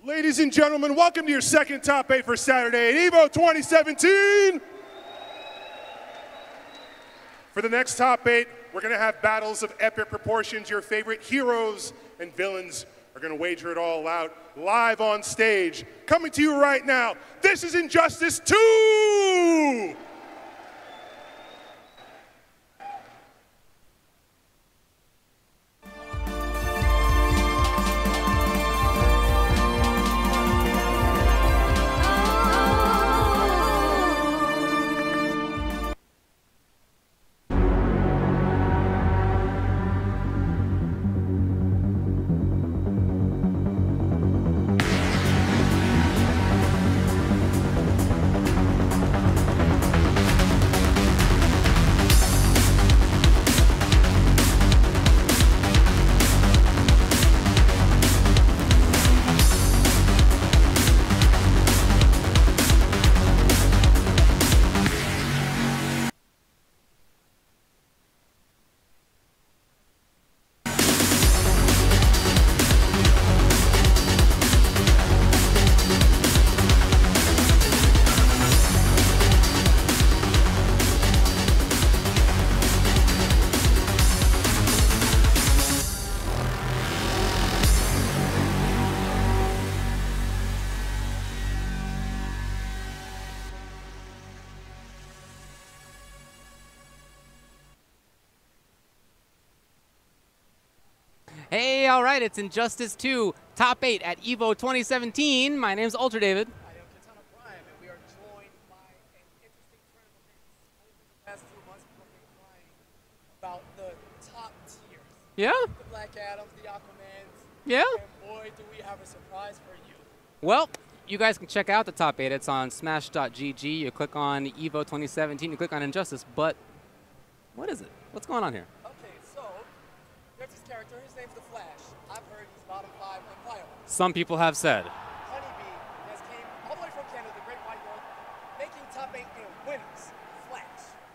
Ladies and gentlemen, welcome to your second top 8 for Saturday at EVO 2017. For the next top 8, we're going to have battles of epic proportions. Your favorite heroes and villains are going to wager it all out live on stage. Coming to you right now, this is Injustice 2! Hey, all right, it's Injustice 2, top 8 at EVO 2017. My name's Ultra David. About the top tiers. Yeah? The Black Adams, the Aquamans. Yeah? And boy, do we have a surprise for you. Well, you guys can check out the top 8. It's on smash.gg. You click on EVO 2017, you click on Injustice, but what is it? What's going on here? Okay, so there's this character. His name's The Flash. I've heard he's bottom 5 on fireworks. Some people have said. Honeybee has came all the way from Canada, the Great White North, making top 8 in winners. Flash.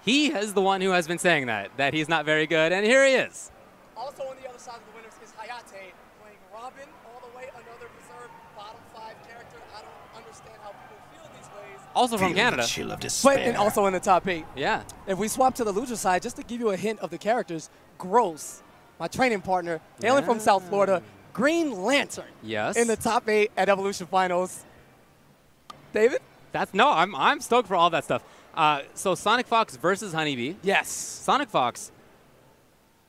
He is the one who has been saying that he's not very good, and here he is. Also on the other side of the winners is Hayate, playing Robin, all the way another reserve bottom 5 character. I don't understand how people feel these ways. Also from Canada. Chill of despair. But and also in the top 8. Yeah. If we swap to the loser side, just to give you a hint of the characters, Gross, my training partner, hailing from South Florida, Green Lantern. Yes. In the top 8 at Evolution Finals. David? I'm stoked for all that stuff. So Sonic Fox versus Honeybee. Yes. Sonic Fox,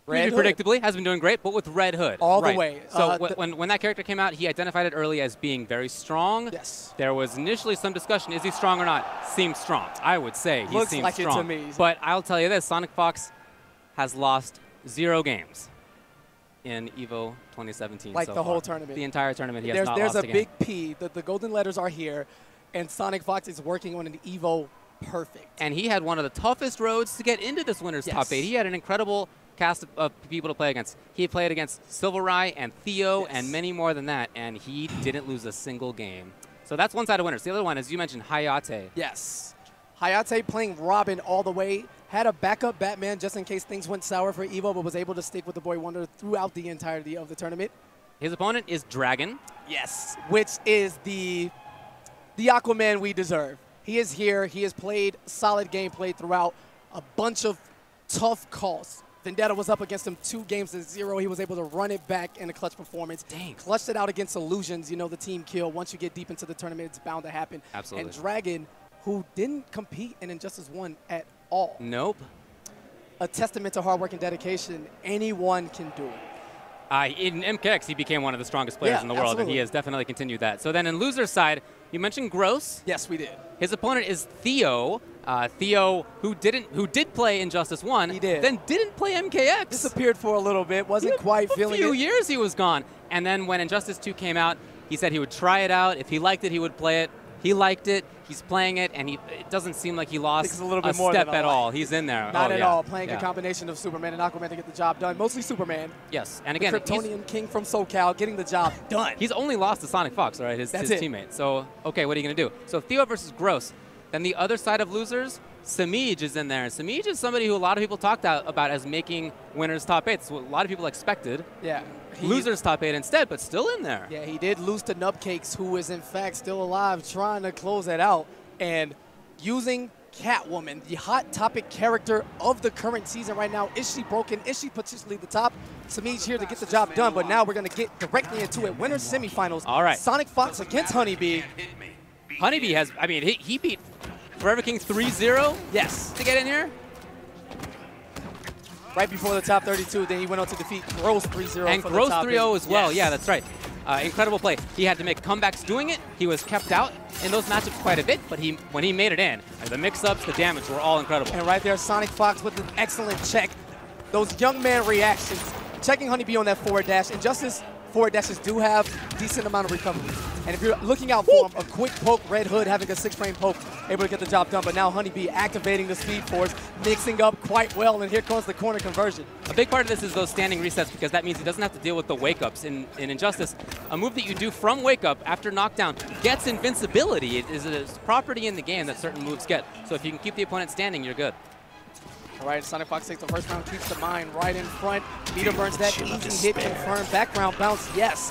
Red pretty predictably, has been doing great, but with Red Hood. All the way. So when that character came out, he identified it early as being very strong. Yes. There was initially some discussion, is he strong or not? Seems strong. I would say he Looks seems like strong. it to me. But I'll tell you this, Sonic Fox has lost 0 games in EVO 2017 Like so the far. whole tournament. The entire tournament, he has not There's lost a game. big P. The golden letters are here, and Sonic Fox is working on an EVO perfect. And he had one of the toughest roads to get into this winner's top 8. He had an incredible cast of people to play against. He played against Silverai and Theo and many more than that, and he didn't lose a single game. So that's one side of winners. The other one, as you mentioned, Hayate. Yes. Hayate playing Robin all the way. Had a backup Batman just in case things went sour for EVO, but was able to stick with the Boy Wonder throughout the entirety of the tournament. His opponent is Dragon. Yes, which is the Aquaman we deserve. He is here. He has played solid gameplay throughout, a bunch of tough calls. Vendetta was up against him 2-0. He was able to run it back in a clutch performance. Dang. Clutched it out against Illusions, you know, the team kill. Once you get deep into the tournament, it's bound to happen. Absolutely. And Dragon, who didn't compete in Injustice 1 at all. Nope. A testament to hard work and dedication. Anyone can do it. In MKX, he became one of the strongest players in the world, and he has definitely continued that. So then in loser's side, you mentioned Gross. Yes, we did. His opponent is Theo. Theo, who did play Injustice 1, he did. Then didn't play MKX. Disappeared for a little bit, wasn't quite feeling it. A few years he was gone. And then when Injustice 2 came out, he said he would try it out. If he liked it, he would play it. He liked it. He's playing it, and it doesn't seem like he lost a little bit a more step than at all. He's in there. Not at all. Playing a combination of Superman and Aquaman to get the job done. Mostly Superman. Yes, and again, the Kryptonian king from SoCal getting the job done. He's only lost to Sonic Fox, right? His teammate. So, okay, what are you going to do? So Theo versus Gross. Then the other side of losers, Samij is in there. And Samij is somebody who a lot of people talked about as making winners top 8. It's what a lot of people expected. Yeah. Losers top 8 instead, but still in there. Yeah, he did lose to Nubcakes, who is in fact still alive, trying to close that out. And using Catwoman, the hot topic character of the current season right now. Is she broken? Is she potentially the top? Samij here to get the job done, but now we're going to get directly into it. Winners semifinals. All right. Sonic Fox against Honeybee. Honeybee has, I mean, he beat Forever King 3-0. Yes. To get in here. Right before the top 32, then he went on to defeat Gross 3-0. And Gross 3-0 as well. Yes. Yeah, that's right. Incredible play. He had to make comebacks doing it. He was kept out in those matchups quite a bit, but when he made it in, the mix-ups, the damage were all incredible. And right there, Sonic Fox with an excellent check. Those young man reactions, checking Honeybee on that forward dash. Injustice forward dashes do have decent amount of recovery. And if you're looking out for him, a quick poke, Red Hood having a 6-frame poke, able to get the job done. But now Honeybee activating the Speed Force, mixing up quite well, and here comes the corner conversion. A big part of this is those standing resets, because that means he doesn't have to deal with the wake-ups. In Injustice, a move that you do from wake-up after knockdown gets invincibility. It is a property in the game that certain moves get. So if you can keep the opponent standing, you're good. All right, Sonic Fox takes the first round, keeps the mine right in front. Meter burns that easy hit confirmed. Background bounce, yes.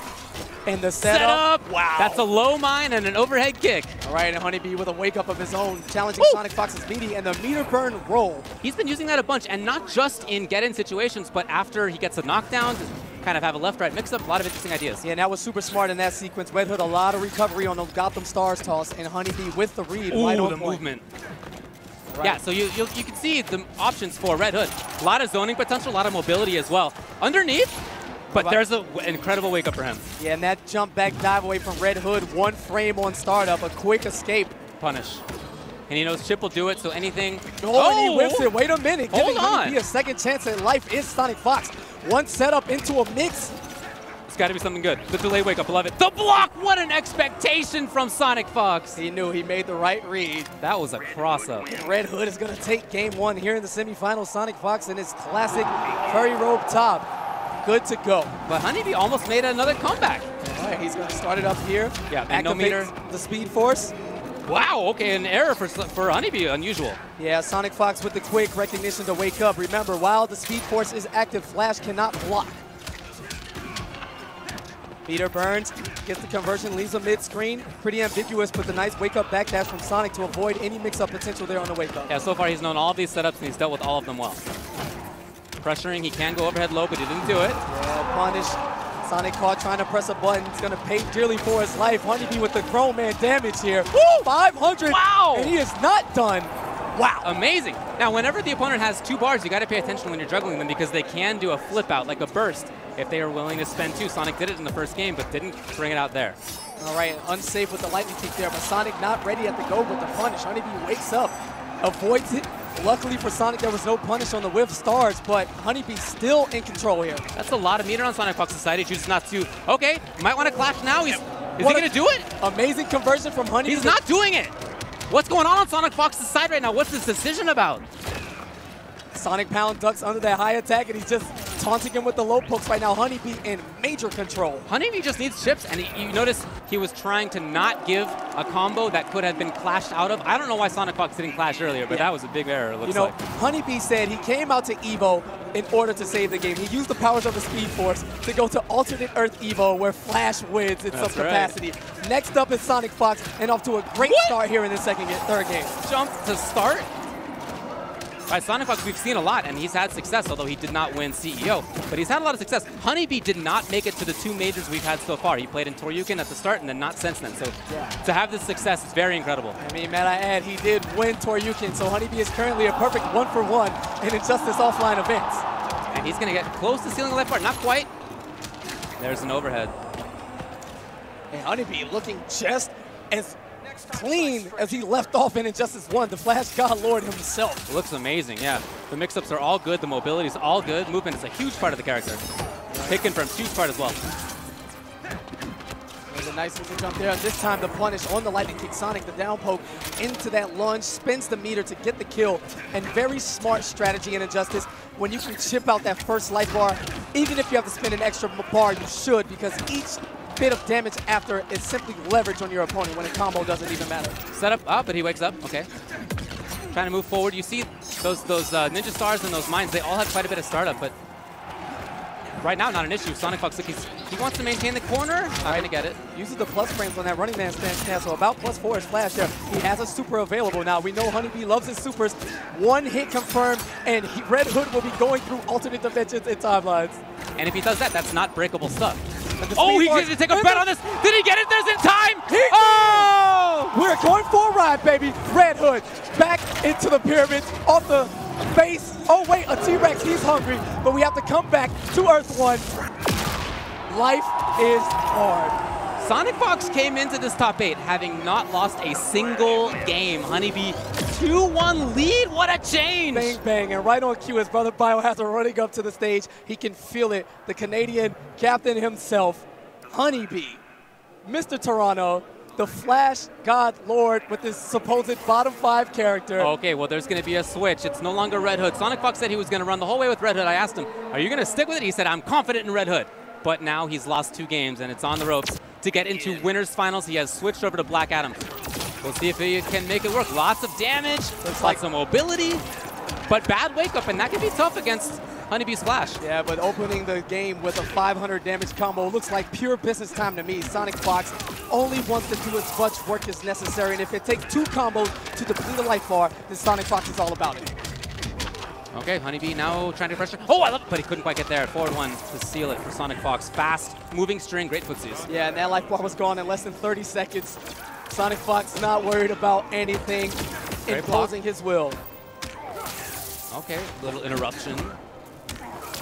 And the setup. Wow. That's a low mine and an overhead kick. All right, and Honeybee with a wake-up of his own, challenging Sonic Fox's meaty and the meter burn roll. He's been using that a bunch, and not just in get-in situations, but after he gets a knockdown, to kind of have a left-right mix-up, a lot of interesting ideas. Yeah, and that was super smart in that sequence. Red Hood, a lot of recovery on the Gotham Stars toss, and Honeybee with the read. Ooh, right on the point. movement. Right. Yeah, so you can see the options for Red Hood. A lot of zoning potential, a lot of mobility as well. Underneath, but there's an incredible wake-up for him. Yeah, and that jump back dive away from Red Hood, 1 frame on startup, a quick escape. Punish. And he knows Chip will do it, so anything. Oh, and he whips it. Wait a minute. Hold on. Honeybee a second chance at life is Sonic Fox. One setup into a mix. It's got to be something good. The delay wake-up, love it. The block, what an expectation from Sonic Fox. He knew he made the right read. That was a cross-up. Red Hood is going to take game 1 here in the semifinals. Sonic Fox in his classic furry robe top. Good to go. But Honeybee almost made another comeback. All right, he's going to start it up here. Yeah, and no meter. The Speed Force. Wow, okay, an error for Honeybee, unusual. Yeah, Sonic Fox with the quick recognition to wake up. Remember, while the Speed Force is active, Flash cannot block. Meter burns, gets the conversion, leaves a mid-screen. Pretty ambiguous, but the nice wake-up backdash from Sonic to avoid any mix-up potential there on the wake-up. Yeah, so far he's known all of these setups, and he's dealt with all of them well. Pressuring, he can go overhead low, but he didn't do it. Yeah, punish. Sonic caught trying to press a button. It's going to pay dearly for his life. Honeybee with the grown man damage here. Woo! 500. Wow! And he is not done. Wow. Amazing. Now, whenever the opponent has 2 bars, you got to pay attention when you're juggling them because they can do a flip out, like a burst, if they are willing to spend 2. Sonic did it in the first game, but didn't bring it out there. All right, unsafe with the lightning kick there, but Sonic not ready at the go with the punish. Honeybee wakes up, avoids it. Luckily for Sonic, there was no punish on the whiff stars, but Honeybee still in control here. That's a lot of meter on Sonic Fox Society. Chooses not to. Okay, might want to clash now. Is he going to do it? Amazing conversion from Honeybee. He's not doing it. What's going on Sonic Fox's side right now? What's this decision about? Sonic Pound ducks under that high attack, and he's just taunting him with the low pokes right now. Honeybee in major control. Honeybee just needs chips, and you notice he was trying to not give a combo that could have been clashed out of. I don't know why Sonic Fox didn't clash earlier, but that was a big error, it looks like. Honeybee said he came out to Evo in order to save the game. He used the powers of the Speed Force to go to alternate Earth Evo, where Flash wins in some capacity. Right. Next up is Sonic Fox, and off to a great start here in the third game. Jump to start. Right, Sonic Fox we've seen a lot, and he's had success, although he did not win CEO. But he's had a lot of success. Honeybee did not make it to the 2 majors we've had so far. He played in Toryuken at the start and then not since then. So to have this success is very incredible. I mean, might I add, he did win Toryuken, so Honeybee is currently a perfect 1-for-1 in Injustice offline events. And he's going to get close to sealing the left bar. Not quite. There's an overhead. And Honeybee looking just as clean as he left off in Injustice 1, the Flash God Lord himself. Looks amazing, yeah. The mix-ups are all good, the mobility is all good. Movement is a huge part of the character. Picking from huge part as well. There's a nice little jump there. This time the punish on the lightning kick. Sonic, the down poke into that lunge, spins the meter to get the kill. And very smart strategy in Injustice. When you can chip out that first life bar, even if you have to spin an extra bar, you should, because each bit of damage after is simply leverage on your opponent when a combo doesn't even matter. Set up, but he wakes up, okay. Trying to move forward. You see those Ninja Stars and those mines, they all have quite a bit of startup, but right now, not an issue. Sonic Fox, he wants to maintain the corner. Not going to get it. Uses the plus frames on that running man stance, so about +4 is Flash there. He has a super available now. We know Honeybee loves his supers. 1 hit confirmed, and Red Hood will be going through alternate dimensions and timelines. And if he does that, that's not breakable stuff. Oh, he needs to take a bet on this. Did he get it? There's in time. Oh! We're going for a ride, baby. Red Hood back into the pyramid off the base. Oh, wait, a T-Rex. He's hungry, but we have to come back to Earth 1. Life is hard. Sonic Fox came into this top 8 having not lost a single game. Honeybee 2-1 lead. What a change! Bang, bang, and right on cue, his brother Biohazard running up to the stage. He can feel it. The Canadian captain himself, Honeybee, Mr. Toronto, the Flash God Lord with his supposed bottom 5 character. Okay, well, there's going to be a switch. It's no longer Red Hood. Sonic Fox said he was going to run the whole way with Red Hood. I asked him, are you going to stick with it? He said, I'm confident in Red Hood. But now he's lost 2 games, and it's on the ropes to get into winners finals. He has switched over to Black Adam. We'll see if he can make it work. Lots of damage, lots of mobility, but bad wake up, and that can be tough against Honeybee's Flash. Yeah, but opening the game with a 500 damage combo looks like pure business time to me. Sonic Fox only wants to do as much work as necessary, and if it takes 2 combos to deplete a life bar, then Sonic Fox is all about it. Okay, Honeybee now trying to pressure. Oh, I love it, but he couldn't quite get there. Forward 1 to seal it for Sonic Fox. Fast, moving string, great footsies. Yeah, and that life bar was gone in less than 30 seconds. Sonic Fox not worried about anything, imposing his will. Okay, little interruption.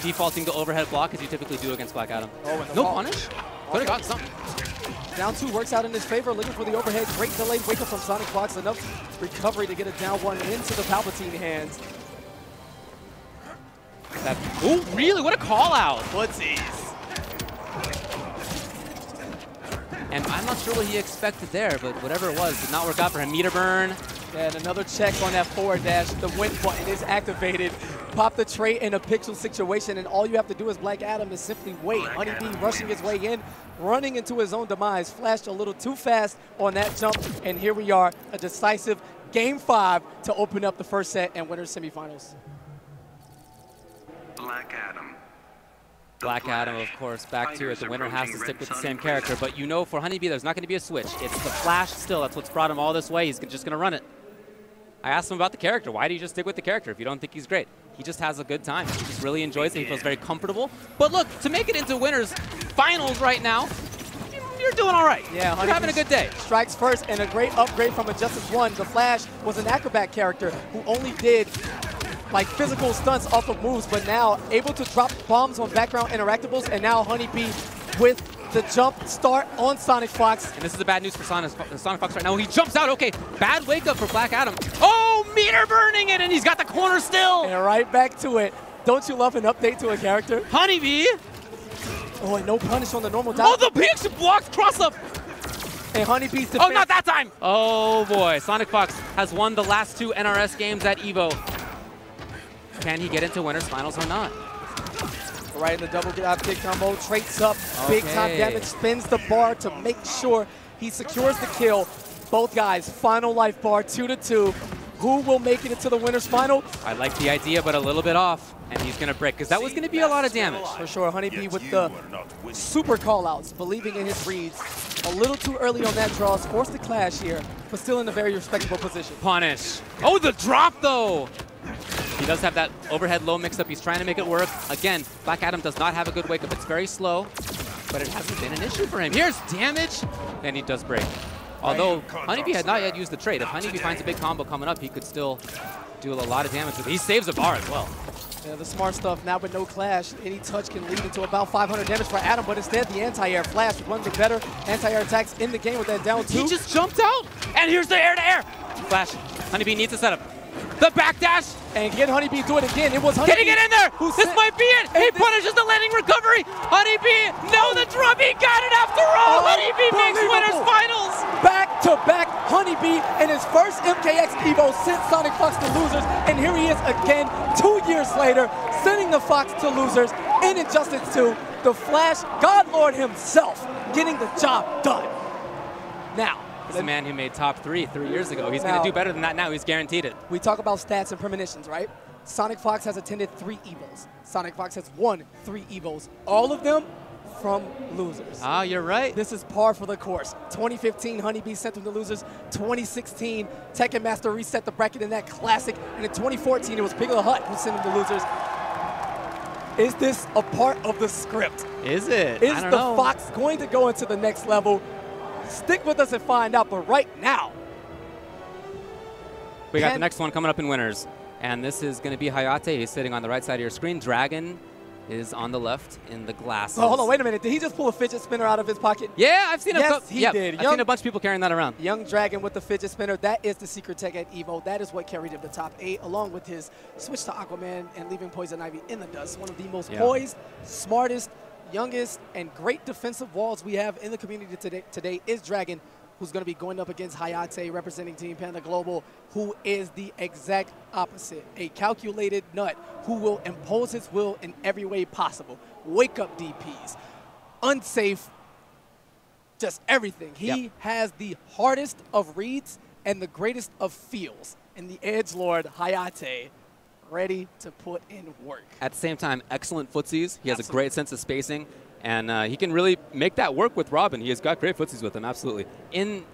Defaulting to overhead block as you typically do against Black Adam. Oh, no punish? Could have got something. Down 2 works out in his favor, looking for the overhead. Great delayed wake up from Sonic Fox. Enough recovery to get a down 1 into the Palpatine hands. Ooh, really? What a call out. Footsies. And I'm not sure what he expected there, but whatever it was, did not work out for him. Meter burn. And another check on that forward dash. The win button is activated. Pop the trait in a pixel situation, and all you have to do as Black Adam is simply wait. Honeybee rushing his way in, running into his own demise. Flashed a little too fast on that jump, and here we are, a decisive Game 5 to open up the first set and winners semifinals. Black Adam. Black Adam, of course, back to it. The winner has to stick with the same character, but you know for Honeybee there's not going to be a switch. It's the Flash still. That's what's brought him all this way. He's just going to run it. I asked him about the character. Why do you just stick with the character if you don't think he's great? he just has a good time. He just really enjoys it. He feels very comfortable. But look, to make it into winners finals right now, you're doing all right. Yeah, you're having a good day. Strikes first, and a great upgrade from Injustice 1. The Flash was an acrobat character who only did like physical stunts off of moves, but now able to drop bombs on background interactables, and now Honeybee with the jump start on Sonic Fox. And this is the bad news for Sonic Fox right now. He jumps out. Okay, bad wake up for Black Adam. Oh, meter burning it, and he's got the corner still. And right back to it. Don't you love an update to a character? Honeybee. Oh, and no punish on the normal down. Oh, the PX blocks cross up. And Honeybee's defense. Oh, not that time. Oh, boy. Sonic Fox has won the last 2 NRS games at EVO. Can he get into winners finals or not? Right in the double drop kick combo, traits up, big time damage, spins the bar to make sure he secures the kill. Both guys, final life bar, 2-2. Who will make it into the winner's final? I like the idea, but a little bit off, and he's going to break, because that was going to be a lot of damage. For sure, Honeybee with the super call-outs, believing in his reads. A little too early on that draw, forced the clash here, but still in a very respectable position. Punish. Oh, the drop, though. He does have that overhead low mix-up. He's trying to make it work. Again, Black Adam does not have a good wake-up. It's very slow, but it hasn't been an issue for him. Here's damage, and he does break. Although Honeybee had not yet used the trade. If Honeybee finds a big combo coming up, he could still do a lot of damage with it. He saves a bar as well. Yeah, the smart stuff now with no clash. Any touch can lead into about 500 damage for Adam, but instead the anti-air flash with one of the better anti-air attacks in the game with that down 2. He just jumped out, and here's the air-to-air. Flash. Honeybee needs a setup. The backdash. And can Honeybee do it again? It was Honeybee. Can he get in there? This might be it. He punishes the landing recovery. Honeybee, no, the drop. He got it after all. Honeybee makes winners finals. Back-to-back Honeybee in his first MKX Evo sent Sonic Fox to losers. And here he is again 2 years later, sending the Fox to losers in Injustice 2. The Flash, God Lord himself, getting the job done. Now, this is a man who made top 3 years ago. He's going to do better than that now. He's guaranteed it. We talk about stats and premonitions, right? Sonic Fox has attended 3 Evos. Sonic Fox has won 3 Evos. All of them from losers. Ah, you're right. This is par for the course. 2015, Honeybee sent them to losers. 2016, Tekken Master reset the bracket in that classic. And in 2014, it was Pig of the Hut who sent them to losers. Is this a part of the script? Is it? Is the Fox going to go into the next level? Stick with us and find out, but right now, we got the next one coming up in winners. And this is going to be Hayate. He's sitting on the right side of your screen. Dragon is on the left in the glasses. Oh, hold on, wait a minute. Did he just pull a fidget spinner out of his pocket? Yeah, I've seen yes, he did. I've seen a bunch of people carrying that around. Young Dragon with the fidget spinner. That is the secret tech at EVO. That is what carried him to top 8, along with his switch to Aquaman and leaving Poison Ivy in the dust. One of the most poised, smartest, youngest, and great defensive walls we have in the community today is Dragon, who's going to be going up against Hayate, representing Team Panda Global, who is the exact opposite. A calculated nut who will impose his will in every way possible. Wake up DPs, unsafe, just everything. He has the hardest of reads and the greatest of feels. And the edgelord, Hayate, ready to put in work. At the same time, excellent footsies. He has a great sense of spacing. And he can really make that work with Robin. He has got great footsies with him, absolutely. In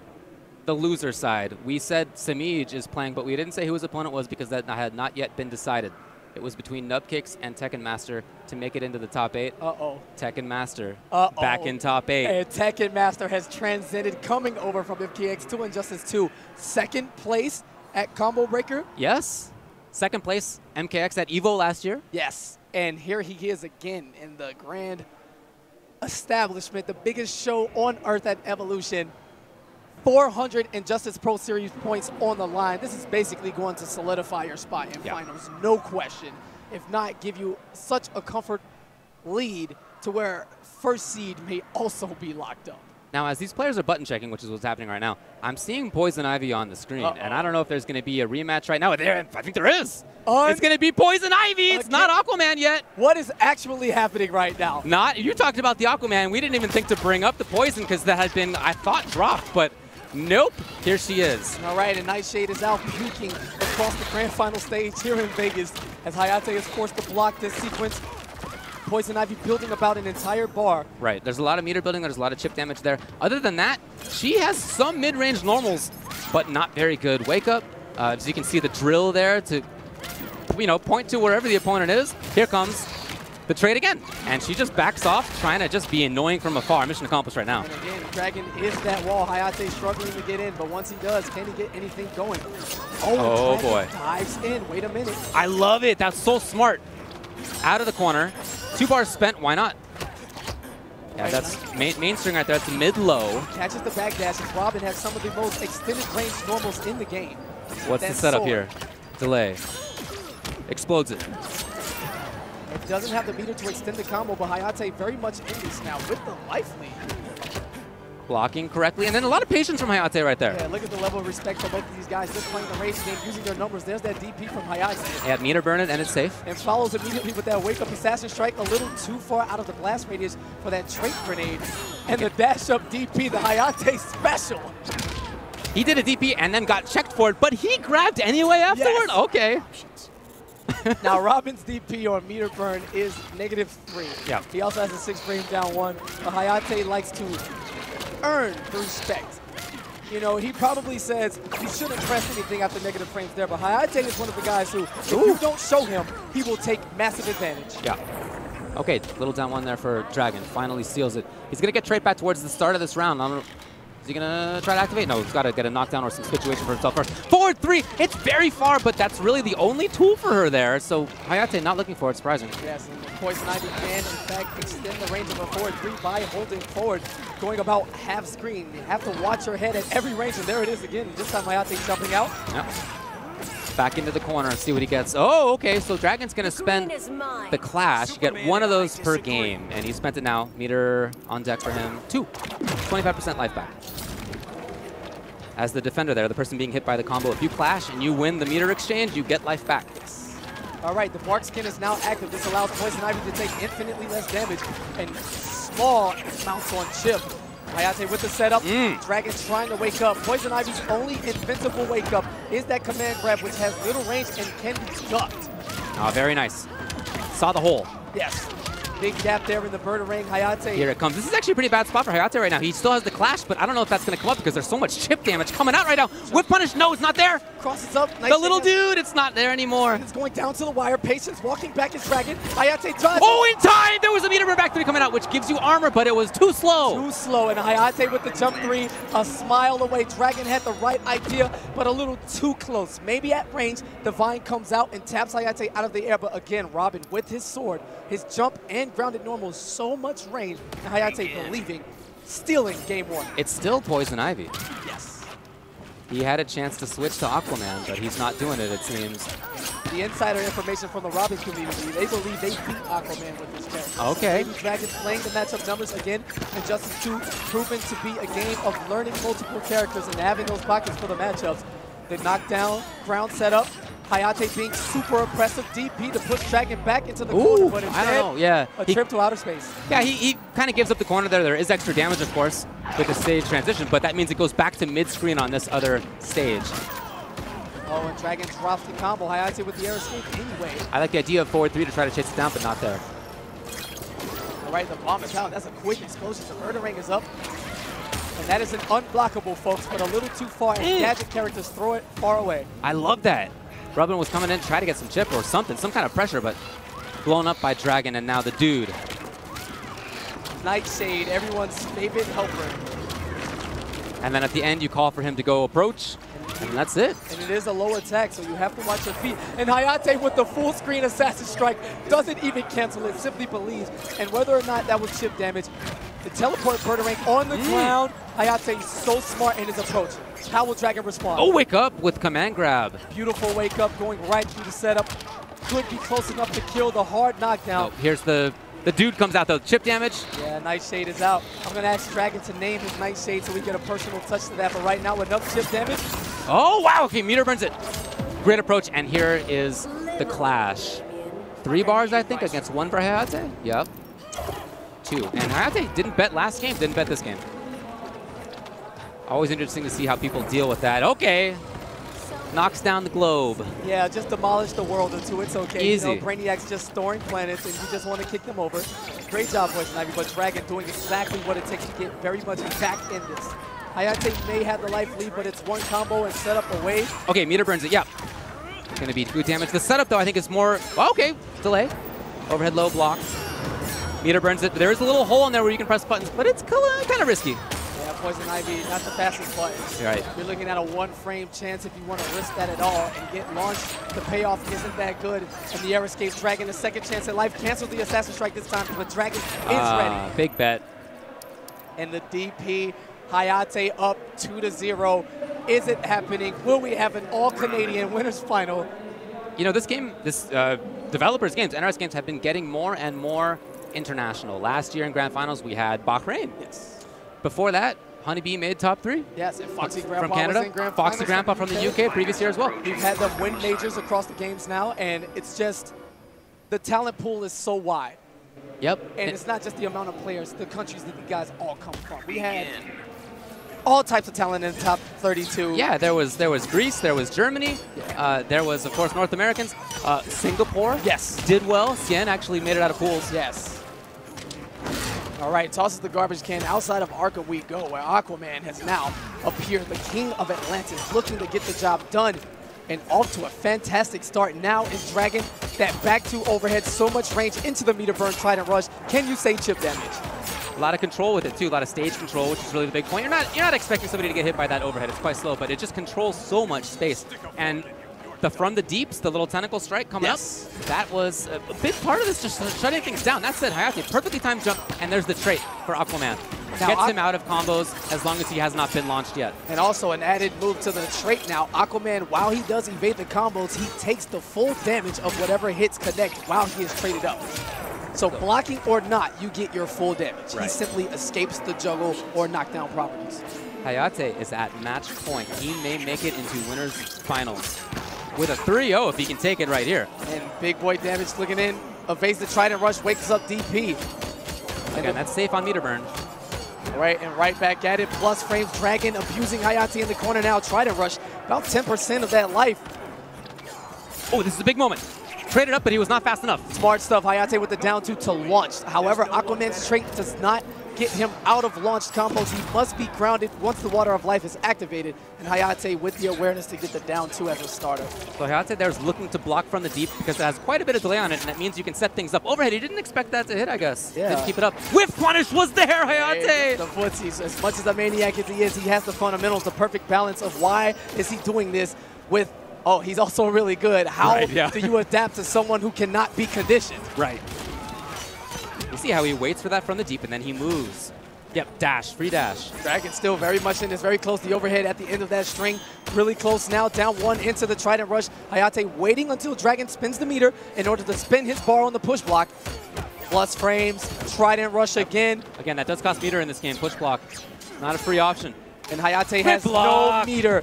the loser side, we said Samij is playing, but we didn't say who his opponent was because that had not yet been decided. It was between Nubkicks and Tekken Master to make it into the top 8. Uh-oh. Tekken Master back in top 8. And Tekken Master has transcended, coming over from MKX to Injustice 2. Second place at Combo Breaker. Yes. Second place, MKX at EVO last year. Yes. And here he is again in the grand establishment, the biggest show on Earth at Evolution. 400 Injustice Pro Series points on the line. This is basically going to solidify your spot in finals, no question. If not, give you such a comfort lead to where first seed may also be locked up. Now, as these players are button checking, which is what's happening right now, I'm seeing Poison Ivy on the screen, and I don't know if there's going to be a rematch right now. I think there is. It's going to be Poison Ivy. It's not Aquaman yet. What is actually happening right now? You talked about the Aquaman. We didn't even think to bring up the Poison because that had been, I thought, dropped, but nope. Here she is. All right, and Nightshade is out puking across the grand final stage here in Vegas as Hayate is forced to block this sequence. Poison Ivy building about an entire bar. Right, there's a lot of meter building, there's a lot of chip damage there. Other than that, she has some mid-range normals, but not very good. Wake up, as you can see the drill there to you know, point to wherever the opponent is. Here comes the trade again. And she just backs off, trying to just be annoying from afar. Mission accomplished right now. And again, Dragon is that wall. Hayate struggling to get in, but once he does, can he get anything going? Oh boy. Dives in. Wait a minute. I love it. That's so smart. Out of the corner. 2 bars spent. Why not? Yeah, that's main string right there. That's mid-low. Catches the back dash, and Robin has some of the most extended range normals in the game. What's the setup here? Delay. Explodes it. It doesn't have the meter to extend the combo, but Hayate very much in this now with the life lead. Blocking correctly, and then a lot of patience from Hayate right there. Yeah, look at the level of respect for both of these guys just playing the rage game, using their numbers. There's that DP from Hayate. Yeah, meter burn it, and it's safe. And follows immediately with that wake-up assassin strike, a little too far out of the blast radius for that trait grenade. And the dash-up DP, the Hayate special. He did a DP and then got checked for it, but he grabbed anyway afterward? Yes. Okay. Now, Robin's DP or meter burn is -3. Yeah. He also has a 6 frame down 1. But Hayate likes to earn the respect. You know, he probably says he shouldn't press anything after negative frames there, but Hayate is one of the guys who, if you don't show him, he will take massive advantage. Yeah. Okay, little down 1 there for Dragon. Finally seals it. He's going to get trait back towards the start of this round. I don't know. Is he going to try to activate? No, he's got to get a knockdown or some situation for himself first. Forward 3! It's very far, but that's really the only tool for her there. So Hayate not looking for it, surprising. Yes, and Poison Ivy can, in fact, extend the range of a forward 3 by holding forward, going about half screen. You have to watch your head at every range, and there it is again. This time Hayate jumping out. Yep. Back into the corner and see what he gets. Oh, okay, so Dragon's going to spend the clash. You get 1 of those per game, and he spent it now. Meter on deck for him. 2. 25% life back. As the defender there, the person being hit by the combo, if you clash and you win the meter exchange, you get life back. All right, the Bark Skin is now active. This allows Poison Ivy to take infinitely less damage and small amounts on chip. Hayate with the setup. Dragon trying to wake up. Poison Ivy's only invincible wake up is that command grab, which has little range and can be ducked. Oh, very nice. Saw the hole. Yes. Big gap there in the Bird-a-Ring. Hayate. Here it comes. This is actually a pretty bad spot for Hayate right now. He still has the clash, but I don't know if that's going to come up because there's so much chip damage coming out right now. Whip punish, no, it's not there. Crosses up. Nice the little dude, it's not there anymore. It's going down to the wire. Patience walking back is Dragon. Hayate dodges. Oh, in time! There was a meter burn back 3 coming out, which gives you armor, but it was too slow. Too slow, and Hayate with the jump 3, a smile away. Dragon had the right idea, but a little too close. Maybe at range, Divine comes out and taps Hayate out of the air, but again, Robin with his sword, his jump and grounded normal, so much range, and Hayate believing, stealing game 1. It's still Poison Ivy. Yes. He had a chance to switch to Aquaman, but he's not doing it, it seems. The insider information from the Robin community, they believe they beat Aquaman with this character. Okay. So maybe Dragon's playing the matchup numbers again, and Justice 2 proven to be a game of learning multiple characters and having those pockets for the matchups. The knockdown, ground setup, Hayate being super oppressive DP to push Dragon back into the corner, but instead, I don't know, yeah. a trip to outer space. Yeah, he kind of gives up the corner there. There is extra damage, of course, with the stage transition, but that means it goes back to mid-screen on this other stage. Oh, and Dragon drops the combo. Hayate with the air escape anyway. I like the idea of forward 3 to try to chase it down, but not there. All right, the bomb is out. That's a quick explosion. The Bird-a-Ring is up. And that is an unblockable, folks, but a little too far, and gadget characters throw it far away. I love that. Robin was coming in to try to get some chip or something, some kind of pressure, but blown up by Dragon, and now the dude. Nightshade, everyone's favorite helper. And then at the end, you call for him to go approach, and that's it. And it is a low attack, so you have to watch your feet. And Hayate with the full screen assassin strike doesn't even cancel it, simply believes. And whether or not that was chip damage, the teleport Bird-a-Ring on the ground. Hayate is so smart in his approach. How will Dragon respond? Oh, wake up with command grab. Beautiful wake up, going right through the setup. Could be close enough to kill the hard knockdown. Oh, here's the dude comes out though. Chip damage. Yeah, Nightshade is out. I'm going to ask Dragon to name his Nightshade so we get a personal touch to that. But right now, enough chip damage. Oh, wow. Okay, meter burns it. Great approach. And here is the clash. 3 bars, I think, against 1 for Hayate. Yep. 2. And Hayate didn't bet last game, didn't bet this game. Always interesting to see how people deal with that. Okay. Knocks down the globe. Yeah, just demolish the world or 2. It's okay. Easy. You know, Brainiac's just storing planets and you just want to kick them over. Great job, Poison Ivy, but Dragon doing exactly what it takes to get very much back in this. Hayate may have the life lead, but it's 1 combo and setup away. Okay, meter burns it. Yep. going to be good damage. The setup, though, I think is more... Okay, delay. Overhead low block. Meter burns it. There is a little hole in there where you can press buttons, but it's kind of risky. Yeah, Poison Ivy, not the fastest button. Right. You're looking at a one-frame chance if you want to risk that at all and get launched. The payoff isn't that good. And the air escapes. Dragon, a second chance at life. Cancels the Assassin Strike this time, but Dragon is ready. Big bet. And the DP, Hayate up 2-0. Is it happening? Will we have an all-Canadian winners final? You know, this game, developers' games, NRS games, have been getting more and more international. Last year in Grand Finals, we had Bahrain. Yes. Before that, Honeybee made top 3. Yes, and Foxy Grandpa from Canada. was in Grand Foxy Finals Grandpa from the UK previous year as well. We've had them win majors across the games now, and it's just the talent pool is so wide. Yep. And it's not just the amount of players, the countries that the guys all come from. We had all types of talent in the top 32. Yeah, there was Greece, there was Germany, there was, of course, North Americans. Singapore did well. Cien actually made it out of pools. Yes. All right, tosses the garbage can. Outside of Arkham we go, where Aquaman has now appeared, the king of Atlantis, looking to get the job done. And off to a fantastic start. Now is Dragon, that back two overhead, so much range into the meter burn, Trident Rush. Can you say chip damage? A lot of control with it too, a lot of stage control, which is really the big point. You're not expecting somebody to get hit by that overhead. It's quite slow, but it just controls so much space. And from the deeps, the little tentacle strike coming up, that was a big part of this, just shutting things down. That said, Hayate, perfectly timed jump, and there's the trait for Aquaman. Now, gets him out of combos as long as he has not been launched yet. And also an added move to the trait now. Aquaman, while he does evade the combos, he takes the full damage of whatever hits connect while he is traded up. So blocking or not, you get your full damage. Right. He simply escapes the juggle or knockdown properties. Hayate is at match point. He may make it into winners finals with a 3-0 if he can take it right here. And big boy damage looking in. Evades the Trident Rush, wakes up DP. Again, that's safe on meter burn. All right, and right back at it. Plus frames, Dragon abusing Hayate in the corner now. Trident Rush, about 10% of that life. Oh, this is a big moment. Traded up, but he was not fast enough. Smart stuff. Hayate with the down two to launch. However, Aquaman's trait does not get him out of launched combos. He must be grounded once the Water of Life is activated. And Hayate with the awareness to get the down two as a starter. So Hayate there's looking to block from the deep because it has quite a bit of delay on it, and that means you can set things up. Overhead, he didn't expect that to hit, I guess. Yeah. Didn't keep it up. Whiff punish was there, Hayate! Hey, the footsies, as much as a maniac as he is, he has the fundamentals, the perfect balance of why is he doing this with, oh, he's also really good. How do you adapt to someone who cannot be conditioned? Right. You see how he waits for that from the deep, and then he moves. Yep, dash, free dash. Dragon still very much in this, very close. The overhead at the end of that string, really close now. Down one into the Trident Rush. Hayate waiting until Dragon spins the meter in order to spin his bar on the push block. Plus frames, Trident Rush again. Again, that does cost meter in this game, push block. Not a free option. And Hayate has no meter.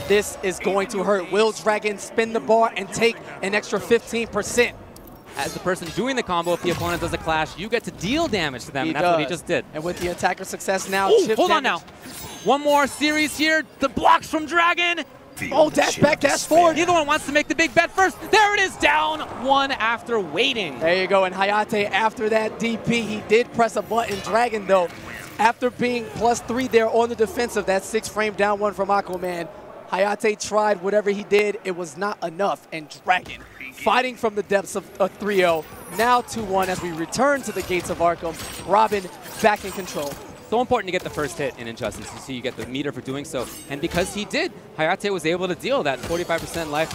This is going to hurt. Will Dragon spin the bar and take an extra 15%? As the person doing the combo, if the opponent does a clash, you get to deal damage to them, and that's what he just did. And with the attacker success now, ooh, chip hold damage. on now. One more series here. The blocks from Dragon. Oh, dash back, dash forward. Neither one wants to make the big bet first. There it is, down one after waiting. There you go, and Hayate, after that DP, he did press a button. Dragon, though, after being +3 there on the defensive, that 6-frame down one from Aquaman, Hayate tried whatever he did. It was not enough, and Dragon fighting from the depths of a 3-0. Now 2-1 as we return to the gates of Arkham. Robin back in control. So important to get the first hit in Injustice. You see you get the meter for doing so. And because he did, Hayate was able to deal that 45% life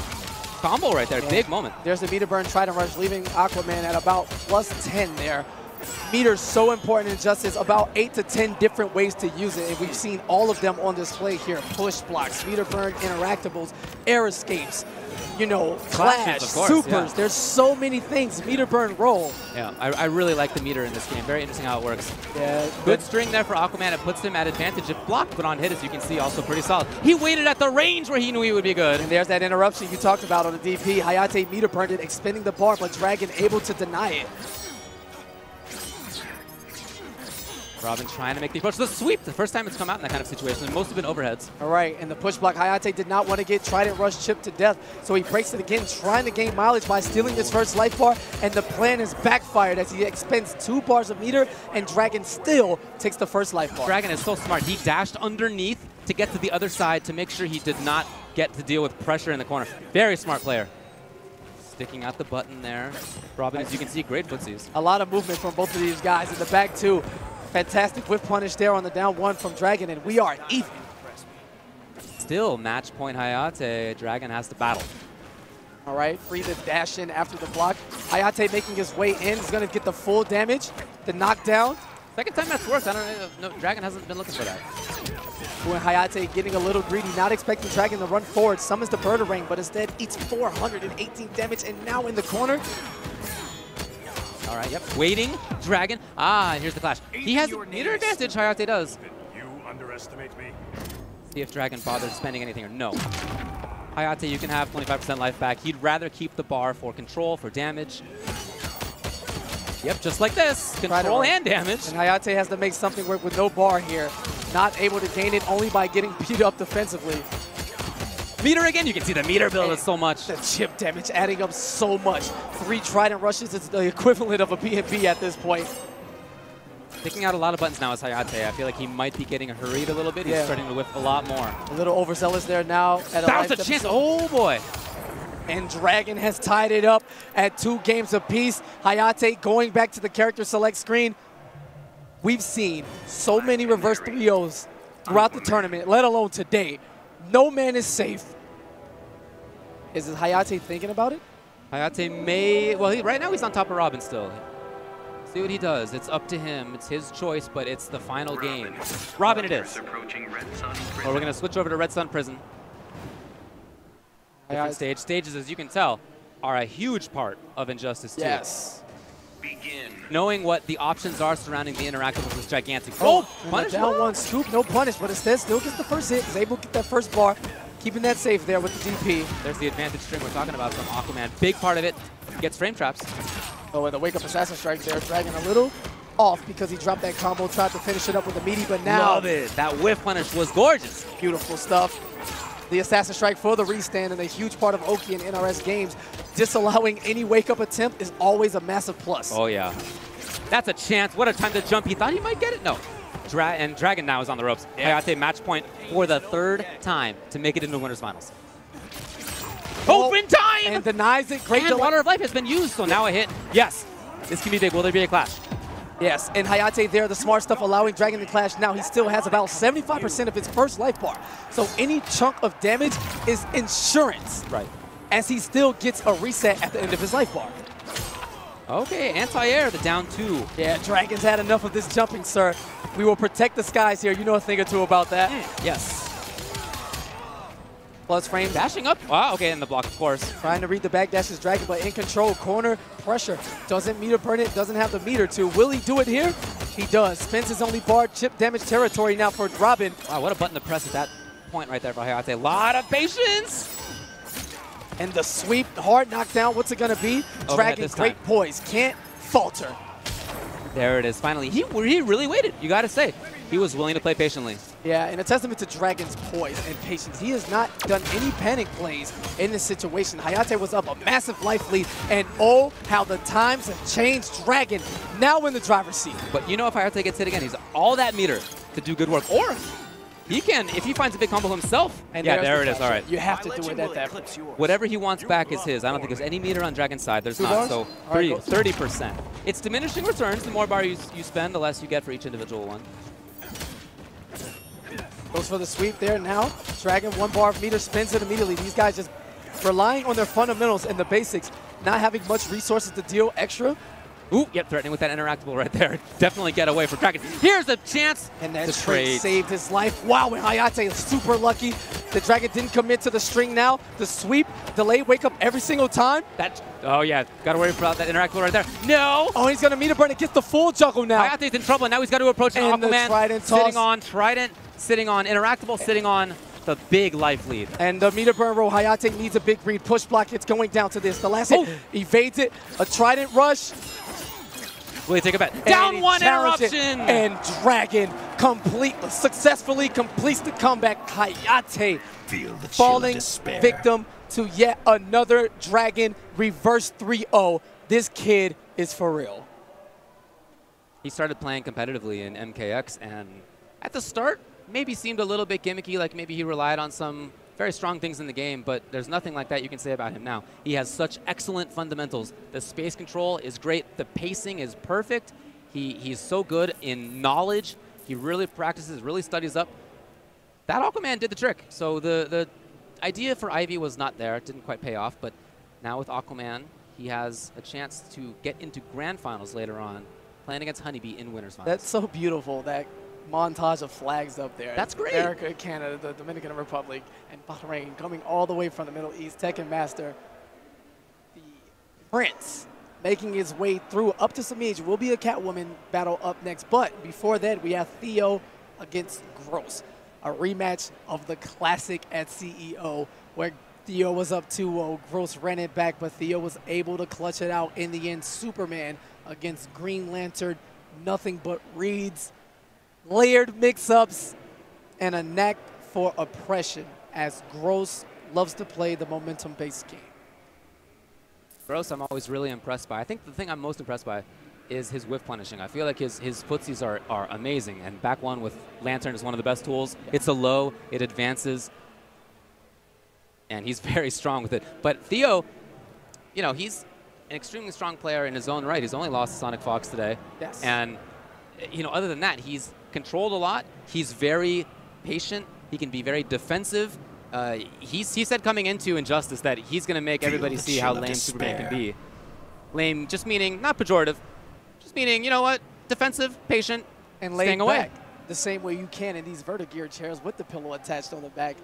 combo right there. Yeah. Big moment. There's the meter burn, Trident Rush, leaving Aquaman at about +10 there. Meter's so important in Injustice, about 8 to 10 different ways to use it, and we've seen all of them on display here. Push blocks, meter burn, interactables, air escapes, you know, clash, supers. There's so many things meter burn roll. Yeah, I really like the meter in this game. Very interesting how it works. Yeah, good string there for Aquaman. It puts him at advantage. If blocked, but on hit, as you can see, also pretty solid. He waited at the range where he knew he would be good. And there's that interruption you talked about on the DP. Hayate meter burned it, expending the bar, but Dragon able to deny it. Robin trying to make the approach. The sweep, the first time it's come out in that kind of situation. Most have been overheads. All right, and the push block, Hayate did not want to get Trident Rush chipped to death, so he breaks it again, trying to gain mileage by stealing this first life bar, and the plan is backfired as he expends 2 bars of meter, and Dragon still takes the first life bar. Dragon is so smart. He dashed underneath to get to the other side to make sure he did not get to deal with pressure in the corner. Very smart player. Sticking out the button there. Robin, as you can see, great footsies. A lot of movement from both of these guys in the back two. Fantastic whiff punish there on the down one from Dragon, and we are even. Still match point Hayate. Dragon has to battle. All right, free the dash in after the block. Hayate making his way in. He's going to get the full damage, the knockdown. Second time that's worked. I don't know. No, Dragon hasn't been looking for that. When Hayate getting a little greedy, not expecting Dragon to run forward, summons the Birdarang, but instead eats 418 damage, and now in the corner. All right, yep. Waiting, Dragon. Ah, and here's the clash. He has meter advantage, Hayate does. You underestimate me. See if Dragon bothers spending anything or no. Hayate, you can have 25% life back. He'd rather keep the bar for control, for damage. Yep, just like this. Control and damage. And Hayate has to make something work with no bar here. Not able to gain it only by getting beat up defensively. Meter again. You can see the meter build is so much. The chip damage adding up so much. 3 Trident rushes is the equivalent of a BNB at this point. Picking out a lot of buttons now is Hayate. I feel like he might be getting hurried a little bit. He's starting to whiff a lot more. A little overzealous there now. That was a chance. Oh, boy. And Dragon has tied it up at 2 games apiece. Hayate going back to the character select screen. We've seen so many reverse 3-0s throughout the tournament, let alone today. No man is safe. Is Hayate thinking about it? Hayate may, well, right now he's on top of Robin still. See what he does. It's up to him. It's his choice, but it's the final game. Robin it is. Or we're going to switch over to Red Sun Prison. Different stage. Stages, as you can tell, are a huge part of Injustice 2. Yes. Knowing what the options are surrounding the interactables is gigantic. Oh, punish. Down one scoop, no punish, but instead still gets the first hit. Is able to get that first bar, keeping that safe there with the DP. There's the advantage string we're talking about from Aquaman. Big part of it gets frame traps. Oh, and the wake up assassin strike there, Dragon a little off because he dropped that combo, tried to finish it up with a meaty, but now. Love it. That whiff punish was gorgeous. Beautiful stuff. The assassin strike for the restand, and a huge part of Oki and NRS games. Disallowing any wake-up attempt is always a massive plus. Oh, yeah. That's a chance. What a time to jump. He thought he might get it. No. And Dragon now is on the ropes. Hayate match point for the 3rd time to make it into Winners Finals. Open time! And denies it. Great and Water of Life has been used, so now a hit. Yes. This can be big. Will there be a clash? Yes, and Hayate there, the smart stuff, allowing Dragon to clash. Now he still has about 75% of his first life bar. So any chunk of damage is insurance. Right. As he still gets a reset at the end of his life bar. Okay, anti-air, the down 2. Yeah, Dragon's had enough of this jumping, sir. We will protect the skies here. You know a thing or two about that. Yes. Plus frame. Dashing up. Wow, okay, in the block, of course. Trying to read the back dash is Dragon, but in control. Corner pressure. Doesn't meter burn it, doesn't have the meter to. Will he do it here? He does. Spins his only bar. Chip damage territory now for Robin. Wow, what a button to press at that point right there for Hayate. A lot of patience. And the sweep, hard knockdown. What's it going to be? Dragon, great poise. Can't falter. There it is. Finally, he really waited. You got to say. He was willing to play patiently. Yeah, and a testament to Dragon's poise and patience. He has not done any panic plays in this situation. Hayate was up a massive life lead, and oh, how the times have changed. Dragon now in the driver's seat. But you know, if Hayate gets hit again, he's all that meter to do good work. Or he can, if he finds a big combo himself. And yeah, there it is. All right. You have to do it at that point. Whatever he wants back is his. I don't think there's any meter on Dragon's side. There's not. So 30%. It's diminishing returns. The more bar you spend, the less you get for each individual one. Goes for the sweep there now. Dragon 1 bar of meter, spins it immediately. These guys just relying on their fundamentals and the basics, not having much resources to deal extra. Ooh, yep, threatening with that interactable right there. Definitely get away from Dragon. Here's a chance and that trade saved his life. Wow, and Hayate is super lucky. The Dragon didn't commit to the string now. The sweep, delayed wake up every single time. Oh yeah, gotta worry about that interactable right there. No! Oh, he's gonna meter burn and gets the full juggle now. Hayate's in trouble, and now he's got to approach and Aquaman. The Trident sitting on Trident, sitting on interactable, sitting on the big life lead. And the meter burn roll, Hayate needs a big read. Push block, it's going down to this. The last hit, evades it. A Trident rush. Will he take a bet? Down 1 interruption! And Dragon successfully completes the comeback. Hayate falling victim to yet another Dragon reverse 3-0. This kid is for real. He started playing competitively in MKX, and at the start, maybe seemed a little bit gimmicky, like maybe he relied on some very strong things in the game, but there's nothing like that you can say about him now. He has such excellent fundamentals. The space control is great. The pacing is perfect. He's so good in knowledge. He really practices, really studies up. That Aquaman did the trick. So the idea for Ivy was not there. It didn't quite pay off, but now with Aquaman, he has a chance to get into grand finals later on, playing against Honeybee in winners finals. That's so beautiful, that montage of flags up there. That's great. America, Canada, the Dominican Republic, and Bahrain coming all the way from the Middle East. Tekken Master, the Prince, making his way through up to Samij. Will be a Catwoman battle up next. But before that, we have Theo against Gross. A rematch of the classic at CEO, where Theo was up 2-0. Gross ran it back, but Theo was able to clutch it out in the end. Superman against Green Lantern. Nothing but reads, layered mix-ups, and a knack for oppression, as Gross loves to play the momentum-based game. Gross, I'm always really impressed by. I think the thing I'm most impressed by is his whiff punishing. I feel like his footsies are amazing, and back one with Lantern is one of the best tools. Yeah. It's a low, it advances, and he's very strong with it. But Theo, you know, he's an extremely strong player in his own right. He's only lost to Sonic Fox today. Yes. And, you know, other than that, he's controlled a lot. He's very patient. He can be very defensive. He said coming into Injustice that he's going to make everybody see how lame Superman can be. Lame just meaning, not pejorative, just meaning, you know what, defensive, patient, and staying away. The same way you can in these Vertigear chairs with the pillow attached on the back.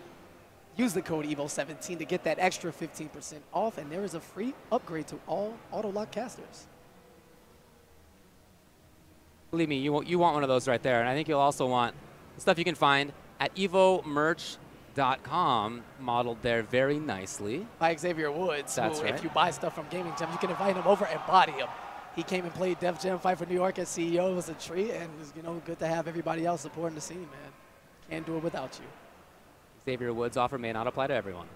Use the code EVO17 to get that extra 15% off, and there is a free upgrade to all auto-lock casters. Believe me, you want one of those right there. And I think you'll also want the stuff you can find at evomerch.com, modeled there very nicely. By Xavier Woods, That's right. If you buy stuff from Gaming Gem, you can invite him over and body him. He came and played Def Jam Fight for New York as CEO. It was a treat, and it's, you know, good to have everybody else supporting the scene, man. Can't do it without you. Xavier Woods' offer may not apply to everyone.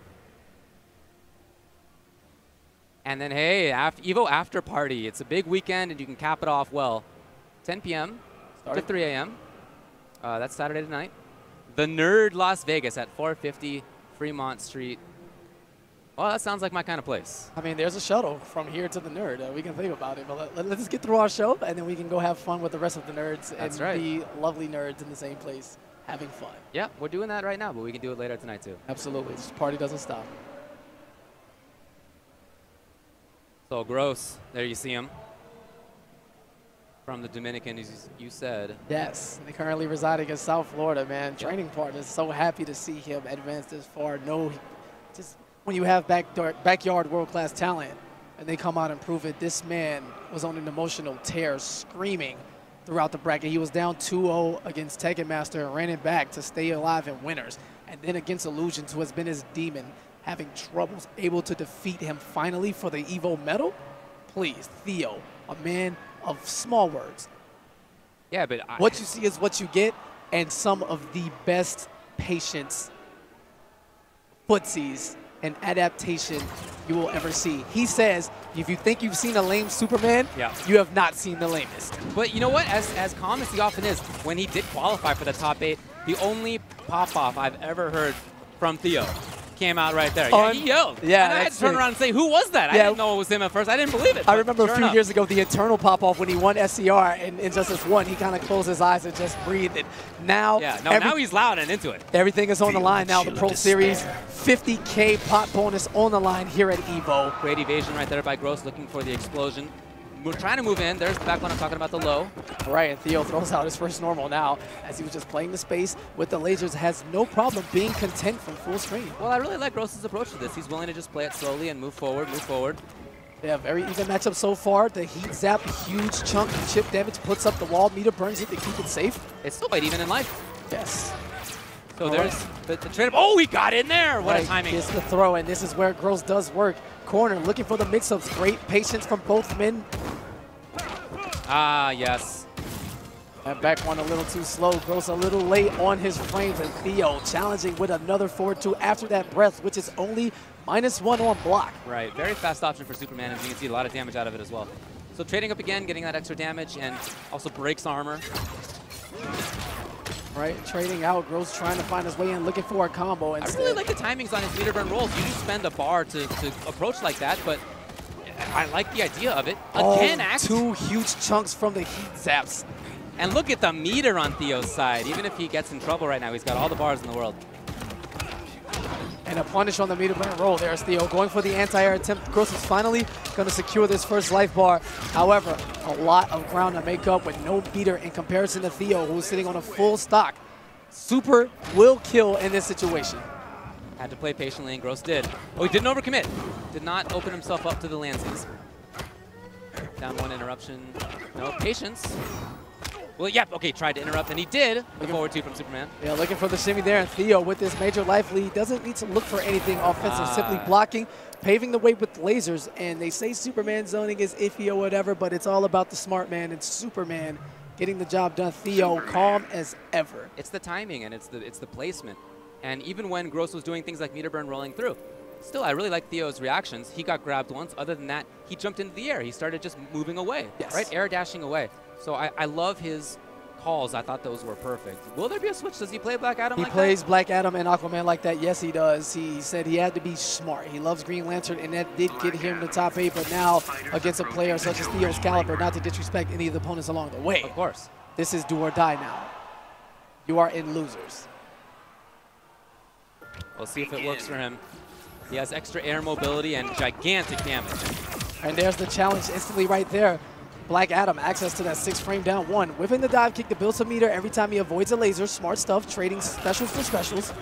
And then, hey, Evo After Party. It's a big weekend, and you can cap it off well. 10 p.m. to 3 a.m. That's Saturday tonight. The Nerd Las Vegas at 450 Fremont Street. Well, that sounds like my kind of place. I mean, there's a shuttle from here to the Nerd. We can think about it. But let's just get through our show, and then we can go have fun with the rest of the nerds. That's and right. be lovely nerds in the same place, having fun. Yeah, we're doing that right now, but we can do it later tonight, too. Absolutely. This party doesn't stop. So Gross, there you see him. From the Dominican, as you said. Yes, they currently residing in South Florida, man. Training partners, so happy to see him advance this far. No, just when you have backyard world-class talent and they come out and prove it, this man was on an emotional tear, screaming throughout the bracket. He was down 2-0 against Tekken Master and ran it back to stay alive in winners. And then against Illusions, who has been his demon, having troubles, able to defeat him finally for the Evo medal. Please, Theo, a man of small words. Yeah, but what you see is what you get, and some of the best patience, footsies, and adaptation you will ever see. He says, if you think you've seen a lame Superman, you have not seen the lamest. But you know what? As calm as he often is, when he did qualify for the top 8, the only pop-off I've ever heard from Theo came out right there. Yeah, he yelled. Yeah, and I had to turn around and say, who was that? I didn't know it was him at first. I didn't believe it. I remember sure a few enough. years ago, the Eternal pop-off when he won SCR and Injustice 1, he kind of closed his eyes and just breathed it. Now, now he's loud and into it. Everything is on the line now. The Pro Series, 50K pot bonus on the line here at Evo. Great evasion right there by Gross, looking for the explosion. We're trying to move in. There's the back one I'm talking about, the low. Right, and Theo throws out his first normal now as he was just playing the space with the lasers, has no problem being content from full screen. Well, I really like Gross's approach to this. He's willing to just play it slowly and move forward, move forward. Yeah, very even matchup so far. The heat zap, huge chunk of chip damage, puts up the wall, meter burns it to keep it safe. It's still quite even in life. Yes. So there's the trade-up. Oh, he got in there. What a timing. Gets the throw, and this is where Gross does work. Corner, looking for the mix-ups. Great patience from both men. Ah, yes. And back one a little too slow. Gross a little late on his frames, and Theo challenging with another 4-2 after that breath, which is only -1 on block. Right, very fast option for Superman, as you can see a lot of damage out of it as well. So trading up again, getting that extra damage, and also breaks armor. right? Trading out, Gross trying to find his way in, looking for a combo. I really like the timings on his meter burn rolls. You do spend a bar to approach like that, but I like the idea of it. Again, two huge chunks from the heat zaps. And look at the meter on Theo's side. Even if he gets in trouble right now, he's got all the bars in the world. And a punish on the meter burn roll. There's Theo going for the anti-air attempt. Gross is finally going to secure this first life bar. However, a lot of ground to make up with no meter in comparison to Theo, who's sitting on a full stock. Super will kill in this situation. Had to play patiently, and Gross did. Oh, he didn't overcommit. Did not open himself up to the lances. Down one interruption. No, patience. Well, yep, okay, tried to interrupt, and he did. The forward two from Superman. Yeah, looking for the shimmy there, and Theo with this major life lead doesn't need to look for anything offensive, simply blocking, paving the way with lasers, and they say Superman zoning is iffy or whatever, but it's all about the smart man and Superman getting the job done. Theo, calm as ever. It's the timing, and it's the placement. And even when Gross was doing things like meter burn rolling through, still, I really like Theo's reactions. He got grabbed once. Other than that, he jumped into the air. He started just moving away, right? Air dashing away. So I love his calls. I thought those were perfect. Will there be a switch? Does he play Black Adam like that? He plays Black Adam and Aquaman like that. Yes, he does. He said he had to be smart. He loves Green Lantern, and that did get him the top 8. But now, against a player such as Theo's caliber, not to disrespect any of the opponents along the way. Of course. This is do or die now. You are in losers. We'll see if it works for him. He has extra air mobility and gigantic damage. And there's the challenge instantly right there. Black Adam, access to that 6 frame down 1. Whipping the dive kick to build some meter every time he avoids a laser. Smart stuff, trading specials for specials.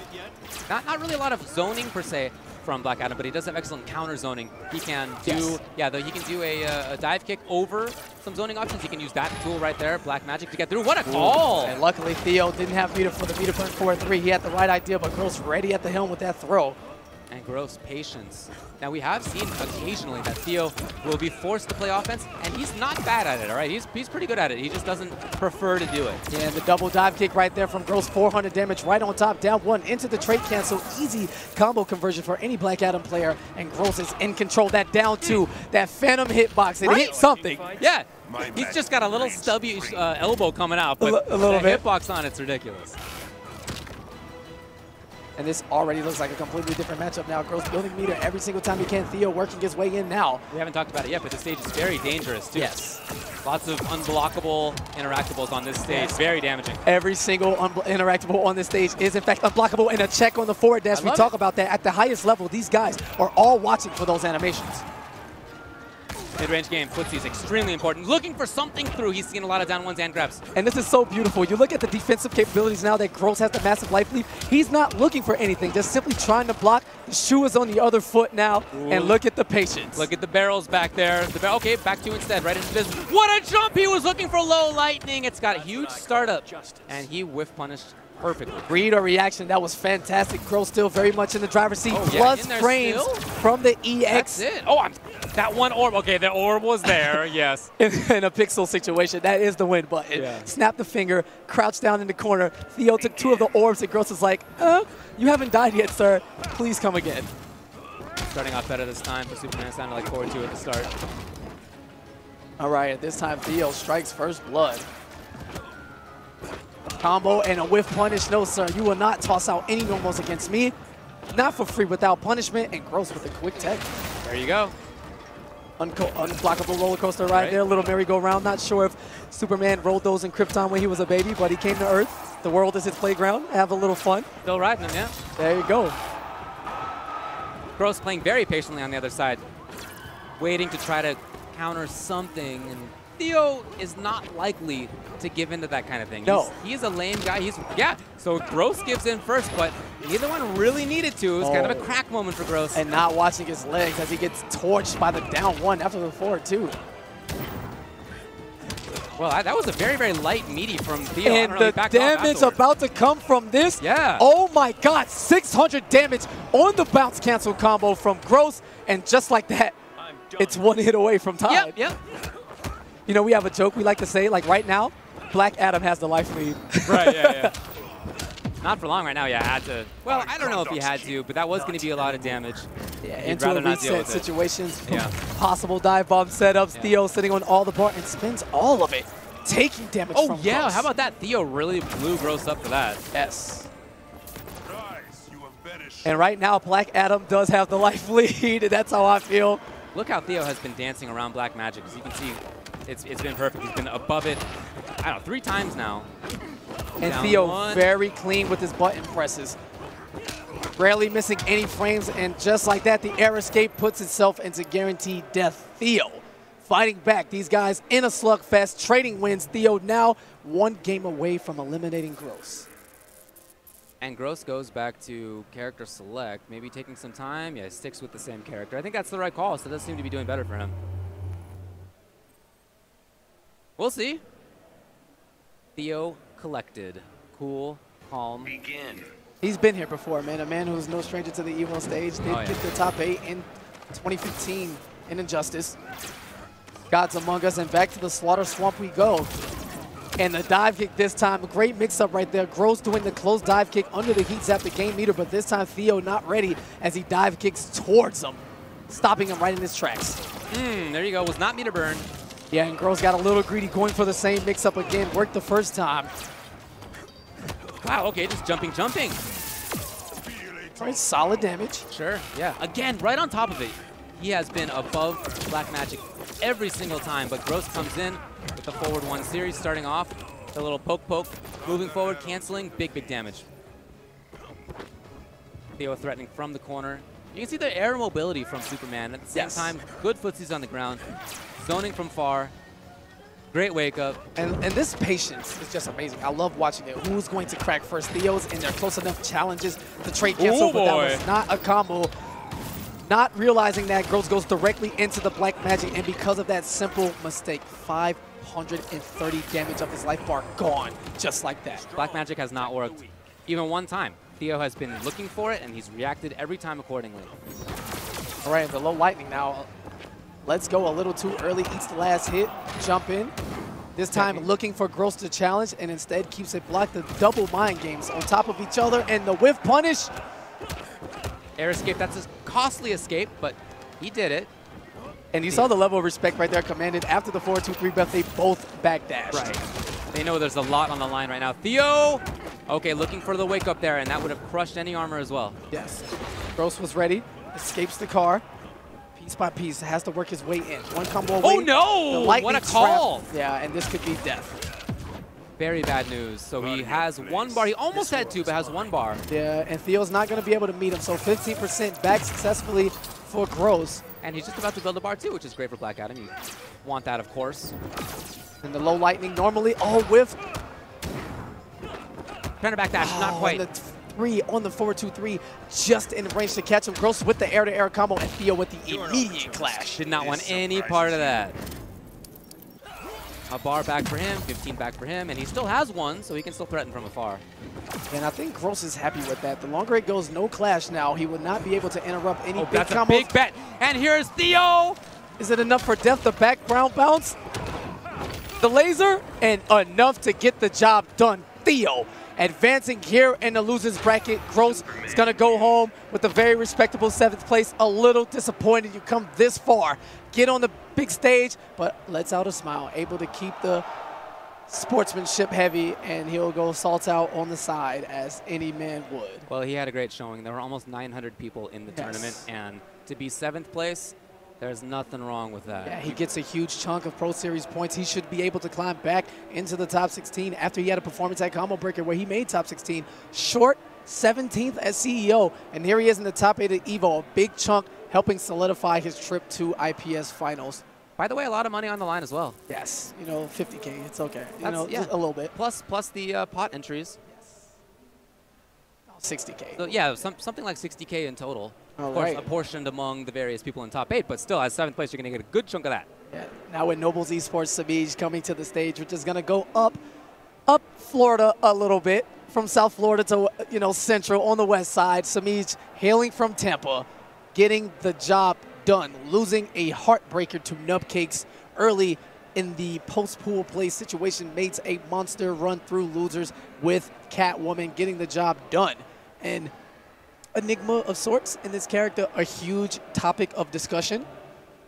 Not really a lot of zoning per se from Black Adam, but he does have excellent counter zoning. He can do, he can do a dive kick over some zoning options. He can use that tool right there, Black Magic, to get through. What a call! And luckily Theo didn't have meter for the meter burn 4-3. He had the right idea, but Gross ready at the helm with that throw. And Gross patience. Now we have seen occasionally that Theo will be forced to play offense, and he's not bad at it, all right? He's pretty good at it. He just doesn't prefer to do it. Yeah, and the double dive kick right there from Gross, 400 damage right on top, down 1 into the trade cancel. Easy combo conversion for any Black Adam player, and Gross is in control. That down 2, that phantom hitbox, it hit something. Yeah, he's just got a little stubby elbow coming out, but a little bit. Hitbox on it's ridiculous. And this already looks like a completely different matchup now. Gross building meter every single time he can. Theo working his way in now. We haven't talked about it yet, but this stage is very dangerous, too. Yes. Lots of unblockable interactables on this stage. Yes. Very damaging. Every single interactable on this stage is, in fact, unblockable. And a check on the forward dash. We talk about that. At the highest level, these guys are all watching for those animations. Mid-range game, footsie is extremely important. Looking for something through. He's seen a lot of down ones and grabs. And this is so beautiful. You look at the defensive capabilities now that Gross has the massive life lead. He's not looking for anything, just simply trying to block. The shoe is on the other foot now. Ooh. And look at the patience. Look at the barrels back there. Okay, back 2 instead, right into this. What a jump! He was looking for low lightning. It's got a huge startup. And he whiff punished perfectly. Read or reaction, that was fantastic. Gross still very much in the driver's seat. Plus frames still? From the EX. That's it. Oh, that one orb. Okay, the orb was there, yes. In a pixel situation, that is the win button. Yeah. Snap the finger, crouch down in the corner. Theo took 2 of the orbs, and Gross was like, you haven't died yet, sir. Please come again. Starting off better this time for Superman. Sounded like 4-2 at the start. All right, at this time, Theo strikes first blood. Combo and a whiff punish. No, sir, you will not toss out any normals against me. Not for free, without punishment. And Gross with a quick tech. There you go. Unblockable roller coaster right there. Little merry-go-round. Not sure if Superman rolled those in Krypton when he was a baby, but he came to Earth. The world is his playground. Have a little fun. Still riding him, yeah. There you go. Gross playing very patiently on the other side, waiting to try to counter something. And Theo is not likely to give into that kind of thing. No. He's a lame guy. So Gross gives in first, but neither one really needed to. It was kind of a crack moment for Gross. And not watching his legs as he gets torched by the down 1 after the forward 2. Well, that was a very, very light meaty from Theo. And the damage about to come from this. Yeah. Oh my God, 600 damage on the bounce cancel combo from Gross. And just like that, it's 1 hit away from tied. Yep. You know, we have a joke we like to say, like right now, Black Adam has the life lead. Right, yeah. Not for long right now, yeah, had to. Well, I don't know if he had to, but that was going to be a lot of damage. Yeah, into a reset situations, possible dive bomb setups. Theo sitting on all the bar and spends all of it. taking damage from Oh, yeah. Gross. How about that? Theo really blew Gross up for that. Yes. And right now, Black Adam does have the life lead. That's how I feel. Look how Theo has been dancing around Black Magic. As you can see, it's been perfect. He's been above it, I don't know, 3 times now. And Down Theo 1. very clean with his button presses. Rarely missing any frames, and just like that, the air escape puts itself into guaranteed death. Theo fighting back. These guys in a slugfest, trading wins. Theo now 1 game away from eliminating Gross. And Gross goes back to character select, maybe taking some time. Yeah, sticks with the same character. I think that's the right call, so it does seem to be doing better for him. We'll see. Theo collected. Cool, calm. Begin. He's been here before, man. A man who's no stranger to the Evo stage. Did yeah. get the top 8 in 2015 in Injustice. Gods Among Us, and back to the Slaughter Swamp we go. And the dive kick this time, a great mix-up right there. Gross doing the close dive kick under the heat zap, the game meter, but this time Theo not ready as he dive kicks towards him, stopping him right in his tracks. There you go. Was not meter burn. Yeah, and Gross got a little greedy, going for the same mix-up again. Worked the first time. Wow, okay, just jumping. All right, solid damage. Sure, yeah. Again, right on top of it. He has been above Black Magic every single time, but Gross comes in with the forward 1 series, starting off, the little poke, moving forward, canceling, big damage. Theo threatening from the corner. You can see the air mobility from Superman. At the same time, good footsies on the ground, zoning from far. Great wake up. And this patience is just amazing. I love watching it. Who's going to crack first? Theo's in there, close enough challenges to trade cancel, but that was not a combo. Not realizing that Gross goes directly into the Black Magic, and because of that simple mistake, 530 damage of his life bar gone, just like that. Black Magic has not worked even 1 time. Theo has been looking for it, and he's reacted every time accordingly. All right, the low lightning now. Let's go a little too early, eats the last hit, jump in. This time looking for Gross to challenge, and instead keeps it blocked. The double mind games on top of each other, and the whiff punish. Air escape, that's a costly escape, but he did it. And you saw the level of respect right there commanded after the 4-2-3 breath. They both backdashed. Right. They know there's a lot on the line right now. Theo! Okay, looking for the wake up there, and that would have crushed any armor as well. Yes. Gross was ready, escapes the car. Piece by piece, has to work his way in. 1 combo away. Oh no! What a call! Trap. Yeah, and this could be death. Very bad news. So he has 1 bar. He almost had 2, but has 1 bar. Yeah, and Theo's not going to be able to meet him. So 15% back successfully for Gross. And he's just about to build a bar too, which is great for Black Adam. You want that, of course. And the low lightning normally all whiff. Trying to back dash, not quite. On the 3 on the 4-2-3, just in range to catch him. Gross with the air-to-air combo, and Theo with the immediate clash. Did not want any part of that. A bar back for him, 15 back for him, and he still has 1, so he can still threaten from afar. And I think Gross is happy with that. The longer it goes, no clash now. He would not be able to interrupt any big that's combos. A big bet. And here's Theo! Is it enough for death? The background bounce? The laser? And enough to get the job done. Theo advancing here in the loser's bracket. Gross is going to go home with a very respectable 7th place. A little disappointed you come this far. Get on the big stage, but lets out a smile. Able to keep the sportsmanship heavy, and he'll go salt out on the side as any man would. Well, he had a great showing. There were almost 900 people in the tournament, and to be 7th place, there's nothing wrong with that. Yeah, he gets a huge chunk of Pro Series points. He should be able to climb back into the top 16 after he had a performance at Combo Breaker where he made top 16. Short 17th as CEO, and here he is in the top 8 at EVO, a big chunk helping solidify his trip to IPS finals. By the way, a lot of money on the line as well. Yes, you know, 50K, it's okay. You That's, know, yeah. just a little bit. Plus the pot entries. Yes. Oh, 60K. So yeah, something like 60K in total. Of course, right. apportioned among the various people in top 8, but still, as 7th place, you're going to get a good chunk of that. Yeah. Now with Nobles Esports, Samij coming to the stage, which is going to go up Florida a little bit, from South Florida to, you know, Central on the west side. Samij hailing from Tampa, getting the job done, losing a heartbreaker to Nubcakes early in the post-pool play situation, makes a monster run through losers with Catwoman, getting the job done. And enigma of sorts in this character, a huge topic of discussion.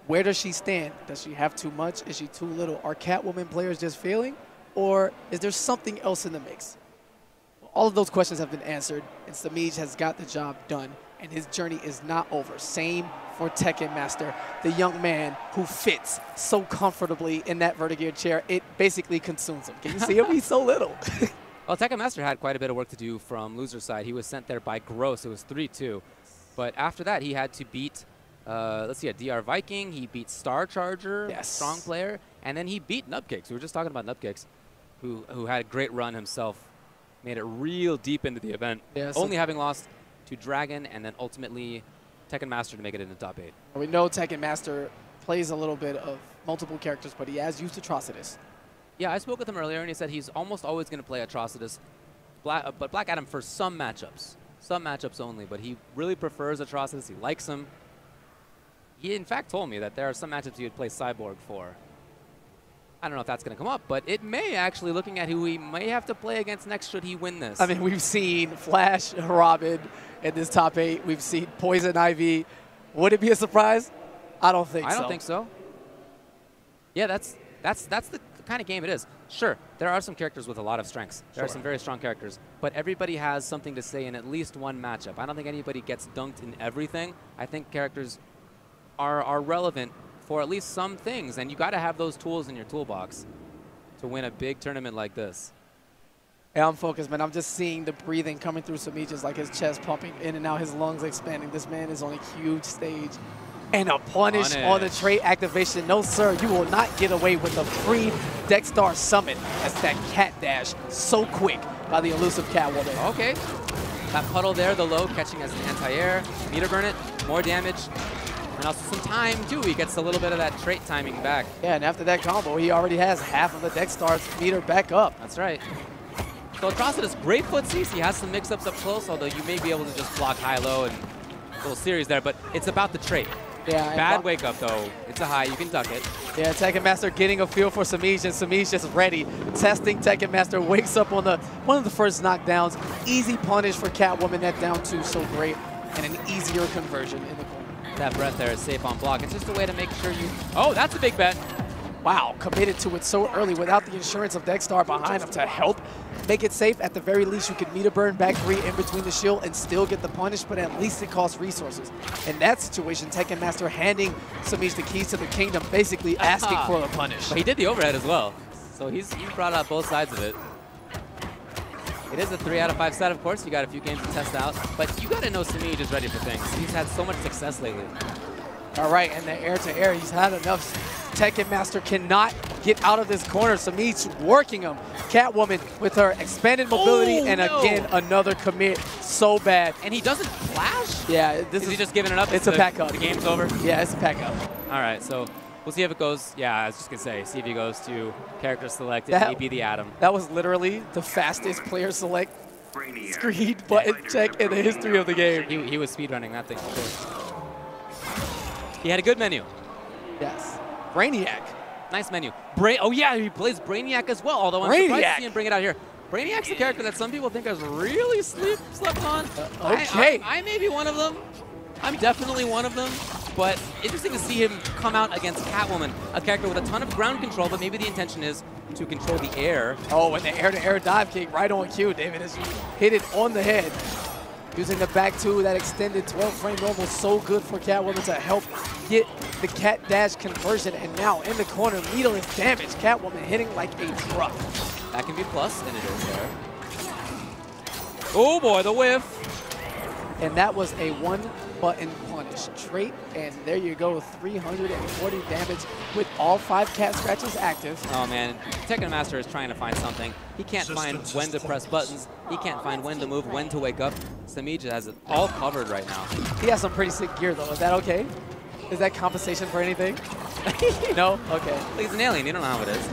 Where does she stand? Does she have too much? Is she too little? Are Catwoman players just failing? or is there something else in the mix? All of those questions have been answered, and Samij has got the job done, and his journey is not over. Same for Tekken Master, the young man who fits so comfortably in that vertigear chair, it basically consumes him. Can you see him? He's so little. Well, Tekken Master had quite a bit of work to do from loser's side. He was sent there by Gross. It was 3-2. But after that, he had to beat, let's see, a DR Viking. He beat Star Charger, yes. strong player. And then he beat Nubcakes. We were just talking about Nubcakes, who had a great run himself. Made it real deep into the event, only having lost to Dragon and then ultimately Tekken Master to make it into top 8. We know Tekken Master plays a little bit of multiple characters, but he has used Atrocitus. Yeah, I spoke with him earlier, and he said he's almost always going to play Atrocitus, but Black Adam for some matchups only, but he really prefers Atrocitus. He likes him. He, in fact, told me that there are some matchups he would play Cyborg for. I don't know if that's going to come up, but it may actually, looking at who he may have to play against next should he win this. I mean, we've seen Flash, Robin in this top 8. We've seen Poison Ivy. Would it be a surprise? I don't think so. I don't think so. Yeah, that's the kind of game it is. Sure, there are some characters with a lot of strengths. There are some very strong characters, but everybody has something to say in at least one matchup. I don't think anybody gets dunked in everything. I think characters are relevant for at least some things, and you got to have those tools in your toolbox to win a big tournament like this. Yeah, I'm focused, man. I'm just seeing the breathing coming through Samij, just like his chest pumping in and out, his lungs expanding. This man is on a huge stage. And a punish on the trait activation. No, sir, you will not get away with the free Dexstar Summit. That's that cat dash so quick by the elusive Catwoman. Okay. That puddle there, the low catching as an anti-air. Meter burn it, more damage. And also some time, too. He gets a little bit of that trait timing back. Yeah, and after that combo, he already has half of the Dexstar's meter back up. That's right. So Atrocitus, great footsies. He has some mix-ups up close, although you may be able to just block high-low and a little series there, but it's about the trait. Yeah, bad wake-up, though. It's a high. You can duck it. Yeah, Tekken Master getting a feel for Samij, and Samij just ready. Testing Tekken Master, wakes up on one of the first knockdowns. Easy punish for Catwoman, that down 2 so great, and an easier conversion in the corner. That breath there is safe on block. It's just a way to make sure you... Oh, that's a big bet. Wow, committed to it so early without the insurance of Dexstar behind him to help make it safe. At the very least, you could meter burn back 3 in between the shield and still get the punish, but at least it costs resources. In that situation, Tekken Master handing Samij the keys to the kingdom, basically asking for a punish. But he did the overhead as well, so he brought out both sides of it. It is a 3 out of 5 set, of course. You got a few games to test out, but you got to know Samij is ready for things. He's had so much success lately. All right, and the air-to-air, he's had enough. Tekken Master cannot get out of this corner. Samij working him. Catwoman with her expanded mobility, and again, another commit. So bad. And he doesn't flash? Yeah. Is he just giving it up? It's a pack up. The game's over? Yeah, it's a pack up. All right, so we'll see if it goes. Yeah, I was just going to say, see if he goes to character select. It may be the Atom. That was literally the fastest player select screen button check in the history of the game. He was speedrunning that thing, for sure. He had a good menu. Yes. Brainiac. Nice menu. Oh, yeah, he plays Brainiac as well, although I'm surprised to see him bring it out here. Brainiac's a character that some people think is really slept on. Okay. I may be one of them. I'm definitely one of them. But interesting to see him come out against Catwoman, a character with a ton of ground control, but maybe the intention is to control the air. Oh, and the air-to-air dive kick right on cue, David, as you hit it on the head. Using the back 2, that extended 12-frame normal, so good for Catwoman to help get the cat dash conversion. And now in the corner, needless damage. Catwoman hitting like a truck. That can be plus, and it is there. Oh boy, the whiff. And that was a 1-button punish. Trait, and there you go, 340 damage with all 5 cat scratches active. Oh man, Tekken Master is trying to find something. He can't find when to press buttons. He can't find when to move, when to wake up. Samij has it all covered right now. He has some pretty sick gear though. Is that okay? Is that compensation for anything? No? Okay. He's an alien. You don't know how it is.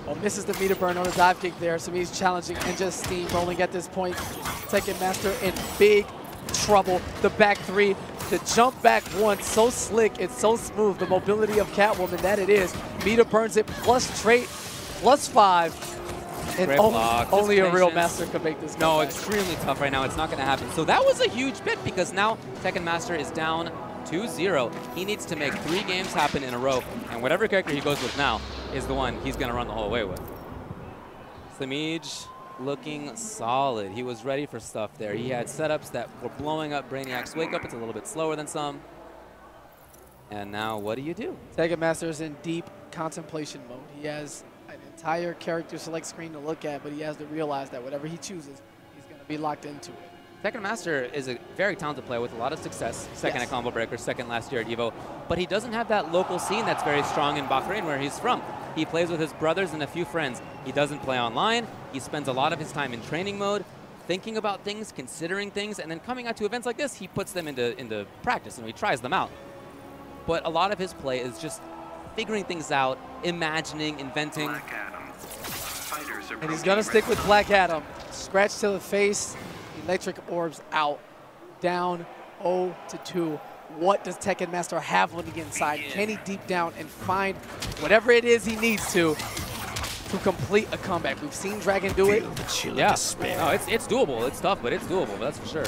Well, misses the meter burn on the dive kick there. Samij challenging and just steamrolling at this point. Tekken Master in big trouble. The back 3, the jump back 1, so slick, it's so smooth. The mobility of Catwoman, that it is. Meter burns it, plus trait, plus 5. And only a real master could make this No, comeback. extremely tough right now. It's not going to happen. So that was a huge bit because now Tekken Master is down 2-0. He needs to make 3 games happen in a row. And whatever character he goes with now is the one he's going to run the whole way with. Samij looking solid. He was ready for stuff there. He had setups that were blowing up Brainiac's wake up. It's a little bit slower than some. And now what do you do? Tekken Master is in deep contemplation mode. He has an entire character select screen to look at, but he has to realize that whatever he chooses, he's going to be locked into it. Tekken Master is a very talented player with a lot of success. Second at Combo Breaker, second last year at EVO. But he doesn't have that local scene that's very strong in Bahrain where he's from. He plays with his brothers and a few friends. He doesn't play online. He spends a lot of his time in training mode, thinking about things, considering things, and then coming out to events like this, he puts them into practice and he tries them out. But a lot of his play is just figuring things out, imagining, inventing. And he's going to stick with Black Adam. Scratch to the face. Electric orbs out, down 0-2. What does Tekken Master have on the inside? Can he deep down and find whatever it is he needs to complete a comeback? We've seen Dragon do it. Yeah, no, it's doable. It's tough, but it's doable. That's for sure.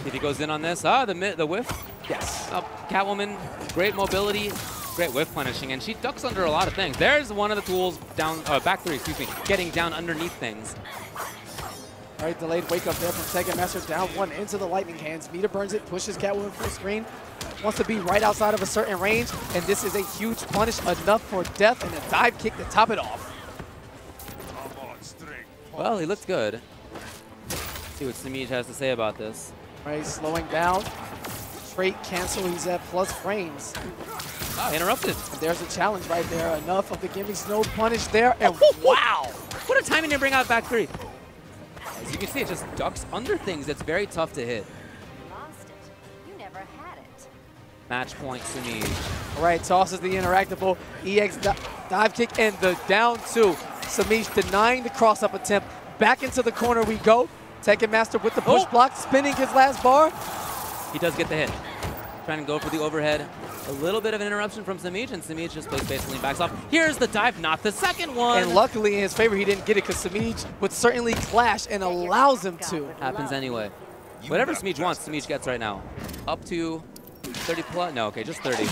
If he goes in on this, the whiff. Yes. Catwoman, great mobility, great whiff punishing, and she ducks under a lot of things. There's one of the tools down, back three, excuse me, getting down underneath things. All right, delayed wake up there from Tekken Master, down one into the lightning hands. Mita burns it, pushes Catwoman full screen. Wants to be right outside of a certain range, and this is a huge punish, enough for death, and a dive kick to top it off. Well, he looks good. Let's see what Samij has to say about this. All right, slowing down. Trait cancel, he's at plus frames. Interrupted. And there's a challenge right there. Enough of the gimme snow punish there, and wow! What a timing to bring out back three. As you can see, it just ducks under things. It's very tough to hit. Lost it. You never had it. Match point, Samij. All right, tosses the interactable EX dive kick and the down two. Samij denying the cross-up attempt. Back into the corner we go. Tekken Master with the push block, spinning his last bar. He does get the hit. Trying to go for the overhead. A little bit of an interruption from Samij, and Samij just basically backs off. Here's the dive, not the second one. And luckily in his favor, he didn't get it because Samij would certainly clash and allows him to. Happens anyway. Whatever Samij wants, Samij gets right now. Up to 30 plus? No, okay, just 30.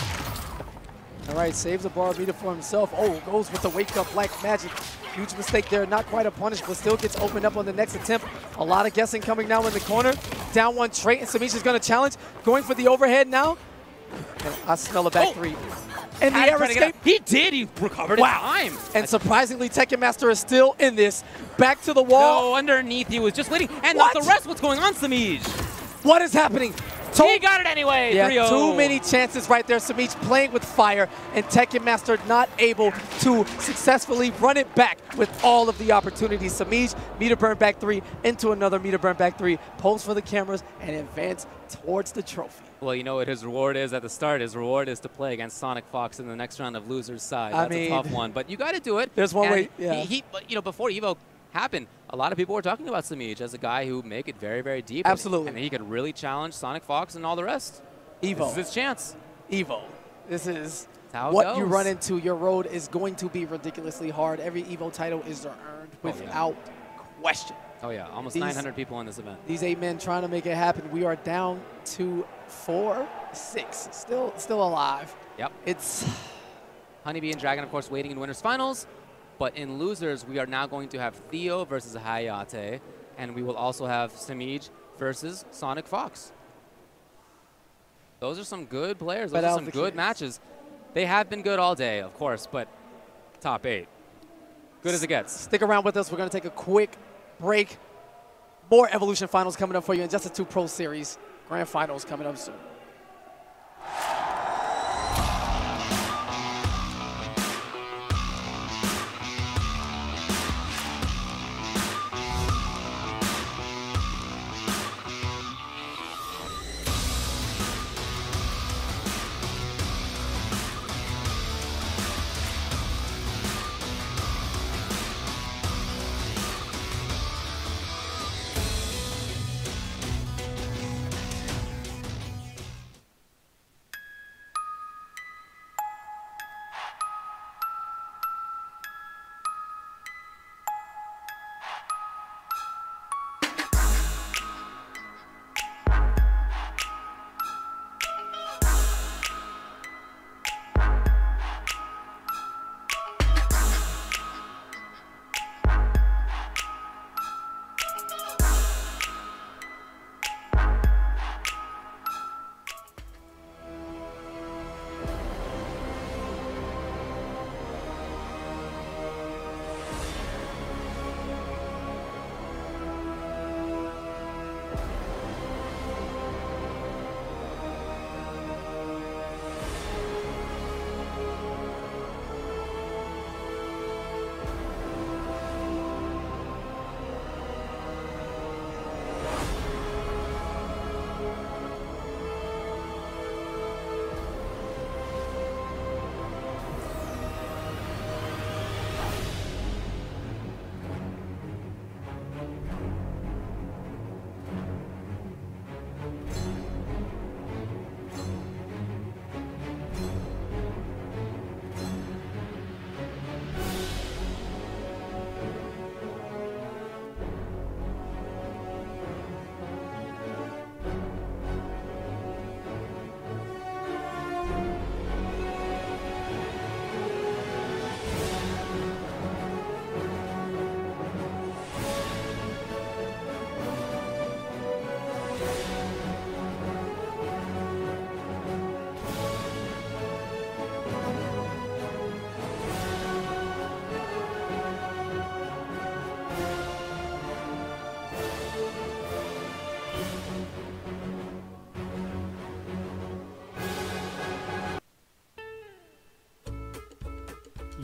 All right, saves a bar Mita for himself. Oh, goes with the wake-up Black Magic. Huge mistake there, not quite a punish, but still gets opened up on the next attempt. A lot of guessing coming now in the corner. Down one trait, and Samij is going to challenge. Going for the overhead now. And I smell a back three. And the air escape. He did, he recovered in time. And surprisingly, Tekken Master is still in this. Back to the wall. No, underneath, he was just waiting. And not the rest, what's going on, Samij? What is happening? He got it anyway, yeah, 3-0. Too many chances right there. Samij playing with fire, and Tekken Master not able to successfully run it back with all of the opportunities. Samij, Mita burn back three, into another Mita burn back three, pose for the cameras, and advance towards the trophy. Well, you know what his reward is at the start? His reward is to play against Sonic Fox in the next round of Loser's Side. That's a tough one, but you got to do it. There's one way, yeah. But, you know, before EVO happened, a lot of people were talking about Samij as a guy who make it very, very deep. Absolutely. And he could really challenge Sonic Fox and all the rest. EVO. This is his chance. EVO. This is how what you run into. Your road is going to be ridiculously hard. Every EVO title is earned without question. Oh, yeah. Almost 900 people in this event. These 8 men trying to make it happen. We are down to 4-6. Still alive. Yep. It's Honeybee and Dragon, of course, waiting in winners finals. But in losers, we are now going to have Theo versus Hayate. And we will also have Samij versus Sonic Fox. Those are some good players. Those are some good matches. They have been good all day, of course, but top 8. Good as it gets. Stick around with us. We're going to take a quick break. More Evolution Finals coming up for you in Justice 2 Pro Series. Grand Finals coming up soon.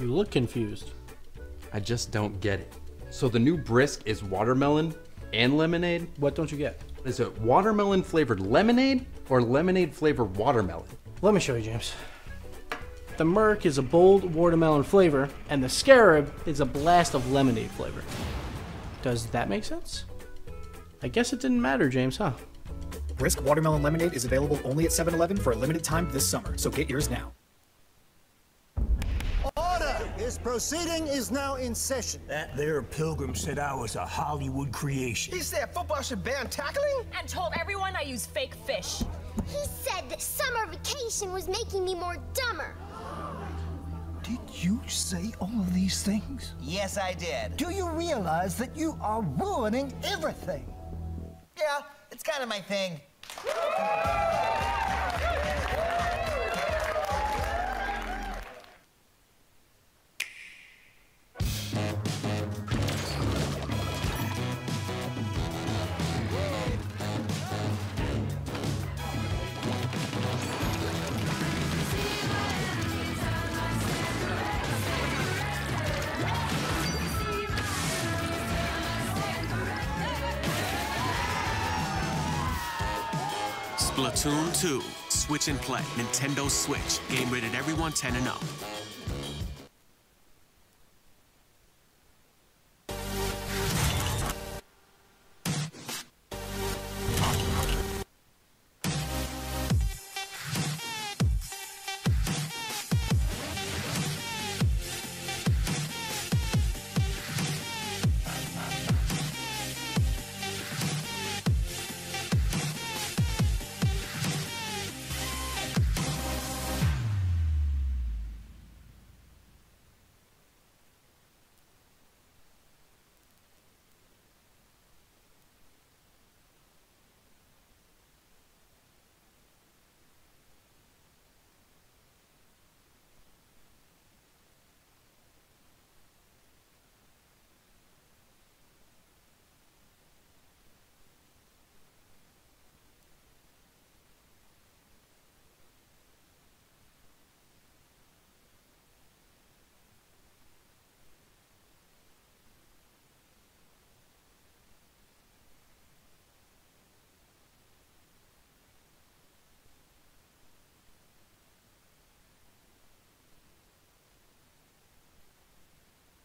You look confused. I just don't get it. So the new brisk is watermelon and lemonade? What don't you get? Is it watermelon flavored lemonade or lemonade flavored watermelon? Let me show you, James. The Merc is a bold watermelon flavor, and the Scarab is a blast of lemonade flavor. Does that make sense? I guess it didn't matter, James, huh? Brisk Watermelon Lemonade is available only at 7-Eleven for a limited time this summer, so get yours now. Order! This proceeding is now in session. That there pilgrim said I was a Hollywood creation. He said football should ban tackling? And told everyone I use fake fish. He said that summer vacation was making me more dumber. Did you say all of these things? Yes, I did. Do you realize that you are ruining everything? Yeah, it's kind of my thing. Splatoon 2, Switch and Play, Nintendo Switch. Game rated everyone 10 and up.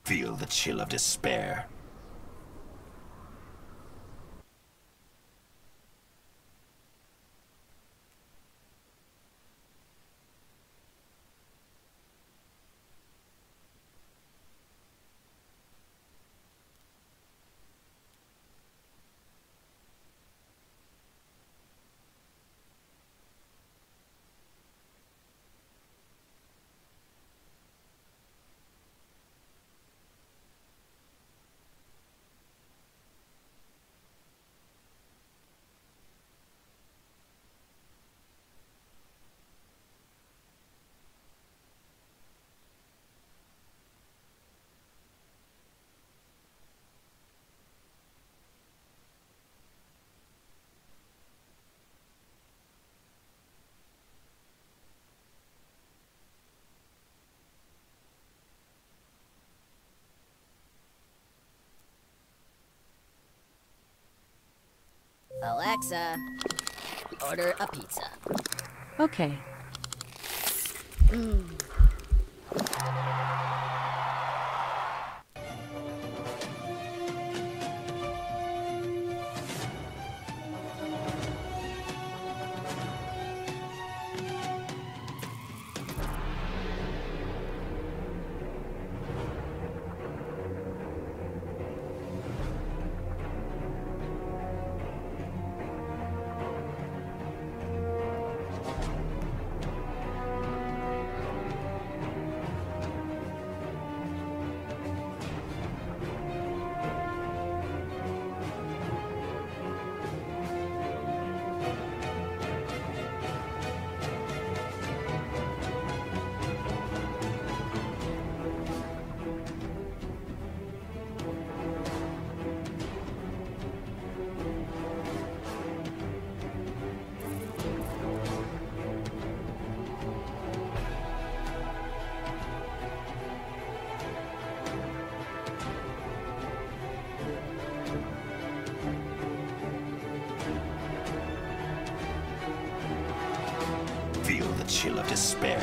Feel the chill of despair. Alexa, order a pizza. Okay. chill of despair.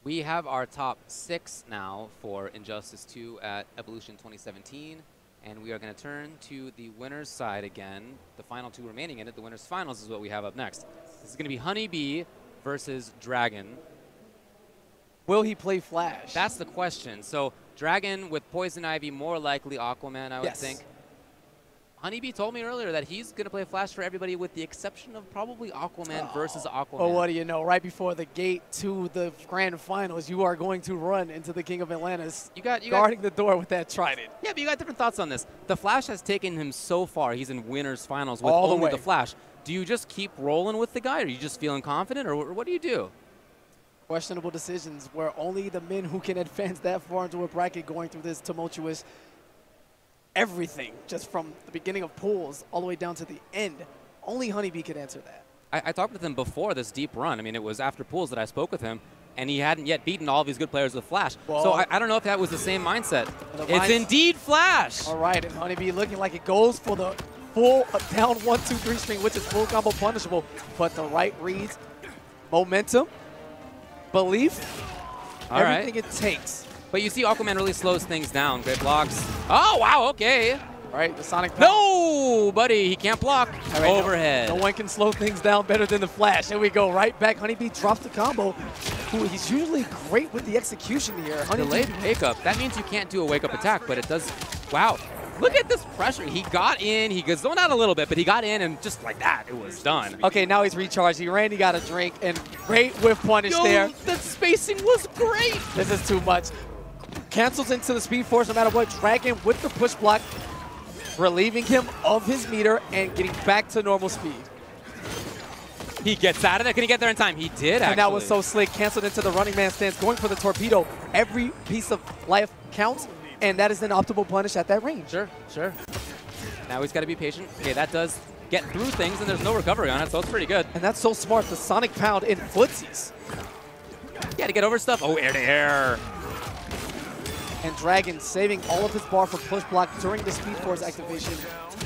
We have our top 6 now for Injustice 2 at Evolution 2017, and we are going to turn to the winner's side again. The final 2 remaining in it, the winner's finals, is what we have up next. This is going to be Honeybee versus Dragon. Will he play Flash? That's the question. So Dragon with Poison Ivy, more likely Aquaman, I would think. Honeybee told me earlier that he's going to play Flash for everybody with the exception of probably Aquaman versus Aquaman. Well, what do you know? Right before the gate to the grand finals, you are going to run into the King of Atlantis. You guarding the door with that trident. Yeah, but you got different thoughts on this. The Flash has taken him so far. He's in winners finals with All the only way. the Flash. Do you just keep rolling with the guy, or are you just feeling confident, or what do you do? Questionable decisions where only the men who can advance that far into a bracket going through this tumultuous everything, just from the beginning of pools all the way down to the end. Only Honeybee could answer that. I talked with him before this deep run. I mean, it was after pools that I spoke with him, and he hadn't yet beaten all of these good players with Flash. Well, so I don't know if that was the same mindset. It's indeed Flash. All right, and Honeybee looking like it goes for the full down 1-2-3 string, which is full combo punishable, but the right reads, momentum, belief, everything it takes. But you see Aquaman really slows things down. Great blocks. Oh, wow, okay. All right, the Sonic power. No, buddy, he can't block. All right, overhead. No one can slow things down better than the Flash. There we go, right back. Honeybee drops the combo. Ooh, he's usually great with the execution here. Delayed wake-up. That means you can't do a wake-up attack, but it does. Wow. Look at this pressure. He got in. He goes zoned out a little bit, but he got in, and just like that, it was done. Okay, now he's recharged. He ran, he got a drink, and great whiff punish there. The spacing was great. This is too much. Cancels into the Speed Force no matter what. Dragon with the push block, relieving him of his meter and getting back to normal speed. He gets out of there. Can he get there in time? He did, actually. And that was so slick. Canceled into the running man stance, going for the torpedo. Every piece of life counts, and that is an optimal punish at that range. Sure, sure. Now he's got to be patient. Okay, that does get through things, and there's no recovery on it, so it's pretty good. And that's so smart. The Sonic Pound in footsies. Yeah, to get over stuff. Oh, air to air. And Dragon saving all of his bar for push block during the Speed Force activation.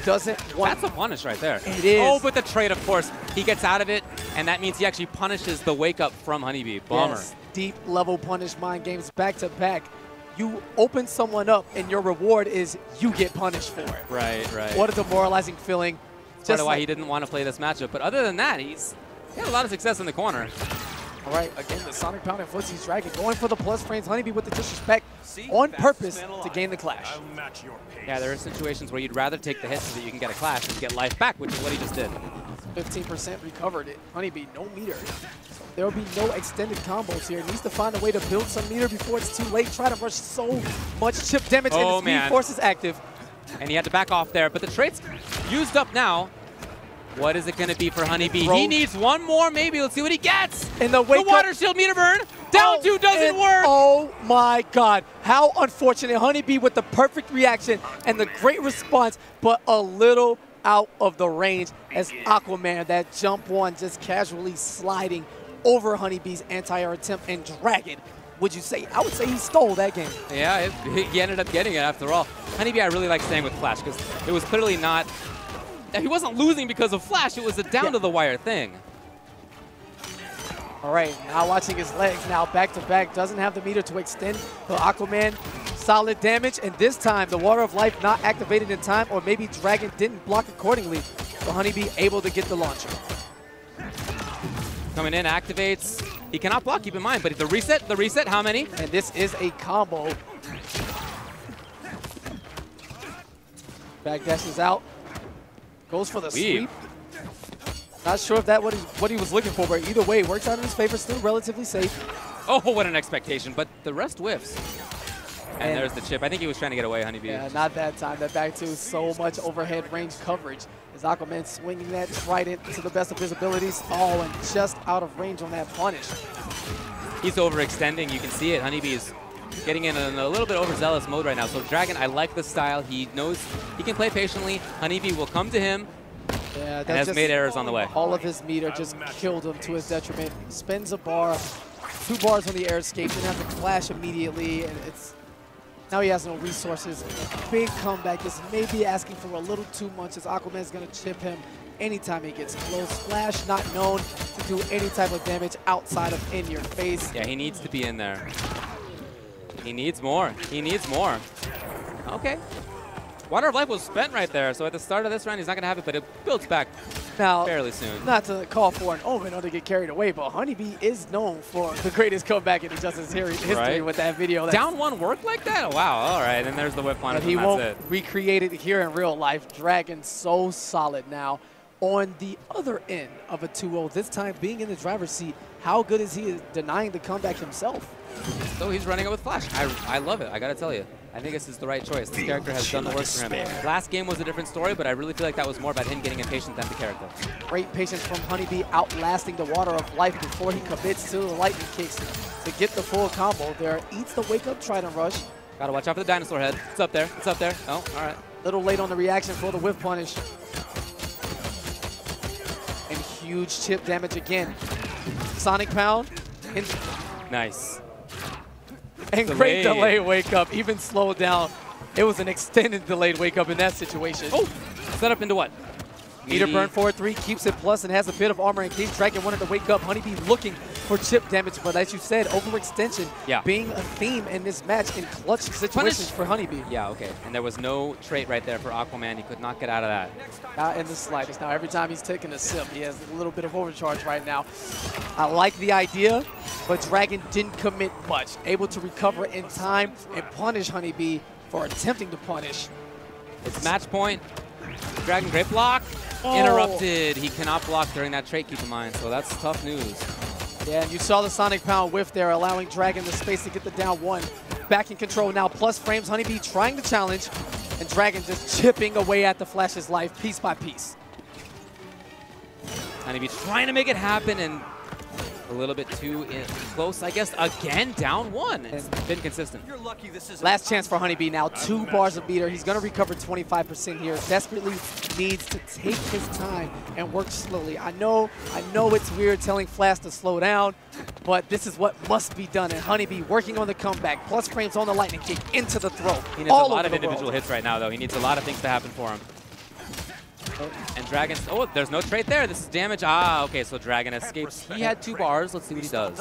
Doesn't want... That's a punish right there. It is. Oh, but the trade, of course. He gets out of it, and that means he actually punishes the wake-up from Honeybee. Bummer. Yes, deep level punish mind games back to back. You open someone up, and your reward is you get punished for it. Right, right. What a demoralizing feeling. Part of why he didn't want to play this matchup. But other than that, he had a lot of success in the corner. All right, again, the Sonic Pound and footsies Dragon going for the plus frames. Honeybee with the disrespect on purpose to gain the clash. Yeah, there are situations where you'd rather take the hit so that you can get a clash and get life back, which is what he just did. 15% recovered it. Honeybee, no meter. So there will be no extended combos here. Needs to find a way to build some meter before it's too late. Try to rush so much chip damage, and the Speed Force is active. And he had to back off there, but the trait's used up now. What is it going to be for Honeybee? He needs one more, maybe. Let's see what he gets. And the water shield meter burn. Down two doesn't work. Oh my God. How unfortunate. Honeybee with the perfect reaction and the great response, but a little out of the range as Aquaman, that jump one just casually sliding over Honeybee's anti-air attempt. And Dragon, would you say? I would say he stole that game. Yeah, he ended up getting it after all. Honeybee, I really like staying with Flash because it was clearly not... He wasn't losing because of Flash. It was a down-to-the-wire thing. All right, now watching his legs. Now back-to-back. Doesn't have the meter to extend. But Aquaman, solid damage. And this time, the Water of Life not activated in time, or maybe Dragon didn't block accordingly. So Honeybee able to get the launcher. Coming in, activates. He cannot block, keep in mind, but the reset, how many? And this is a combo. Back dashes out. Goes for the sweep. Not sure if that what he was looking for, but either way, works out in his favor, still relatively safe. Oh, what an expectation, but the rest whiffs. And there's the chip. I think he was trying to get away, Honeybee. Yeah, not that time. That back two, so much overhead range coverage. As Aquaman swinging that trident to the best of his abilities. Oh, and just out of range on that punish. He's overextending. You can see it. Honeybee is getting in a little bit overzealous mode right now. So Dragon, I like the style. He knows he can play patiently. Honeybee will come to him. Yeah, and has made errors on the way. All of his meter just killed him to his detriment. Spins a bar, 2 bars on the air escape, didn't have to flash immediately, and it's now he has no resources. Big comeback, just maybe asking for a little too much as Aquaman's gonna chip him anytime he gets close. Flash not known to do any type of damage outside of in your face. Yeah, he needs to be in there. He needs more. He needs more. Okay. Water of Life was spent right there, so at the start of this round, he's not going to have it, but it builds back now, fairly soon. Not to call for an omen or to get carried away, but Honeybee is known for the greatest comeback in Injustice history with that video. Down one worked like that? Wow, all right, and there's the whip punish, but he won't recreate it here in real life. Dragon so solid now on the other end of a 2-0, this time being in the driver's seat. How good is he at denying the comeback himself? So he's running it with Flash. I love it, I got to tell you. I think this is the right choice. This character has done the work for him. Last game was a different story, but I really feel like that was more about him getting impatient than the character. Great patience from Honeybee, outlasting the Water of Life before he commits to the lightning kicks to get the full combo there. Eats the wake-up Trident Rush. Got to watch out for the dinosaur head. It's up there. It's up there. Oh, all right. Little late on the reaction for the whiff punish. And huge chip damage again. Sonic Pound. Nice. And great delay wake up, even slowed down. It was an extended delayed wake up in that situation. Oh, set up into what? Meter burn 4-3, keeps it plus and has a bit of armor in case Dragon wanted to wake up. Honeybee looking for chip damage, but as you said, overextension being a theme in this match in clutch situations for Honeybee. Yeah, okay. And there was no trait right there for Aquaman. He could not get out of that. Not in the slightest. Now, every time he's taking a sip, he has a little bit of overcharge right now. I like the idea, but Dragon didn't commit much. Able to recover in time and punish Honeybee for attempting to punish. It's match point. Dragon great block. Interrupted. He cannot block during that trait, keep in mind. So that's tough news. Yeah, and you saw the Sonic Pound whiff there, allowing Dragon the space to get the down one. Back in control now, plus frames. Honeybee trying to challenge, and Dragon just chipping away at the Flash's life piece by piece. Honeybee trying to make it happen, and a little bit too close, I guess. Again, down one. It's been consistent. You're lucky this is last chance for Honeybee now. 2 bars of meter. He's going to recover 25% here. Desperately needs to take his time and work slowly. I know it's weird telling Flash to slow down, but this is what must be done. And Honeybee working on the comeback. Plus frames on the lightning kick into the throw. He needs a lot of individual hits right now, though. He needs a lot of things to happen for him. And Dragon, oh, there's no trait there. This is damage. Ah, okay, so Dragon escapes. He had 2 bars. Let's see what he does.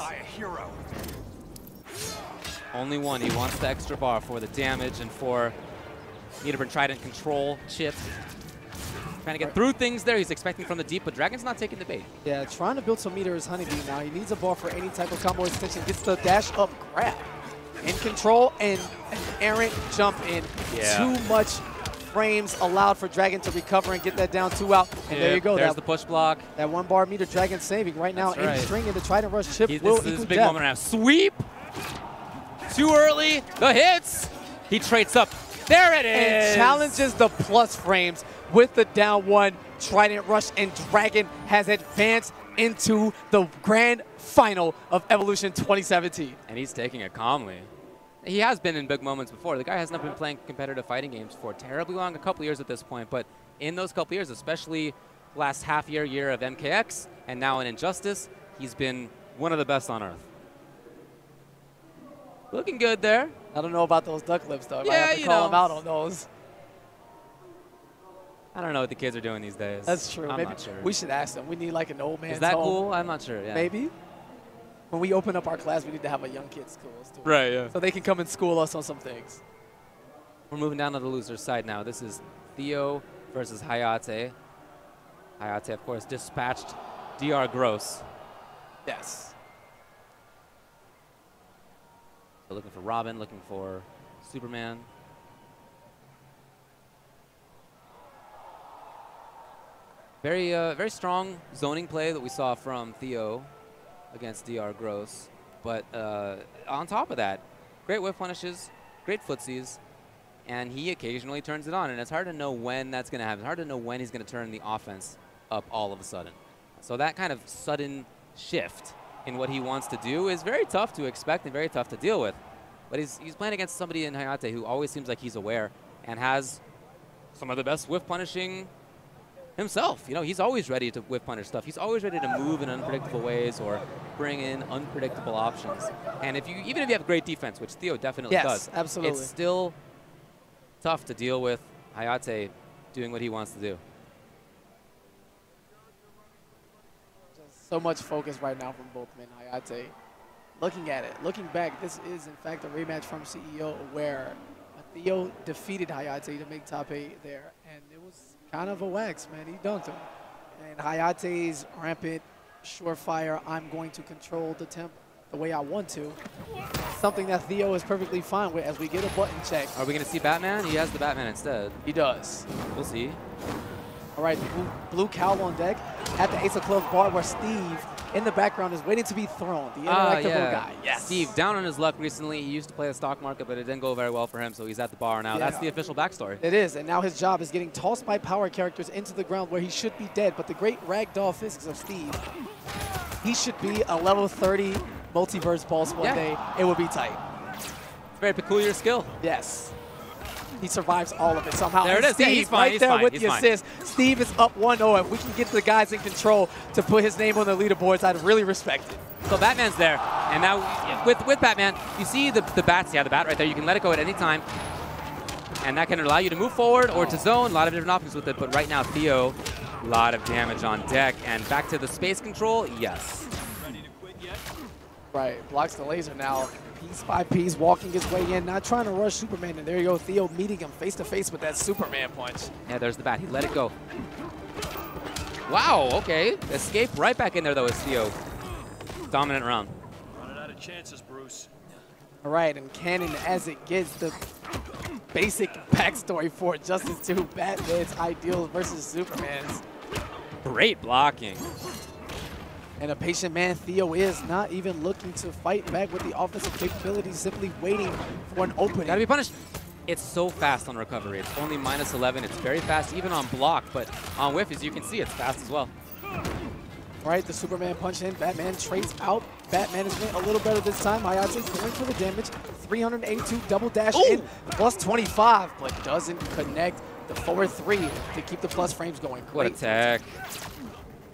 Only one. He wants the extra bar for the damage and for Meterburn Trident control chip. Trying to get through things there. He's expecting from the deep, but Dragon's not taking the bait. Yeah, trying to build some meter is Honeybee now. He needs a bar for any type of combo extension. Gets the dash up grab. In control and an errant jump in. Yeah. Too much frames allowed for Dragon to recover and get that down 2 out. And there you go. There's the push block. That 1 bar meter Dragon saving right now. That's right. In string and the Trident Rush chip This will is equal a big death. moment now. Sweep. Too early. The hits. He traits up. There it is. And challenges the plus frames with the down 1 Trident Rush, and Dragon has advanced into the grand final of Evolution 2017. And he's taking it calmly. He has been in big moments before. The guy has not been playing competitive fighting games for terribly long, a couple years at this point, but in those couple years, especially last year of MKX, and now in Injustice, he's been one of the best on Earth. Looking good there. I don't know about those duck lips, though. I might Yeah, have to you call know. him out on those. I don't know what the kids are doing these days. That's true. I'm Maybe not sure. we should ask them. We need like an old man's Is that home. cool? I'm not sure, yeah. Maybe. When we open up our class, we need to have a young kids school. Too. Right, yeah. So they can come and school us on some things. We're moving down to the loser's side now. This is Theo versus Hayate. Hayate, of course, dispatched DR Gross. Yes. So looking for Robin, looking for Superman. Very strong zoning play that we saw from Theo against DR Gross. But on top of that, great whiff punishes, great footsies, and he occasionally turns it on. And it's hard to know when that's going to happen. It's hard to know when he's going to turn the offense up all of a sudden. So that kind of sudden shift in what he wants to do is very tough to expect and very tough to deal with. But he's playing against somebody in Hayate who always seems like he's aware and has some of the best whiff punishing himself. You know, he's always ready to whiff punish stuff. He's always ready to move in unpredictable ways or bring in unpredictable options. And even if you have great defense, which Theo definitely does, absolutely, it's still tough to deal with Hayate doing what he wants to do. Just so much focus right now from both men. Hayate, looking at it, looking back, this is in fact a rematch from CEO where Theo defeated Hayate to make top 8 there, and it was kind of a wax, man. He dunked him. And Hayate's rampant, surefire, I'm going to control the temp the way I want to. Something that Theo is perfectly fine with as we get a button check. Are we going to see Batman? He has the Batman instead. He does. We'll see. All right, blue cowl on deck at the Ace of Clubs bar where Steve in the background is waiting to be thrown. The interactable guy. Yes. Steve, down on his luck recently. He used to play the stock market, but it didn't go very well for him, so he's at the bar now. That's the official backstory. It is, and now his job is getting tossed by power characters into the ground where he should be dead. But the great ragdoll physics of Steve, he should be a level 30 multiverse boss one day. It would be tight. It's a very peculiar skill. Yes. He survives all of it somehow. There it is. Steve, he's fine. right there with the assist. Steve is up 1-0. If we can get the guys in control to put his name on the leaderboards, I'd really respect it. So Batman's there. And now with Batman, you see the bats. Yeah, the bat right there. You can let it go at any time. And that can allow you to move forward or to zone. A lot of different options with it. But right now, Theo, a lot of damage on deck. And back to the space control, yes. Right, blocks the laser now. Piece by piece, walking his way in, not trying to rush Superman. And there you go, Theo meeting him face to face with that Superman punch. Yeah, there's the bat. He let it go. Wow, okay. Escape right back in there, though, is Theo. Dominant round. Running out of chances, Bruce. All right, and canon as it gets, the basic backstory for Justice 2, Batman's ideals versus Superman's. Great blocking. And a patient man, Theo, is not even looking to fight back with the offensive capabilities, simply waiting for an opening. Gotta be punished. It's so fast on recovery. It's only -11. It's very fast, even on block, but on whiff, as you can see, it's fast as well. Right, the Superman punch in, Batman trades out. Batman is doing a little better this time. Hayate going for the damage. 382 double dash in, plus 25, but doesn't connect the forward 3 to keep the plus frames going. What a tech.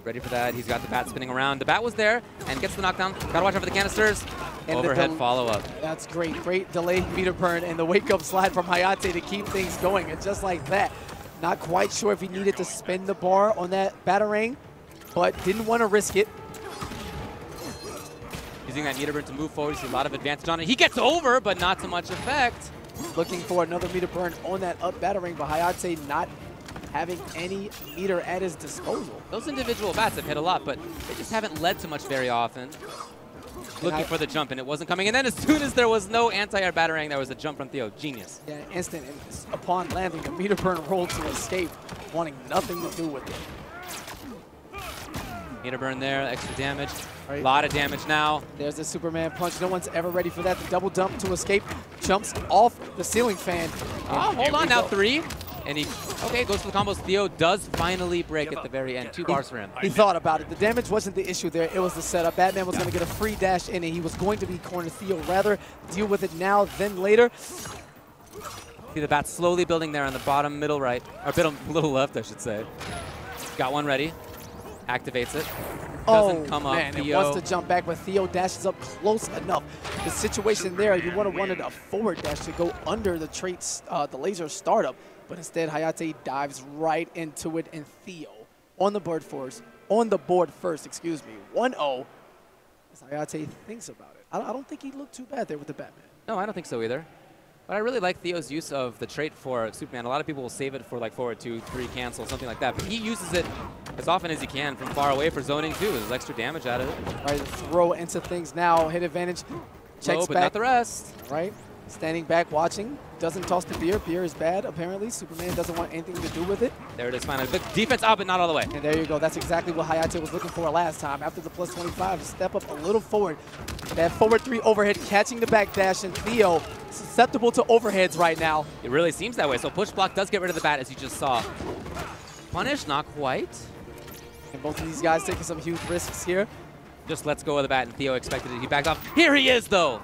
Ready for that. He's got the bat spinning around. The bat was there and gets the knockdown. Gotta watch out for the canisters. And overhead follow-up. That's great. Great delayed meter burn and the wake-up slide from Hayate to keep things going. And just like that, not quite sure if he needed to spin the bar on that batarang, but didn't want to risk it. Using that meter burn to move forward. You see a lot of advantage on it. He gets over, but not so much effect. Looking for another meter burn on that up batarang, but Hayate not having any meter at his disposal. Those individual bats have hit a lot, but they just haven't led to much very often. Looking for the jump, and it wasn't coming. And then as soon as there was no anti-air batarang, there was a jump from Theo. Genius. Yeah, instant. And upon landing, the meter burn rolled to escape, wanting nothing to do with it. Meter burn there, extra damage. A lot of damage now. There's the Superman punch. No one's ever ready for that. The double dump to escape. Jumps off the ceiling fan. Oh, hold on now, 3. And he, goes for the combos. Theo does finally break at the very end. 2 bars for him. He thought about it. The damage wasn't the issue there. It was the setup. Batman was going to get a free dash in, and he was going to be corner Theo. Rather deal with it now than later. See the bat slowly building there on the bottom middle right, or middle left, I should say. Got one ready. Activates it. Doesn't come up. Man, Theo. It wants to jump back, but Theo dashes up close enough. The situation there, you would have wanted a forward dash to go under the traits, the laser startup. But instead, Hayate dives right into it, and Theo on the board first. 1-0. As Hayate thinks about it. I don't think he looked too bad there with the Batman. No, I don't think so either. But I really like Theo's use of the trait for Superman. A lot of people will save it for like forward 2, 3 cancel, something like that. But he uses it as often as he can from far away for zoning too. There's extra damage out of it. Right, throw into things now. Hit advantage. Checks Low, but back. not the rest. Right, standing back, watching. Doesn't toss the beer. Beer is bad, apparently. Superman doesn't want anything to do with it. There it is, finally. But defense out, but not all the way. And there you go. That's exactly what Hayate was looking for last time. After the plus 25, step up a little forward. That forward 3 overhead, catching the back dash, and Theo susceptible to overheads right now. It really seems that way. So push block does get rid of the bat, as you just saw. Punish, not quite. And both of these guys taking some huge risks here. Just lets go of the bat, and Theo expected it. He backed off. Here he is, though.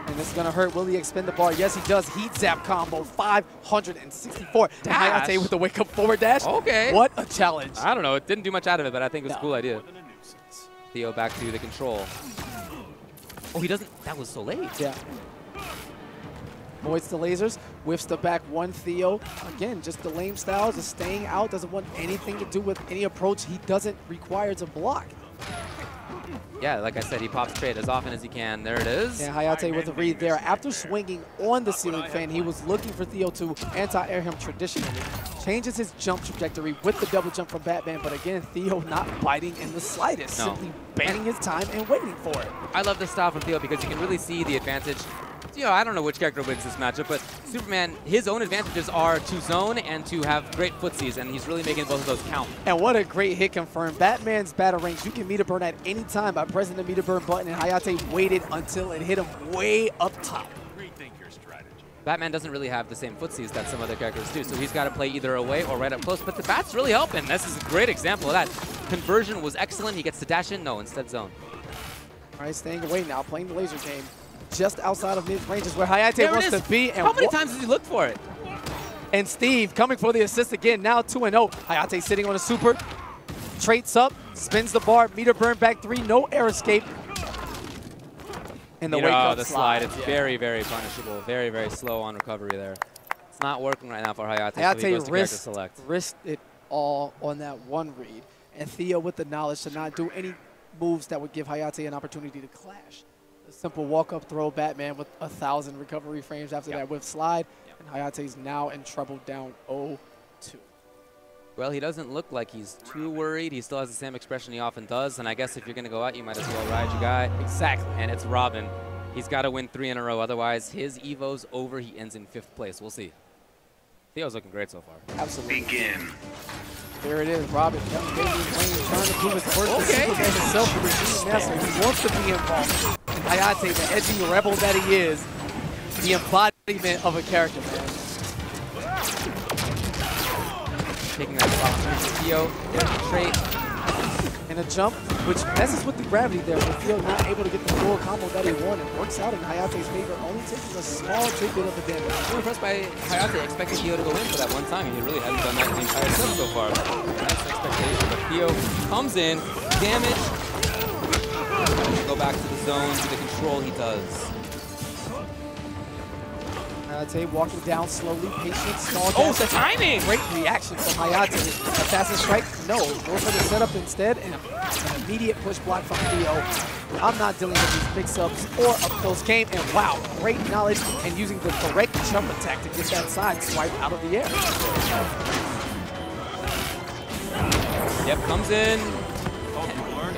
And this is going to hurt. Will he expend the bar? Yes, he does. Heat zap combo, 564. Dash. Hayate with the wake up forward dash. Okay. What a challenge. I don't know. It didn't do much out of it, but I think it was a cool idea. Theo back to the control. Oh, he doesn't. That was so late. Yeah. Avoids the lasers, whiffs the back one. Theo, again, just the lame style, just staying out, doesn't want anything to do with any approach he doesn't require to block. Yeah, like I said, he pops trade as often as he can. There it is. Yeah, Hayate with a read there. After swinging on the ceiling fan, he was looking for Theo to anti-air him traditionally. Changes his jump trajectory with the double jump from Batman, but again, Theo not biting in the slightest, simply banging his time and waiting for it. I love this style from Theo because you can really see the advantage. You know, I don't know which character wins this matchup, but Superman, his own advantages are to zone and to have great footsies, and he's really making both of those count. And what a great hit confirmed. Batman's battle range, you can meter burn at any time by pressing the meter burn button, and Hayate waited until it hit him way up top. Batman doesn't really have the same footsies that some other characters do, so he's got to play either away or right up close, but the bat's really helping. This is a great example of that. Conversion was excellent. He gets to dash in. No, instead zone. All right, staying away now, playing the laser game. Just outside of mid-range is where Hayate wants to be. And how many times does he look for it? And Steve coming for the assist again, now 2-0. Hayate sitting on a super, traits up, spins the bar, meter burn back 3, no air escape. And the wake-up the slide. It's very, very punishable. Very, very slow on recovery there. It's not working right now for Hayate. Hayate risked it all on that one read. And Theo with the knowledge to not do any moves that would give Hayate an opportunity to clash. A simple walk-up throw, Batman with 1,000 recovery frames after that whiff slide. And Hayate's now in trouble, down 0-2. Well, he doesn't look like he's too worried. He still has the same expression he often does. And I guess if you're going to go out, you might as well ride your guy. Exactly. And it's Robin. He's got to win 3 in a row. Otherwise, his Evo's over. He ends in 5th place. We'll see. Theo's looking great so far. Absolutely. Begin. There it is, Robin. Trying to prove his worth to Superman himself, the regime master. He wants to be involved. And Hayate, the edgy rebel that he is, the embodiment of a character, man. Taking that spot from Theo. There's the trait. And a jump, which messes with the gravity there, but Theo not able to get the full combo that he wanted. Works out in Hayate's favor, only taking a small tidbit of the damage. I'm impressed by Hayate expecting Theo to go in for that one time. He really hasn't done that the entire set so far. That's the expectation. But Theo comes in, damage. Go back to the zone, to the control he does. Hayate walking down slowly, patient, small. Oh, the timing! Great reaction from Hayate. Assassin strike, no. Go for the setup instead, and an immediate push block from Theo. I'm not dealing with these mix-ups or a close game, and wow, great knowledge and using the correct jump attack to get that side swipe out of the air. Yep, comes in.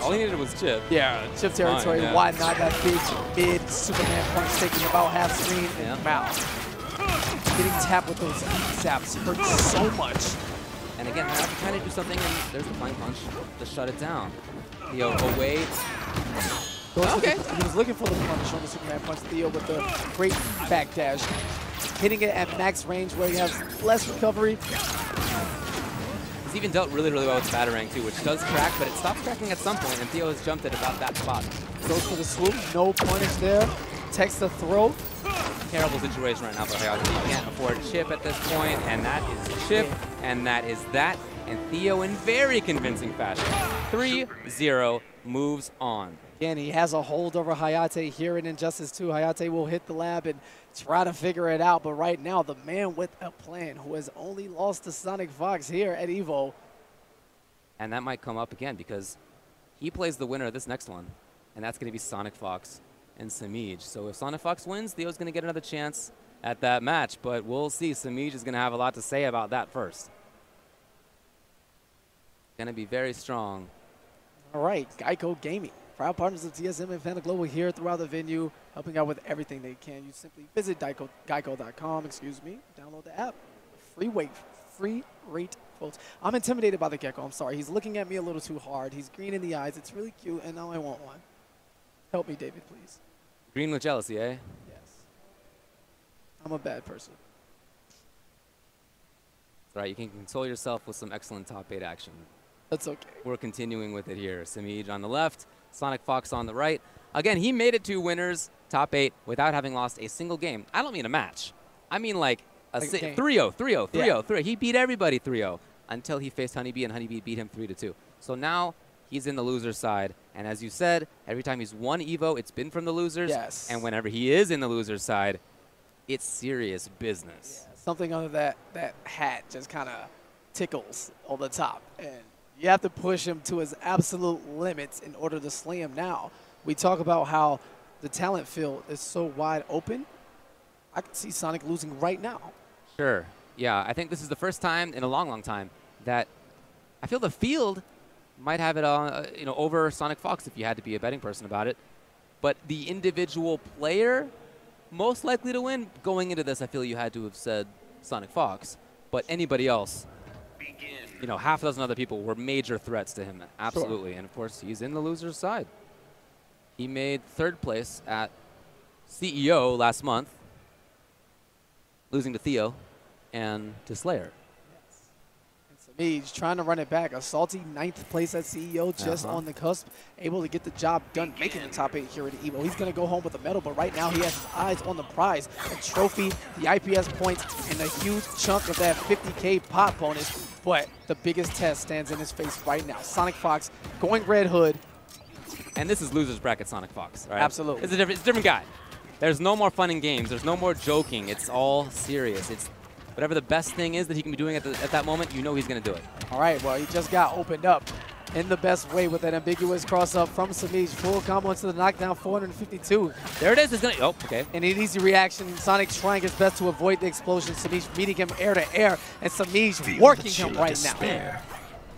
All he needed was chip. Yeah, chip territory. Fine, yeah. Why not that big mid Superman punch taking about half screen and mouth. Getting tapped with those zaps hurts so much. And again, Hayate trying to do something, and there's the flying punch to shut it down. Theo away. Okay. He was looking for the punish on the Superman punch. Theo with the great back dash. Hitting it at max range where he has less recovery. He's even dealt really, really well with the Batarang too, which does crack, but it stops cracking at some point, and Theo has jumped at about that spot. Goes for the swoop, no punish there. Takes the throw. Terrible situation right now for Hayate. He can't afford chip at this point, and that is chip, and that is that. And Theo in very convincing fashion. 3-0 moves on. Again, he has a hold over Hayate here in Injustice 2. Hayate will hit the lab and try to figure it out, but right now, the man with a plan who has only lost to Sonic Fox here at EVO. And that might come up again because he plays the winner of this next one, and that's going to be Sonic Fox and Samij. So if Sonic Fox wins, Theo's going to get another chance at that match, but we'll see. Samij is going to have a lot to say about that first. Going to be very strong. All right, Geico Gaming. Proud partners of TSM and Fanta Global here throughout the venue, helping out with everything they can. You simply visit Geico.com, download the app. Free rate quotes. I'm intimidated by the gecko. I'm sorry. He's looking at me a little too hard. He's green in the eyes. It's really cute, and now I want one. Help me, David, please. Green with jealousy, eh? Yes. I'm a bad person. That's right. You can console yourself with some excellent top 8 action. That's okay. We're continuing with it here. Samij on the left, Sonic Fox on the right. Again, he made it to winners, top 8, without having lost a single game. I don't mean a match. I mean like a 3-0, 3-0, 3-0, 3-0. He beat everybody 3-0 until he faced Honeybee, and Honeybee beat him 3-2. So now he's in the loser's side. And as you said, every time he's won Evo, it's been from the losers. Yes. And whenever he is in the loser's side, it's serious business. Yeah, something under that hat just kind of tickles on the top. And you have to push him to his absolute limits in order to slay him now. We talk about how the talent field is so wide open. I can see Sonic losing right now. Sure. Yeah, I think this is the first time in a long, long time that I feel the field might have it over Sonic Fox if you had to be a betting person about it. But the individual player most likely to win, going into this, I feel you had to have said Sonic Fox. But anybody else, half a dozen other people were major threats to him. Absolutely. Sure. And, of course, he's in the loser's side. He made 3rd place at CEO last month, losing to Theo and to Slayer. Samij trying to run it back. A salty 9th place at CEO, just on the cusp, able to get the job done, making the top 8 here at Evo. He's going to go home with a medal, but right now he has his eyes on the prize, a trophy, the IPS points, and a huge chunk of that 50K pot bonus. But the biggest test stands in his face right now. Sonic Fox going Red Hood. And this is loser's bracket Sonic Fox, right? Absolutely. It's a different guy. There's no more fun and games. There's no more joking. It's all serious. It's whatever the best thing is that he can be doing at that moment, he's going to do it. All right, well, he just got opened up in the best way with that ambiguous cross-up from Samij. Full combo into the knockdown, 452. There it is. It's gonna, okay. And an easy reaction. Sonic trying his best to avoid the explosion. Samij meeting him air to air, and Samij working him right now.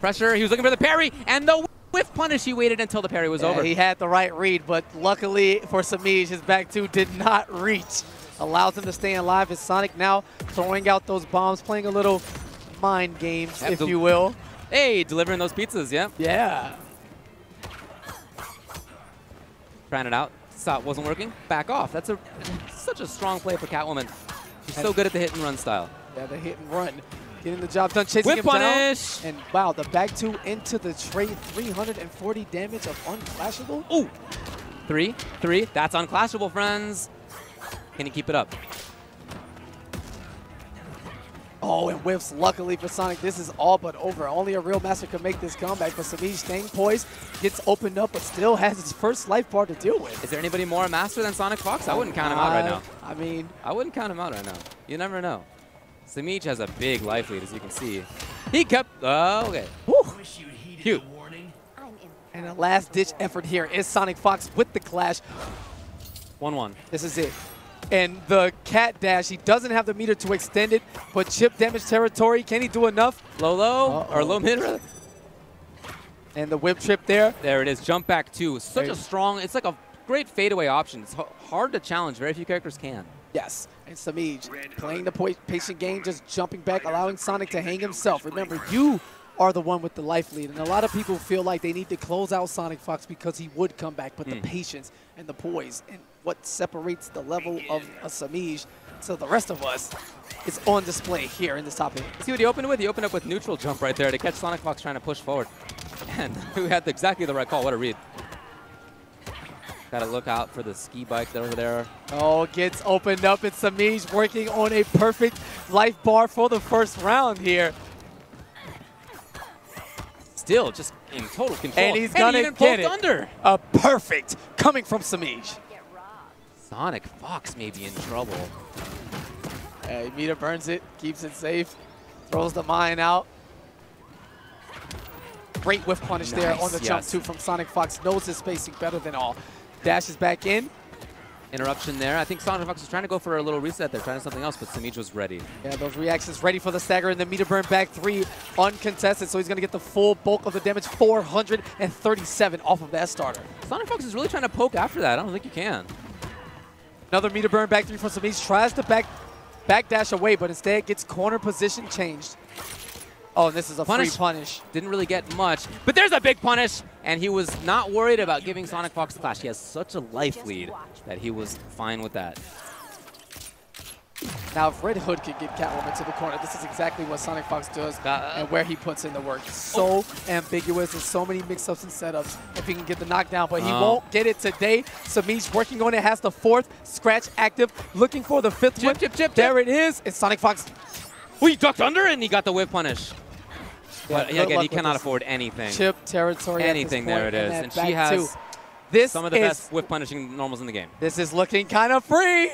Pressure. He was looking for the parry, and the whiff punish. He waited until the parry was over. He had the right read, but luckily for Samij, his back two did not reach. Allows him to stay alive as Sonic now throwing out those bombs, playing a little mind games, if you will. Hey, delivering those pizzas, yeah. Yeah. Trying it out. Saw it wasn't working. Back off. That's such a strong play for Catwoman. She's so good at the hit and run style. Yeah, the hit and run. Getting the job done, chasing him punish. Down. And wow, the back two into the tray, 340 damage of unclashable. Ooh. 3. That's unclashable, friends. Can he keep it up? Oh, and whiffs. Luckily for Sonic, this is all but over. Only a real master can make this comeback. But Samij staying poised, gets opened up, but still has his first life bar to deal with. Is there anybody more a master than Sonic Fox? I wouldn't count him out right now. I mean, I wouldn't count him out right now. You never know. Samij has a big life lead, as you can see. He kept. Oh, okay. Cute. And a last-ditch effort here is Sonic Fox with the clash. 1-1. This is it. And the cat dash, he doesn't have the meter to extend it, but chip damage territory, can he do enough? Low, or low mid, rather. And the whip trip there. There it is, jump back two. Such a strong, it's like a great fadeaway option. It's hard to challenge, very few characters can. Yes, and Samij playing the patient game, just jumping back, allowing Sonic to hang himself. Remember, you are the one with the life lead, and a lot of people feel like they need to close out Sonic Fox because he would come back, but the patience and the poise and what separates the level of a Samij to the rest of us is on display here in this top 8. See what he opened with? He opened up with neutral jump right there to catch Sonic Fox trying to push forward. And we had exactly the right call. What a read. Got to look out for the ski bike over there. Oh, gets opened up. It's Samij working on a perfect life bar for the first round here. Still just in total control. And he's going to get it. Under. A perfect coming from Samij. Sonic Fox may be in trouble. Hey, Mita burns it, keeps it safe, throws the mine out. Great whiff punish there on the jump too from Sonic Fox. Knows his spacing better than all. Dashes back in. interruption there. I think Sonic Fox was trying to go for a little reset there, trying something else, but Samij was ready. Yeah, those reactions ready for the stagger, and the meter burn back 3 uncontested, so he's going to get the full bulk of the damage, 437 off of that starter. Sonic Fox is really trying to poke after that. I don't think you can. Another meter burn back 3 from Samij. Tries to back dash away, but instead gets corner position changed. Oh, and this is a free punish. Didn't really get much, but there's a big punish, and he was not worried about giving Sonic Fox the clash. He has such a life lead that he was fine with that. Now, if Red Hood could get Catwoman to the corner, this is exactly what Sonic Fox does and where he puts in the work. So ambiguous and so many mix-ups and setups if he can get the knockdown, but he won't get it today. Samij working on it, has the 4th scratch active, looking for the 5th one. Chip. There it is. It's Sonic Fox. Oh, he ducked under and he got the whip punish. Yeah, but again, he cannot afford anything. Chip territory. Anything, there it is. And she has some of the best whip punishing normals in the game. This is looking kind of free.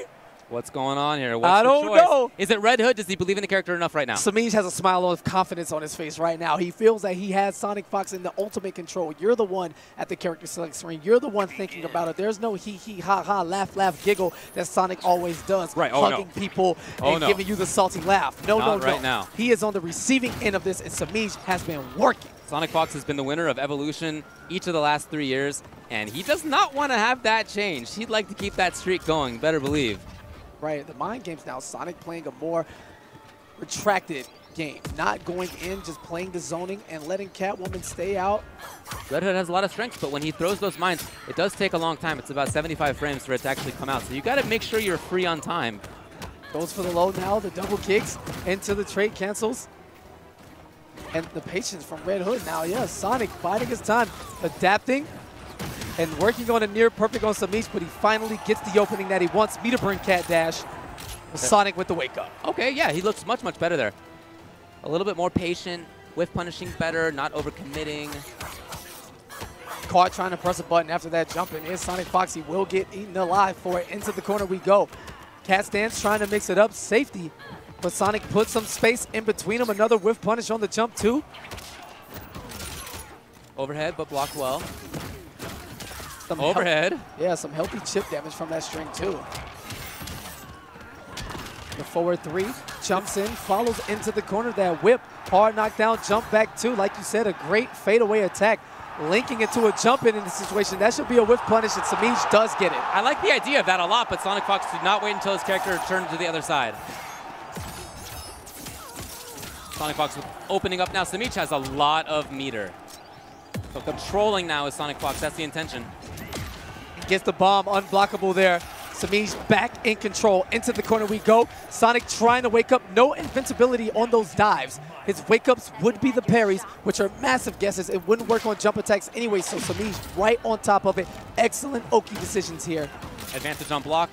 What's going on here? What's I don't know. Is it Red Hood? Does he believe in the character enough right now? Samij has a smile of confidence on his face right now. He feels that he has Sonic Fox in the ultimate control. You're the one at the character select screen. You're the one thinking about it. There's no hee, ha, ha, laugh, giggle that Sonic always does. Right. Hugging people and giving you the salty laugh. Not right now. He is on the receiving end of this, and Samij has been working. Sonic Fox has been the winner of Evolution each of the last 3 years, and he does not want to have that change. He'd like to keep that streak going, better believe. Right, the mind games now, Sonic playing a more retracted game. Not going in, just playing the zoning and letting Catwoman stay out. Red Hood has a lot of strength, but when he throws those mines, it does take a long time. It's about 75 frames for it to actually come out. So you got to make sure you're free on time. Goes for the low now, the double kicks into the trade cancels. And the patience from Red Hood now, yes, Sonic biding his time, adapting. And working on a near perfect on Samij, but he finally gets the opening that he wants. Meter burn cat dash. Sonic with the wake up. Okay, yeah, he looks much, much better there. A little bit more patient, whiff punishing better, not overcommitting. Caught trying to press a button after that jump in. Is Sonic Fox, he will get eaten alive for it. Into the corner we go. Cat stance trying to mix it up. Safety. But Sonic puts some space in between them. Another whiff punish on the jump too. Overhead, but blocked well. Overhead. Yeah, some healthy chip damage from that string too. The forward 3 jumps in, follows into the corner. That whip, hard knockdown, jump back 2. Like you said, a great fadeaway attack. Linking it to a jump in this situation. That should be a whiff punish, and Samij does get it. I like the idea of that a lot, but Sonic Fox did not wait until his character turned to the other side. Sonic Fox opening up now. Samij has a lot of meter. So controlling now is Sonic Fox. That's the intention. Gets the bomb unblockable there. Samij back in control. Into the corner we go. Sonic trying to wake up. No invincibility on those dives. His wake-ups would be the parries, which are massive guesses. It wouldn't work on jump attacks anyway, so Samij right on top of it. Excellent Oki decisions here. Advantage on block.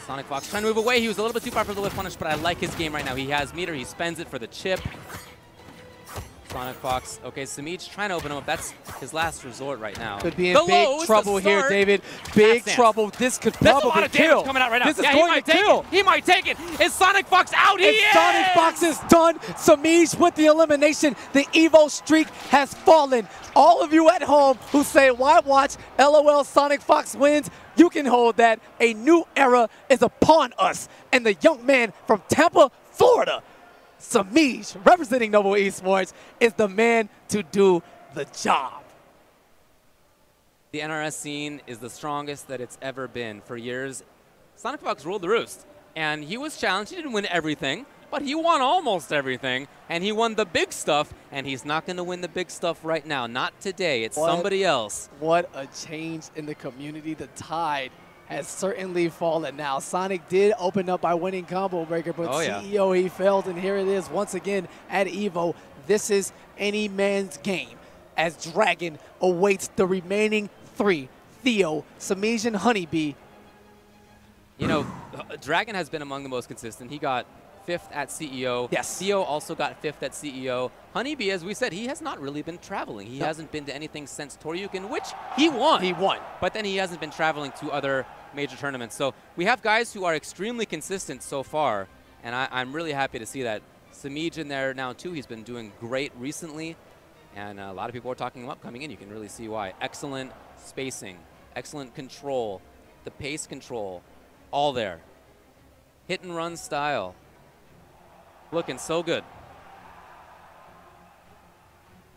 Sonic Fox trying to move away. He was a little bit too far for the whip punish, but I like his game right now. He has meter. He spends it for the chip. Sonic Fox. Okay, Samij trying to open him up. That's his last resort right now. Could be in big trouble here, David. Big trouble. This could probably kill. Coming out right now. This is going to kill. He might take it. Is Sonic Fox out? He is! Sonic Fox is done. Samij with the elimination. The Evo streak has fallen. All of you at home who say, why watch? LOL, Sonic Fox wins. You can hold that. A new era is upon us. And the young man from Tampa, Florida, Samij, representing Noble Esports, is the man to do the job. The NRS scene is the strongest that it's ever been. For years, Sonic Fox ruled the roost. And he was challenged. He didn't win everything, but he won almost everything. And he won the big stuff, and he's not going to win the big stuff right now. Not today. It's somebody else. What a change in the community. The tide has certainly fallen now. Sonic did open up by winning Combo Breaker, but CEO, he failed, and here it is once again at EVO. This is any man's game as Dragon awaits the remaining 3. Theo, Samij, and Honeybee. You know, Dragon has been among the most consistent. He got 5th at CEO. Yes. Theo also got 5th at CEO. Honeybee, as we said, he has not really been traveling. He hasn't been to anything since Toryuken, which he won. He won. But then he hasn't been traveling to other major tournaments. So we have guys who are extremely consistent so far, and I'm really happy to see that. Samij in there now too. He's been doing great recently, and a lot of people are talking him up coming in. You can really see why. Excellent spacing, excellent control. the pace control, all there. Hit and run style. Looking so good.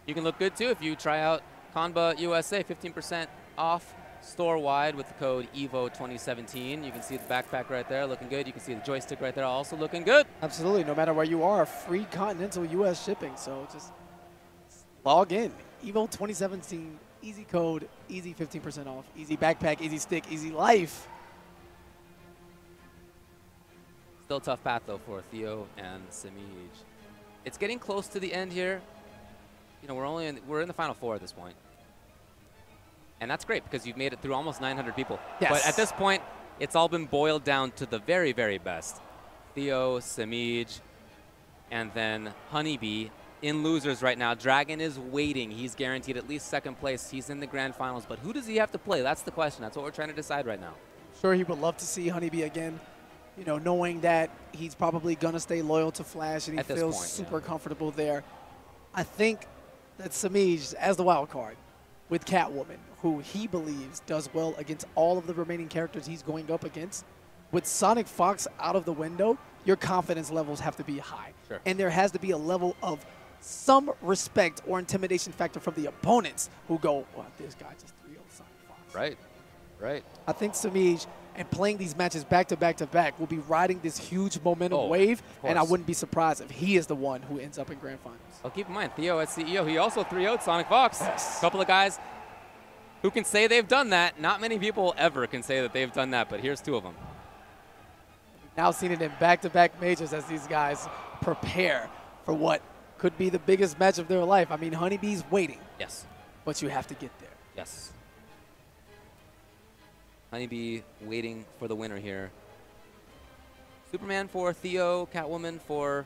You can look good too if you try out Conba USA, 15% off store-wide with the code EVO2017. You can see the backpack right there looking good. You can see the joystick right there also looking good. Absolutely, no matter where you are, free continental US shipping. So just log in. EVO2017, easy code, easy 15% off, easy backpack, easy stick, easy life. Still a tough path though for Theo and Samij. It's getting close to the end here. You know, we're in the final four at this point. And that's great because you've made it through almost 900 people. Yes. But at this point, it's all been boiled down to the very, very best. Theo, Samij, and then Honeybee in losers right now. Dragon is waiting. He's guaranteed at least second place. He's in the grand finals. But who does he have to play? That's the question. That's what we're trying to decide right now. Sure, he would love to see Honeybee again. You know, knowing that he's probably going to stay loyal to Flash and he feels super comfortable there. I think that Samij, as the wild card, with Catwoman, who he believes does well against all of the remaining characters he's going up against, with Sonic Fox out of the window, your confidence levels have to be high. Sure. And there has to be a level of some respect or intimidation factor from the opponents who go, well, this guy just 3-0 Sonic Fox. Right, right. I think Samij, and playing these matches back to back to back, will be riding this huge momentum wave, and I wouldn't be surprised if he is the one who ends up in grand finals. Well, keep in mind, Theo as CEO, he also 3-0'd Sonic Fox. Yes. A couple of guys who can say they've done that. Not many people ever can say that they've done that, but here's two of them. Now seen it in back-to-back majors as these guys prepare for what could be the biggest match of their life. I mean, Honeybee's waiting. Yes. But you have to get there. Yes. Honeybee waiting for the winner here. Superman for Theo, Catwoman for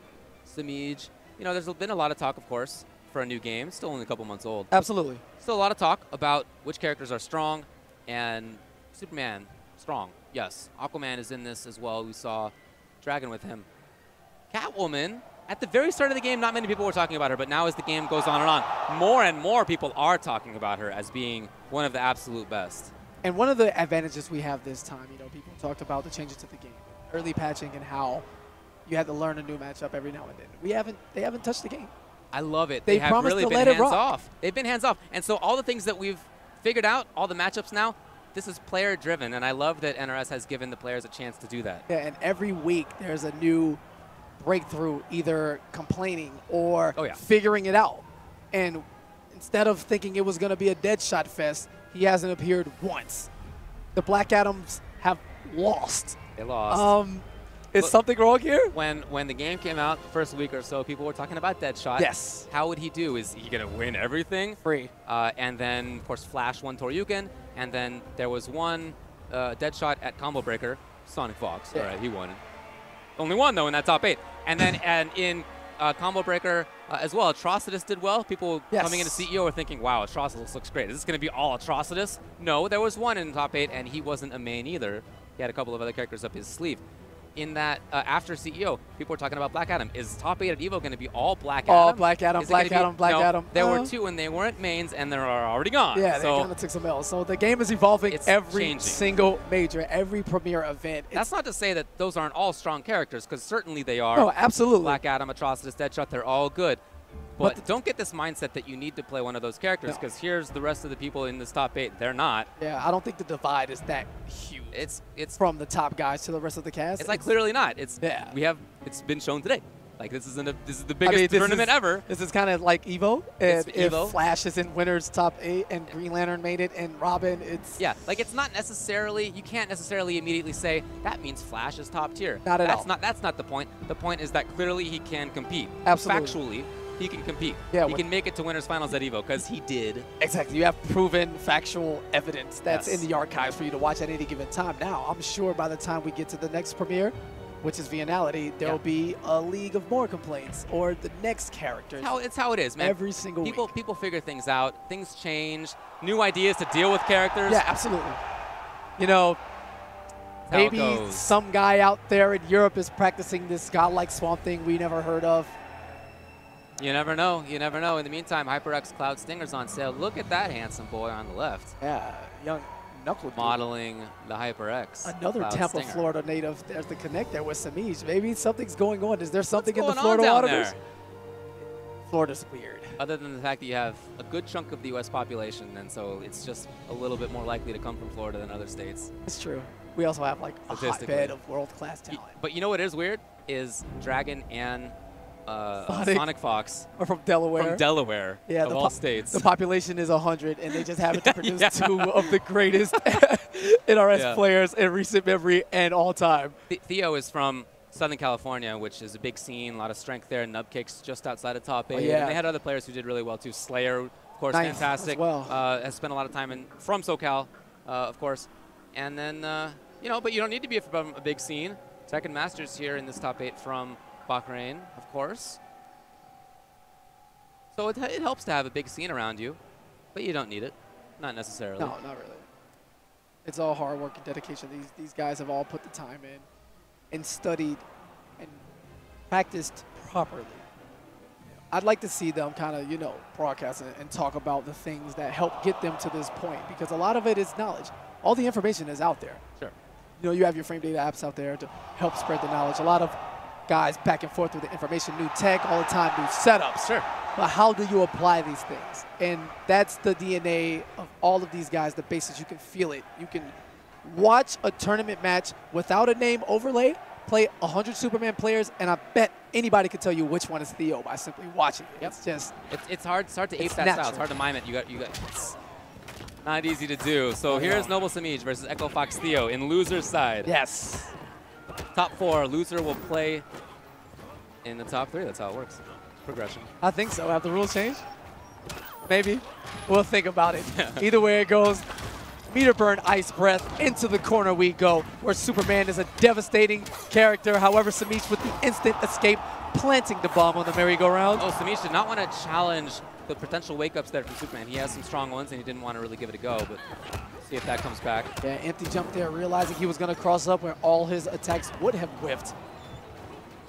Samij. You know, there's been a lot of talk, of course, for a new game. Still only a couple months old. Absolutely. Still a lot of talk about which characters are strong, and Superman, strong, yes. Aquaman is in this as well. We saw Dragon with him. Catwoman, at the very start of the game, not many people were talking about her, but now as the game goes on, more and more people are talking about her as being one of the absolute best. And one of the advantages we have this time, you know, people talked about the changes to the game, early patching and how you had to learn a new matchup every now and then. They haven't touched the game. I love it. They have promised really to been let it hands rock. off. They've been hands off. And so all the things that we've figured out, all the matchups now, this is player driven. And I love that NRS has given the players a chance to do that. Yeah, and every week there's a new breakthrough, either complaining or figuring it out. And instead of thinking it was going to be a dead shot fest, he hasn't appeared once. The Black Adams have lost. They lost. Is something wrong here? When the game came out, the first week or so, people were talking about Deadshot. Yes. How would he do? Is he going to win everything? Free. And then, of course, Flash won Toryuken. And then there was one Deadshot at Combo Breaker, Sonic Fox. Yeah. All right, he won. Only one, though, in that top 8. And then in Combo Breaker as well, Atrocitus did well. People coming into CEO were thinking, wow, Atrocitus looks great. Is this going to be all Atrocitus? No, there was one in the top 8, and he wasn't a main either. He had a couple of other characters up his sleeve. In that, after CEO, people were talking about Black Adam. Is top 8 at EVO going to be all Black Adam? All Black Adam, Black Adam, Black Adam. There were two, and they weren't mains, and they're already gone. Yeah, so they kind of took some L's. So the game is evolving every changing. single major, every premier event. That's not to say that those aren't all strong characters, because certainly they are. Oh, absolutely. Black Adam, Atrocitus, Deadshot, they're all good. But don't get this mindset that you need to play one of those characters, because here's the rest of the people in this top 8. They're not. Yeah, I don't think the divide is that huge. It's from the top guys to the rest of the cast. It's like clearly not. It's It's been shown today. Like this is the biggest tournament ever. This is kind of like EVO. It's if EVO. Flash is in winners top 8 and Green Lantern made it and Robin, it's like it's not necessarily, you can't necessarily immediately say that means Flash is top tier. Not at all. That's not the point. The point is that clearly he can compete. Absolutely. Factually, he can compete. Yeah, he can make it to winners finals at EVO because he did. Exactly. You have proven factual evidence that's in the archives for you to watch at any given time. Now, I'm sure by the time we get to the next premiere, which is Vianality, there will be a league of more complaints or the next characters. It's how it is, man. Every single week. People figure things out. Things change. New ideas to deal with characters. Yeah, absolutely. You know, maybe some guy out there in Europe is practicing this godlike Swamp Thing we never heard of. You never know. You never know. In the meantime, HyperX Cloud Stinger's on sale. Look at that handsome boy on the left. Yeah, young knuckle. Modeling the HyperX. Another Cloud Tampa, Stinger. Florida native. There's the connect there with Samij. Maybe something's going on. Is there something in the What's Florida going on down waters? there? Florida's weird. Other than the fact that you have a good chunk of the U.S. population, and so it's just a little bit more likely to come from Florida than other states. It's true. We also have like a hotbed of world-class talent. But you know what is weird? Is Dragon and Sonic Fox are from Delaware. From Delaware, Yeah, of all states. The population is 100, and they just happen to produce two of the greatest NRS players in recent memory and all time. Theo is from Southern California, which is a big scene, a lot of strength there. Nubcakes just outside of top 8. yeah. And they had other players who did really well too. Slayer, of course, Nice fantastic. as well. Has spent a lot of time from SoCal, of course. And then, you know, but you don't need to be from a big scene. Tekken Masters here in this top 8 from Bahrain, of course. So it helps to have a big scene around you, but you don't need it. Not necessarily. No, not really. It's all hard work and dedication. These guys have all put the time in and studied and practiced properly. I'd like to see them kind of, you know, broadcast and talk about the things that help get them to this point, because a lot of it is knowledge. All the information is out there. Sure. You know, you have your frame data apps out there to help spread the knowledge. A lot of guys back and forth with the information, new tech all the time, new setups. Sure. But how do you apply these things? And that's the DNA of all of these guys, the basis. You can feel it. You can watch a tournament match without a name overlay, play 100 Superman players, and I bet anybody could tell you which one is Theo by simply watching it. Yep. It's just it's hard to ape that natural. style. It's hard to mime it. You got it's not easy to do. So here's Noble Samij versus Echo Fox Theo in loser's side. Yes. Top 4. Loser will play in the top 3. That's how it works. Progression. I think so. Have the rules changed? Maybe. We'll think about it. Either way it goes, meter burn, ice breath, into the corner we go, where Superman is a devastating character. However, Samij with the instant escape, planting the bomb on the merry-go-round. Oh, Samij did not want to challenge the potential wake-ups there from Superman. He has some strong ones, and he didn't want to really give it a go, but see if that comes back. Yeah, empty jump there, realizing he was going to cross up where all his attacks would have whiffed.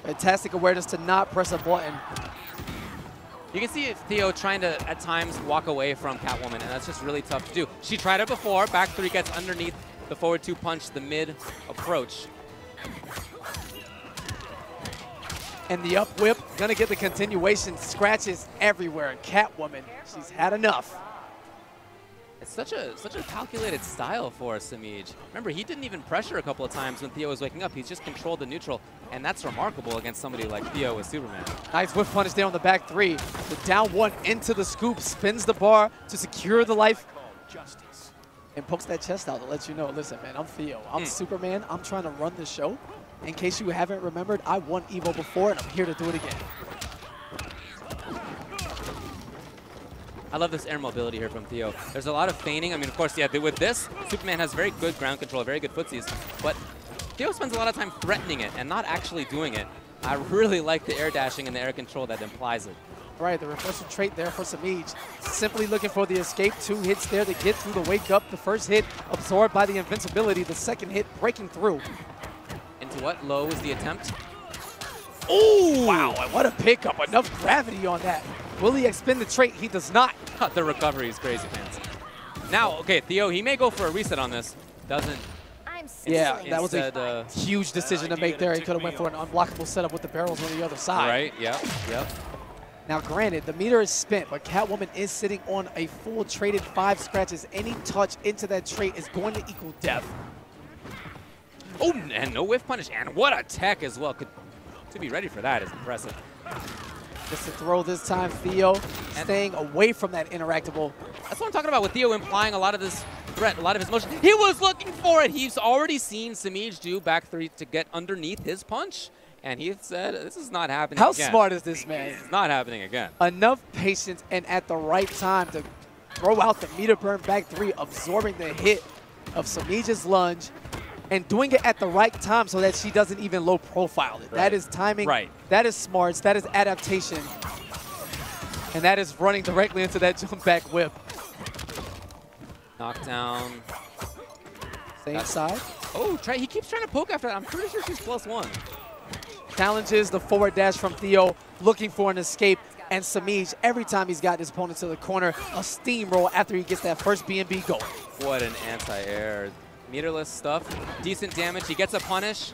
Fantastic awareness to not press a button. You can see Theo trying to, at times, walk away from Catwoman, and that's just really tough to do. She tried it before. Back 3 gets underneath the forward 2 punch, the mid approach. And the up whip, gonna get the continuation. Scratches everywhere. Catwoman, she's had enough. It's such a calculated style for Samij. Remember, he didn't even pressure a couple of times when Theo was waking up. He's just controlled the neutral, and that's remarkable against somebody like Theo with Superman. Nice whiff punish there on the back 3. The down 1 into the scoop, spins the bar to secure the life. And pokes that chest out to let you know, listen, man, I'm Theo. I'm Superman. I'm trying to run the show. In case you haven't remembered, I won EVO before, and I'm here to do it again. I love this air mobility here from Theo. There's a lot of feigning. I mean, of course, yeah, with this, Superman has very good ground control, very good footsies, but Theo spends a lot of time threatening it and not actually doing it. I really like the air dashing and the air control that implies it. Right, the reflection trait there for Samij. Simply looking for the escape. 2 hits there to get through the wake up. The first hit absorbed by the invincibility. The second hit breaking through. Into what? Low is the attempt. Oh! Wow, what a pickup. Enough gravity on that. Will he expend the trait? He does not. The recovery is crazy, fans. Now, okay, Theo, he may go for a reset on this. Doesn't. Yeah, that was a huge decision to make there. He could have went for an unblockable setup with the barrels on the other side. Right, yep. Now, granted, the meter is spent, but Catwoman is sitting on a full traded 5 scratches. Any touch into that trait is going to equal death. Oh, and no whiff punish. And what a tech as well. To be ready for that is impressive. Just to throw this time, Theo staying away from that interactable. That's what I'm talking about with Theo implying a lot of this threat, a lot of his motion. He was looking for it. He's already seen Samij do back 3 to get underneath his punch. And he said, this is not happening How again. smart is this man? It's not happening again. Enough patience and at the right time to throw out the meter burn back 3, absorbing the hit of Samij's lunge and doing it at the right time so that she doesn't even low profile it. Right. That is timing. Right. That is smarts. That is adaptation. And that is running directly into that jump back whip. Knockdown. Same side. Oh, he keeps trying to poke after that. I'm pretty sure she's +1. Challenges the forward dash from Theo, looking for an escape. And Samij, every time he's got his opponent to the corner, a steamroll after he gets that first B&B going. What an anti-air. Meterless stuff, decent damage. He gets a punish.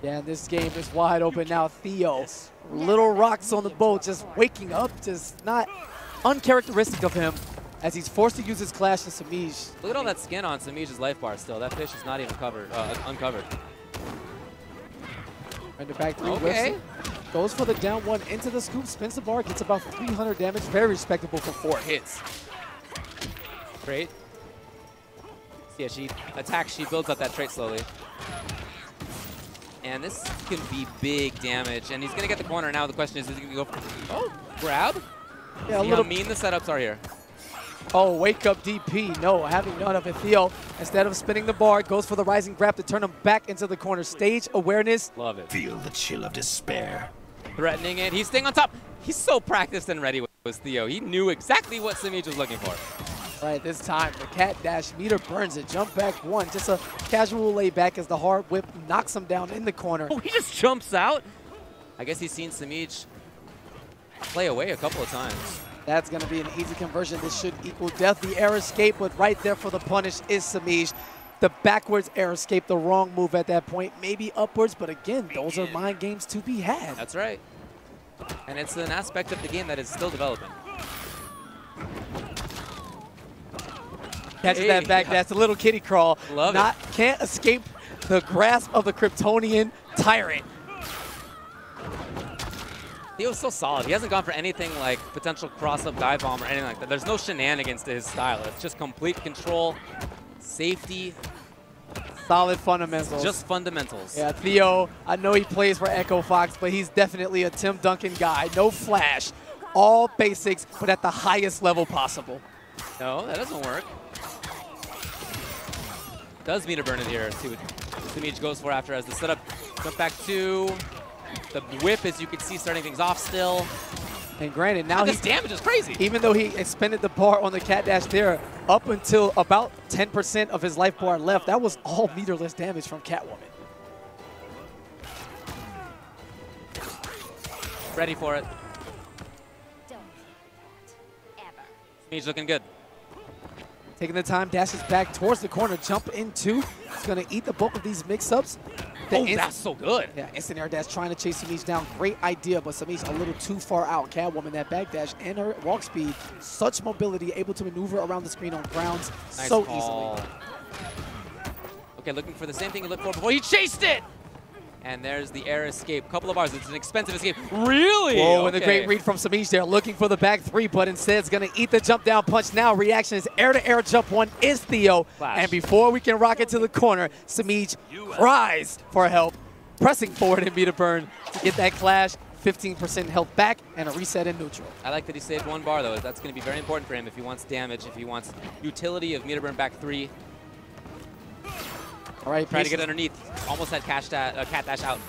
Yeah, this game is wide open now. Theo, little rocks on the boat, just waking up, just not uncharacteristic of him as he's forced to use his clash to Samij. Look at all that skin on Samij's life bar still. That fish is not even covered, uncovered. And the back three okay. Goes for the down one into the scoop, spins the bar, gets about 300 damage. Very respectable for 4 hits. Great. Yeah, she attacks, she builds up that trait slowly. And this can be big damage. And he's going to get the corner now. The question is he going to go for grab? Yeah, See how mean the setups are here. Oh, wake up DP. No, having none of it. Theo, instead of spinning the bar, goes for the rising grab to turn him back into the corner. Stage awareness. Love it. Feel the chill of despair. Threatening it. He's staying on top. He's so practiced and ready with Theo. He knew exactly what Samij was looking for. Right, this time, the cat dash, meter burns it. Jump back one. Just a casual layback as the hard whip knocks him down in the corner. Oh, he just jumps out? I guess he's seen Samij play away a couple of times. That's going to be an easy conversion. This should equal death. The air escape, but right there for the punish is Samij. The backwards air escape, the wrong move at that point. Maybe upwards, but again, those are mind games to be had. That's right. And it's an aspect of the game that is still developing. Catches that back dash, a little kitty crawl. Love it. Can't escape the grasp of the Kryptonian tyrant. Theo's so solid. He hasn't gone for anything like potential cross-up dive bomb or anything like that. There's no shenanigans to his style. It's just complete control, safety. Solid fundamentals. Just fundamentals. Yeah, Theo, I know he plays for Echo Fox, but he's definitely a Tim Duncan guy. No flash. All basics, but at the highest level possible. No, that doesn't work. Does meter burn it here. See what Samij goes for after as the setup. Jump back 2. The whip, as you can see, starting things off still. And granted, now this damage is crazy. Even though he expended the bar on the cat dash there, up until about 10% of his life bar left, that was all meterless damage from Catwoman. Ready for it. Samij looking good. Taking the time, dashes back towards the corner, jump into. He's going to eat the bulk of these mix-ups. That's so good. Yeah, instant air dash trying to chase Samij down. Great idea, but Samij a little too far out. Catwoman, that back dash and her walk speed, such mobility, able to maneuver around the screen on grounds so easily. Okay, looking for the same thing he looked for before. He chased it! And there's the air escape. Couple of bars. It's an expensive escape. Really? Whoa, and the great read from Samij there, looking for the back 3, but instead is going to eat the jump down punch now. Reaction is air-to-air jump 1 is Theo. Flash. And before we can rock it to the corner, Samij cries for help, pressing forward in meter burn to get that clash. 15% health back and a reset in neutral. I like that he saved 1 bar, though. That's going to be very important for him if he wants damage, if he wants utility of meter burn back 3. All right, trying to get underneath. Almost had cat dash out.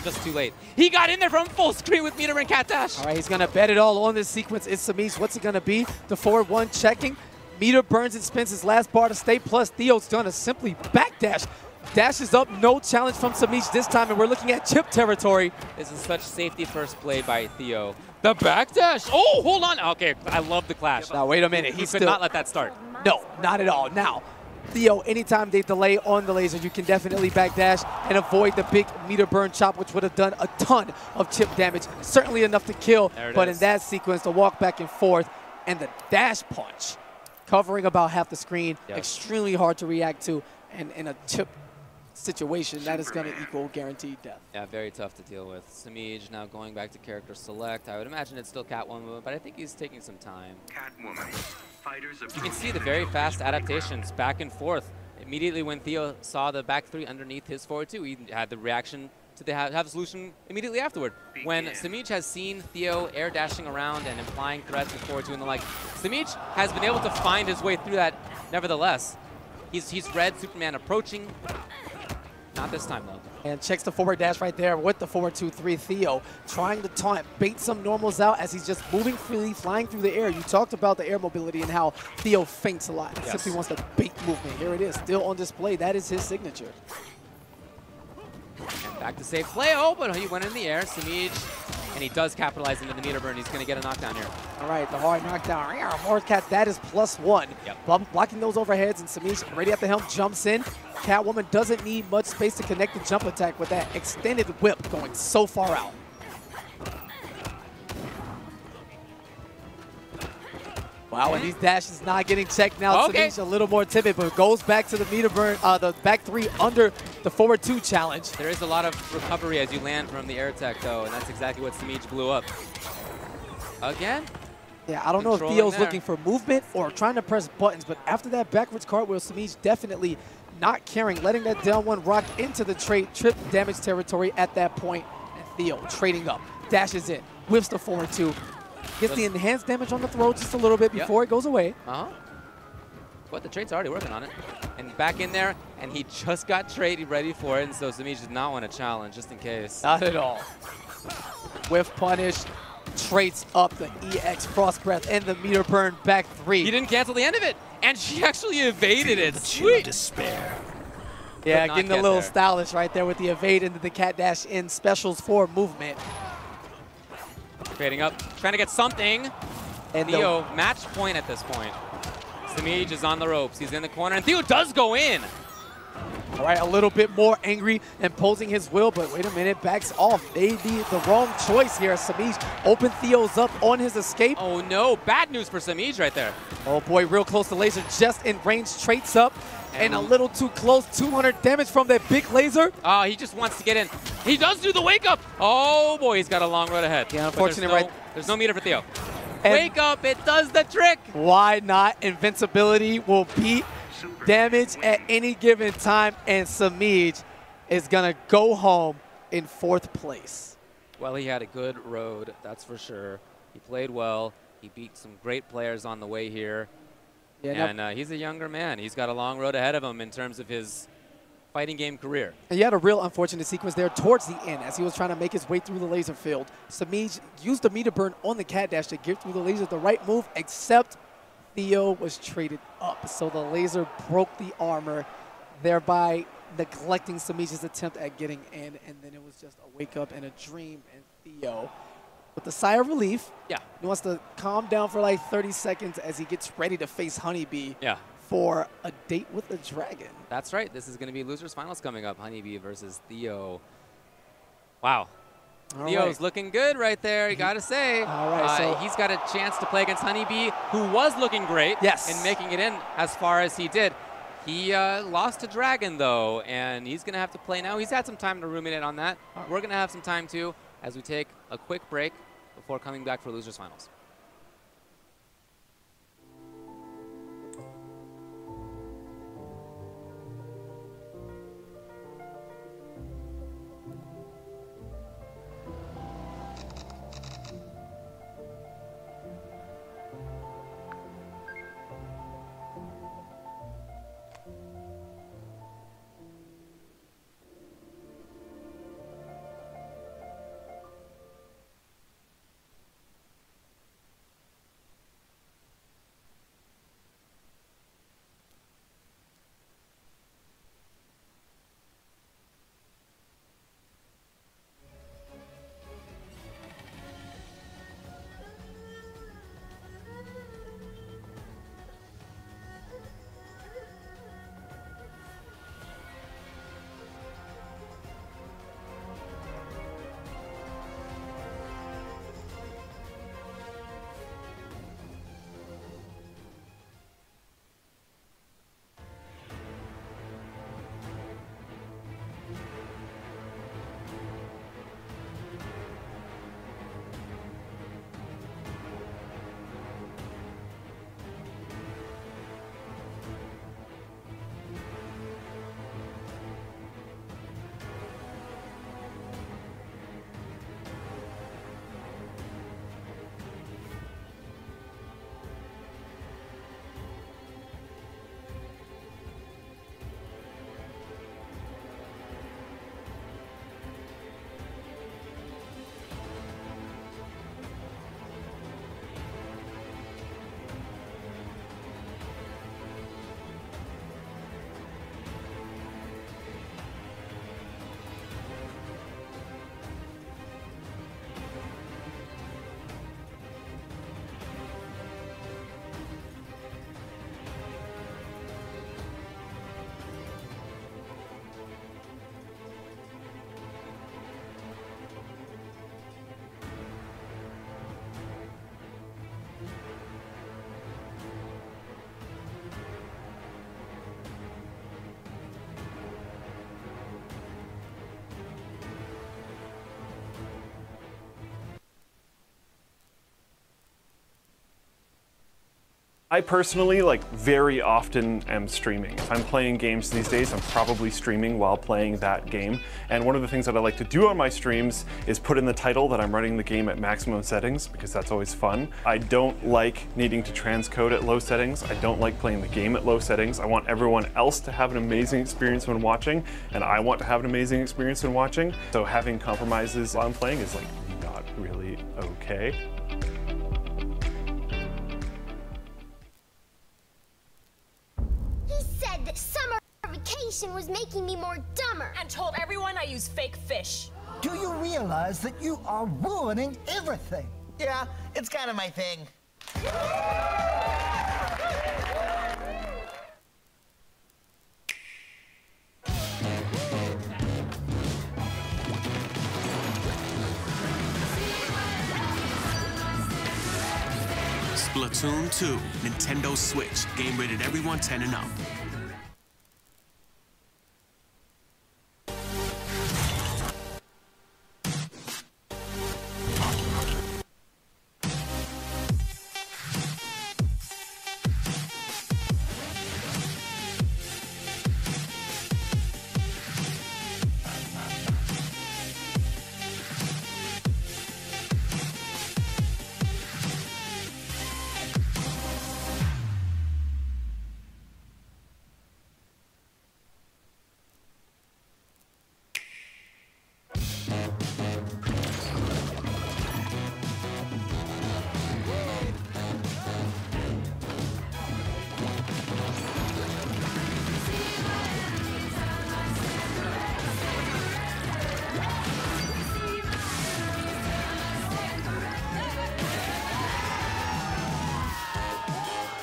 Just too late. He got in there from full screen with meter and cat dash. All right, he's going to bet it all on this sequence. It's Samij. What's it going to be? The forward 1 checking. Meter burns and spins his last bar to stay. Plus, Theo's going to simply backdash. Dashes up, no challenge from Samij this time, and we're looking at chip territory. This is such safety first play by Theo. The backdash. Oh, hold on. Okay, I love the clash. Now, wait a minute. He could not let that start. No, not at all. Now, Theo, anytime they delay on the laser, you can definitely backdash and avoid the big meter burn chop, which would have done a ton of chip damage. Certainly enough to kill, but in that sequence, the walk back and forth and the dash punch, covering about half the screen, extremely hard to react to, and in a chip situation, that is going to equal guaranteed death. Yeah, very tough to deal with. Samij now going back to character select. I would imagine it's still Catwoman, but I think he's taking some time. Catwoman. You can see the very fast adaptations back and forth. Immediately when Theo saw the back 3 underneath his forward 2, he had the reaction to have the solution immediately afterward. When Samij has seen Theo air dashing around and implying threats with forward 2 and the like, Samij has been able to find his way through that nevertheless. He's read Superman approaching. Not this time, though. And checks the forward dash right there with the forward 2-3. Theo trying to taunt, bait some normals out as he's just moving freely, flying through the air. You talked about the air mobility and how Theo feints a lot. He simply wants to bait movement. Here it is, still on display. That is his signature. And back to safe play. Oh, but he went in the air. Samij and he does capitalize into the meter burn. He's going to get a knockdown here. All right, the hard knockdown. More Cat, that is +1. Yep. Blocking those overheads, and Samish ready at the helm, jumps in. Catwoman doesn't need much space to connect the jump attack with that extended whip going so far out. Wow, and these dashes not getting checked now. Okay. Samish a little more timid, but goes back to the meter burn, the back 3 under the forward 2 challenge. There is a lot of recovery as you land from the air attack, though, and that's exactly what Samij blew up. Again? Yeah, I don't know if Theo's looking for movement or trying to press buttons, but after that backwards cartwheel, Samij definitely not caring, letting that down one rock into the trip damage territory at that point. And Theo trading up, dashes in, whips the forward 2. Gets the enhanced damage on the throw just a little bit before it goes away. But the trade's already working on it. And back in there, and he just got trade ready for it, and so Samij does not want to challenge, just in case. Not at all. Whiff punish, trades up the EX Frost Breath and the meter burn back 3. He didn't cancel the end of it, and she actually evaded it. Sweet despair. Yeah, getting a little stylish right there with the evade into the cat dash in specials for movement. Trading up, trying to get something. And Theo, match point at this point. Samij is on the ropes. He's in the corner, and Theo does go in. All right, a little bit more angry, imposing his will, but wait a minute, backs off. Maybe the wrong choice here. Samij open Theo's up on his escape. Oh no, bad news for Samij right there. Oh boy, real close to laser, just in range, traits up. And a little too close, 200 damage from that big laser. Oh, he just wants to get in. He does do the wake up. Oh boy, he's got a long road ahead. Yeah, unfortunately, there's no meter for Theo. And wake up, it does the trick. Why not? Invincibility will beat damage at any given time, and Samij is gonna go home in 4th place. Well, he had a good road, that's for sure. He played well. He beat some great players on the way here. Yeah, and he's a younger man. He's got a long road ahead of him in terms of his fighting game career. And he had a real unfortunate sequence there towards the end as he was trying to make his way through the laser field. Samij used the meter burn on the cat dash to get through the laser, the right move, except Theo was traded up. So the laser broke the armor, thereby neglecting Samij's attempt at getting in. And then it was just a wake up and a dream. And Theo, with a sigh of relief, he wants to calm down for like 30 seconds as he gets ready to face Honeybee for a date with the dragon. That's right. This is going to be Losers Finals coming up. Honeybee versus Theo. Wow. Theo's looking good right there, you got to say. All right, so he's got a chance to play against Honeybee, who was looking great and making it in as far as he did. He lost to Dragon, though, and he's going to have to play now. He's had some time to ruminate on that. We're going to have some time, too, as we take a quick break before coming back for Losers Finals. I personally, very often am streaming. If I'm playing games these days, I'm probably streaming while playing that game. And one of the things that I like to do on my streams is put in the title that I'm running the game at maximum settings, because that's always fun. I don't like needing to transcode at low settings. I don't like playing the game at low settings. I want everyone else to have an amazing experience when watching, and I want to have an amazing experience when watching. So having compromises while I'm playing is not really okay. That summer vacation was making me more dumber. And told everyone I use fake fish. Do you realize that you are ruining everything? Yeah, it's kind of my thing. Splatoon 2, Nintendo Switch. Game rated everyone 10 and up.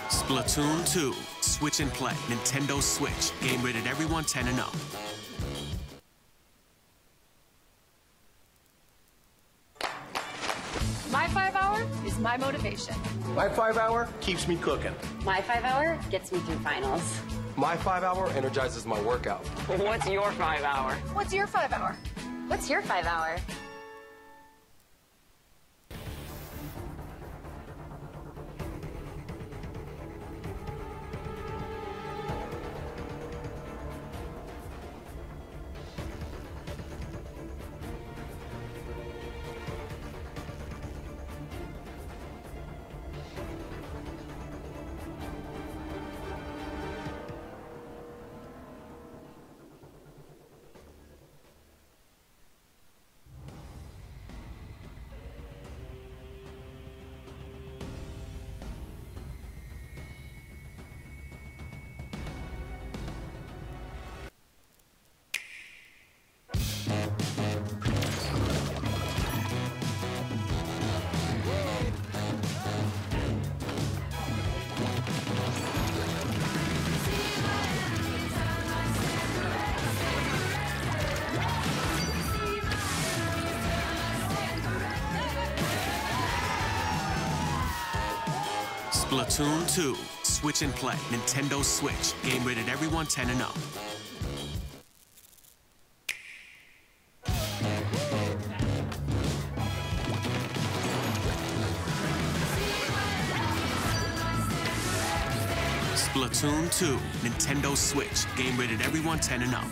Splatoon 2, Switch and Play, Nintendo Switch. Game rated everyone 10 and up. My 5 hour is my motivation. My 5 hour keeps me cooking. My 5 hour gets me through finals. My 5 hour energizes my workout. What's your 5 hour? What's your 5 hour? What's your 5 hour? Splatoon 2, Switch and Play, Nintendo Switch. Game rated everyone 10 and up. Splatoon 2, Nintendo Switch. Game rated everyone 10 and up.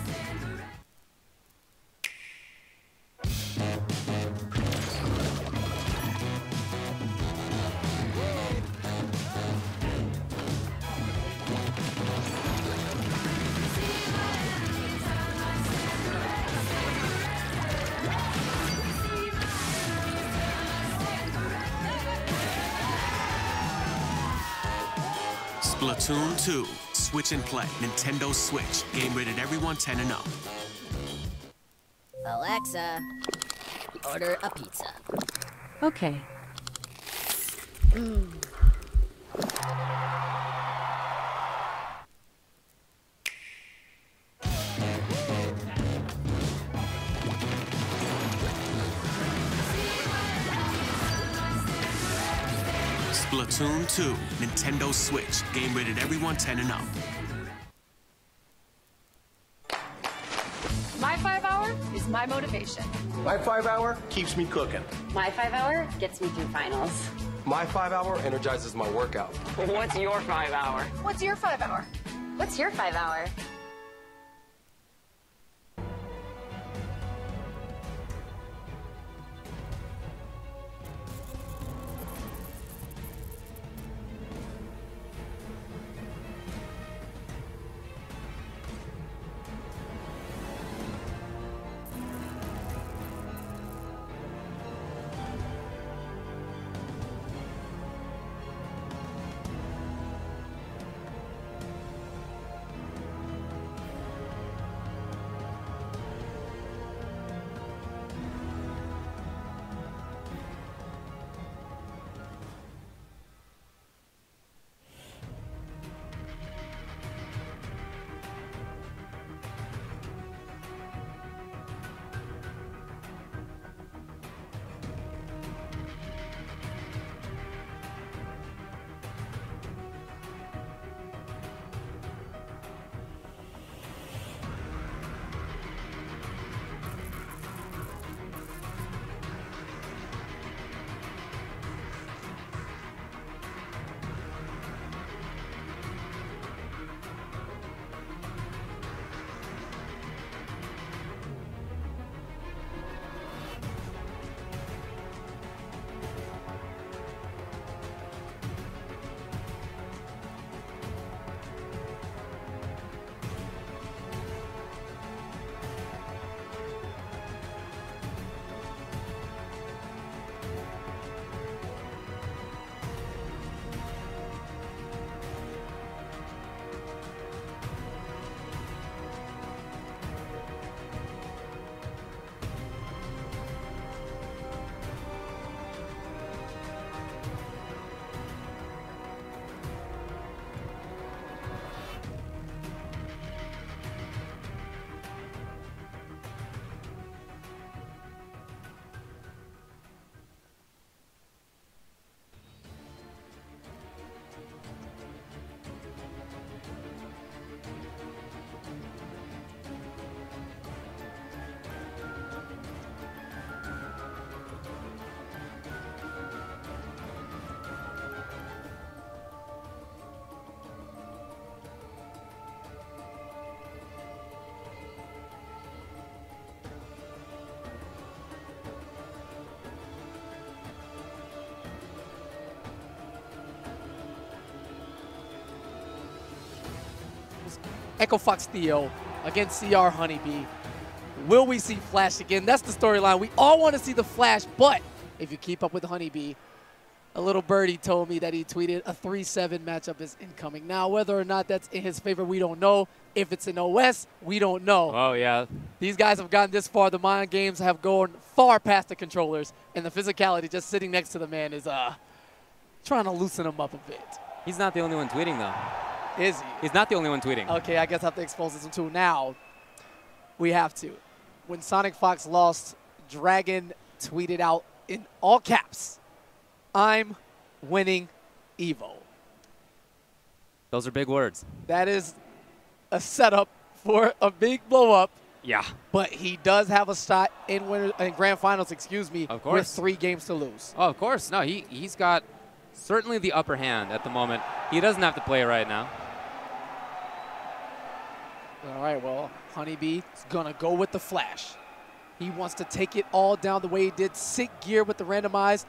Splatoon 2, Switch and Play, Nintendo Switch. Game rated everyone 10 and up. Alexa, order a pizza. Okay. Splatoon 2, Nintendo Switch. Game rated everyone 10 and up. My 5 hour is my motivation. My 5 hour keeps me cooking. My 5 hour gets me through finals. My 5 hour energizes my workout. What's your 5 hour? What's your 5 hour? What's your 5 hour? Echo Fox Theo against CR Honeybee. Will we see Flash again? That's the storyline. We all want to see the Flash, but if you keep up with Honeybee, a little birdie told me that he tweeted a 3-7 matchup is incoming. Now, whether or not that's in his favor, we don't know. If it's in OS, we don't know. Oh, yeah. These guys have gotten this far. The mind games have gone far past the controllers, and the physicality just sitting next to the man is trying to loosen him up a bit. He's not the only one tweeting, though. Is he? He's not the only one tweeting. Okay, I guess I have to expose this one too. Now, we have to. When Sonic Fox lost, Dragon tweeted out in all caps, "I'm winning Evo." Those are big words. That is a setup for a big blow-up. Yeah. But he does have a shot in grand finals, excuse me, of course, with 3 games to lose. Oh, of course. No, he's got certainly the upper hand at the moment. He doesn't have to play right now. All right, well, Honeybee is going to go with the Flash. He wants to take it all down the way he did. Sick gear with the randomized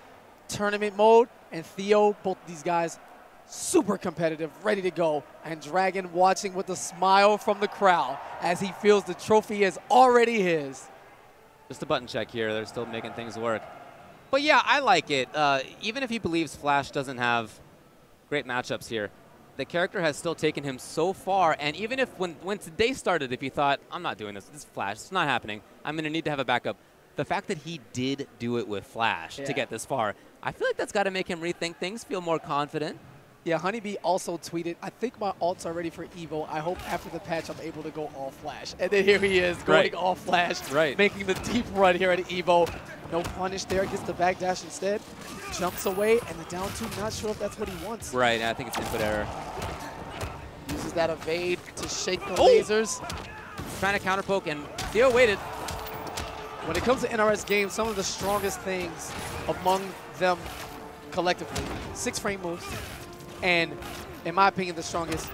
tournament mode. And Theo, both these guys, super competitive, ready to go. And Dragon watching with a smile from the crowd as he feels the trophy is already his. Just a button check here. They're still making things work. But yeah, I like it. Even if he believes Flash doesn't have great matchups here, the character has still taken him so far. And even if when today started, if he thought, I'm not doing this, this is Flash, it's not happening, I'm going to need to have a backup. The fact that he did do it with Flash to get this far, I feel like that's got to make him rethink things, feel more confident. Yeah, Honeybee also tweeted, "I think my ults are ready for Evo. I hope after the patch I'm able to go all Flash." And then here he is going all Flash, making the deep run here at Evo. No punish there, gets the backdash instead. Jumps away, and the down 2, not sure if that's what he wants. Right, I think it's input error. Uses that evade to shake the lasers. Trying to counterpoke, and Theo waited. When it comes to NRS games, some of the strongest things among them collectively. 6 frame moves. And, in my opinion, the strongest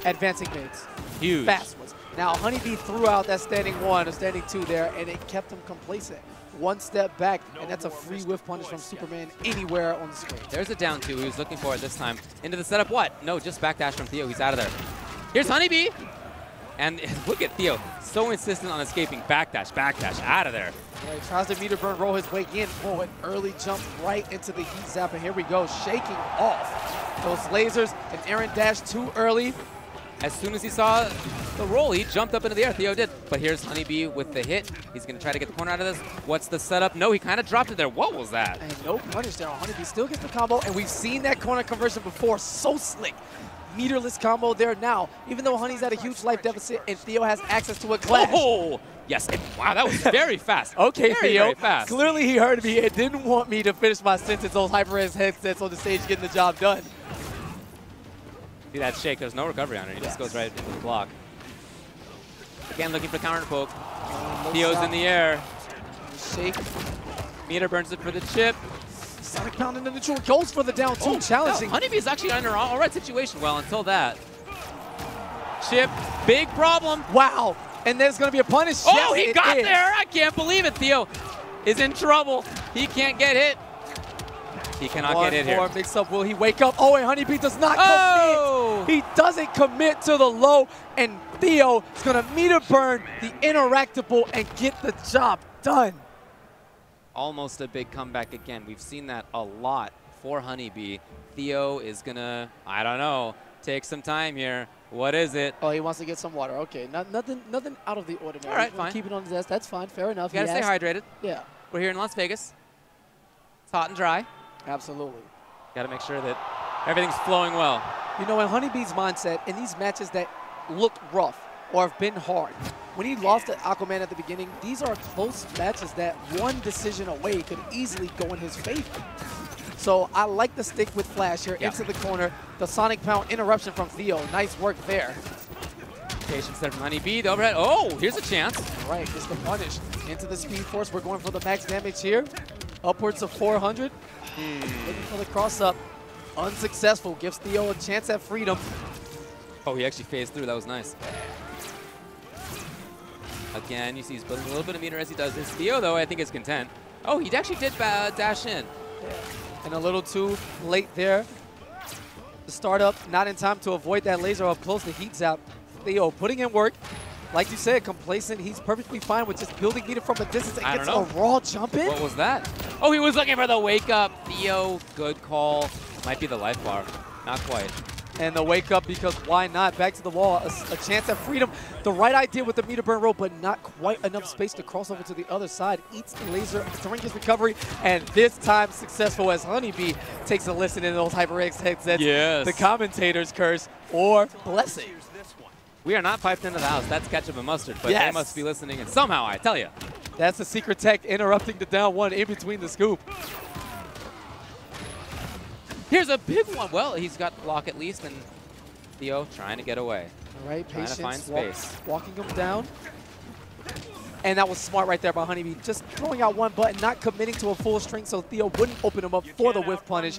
advancing mids. Huge. Fast ones. Now, Honeybee threw out that standing 1 or standing 2 there, and it kept him complacent. 1 step back, and that's a free whiff punish from Superman anywhere on the screen. There's a down 2 he was looking for it this time. Into the setup, what? No, just backdash from Theo. He's out of there. Here's Honeybee. And look at Theo, so insistent on escaping. Backdash, backdash, out of there. Right, tries to meter burn, roll his way in. Oh, an early jump right into the heat zap, and here we go, shaking off those lasers. And Aaron dashed too early. As soon as he saw the roll, he jumped up into the air. Theo did. But here's Honeybee with the hit. He's going to try to get the corner out of this. What's the setup? No, he kind of dropped it there. What was that? And no punish there. Honeybee still gets the combo, and we've seen that corner conversion before. So slick. Meterless combo there now. Even though Honey's at a huge life deficit and Theo has access to a clash. Oh! Yes. Wow, that was very fast. Okay, very, Theo. very fast. Clearly he heard me and didn't want me to finish my sentence. Those HyperX headsets on the stage getting the job done. See that shake? There's no recovery on it. He just goes right into the block. Again, looking for counter poke. Theo's in the air. Shake. Meter burns it for the chip. Sonic pound into the neutral, goes for the down 2, challenging. No, Honeybee's actually under all right situation. Well, until that. Chip, big problem. Wow. And there's going to be a punish. Oh, yes, he got there. I can't believe it. Theo is in trouble. He can't get hit. He cannot get hit here. One more mix-up. Will he wake up? Oh, and Honeybee does not commit. He doesn't commit to the low, and Theo is going to meter burn the interactable and get the job done. Almost a big comeback again. We've seen that a lot for Honeybee. Theo is going to, I don't know, take some time here. What is it? Oh, he wants to get some water. Okay, nothing out of the ordinary. All right, fine. Keep it on his desk. That's fine. Fair enough. You got to stay hydrated. Yeah. We're here in Las Vegas. It's hot and dry. Absolutely. Got to make sure that everything's flowing well. You know, in Honeybee's mindset, in these matches that look rough or have been hard, when he lost to Aquaman at the beginning, these are close matches that one decision away could easily go in his favor. So I like the stick with Flash here into the corner. The Sonic Pound interruption from Theo. Nice work there. Patience there from Honeybee. The overhead. Oh, here's a chance. Right, it's the punish. Into the Speed Force. We're going for the max damage here. Upwards of 400. Looking for the cross-up. Unsuccessful. Gives Theo a chance at freedom. Oh, he actually phased through. That was nice. Again, you see he's building a little bit of meter as he does this. Theo, though, I think is content. Oh, he actually did dash in. Yeah. And a little too late there. The startup not in time to avoid that laser up close. The heat zap. Theo putting in work. Like you said, complacent. He's perfectly fine with just building meter from a distance and gets a raw jump in. What was that? Oh, he was looking for the wake up. Theo, good call. Might be the life bar. Not quite. And the wake up, because why not? Back to the wall. A chance at freedom. The right idea with the meter burn roll, but not quite enough space to cross over to the other side. Eats the laser during his recovery, and this time successful as Honeybee takes a listen in those HyperX headsets. Yes. The commentator's curse or blessing. We are not piped into the house. That's ketchup and mustard, but they must be listening, and somehow, I tell you. That's the secret tech interrupting the down 1 in between the scoop. Here's a big one. Well, he's got block at least, and Theo trying to get away. All right, trying patience, to find space. Walking him down. And that was smart right there by Honeybee. Just throwing out one button, not committing to a full string, so Theo wouldn't open him up for the whiff punish.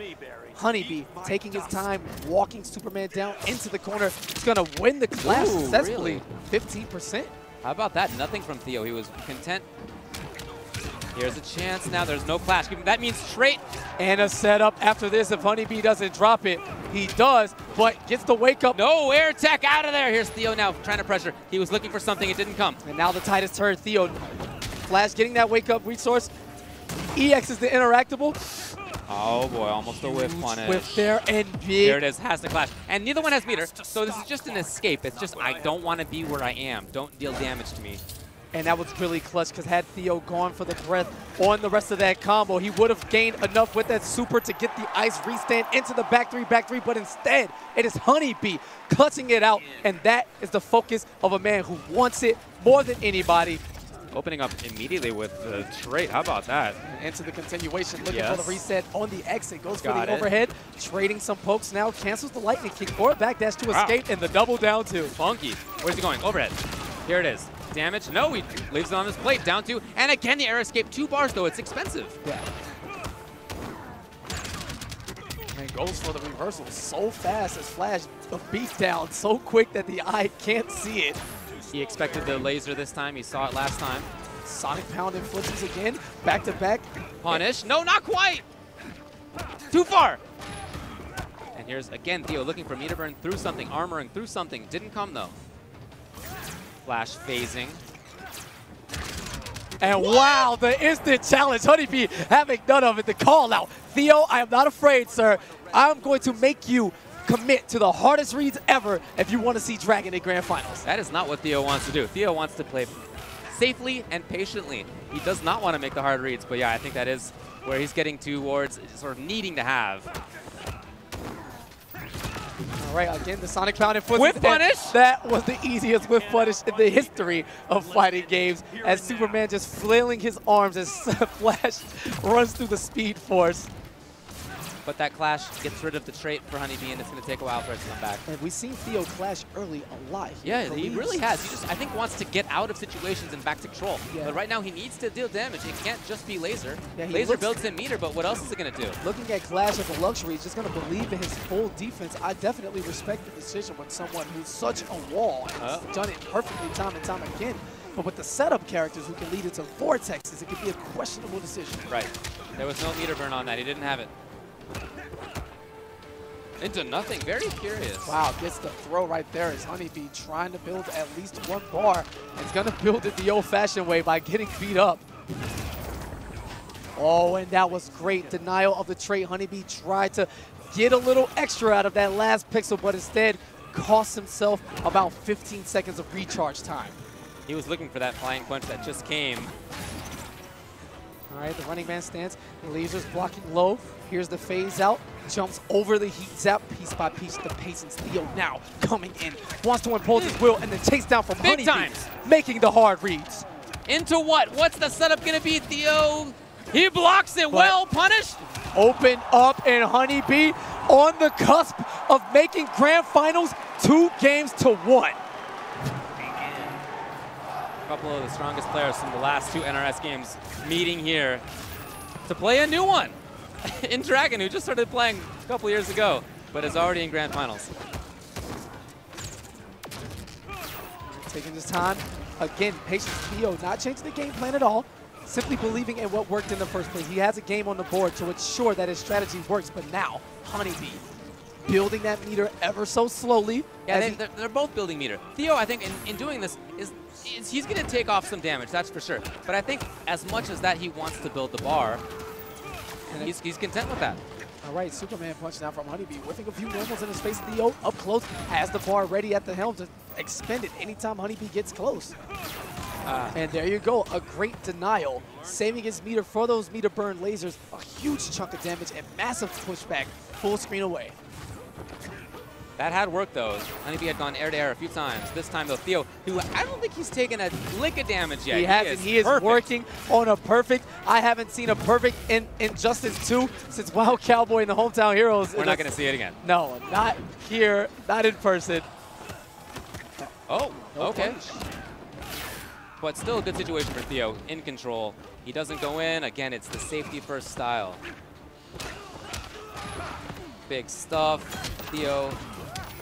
Honeybee taking his time, walking Superman down into the corner. He's going to win the clash successfully. Really? 15%. How about that? Nothing from Theo. He was content. Here's a chance now. There's no clash. That means straight. And a setup after this. If Honeybee doesn't drop it, he does, but gets the wake up. No air tech out of there. Here's Theo now trying to pressure. He was looking for something. It didn't come. And now the tide has turned. Theo, Flash getting that wake up resource. EX is the interactable. Oh boy, almost a whiff punish. Whiff there and big. There it is, has to clash. And neither one has meter, so this is just an escape. It's just, I don't want to be where I am. Don't deal damage to me. And that was really clutch, because had Theo gone for the breath on the rest of that combo, he would have gained enough with that super to get the ice restand into the back three, but instead, it is Honeybee clutching it out, and that is the focus of a man who wants it more than anybody. Opening up immediately with the trait. How about that? Into the continuation, looking for the reset on the exit. Goes for the overhead, trading some pokes now. Cancels the lightning kick or a backdash to escape, and the double down two. Funky. Where's he going? Overhead. Here it is. Damage. No, he leaves it on his plate. Down two. And again, the air escape. 2 bars, though. It's expensive. Yeah. And goes for the reversal so fast as Flash beats down so quick that the eye can't see it. He expected the laser this time. He saw it last time. Sonic pound and footsies again. Back to back. Punish. No, not quite. Too far. And here's again Theo looking for meter burn through something, armoring through something. Didn't come though. Flash phasing. And wow, the instant challenge. Honeybee having none of it. The call out. Theo, I am not afraid, sir. I'm going to make you commit to the hardest reads ever if you want to see Dragon in Grand Finals. That is not what Theo wants to do. Theo wants to play safely and patiently. He does not want to make the hard reads, but yeah, I think that is where he's getting towards sort of needing to have. All right, again, the Sonic Pound and Footsies. Whip punish! That was the easiest whip punish in the history of fighting games, as Superman just flailing his arms as Flash runs through the Speed Force. But that clash gets rid of the trait for Honeybee, and it's going to take a while for it to come back. And we've seen Theo clash early a lot. Yeah, he really has. He just, I think, wants to get out of situations and back to control. Yeah. But right now, he needs to deal damage. It can't just be laser. Yeah, laser builds in meter, but what else is it going to do? Looking at Clash as a luxury, he's just going to believe in his full defense. I definitely respect the decision when someone who's such a wall and has done it perfectly time and time again. But with the setup characters who can lead into vortexes, it could be a questionable decision. Right. There was no meter burn on that. He didn't have it. Into nothing. Very curious. Wow, gets the throw right there as Honeybee trying to build at least one bar. He's going to build it the old-fashioned way by getting beat up. Oh, and that was great. Denial of the trait. Honeybee tried to get a little extra out of that last pixel, but instead cost himself about 15 seconds of recharge time. He was looking for that flying punch that just came. All right, the running man stance. Lasers blocking low. Here's the phase out. Jumps over the heat zap piece by piece. The patience. Theo now coming in. Wants to impose his will and then chase down from Big Honeybee. Times. Making the hard reads. Into what? What's the setup going to be, Theo? He blocks it. Well punished. Open up, and Honeybee on the cusp of making Grand Finals 2-1. A couple of the strongest players from the last two NRS games meeting here to play a new one in Dragon, who just started playing a couple years ago, but is already in Grand Finals. Taking his time. Again, patience. Theo not changing the game plan at all, simply believing in what worked in the first place. He has a game on the board to ensure that his strategy works, but now Honeybee building that meter ever so slowly. Yeah, they're both building meter. Theo, I think, in doing this, he's going to take off some damage, that's for sure. But I think as much as that he wants to build the bar, and he's content with that. All right, Superman punch now from Honeybee, whiffing a few normals in his face. Theo up close, has the bar ready at the helm to expend it anytime Honeybee gets close. And there you go, a great denial, saving his meter for those meter burn lasers, a huge chunk of damage and massive pushback, full screen away. That had worked, though. Honeybee had gone air-to-air a few times. This time, though, Theo, who I don't think he's taken a lick of damage yet. He hasn't. He is working on a perfect. I haven't seen a perfect in Injustice 2 since Wild Cowboy and the Hometown Heroes. We're not going to see it again. No, not here, not in person. Oh, okay. But still a good situation for Theo, in control. He doesn't go in. Again, it's the safety-first style. Big stuff. Theo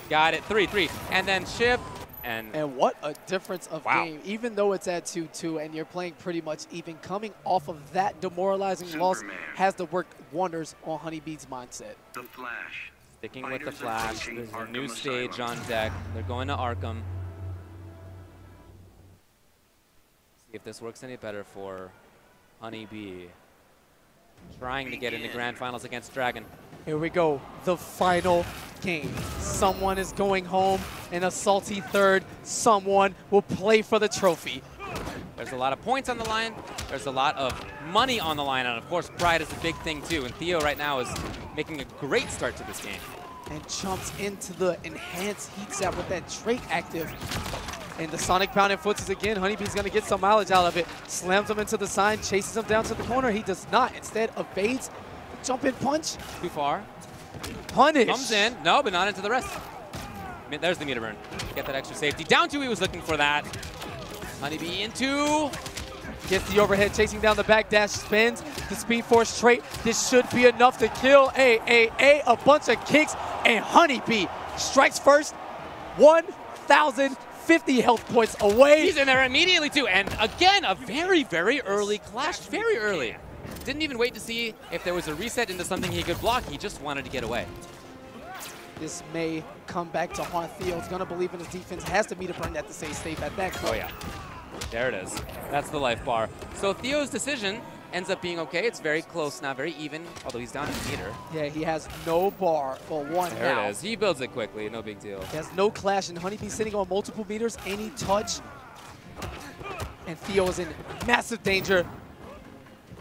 got it. 3-3. And then chip. And what a difference of game. Even though it's at 2-2 and you're playing pretty much even, coming off of that demoralizing loss has to work wonders on Honeybee's mindset. The Flash. Sticking with the Flash. There's a new stage on deck. They're going to Arkham. See if this works any better for Honeybee. Trying to get into Grand Finals against Dragon. Here we go, the final game. Someone is going home in a salty third. Someone will play for the trophy. There's a lot of points on the line. There's a lot of money on the line. And of course, pride is a big thing too. And Theo right now is making a great start to this game. And jumps into the enhanced heat zap with that trait active. And the Sonic Pound and footsies again. Honeybee's going to get some mileage out of it. Slams him into the sign, chases him down to the corner. He does not. Instead, evades the jump-in punch. Too far. Punish. Comes in. No, but not into the rest. There's the meter burn. Get that extra safety. Down two, he was looking for that. Honeybee into. Gets the overhead, chasing down the back dash, spins. the Speed Force trait. This should be enough to kill a bunch of kicks, and Honeybee strikes first. 1,050 health points away. He's in there immediately too, and again, a very, very early clash, very early. Didn't even wait to see if there was a reset into something he could block. He just wanted to get away. This may come back to haunt Theo. He's going to believe in his defense. Has to meet a burn that to stay safe at that point. Oh, yeah. There it is. That's the life bar. So Theo's decision ends up being okay. It's very close now, very even, although he's down a meter. Yeah, he has no bar for one there now. It is. He builds it quickly. No big deal. He has no clash, and Honeybee sitting on multiple meters. Any touch, and Theo is in massive danger.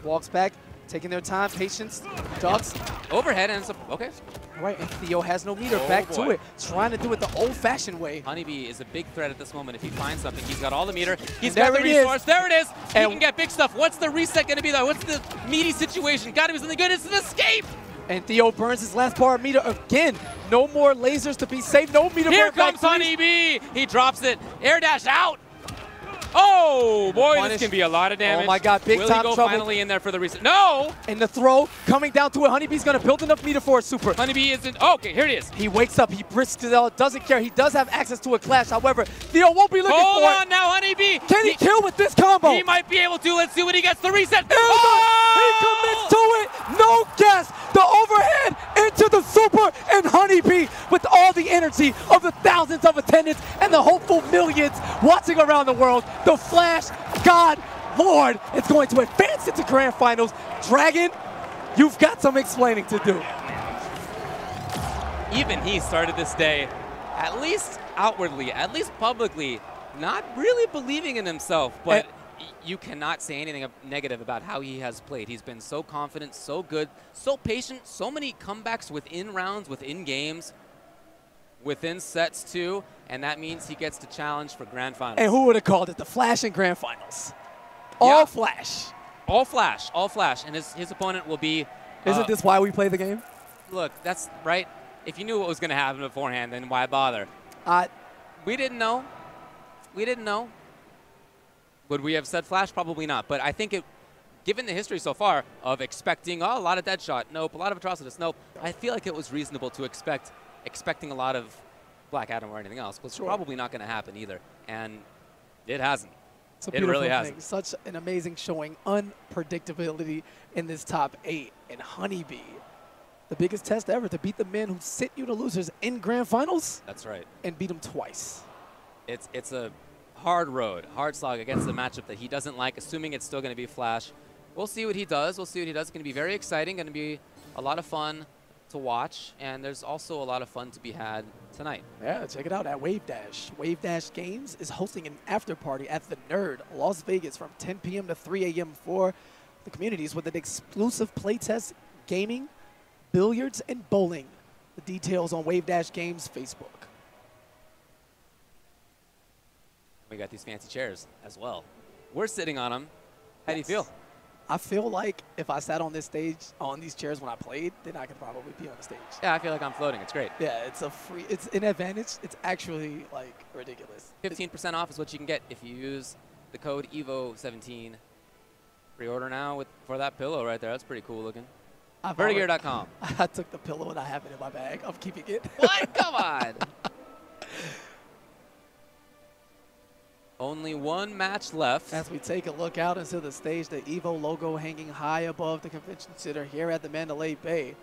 Walks back, taking their time, patience, ducks. Overhead, and it's okay. All right, and Theo has no meter. Back to it, trying to do it the old-fashioned way. Honeybee is a big threat at this moment. If he finds something, he's got all the meter. He's got the resource. There it is. He can get big stuff. What's the reset going to be, though? What's the meaty situation? Got to be something good. It's an escape. And Theo burns his last bar of meter again. No more lasers to be safe. No meter. Here comes Honeybee. He drops it. Air dash out. Oh, boy, this can be a lot of damage. Oh, my God, big time trouble. Will he go finally in there for the reset? No! And the throw coming down to it. Honeybee's going to build enough meter for a super. Honeybee isn't. Oh, okay, here it is. He wakes up. He brisks it out. Doesn't care. He does have access to a clash. However, Theo won't be looking for it. Hold on now, Honeybee. Can he kill with this combo? He might be able to. Let's see what he gets. The reset. He commits to it. No guess. The overhead into the super, and Honeybee with all the energy of the thousands of attendants and the hopeful millions watching around the world. The Flash God Lord is going to advance into Grand Finals. Dragon, you've got some explaining to do. Even he started this day, at least outwardly, at least publicly, not really believing in himself, but you cannot say anything negative about how he has played. He's been so confident, so good, so patient, so many comebacks within rounds, within games, within sets too, and that means he gets to challenge for Grand Finals. And who would have called it the Flash in Grand Finals? All Flash. All Flash, all Flash, and his opponent will be... Isn't this why we play the game? Look, that's right. If you knew what was going to happen beforehand, then why bother? We didn't know. We didn't know. Would we have said Flash? Probably not. But I think given the history so far of expecting a lot of Deadshot, nope, a lot of Atrocitus, nope, I feel like it was reasonable to expecting a lot of Black Adam or anything else. Was probably not going to happen either. And it hasn't. It's a beautiful thing. Hasn't. Such an amazing showing. Unpredictability in this top 8. And Honeybee, the biggest test ever to beat the men who sent you to losers in Grand Finals. That's right. And beat them twice. It's a hard road, hard slog against the matchup that he doesn't like, assuming it's still going to be Flash. We'll see what he does. We'll see what he does. It's going to be very exciting, going to be a lot of fun to watch, and there's also a lot of fun to be had tonight. Yeah, check it out at Wave Dash. Wave Dash Games is hosting an after party at the Nerd, Las Vegas, from 10 p.m. to 3 a.m. for the communities with an exclusive playtest, gaming, billiards, and bowling. The details on Wave Dash Games Facebook. We got these fancy chairs as well. We're sitting on them. How do you feel? I feel like if I sat on this stage, on these chairs when I played, then I could probably be on the stage. Yeah, I feel like I'm floating. It's great. Yeah, it's an advantage. It's actually like ridiculous. 15% off is what you can get if you use the code EVO17. Pre-order now for that pillow right there. That's pretty cool looking. Vertigear.com. I took the pillow and I have it in my bag. I'm keeping it. What? Come on. Only one match left. As we take a look out into the stage, the EVO logo hanging high above the convention center here at the Mandalay Bay.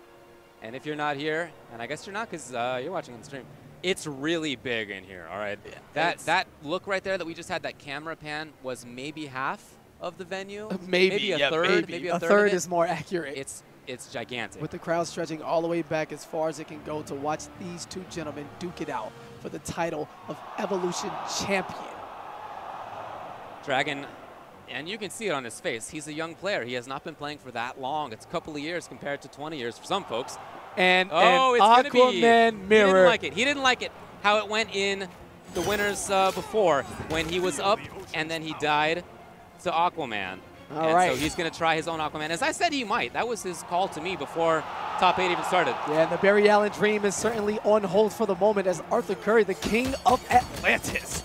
And if you're not here, and I guess you're not because you're watching on the stream, it's really big in here, all right? Yeah, that look right there that we just had, that camera pan, was maybe half of the venue. Maybe a third. Maybe a third is more accurate. It's gigantic. With the crowd stretching all the way back as far as it can go to watch these two gentlemen duke it out for the title of Evolution Champion. Dragon, and you can see it on his face, he's a young player. He has not been playing for that long. It's a couple of years compared to 20 years for some folks. And it's Aquaman mirror. He didn't like it. He didn't like it how it went in the winners before when he was up and then he died to Aquaman. All right. So he's going to try his own Aquaman. As I said, he might. That was his call to me before top 8 even started. Yeah, and the Barry Allen dream is certainly on hold for the moment as Arthur Curry, the king of Atlantis,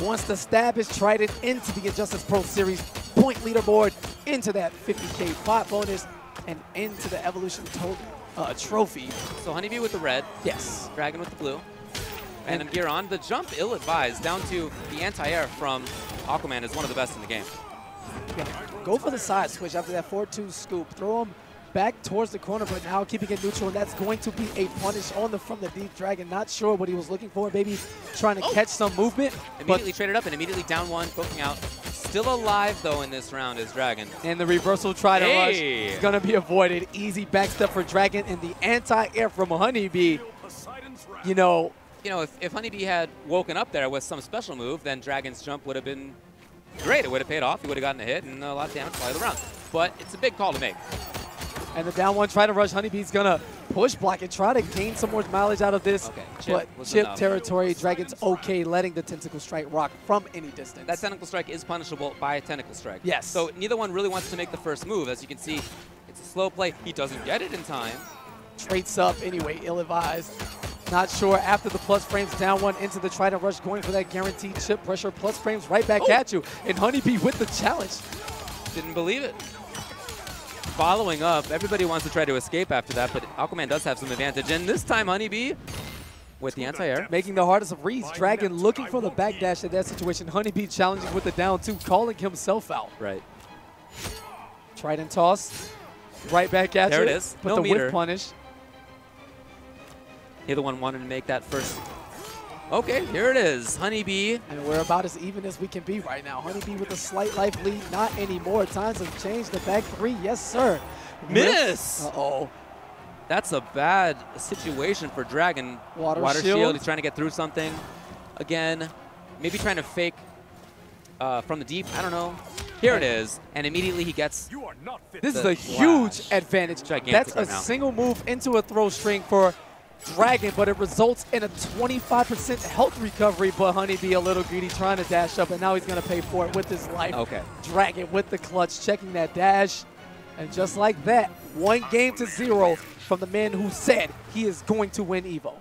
wants to stab his trident into the Injustice Pro Series point leaderboard, into that 50K bot bonus, and into the Evolution trophy. So Honeybee with the red. Yes. Dragon with the blue. And gear on. The jump ill-advised down to the anti-air from Aquaman is one of the best in the game. Yeah, go for the side switch after that 4-2 scoop. Throw him back towards the corner, but now keeping it neutral, and that's going to be a punish from the Deep Dragon. Not sure what he was looking for, maybe trying to catch some movement. Immediately traded up and immediately down one, poking out. Still alive, though, in this round is Dragon. And the reversal try to rush is going to be avoided. Easy backstep for Dragon, and the anti-air from Honeybee. You know, if Honeybee had woken up there with some special move, then Dragon's jump would have been great. It would have paid off. He would have gotten a hit and a lot of damage by the round. But it's a big call to make. And the down one try to rush. Honeybee's going to push block and try to gain some more mileage out of this. Okay, but chip territory, Dragon's okay letting the Tentacle Strike rock from any distance. That Tentacle Strike is punishable by a Tentacle Strike. Yes. So neither one really wants to make the first move. As you can see, it's a slow play. He doesn't get it in time. Traits up anyway, ill-advised. Not sure after the plus frames, down one into the Trident Rush, going for that guaranteed chip pressure. Plus frames right back at you. And Honeybee with the challenge. Didn't believe it. Following up, everybody wants to try to escape after that, but Aquaman does have some advantage. And this time, Honeybee with the anti-air. Making the hardest of reads. Dragon looking for the backdash in that situation. Honeybee challenging with the down two, calling himself out. Right. Trident toss. Right back at you. There it is. But no the meter. whip punish. Neither one wanted to make that first. Okay, here it is. Honeybee. And we're about as even as we can be right now. Honeybee with a slight life lead. Not anymore. Times have changed. The back three. Yes, sir. Miss! Uh-oh. That's a bad situation for Dragon. Water shield. He's trying to get through something. Again, maybe trying to fake from the deep. I don't know. Here it is. And immediately he gets. This is a huge advantage. Gigantic That's a single move into a throw string for Dragon, but it results in a 25% health recovery, but Honeybee a little greedy trying to dash up, and now he's going to pay for it with his life. Okay. Dragon with the clutch, checking that dash, and just like that, 1-0 from the man who said he is going to win EVO.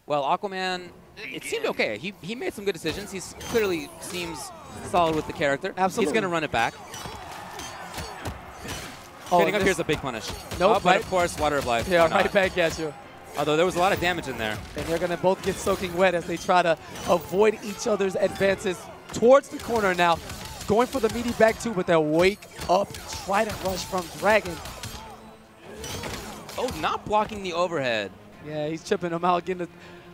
Well, Aquaman, it seemed okay. He made some good decisions. He clearly seems solid with the character. Absolutely. He's going to run it back. Oh, up here's a big punish. Nope, but of course, Water of Life. Yeah, right back at you. Although there was a lot of damage in there. And they're going to both get soaking wet as they try to avoid each other's advances towards the corner now. Going for the meaty back two, but they'll wake up Trident Rush from Dragon. Oh, not blocking the overhead. Yeah, he's chipping him out, getting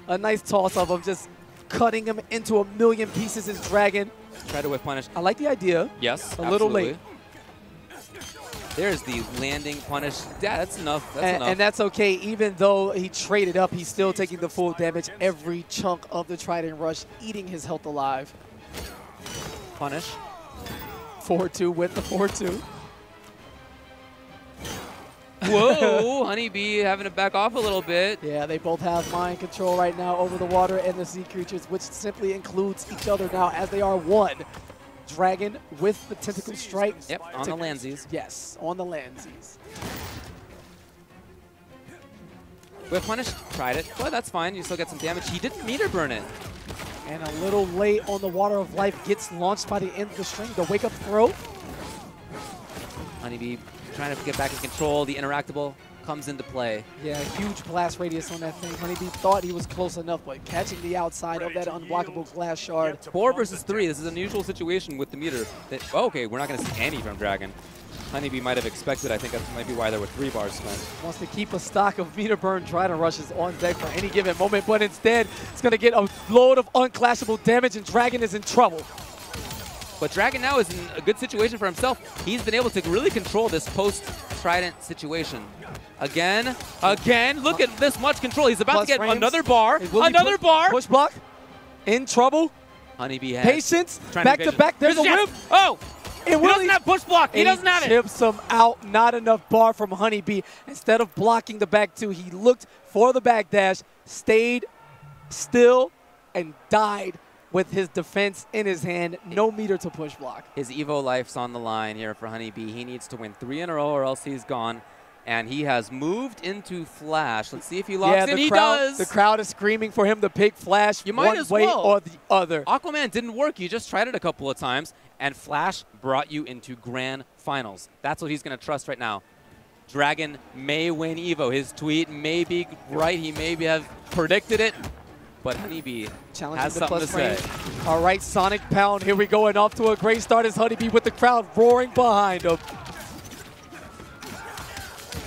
a nice toss of him, just cutting him into a million pieces is Dragon. Try to whip punish. I like the idea. Yes, a little late. There's the landing punish. Yeah, that's enough. That's enough. And that's okay. Even though he traded up, he's still taking the full damage. Every chunk of the Trident Rush, eating his health alive. Punish. 4-2 with the 4-2. Whoa, Honeybee having to back off a little bit. Yeah, they both have mind control right now over the water and the sea creatures, which simply includes each other now as they are one. Dragon with the Tentacle Strike. Yep, on the landsies. Yes, on the landsies. Whip punish, tried it. Well, that's fine. You still get some damage. He didn't meter burn it. And a little late on the Water of Life, gets launched by the end of the string. The wake up throw. Honeybee trying to get back in control. The interactable comes into play. Yeah, huge blast radius on that thing. Honeybee thought he was close enough, but catching the outside of that unblockable glass shard. 4 versus 3. This is an unusual situation with the meter. Okay, we're not going to see any from Dragon. Honeybee might have expected. I think that might be why there were 3 bars spent. Wants to keep a stock of meter burn Trident Rushes on deck for any given moment, but instead it's going to get a load of unclashable damage, and Dragon is in trouble. But Dragon now is in a good situation for himself. He's been able to really control this post-Trident situation. Again, look at this much control. He's about to get another bar. Another bar. Push block. In trouble. Honeybee has. Patience. Back to back. There's a whip. Oh! He doesn't have push block. He doesn't have it. Chips him out. Not enough bar from Honeybee. Instead of blocking the back two, he looked for the back dash, stayed still, and died with his defense in his hand. No meter to push block. His EVO life's on the line here for Honeybee. He needs to win 3 in a row or else he's gone. And he has moved into Flash. Let's see if he locks in. He does. The crowd is screaming for him to pick Flash one way or the other. Aquaman didn't work. You just tried it a couple of times. And Flash brought you into grand finals. That's what he's going to trust right now. Dragon may win Evo. His tweet may be right. He may have predicted it. But Honeybee has something to say. All right, Sonic Pound. Here we go, and off to a great start as Honeybee with the crowd roaring behind him.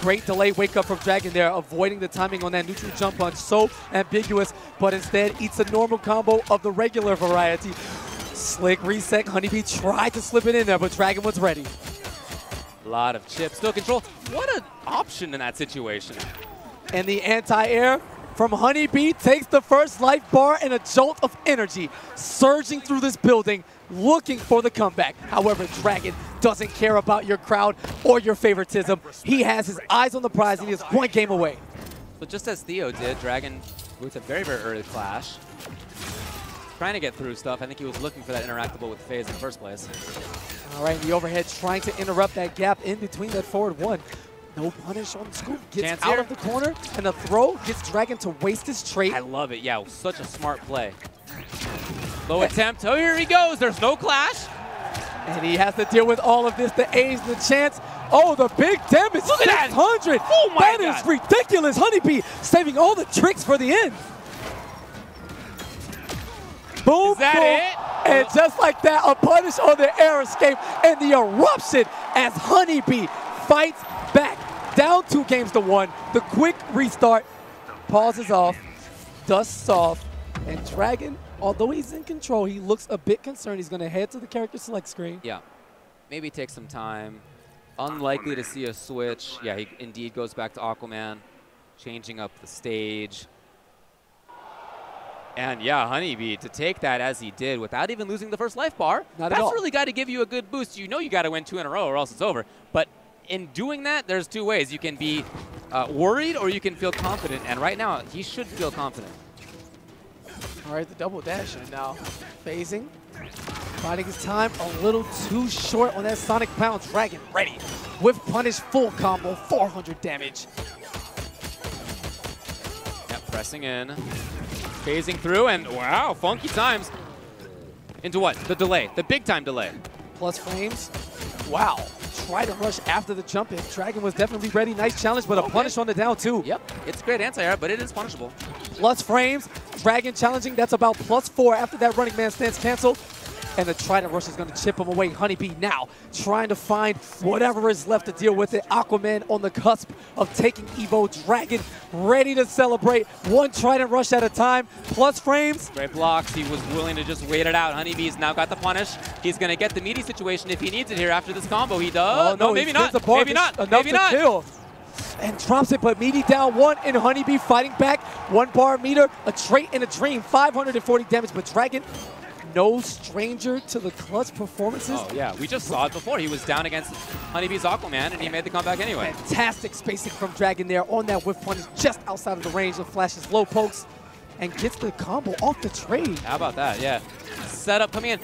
Great delay wake up from Dragon there, avoiding the timing on that neutral jump punch. So ambiguous, but instead eats a normal combo of the regular variety. Slick reset. Honeybee tried to slip it in there, but Dragon was ready. A lot of chips, still control. What an option in that situation. And the anti-air from Honeybee takes the first life bar and a jolt of energy, surging through this building, looking for the comeback. However, Dragon doesn't care about your crowd or your favoritism. He has his eyes on the prize, and he is one game away. So just as Theo did, Dragon boots a very, very early clash. Trying to get through stuff. I think he was looking for that interactable with FaZe in the first place. All right, the overhead trying to interrupt that gap in between that forward one. No punish on Scoop. Gets out of the corner, and the throw gets Dragon to waste his trait. I love it. Yeah, such a smart play. Low attempt. Oh, here he goes. There's no clash. And he has to deal with all of this. The A's, the chance. Oh, the big damage. Look at that. 600. Oh, my God. That is ridiculous. Honeybee saving all the tricks for the end. Boom, is that boom. it? And just like that, a punish on the air escape and the eruption as Honeybee fights back. Down 2 games to 1. The quick restart. Pauses off. Dusts off. And Dragon, although he's in control, he looks a bit concerned. He's going to head to the character select screen. Yeah. Maybe take some time. Unlikely to see a switch. Yeah, he indeed goes back to Aquaman. Changing up the stage. And yeah, Honeybee, to take that as he did without even losing the first life bar, that's really got to give you a good boost. You know you got to win 2 in a row or else it's over. But in doing that, there's 2 ways. You can be worried or you can feel confident. And right now, he should feel confident. All right, the double dash and now phasing. Finding his time a little too short on that Sonic Pound. Dragon ready with punish full combo, 400 damage. Yep, pressing in. Phasing through, and wow, funky times. Into what? The delay, the big time delay. Plus frames. Wow. Try to rush after the jump in. Dragon was definitely ready. Nice challenge, but a punish on the down 2. Yep, it's great anti-air, but it is punishable. Plus frames. Dragon challenging. That's about +4 after that running man stance cancel. And the Trident Rush is going to chip him away. Honeybee now trying to find whatever is left to deal with it. Aquaman on the cusp of taking Evo. Dragon ready to celebrate. 1 Trident Rush at a time. Plus frames. Great blocks. He was willing to just wait it out. Honeybee's now got the punish. He's going to get the meaty situation if he needs it here after this combo. He does. Oh, no, maybe not. Maybe not. Enough Maybe to not. Kill. And drops it, but Meaty down 1, and Honeybee fighting back. 1 bar meter, a trait and a dream. 540 damage, but Dragon, no stranger to the clutch performances. Oh, yeah. We just saw it before. He was down against Honeybee's Aquaman, and he made the comeback anyway. Fantastic spacing from Dragon there on that whiff punish, just outside of the range of Flash's low pokes, and gets the combo off the trade. How about that? Yeah. Setup coming in.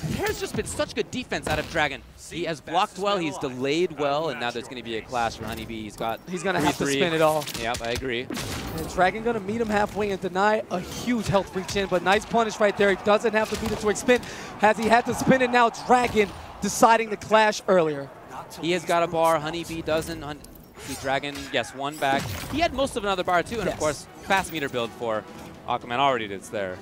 There's just been such good defense out of Dragon. He has blocked well, he's delayed well, and now there's going to be a clash for Honeybee. He's going to have to spin it all. Yep, I agree. And Dragon going to meet him halfway and deny a huge health reach in, but nice punish right there. He doesn't have to meet it to expend. Has he had to spin it now? Dragon deciding to clash earlier. He has got a bar, Honeybee doesn't. See Dragon, yes, 1 back. He had most of another bar too, and of course, fast meter build for Aquaman already is there.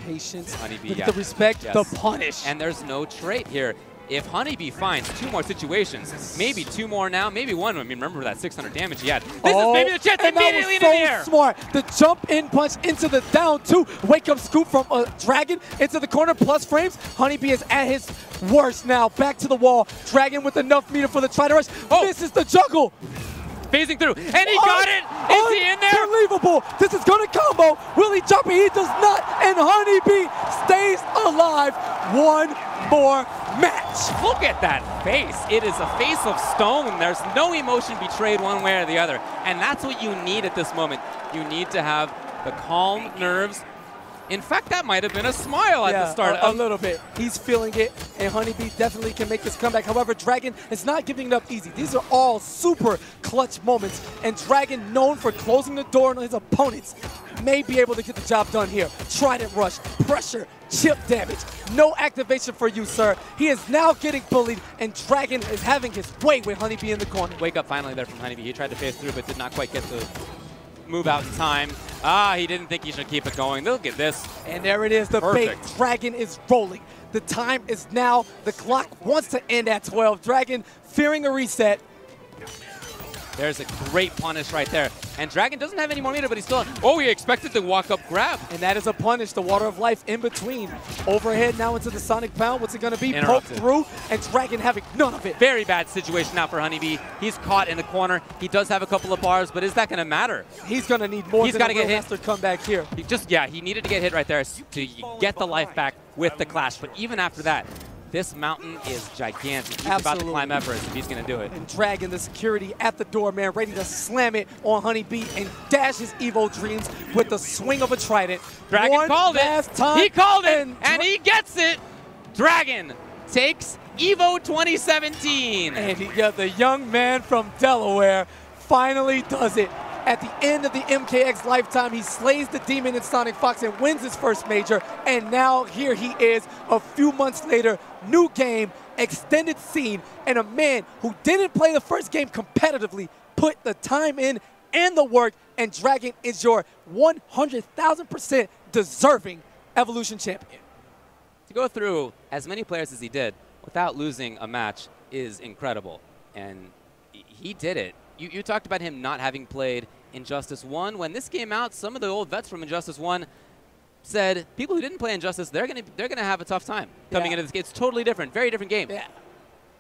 Patience, Honeybee, the respect, the punish. And there's no trait here. If Honeybee finds 2 more situations, maybe 2 more now, maybe 1. I mean, remember that 600 damage he had. This is maybe the chance immediately into the air. Smart. The jump in punch into the down 2. Wake up scoop from Dragon into the corner. Plus frames. Honeybee is at his worst now. Back to the wall. Dragon with enough meter for the Trident Rush. Misses the juggle. Phasing through, and he got it! Is he in there? Unbelievable! This is gonna combo! Will he jump it? He does not! And Honeybee stays alive! 1 more match! Look at that face! It is a face of stone. There's no emotion betrayed one way or the other. And that's what you need at this moment. You need to have the calm nerves. In fact, that might have been a smile at the start. A little bit. He's feeling it, and Honeybee definitely can make this comeback. However, Dragon is not giving it up easy. These are all super clutch moments, and Dragon, known for closing the door on his opponents, may be able to get the job done here. Trident Rush, pressure, chip damage. No activation for you, sir. He is now getting bullied, and Dragon is having his way with Honeybee in the corner. Wake up finally there from Honeybee. He tried to phase through, but did not quite get the move out in time. Ah, he didn't think he should keep it going. Look at this. And there it is, the bait. Dragon is rolling. The time is now. The clock wants to end at 12. Dragon fearing a reset. There's a great punish right there. And Dragon doesn't have any more meter, but he's still... Oh, he expected the walk-up grab. And that is a punish. The Water of Life in between. Overhead now into the Sonic Pound. What's it going to be? Poke through, and Dragon having none of it. Very bad situation now for Honeybee. He's caught in the corner. He does have a couple of bars, but is that going to matter? He's going to need more than a get hit. Master comeback here. He needed to get hit right there to get the life back with the clash. But even after that, this mountain is gigantic. He's about to climb Everest if he's going to do it. And Dragon, the security at the door, man, ready to slam it on Honeybee and dash his Evo dreams with the swing of a trident. Dragon called it. Time, he called it, and he gets it. Dragon takes Evo 2017. And the young man from Delaware finally does it. At the end of the MKX lifetime, he slays the demon in Sonic Fox and wins his first major. And now here he is a few months later, new game, extended scene, and a man who didn't play the first game competitively put the time in and the work, and Dragon is your 100,000% deserving Evolution champion. To go through as many players as he did without losing a match is incredible. And he did it. You talked about him not having played Injustice 1. When this came out, some of the old vets from Injustice 1 said people who didn't play Injustice, they're gonna have a tough time coming into this game. It's totally different, very different game. Yeah,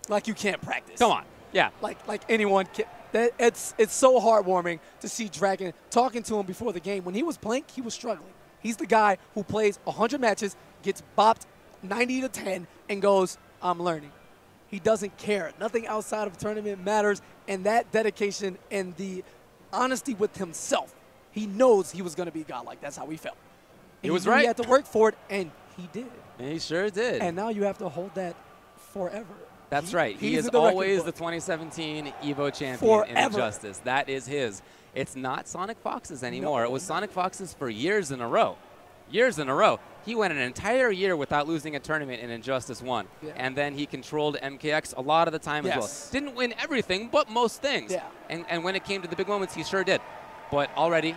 like you can't practice. Come on, yeah. Like anyone can. It's so heartwarming to see Dragon talking to him before the game. When he was playing, he was struggling. He's the guy who plays 100 matches, gets bopped 90 to 10, and goes, I'm learning. He doesn't care. Nothing outside of tournament matters. And that dedication and the honesty with himself, he knows he was going to be godlike. That's how he felt. He was right. He had to work for it, and he did. And he sure did. And now you have to hold that forever. That's right. He is always the 2017 Evo champion in Injustice. That is his. It's not Sonic Fox's anymore. It was Sonic Fox's for years in a row. Years in a row. He went an entire year without losing a tournament in Injustice 1. Yeah. And then he controlled MKX a lot of the time as well. Didn't win everything, but most things. Yeah. And when it came to the big moments, he sure did. But already,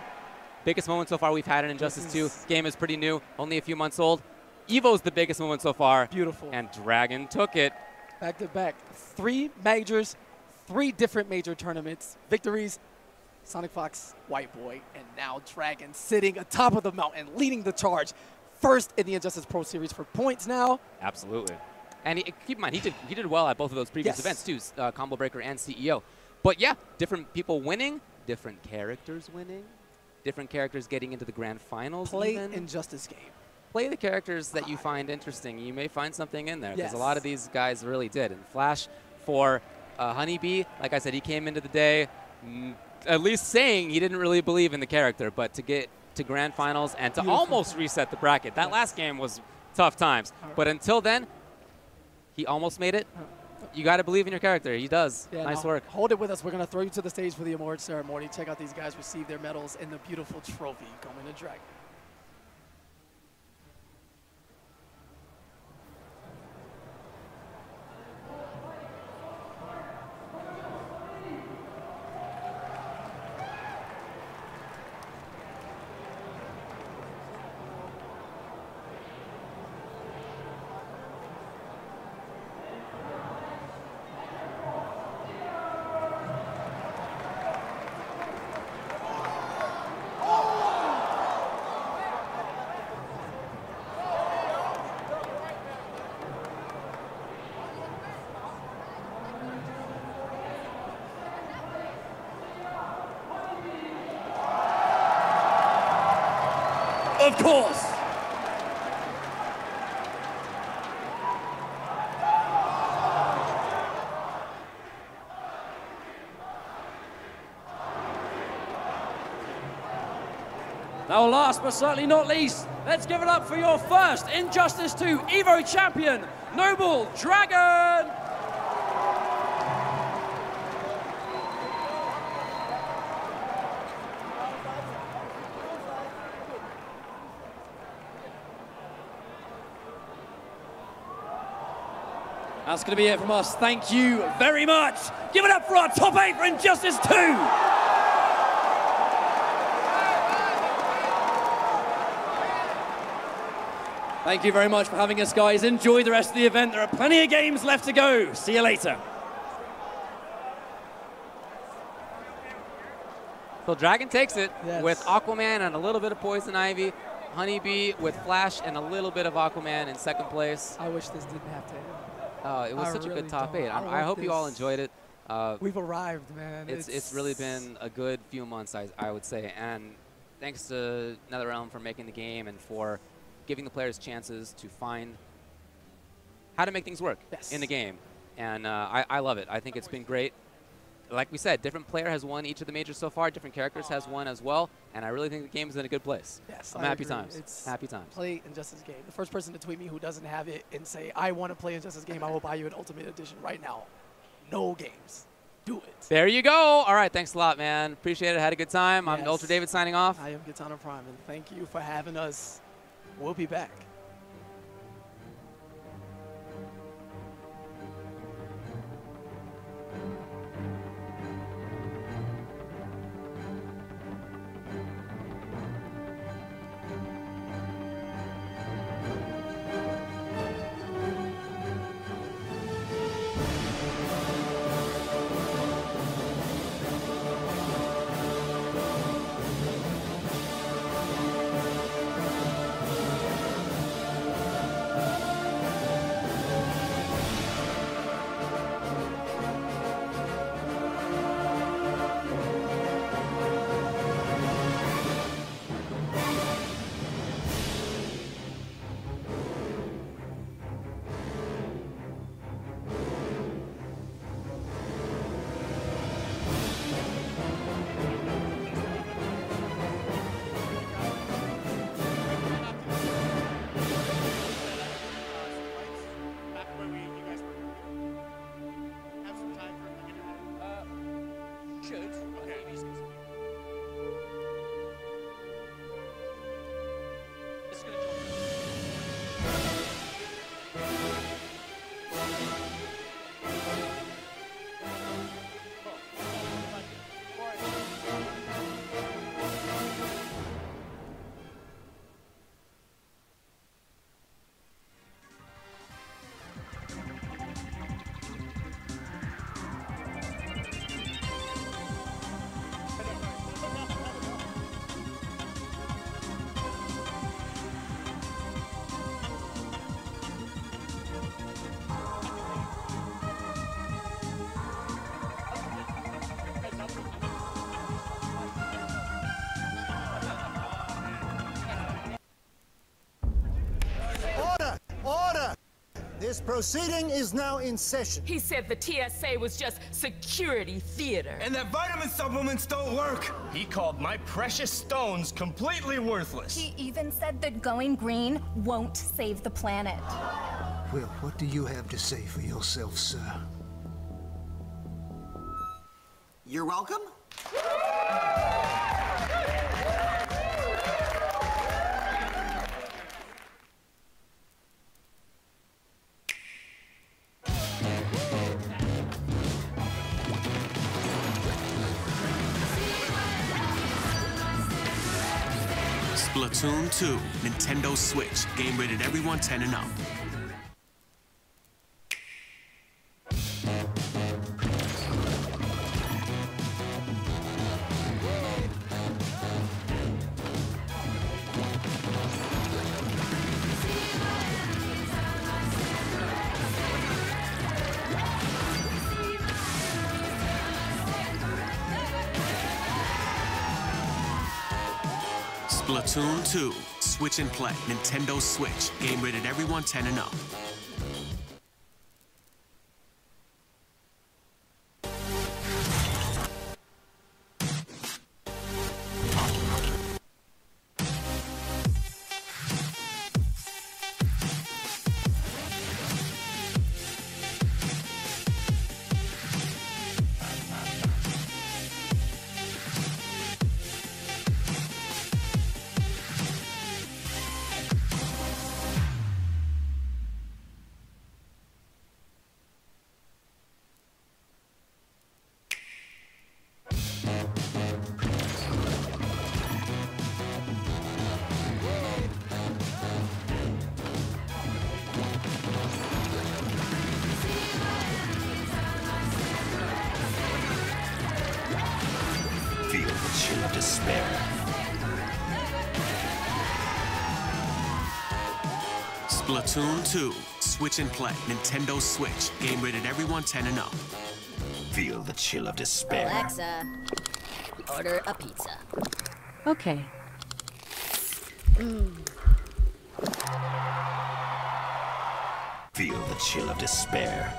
biggest moment so far we've had in Injustice 2. Game is pretty new, only a few months old. Evo's the biggest moment so far. Beautiful. And Dragon took it. Back to back. 3 majors, 3 different major tournaments. Victories, Sonic Fox, White Boy, and now Dragon sitting atop of the mountain, leading the charge. First in the Injustice Pro Series for points now. Absolutely. And keep in mind, he did well at both of those previous events too, Combo Breaker and CEO. But yeah, different people winning, different characters winning, different characters getting into the grand finals. Play Injustice game. Play the characters that you find interesting. You may find something in there, because a lot of these guys really did. And Flash for Honeybee, like I said, he came into the day at least saying he didn't really believe in the character, but to get to grand finals and to almost reset the bracket. That last game was tough times. But until then, he almost made it. You got to believe in your character. He does. Yeah, nice work. Hold it with us. We're going to throw you to the stage for the award ceremony. Check out these guys receive their medals and the beautiful trophy coming to Dragon. Of course. Now, last but certainly not least, let's give it up for your first Injustice 2 Evo champion, Noble Dragon. That's going to be it from us. Thank you very much. Give it up for our top 8 for Injustice 2. Thank you very much for having us, guys. Enjoy the rest of the event. There are plenty of games left to go. See you later. So Dragon takes it Yes. with Aquaman and a little bit of Poison Ivy. Honeybee with Flash and a little bit of Aquaman in second place. I wish this didn't have to end. Oh, it was I such a really good top don't. 8. I love hope you all this. enjoyed it. We've arrived, man. It's really been a good few months, I would say. And thanks to NetherRealm for making the game and for giving the players chances to find how to make things work in the game. And I love it. I think it's been great. Like we said, different player has won each of the majors so far. Different characters has won as well. And I really think the game is in a good place. Yes, I'm I happy agree. times. It's happy times. Play Injustice game. The first person to tweet me who doesn't have it and say, I want to play Injustice game, I will buy you an Ultimate Edition right now. No games. Do it. There you go. All right, thanks a lot, man. Appreciate it. Had a good time. I'm Ultra David signing off. I am Gitana Prime, and thank you for having us. We'll be back. This proceeding is now in session. He said the TSA was just security theater. And that vitamin supplements don't work. He called my precious stones completely worthless. He even said that going green won't save the planet. Well, what do you have to say for yourself, sir? You're welcome. Splatoon 2, Nintendo Switch. Game rated everyone 10 and up. Splatoon 2, Switch and Play, Nintendo Switch. Game rated everyone 10 and up. despair. Splatoon 2, Switch and Play, Nintendo Switch. Game rated everyone 10 and up. Feel the chill of despair. Alexa, order a pizza. Okay. Feel the chill of despair.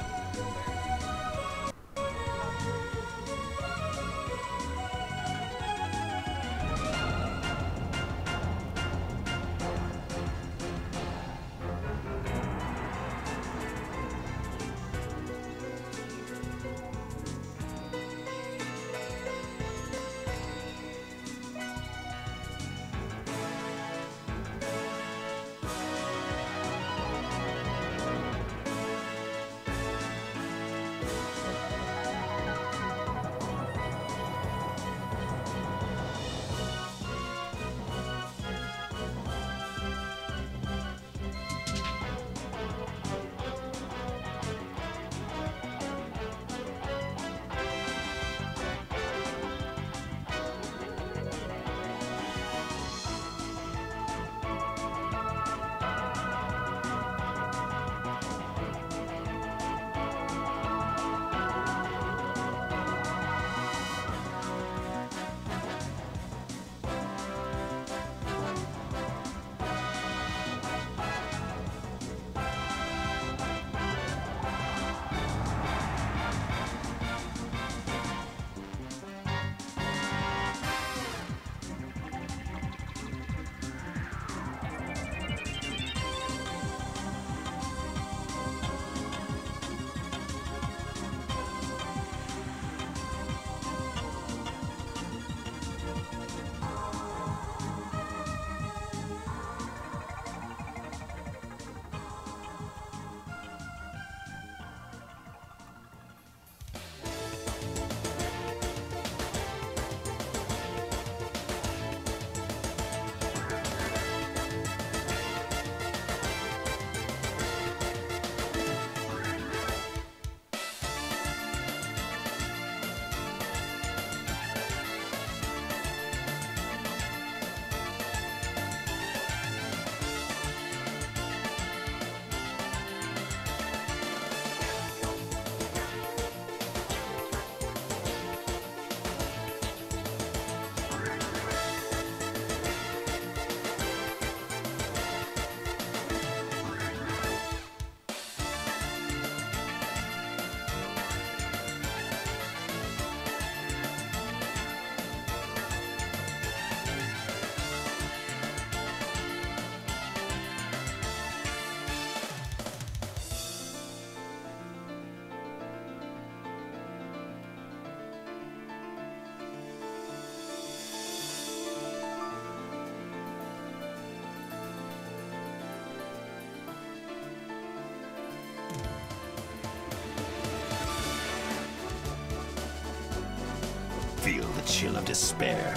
Feel the chill of despair.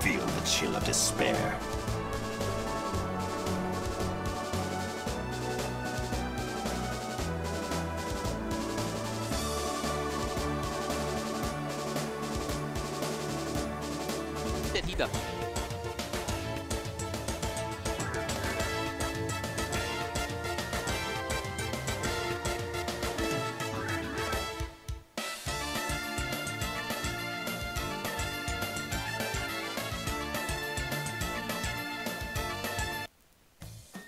Feel the chill of despair. Heat up.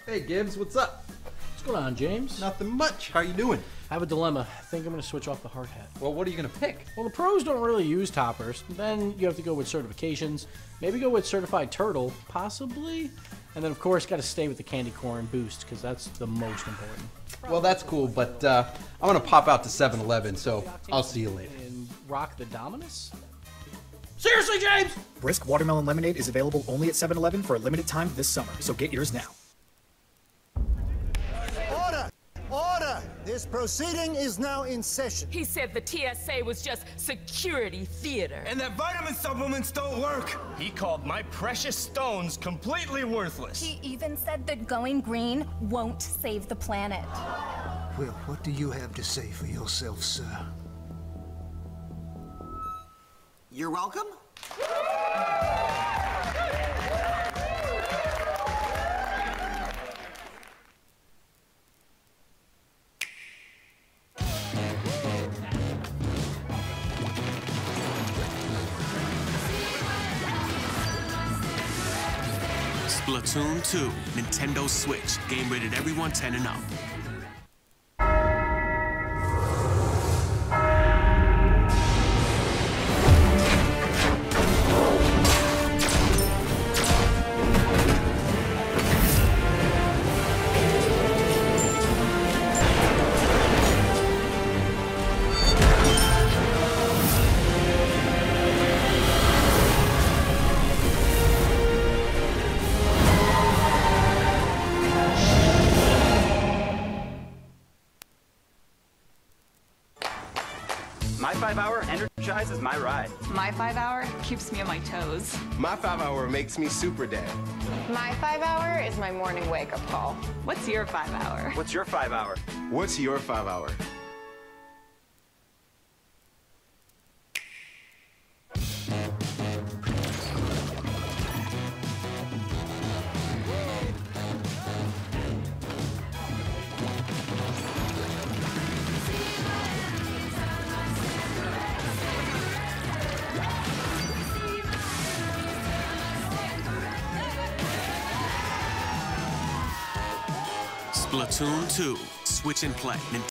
Hey Gibbs, what's up? What's going on, James? Nothing much. How you doing? I have a dilemma. I think I'm going to switch off the hard hat. Well, what are you going to pick? Well, the pros don't really use toppers. Then you have to go with certifications. Maybe go with certified turtle, possibly. And then, of course, got to stay with the candy corn boost because that's the most important. Well, that's cool, but I'm going to pop out to 7-Eleven, so I'll see you later. And rock the Dominus? Seriously, James? Brisk Watermelon Lemonade is available only at 7-Eleven for a limited time this summer, so get yours now. Order! Order! This proceeding is now in session. He said the TSA was just security theater. And that vitamin supplements don't work. He called my precious stones completely worthless. He even said that going green won't save the planet. Well, what do you have to say for yourself, sir? You're welcome? Splatoon 2, Nintendo Switch. Game rated everyone 10 and up. My 5 hour energizes my ride. My 5 hour keeps me on my toes. My 5 hour makes me super dad. My 5 hour is my morning wake up call. What's your 5 hour? What's your 5 hour? What's your 5 hour? Splatoon 2, Switch and Play.